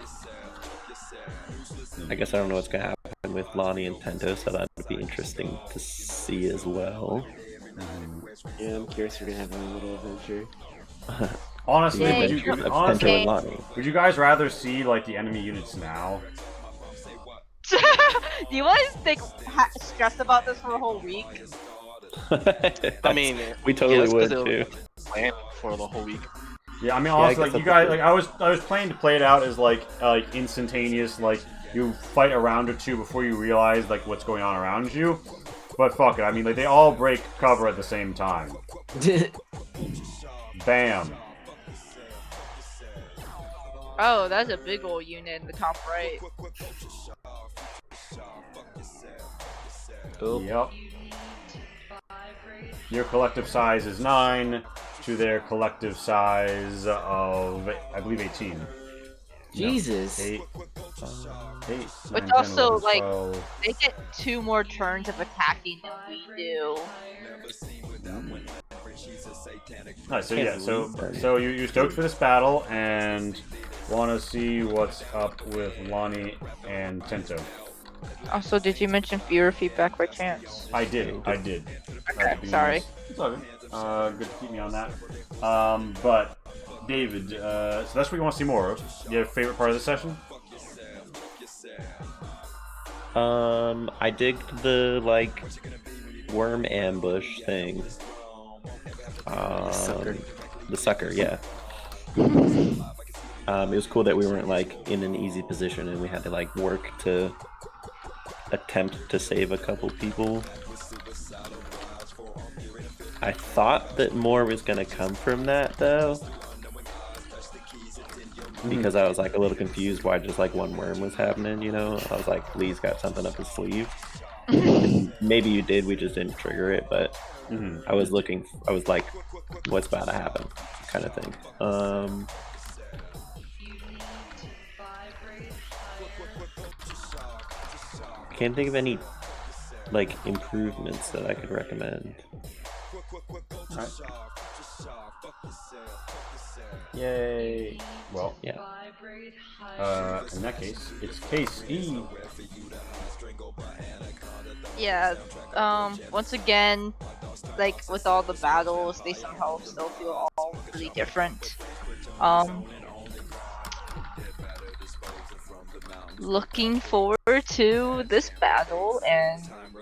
[SPEAKER 3] I guess I don't know what's gonna happen with Lonnie and Tento, so that would be interesting to see as well.
[SPEAKER 1] Yeah, I'm curious if we're gonna have a little adventure.
[SPEAKER 5] Honestly,
[SPEAKER 2] Yeah,
[SPEAKER 5] would
[SPEAKER 3] The
[SPEAKER 5] you,
[SPEAKER 3] adventure of
[SPEAKER 5] honestly,
[SPEAKER 3] Tento and Lonnie.
[SPEAKER 5] would you guys rather see like the enemy units now?
[SPEAKER 2] Do you guys think stress about this for a whole week?
[SPEAKER 7] I mean,
[SPEAKER 3] we totally
[SPEAKER 7] that's 'cause
[SPEAKER 3] would
[SPEAKER 7] it'll
[SPEAKER 3] too.
[SPEAKER 7] plan for the whole week.
[SPEAKER 5] Yeah, I mean,
[SPEAKER 3] I
[SPEAKER 5] honestly,
[SPEAKER 3] guess
[SPEAKER 5] like you
[SPEAKER 3] that's
[SPEAKER 5] guys, like I was planning to play it out as like instantaneous, like you fight a round or two before you realize like what's going on around you. But fuck it, I mean, like they all break cover at the same time. Bam.
[SPEAKER 2] Oh, that's a big old unit in the top right.
[SPEAKER 1] Oh.
[SPEAKER 5] Yep. Your collective size is 9 to their collective size of, I believe, 18.
[SPEAKER 1] Jesus.
[SPEAKER 5] 8. 8.
[SPEAKER 2] Which
[SPEAKER 5] 9, 10,
[SPEAKER 2] also,
[SPEAKER 5] 11,
[SPEAKER 2] like-
[SPEAKER 5] 12.
[SPEAKER 2] They get 2 more turns of attacking than we do.
[SPEAKER 5] Alright, so
[SPEAKER 3] Can't
[SPEAKER 5] yeah, so
[SPEAKER 3] believe that.
[SPEAKER 5] so you're stoked for this battle and want to see what's up with Lonnie and Tento.
[SPEAKER 2] Also, did you mention viewer feedback by chance?
[SPEAKER 5] I did.
[SPEAKER 2] Okay,
[SPEAKER 5] Sorry.
[SPEAKER 2] sorry.
[SPEAKER 5] It's all good. Good to keep me on that. But David, so that's what you want to see more of. You have a favorite part of the session?
[SPEAKER 3] I digged the like worm ambush thing.
[SPEAKER 1] Sucker.
[SPEAKER 3] The sucker, yeah. It was cool that we weren't like in an easy position and we had to like work to attempt to save a couple people. I thought that more was gonna come from that though, because I was like a little confused why just like one worm was happening, you know? I was like, Lee's got something up his sleeve. Maybe you did, we just didn't trigger it, but
[SPEAKER 5] Mm-hmm.
[SPEAKER 3] I was like, what's about to happen, kind of thing. I can't think of any like improvements that I could recommend.
[SPEAKER 5] Alright. Yay. Well,
[SPEAKER 3] Yeah.
[SPEAKER 5] in that case, it's case E.
[SPEAKER 2] Yeah, once again, like with all the battles, they somehow still feel all really different. Looking forward to this battle and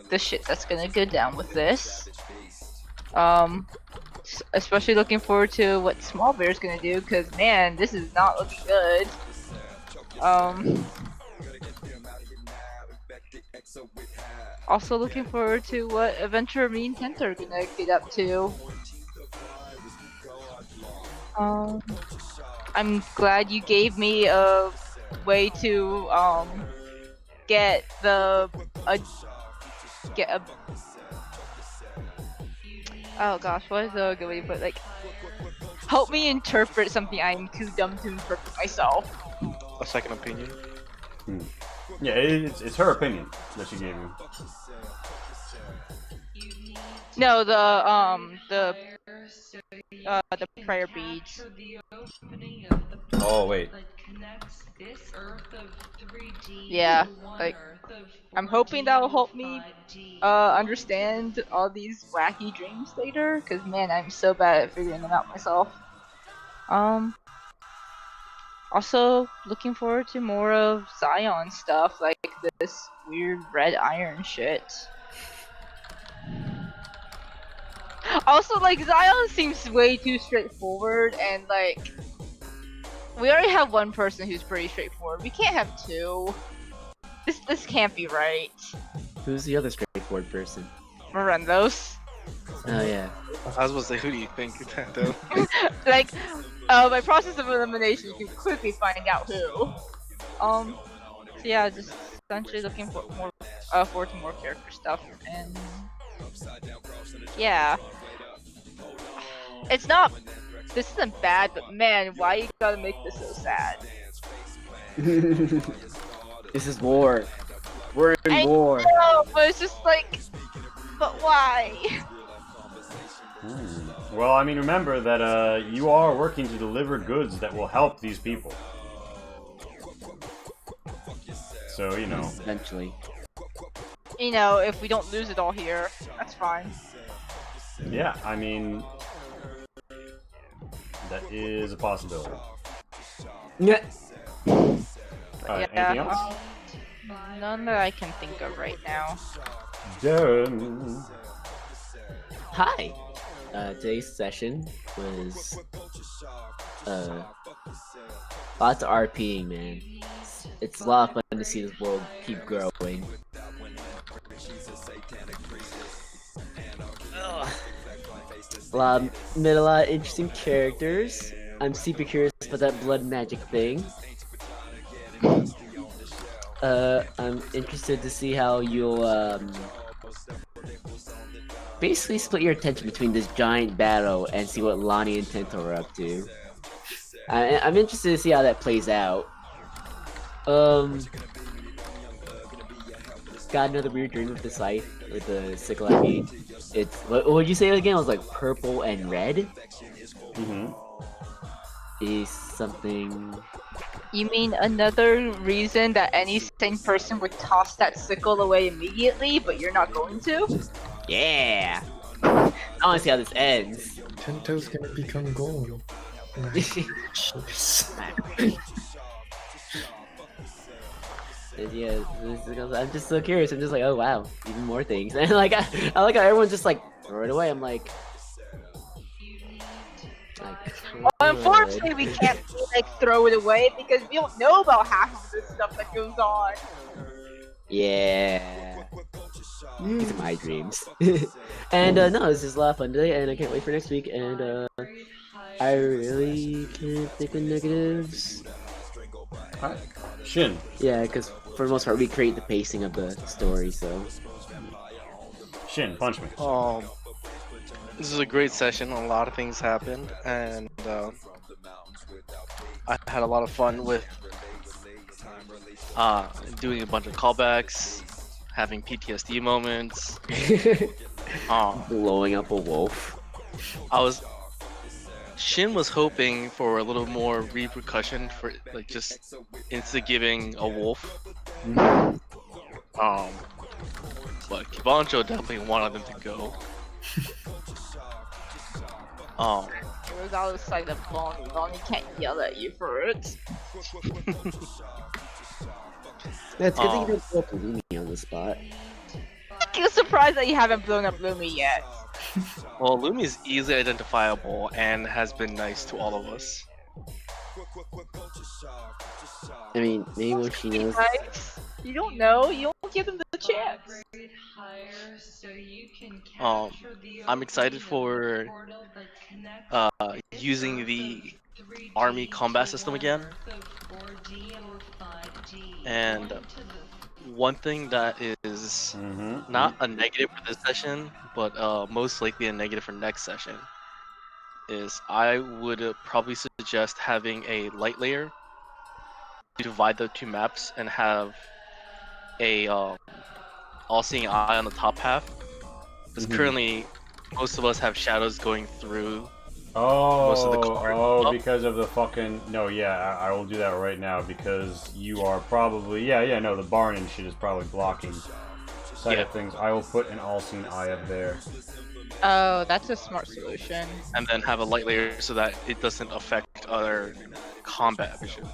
[SPEAKER 2] the shit that's gonna go down with this. Especially looking forward to what Small Bear's gonna do, because man, this is not looking good. Also looking forward to what Adventure Me and Kenta are gonna get up to. I'm glad you gave me a way to get a oh gosh, what is a good way to put it? Like, help me interpret something I'm too dumb to interpret myself.
[SPEAKER 7] A second opinion.
[SPEAKER 5] Yeah, it's her opinion that she gave you.
[SPEAKER 2] No, the prayer beads.
[SPEAKER 5] Oh wait.
[SPEAKER 2] Yeah, like I'm hoping that will help me understand all these wacky dreams later, cause man, I'm so bad at figuring them out myself. Also looking forward to more of Zion stuff, like this weird red iron shit. Also, like, Zion seems way too straightforward, and like, we already have one person who's pretty straightforward. We can't have two. This can't be right.
[SPEAKER 1] Who's the other straightforward person?
[SPEAKER 2] Morendos.
[SPEAKER 1] Oh yeah.
[SPEAKER 7] I was supposed to say, who do you think, Tanto?
[SPEAKER 2] Like, by process of elimination, you can quickly find out who. So yeah, just essentially looking for more, forward to more character stuff, and yeah. It's not. This isn't bad, but man, why you gotta make this so sad?
[SPEAKER 1] This is war. We're in war.
[SPEAKER 2] No, but it's just like, but why?
[SPEAKER 5] Well, I mean, remember that you are working to deliver goods that will help these people. So, you know.
[SPEAKER 1] Eventually.
[SPEAKER 2] You know, if we don't lose it all here, that's fine.
[SPEAKER 5] Yeah, I mean, that is a possibility.
[SPEAKER 1] Yeah.
[SPEAKER 5] Alright, anything else?
[SPEAKER 2] None that I can think of right now.
[SPEAKER 5] Done.
[SPEAKER 1] Hi. Today's session was lots of RPing, man. It's a lot of fun to see this world keep growing. Ugh. Met a lot of interesting characters. I'm super curious about that blood magic thing. I'm interested to see how you'll basically split your attention between this giant battle and see what Lonnie and Tento are up to. I'm interested to see how that plays out. Got another weird dream with the scythe, with the sickle I mean. It's, what would you say again? It was like purple and red?
[SPEAKER 5] Mm-hmm.
[SPEAKER 1] Is something...
[SPEAKER 2] You mean another reason that any sane person would toss that sickle away immediately, but you're not going to?
[SPEAKER 1] Yeah! I wanna see how this ends.
[SPEAKER 6] Tento's gonna become gold.
[SPEAKER 1] Yeah, I'm just so curious. I'm just like, oh wow, even more things. And like, I like how everyone's just like, throw it away. I'm like
[SPEAKER 2] Well, unfortunately, we can't like throw it away because we don't know about half of this stuff that goes on.
[SPEAKER 1] yeah. These are my dreams. And no, this is a lot of fun today, and I can't wait for next week. And I really can't think of negatives.
[SPEAKER 5] Alright. Shin.
[SPEAKER 1] Yeah, because for the most part, we create the pacing of the story. So
[SPEAKER 5] Shin, punch me.
[SPEAKER 7] This is a great session. A lot of things happened, and I had a lot of fun with doing a bunch of callbacks, having PTSD moments,
[SPEAKER 1] blowing up a wolf.
[SPEAKER 7] Shin was hoping for a little more repercussion for like just insta-giving a wolf. But Kibancho definitely wanted them to go.
[SPEAKER 2] It was out of sight of Lonnie. Lonnie can't yell at you for it.
[SPEAKER 1] That's good that you don't blow up Lumi on the spot.
[SPEAKER 2] I'm surprised that you haven't blown up Lumi yet.
[SPEAKER 7] Well, Lumi is easily identifiable and has been nice to all of us.
[SPEAKER 1] I mean, maybe when she knows.
[SPEAKER 2] Guys, you don't know. You don't give them the chance.
[SPEAKER 7] I'm excited for using the army combat system again. And one thing that is not a negative for this session, but most likely a negative for next session, is I would probably suggest having a light layer to divide the two maps and have a all-seeing eye on the top half. Because currently, most of us have shadows going through. Most of the cars.
[SPEAKER 5] Oh, because of the fucking... No, yeah, I will do that right now because you are probably... Yeah, no, the barn and shit is probably blocking side of things. I will put an all-seeing eye up there.
[SPEAKER 2] Oh, that's a smart solution.
[SPEAKER 7] And then have a light layer so that it doesn't affect other combat vision.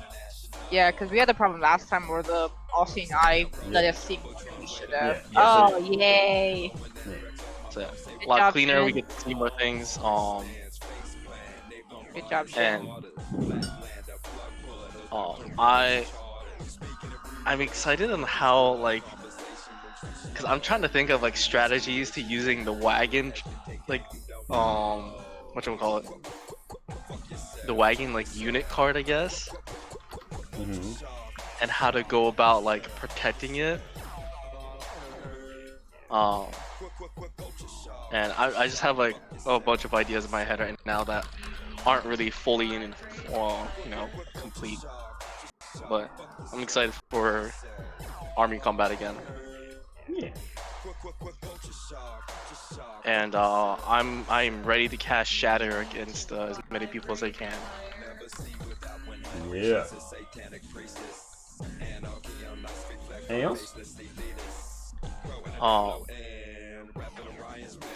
[SPEAKER 2] Yeah, because we had the problem last time where the all-seeing eye let us see more than we should have.
[SPEAKER 5] Yeah,
[SPEAKER 2] Oh, yay!
[SPEAKER 7] So yeah,
[SPEAKER 2] Good
[SPEAKER 7] a lot
[SPEAKER 2] job,
[SPEAKER 7] cleaner. We
[SPEAKER 2] Shin.
[SPEAKER 7] get to see more things.
[SPEAKER 2] Good job, Shin.
[SPEAKER 7] And I'm excited on how like, because I'm trying to think of like strategies to using the wagon, like whatchamacallit, the wagon like unit card, I guess, and how to go about like protecting it. And I just have like a bunch of ideas in my head right now that aren't really fully in, complete. But I'm excited for army combat again.
[SPEAKER 5] Yeah.
[SPEAKER 7] And I'm ready to cast Shatter against as many people as I can.
[SPEAKER 5] Yeah. Anything else?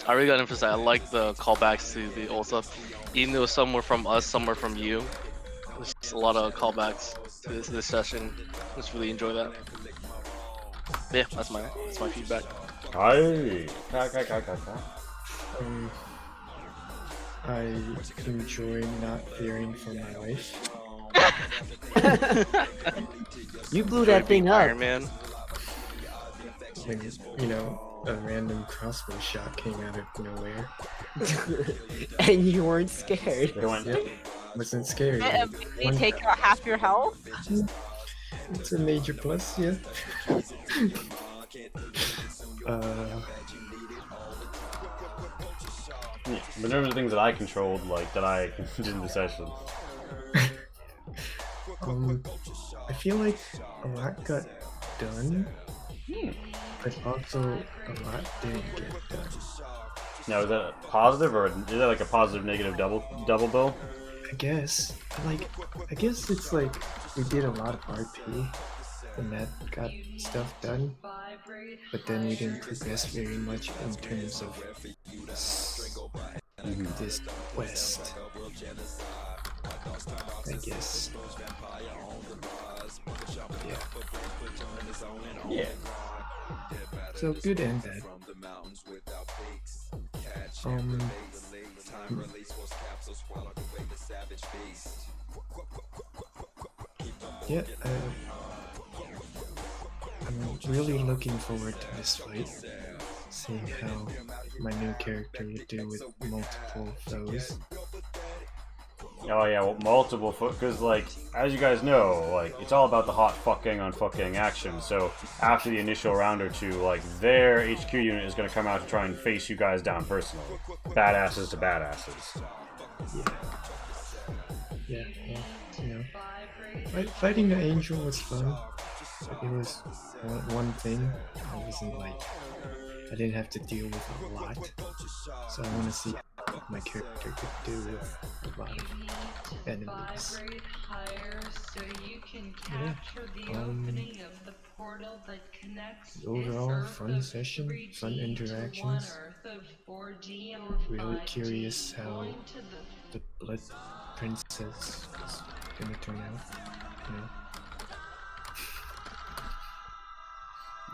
[SPEAKER 7] I really gotta emphasize, I like the callbacks to the old stuff. Even though some were from us, some were from you. There's just a lot of callbacks to this session. Just really enjoy that. But yeah, that's my feedback.
[SPEAKER 5] Hi.
[SPEAKER 6] I enjoy not fearing for my life.
[SPEAKER 1] You blew that thing up.
[SPEAKER 7] Iron Man.
[SPEAKER 6] When, a random crossbow shot came out of nowhere.
[SPEAKER 1] And you weren't scared.
[SPEAKER 5] They went,
[SPEAKER 6] Yep. Wasn't scary.
[SPEAKER 2] They take out half your health?
[SPEAKER 6] It's a major plus, yeah.
[SPEAKER 5] yeah. But there were things that I controlled, like, that I did in the session.
[SPEAKER 6] I feel like a lot got done, but also a lot didn't get done.
[SPEAKER 5] Now, is that a positive, or is that like a positive negative double bill?
[SPEAKER 6] I guess it's like we did a lot of RP and that got stuff done, but then we didn't progress very much in terms of this quest, I guess.
[SPEAKER 5] Yeah.
[SPEAKER 6] So good and bad. Yeah, I'm really looking forward to this fight, seeing how my new character would do with multiple foes.
[SPEAKER 5] Oh yeah, well, multiple because like, as you guys know, like, it's all about the hot fucking on fucking action. So after the initial round or two, like, their HQ unit is going to come out to try and face you guys down personally. Badasses to badasses.
[SPEAKER 6] Yeah, well, fighting the angel was fun. It was one thing. I didn't have to deal with a lot. So I want to see what my character could do with a lot of enemies. Overall, fun session, fun interactions. Really curious how the Blood Princess is gonna turn out.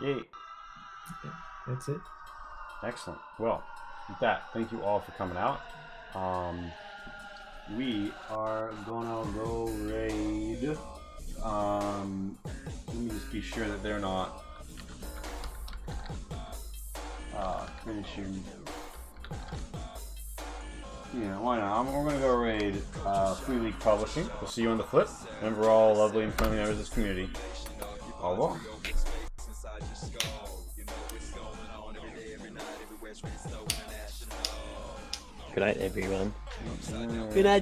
[SPEAKER 5] Yay.
[SPEAKER 6] Yeah, that's it.
[SPEAKER 5] Excellent. Well, with that, thank you all for coming out. We are gonna go raid. Let me just be sure that they're not finishing. Yeah, why not? We're gonna go raid Free League Publishing. We'll see you on the flip. Remember, all lovely and friendly members of this community. Au revoir.
[SPEAKER 1] Good night, everyone. Good night.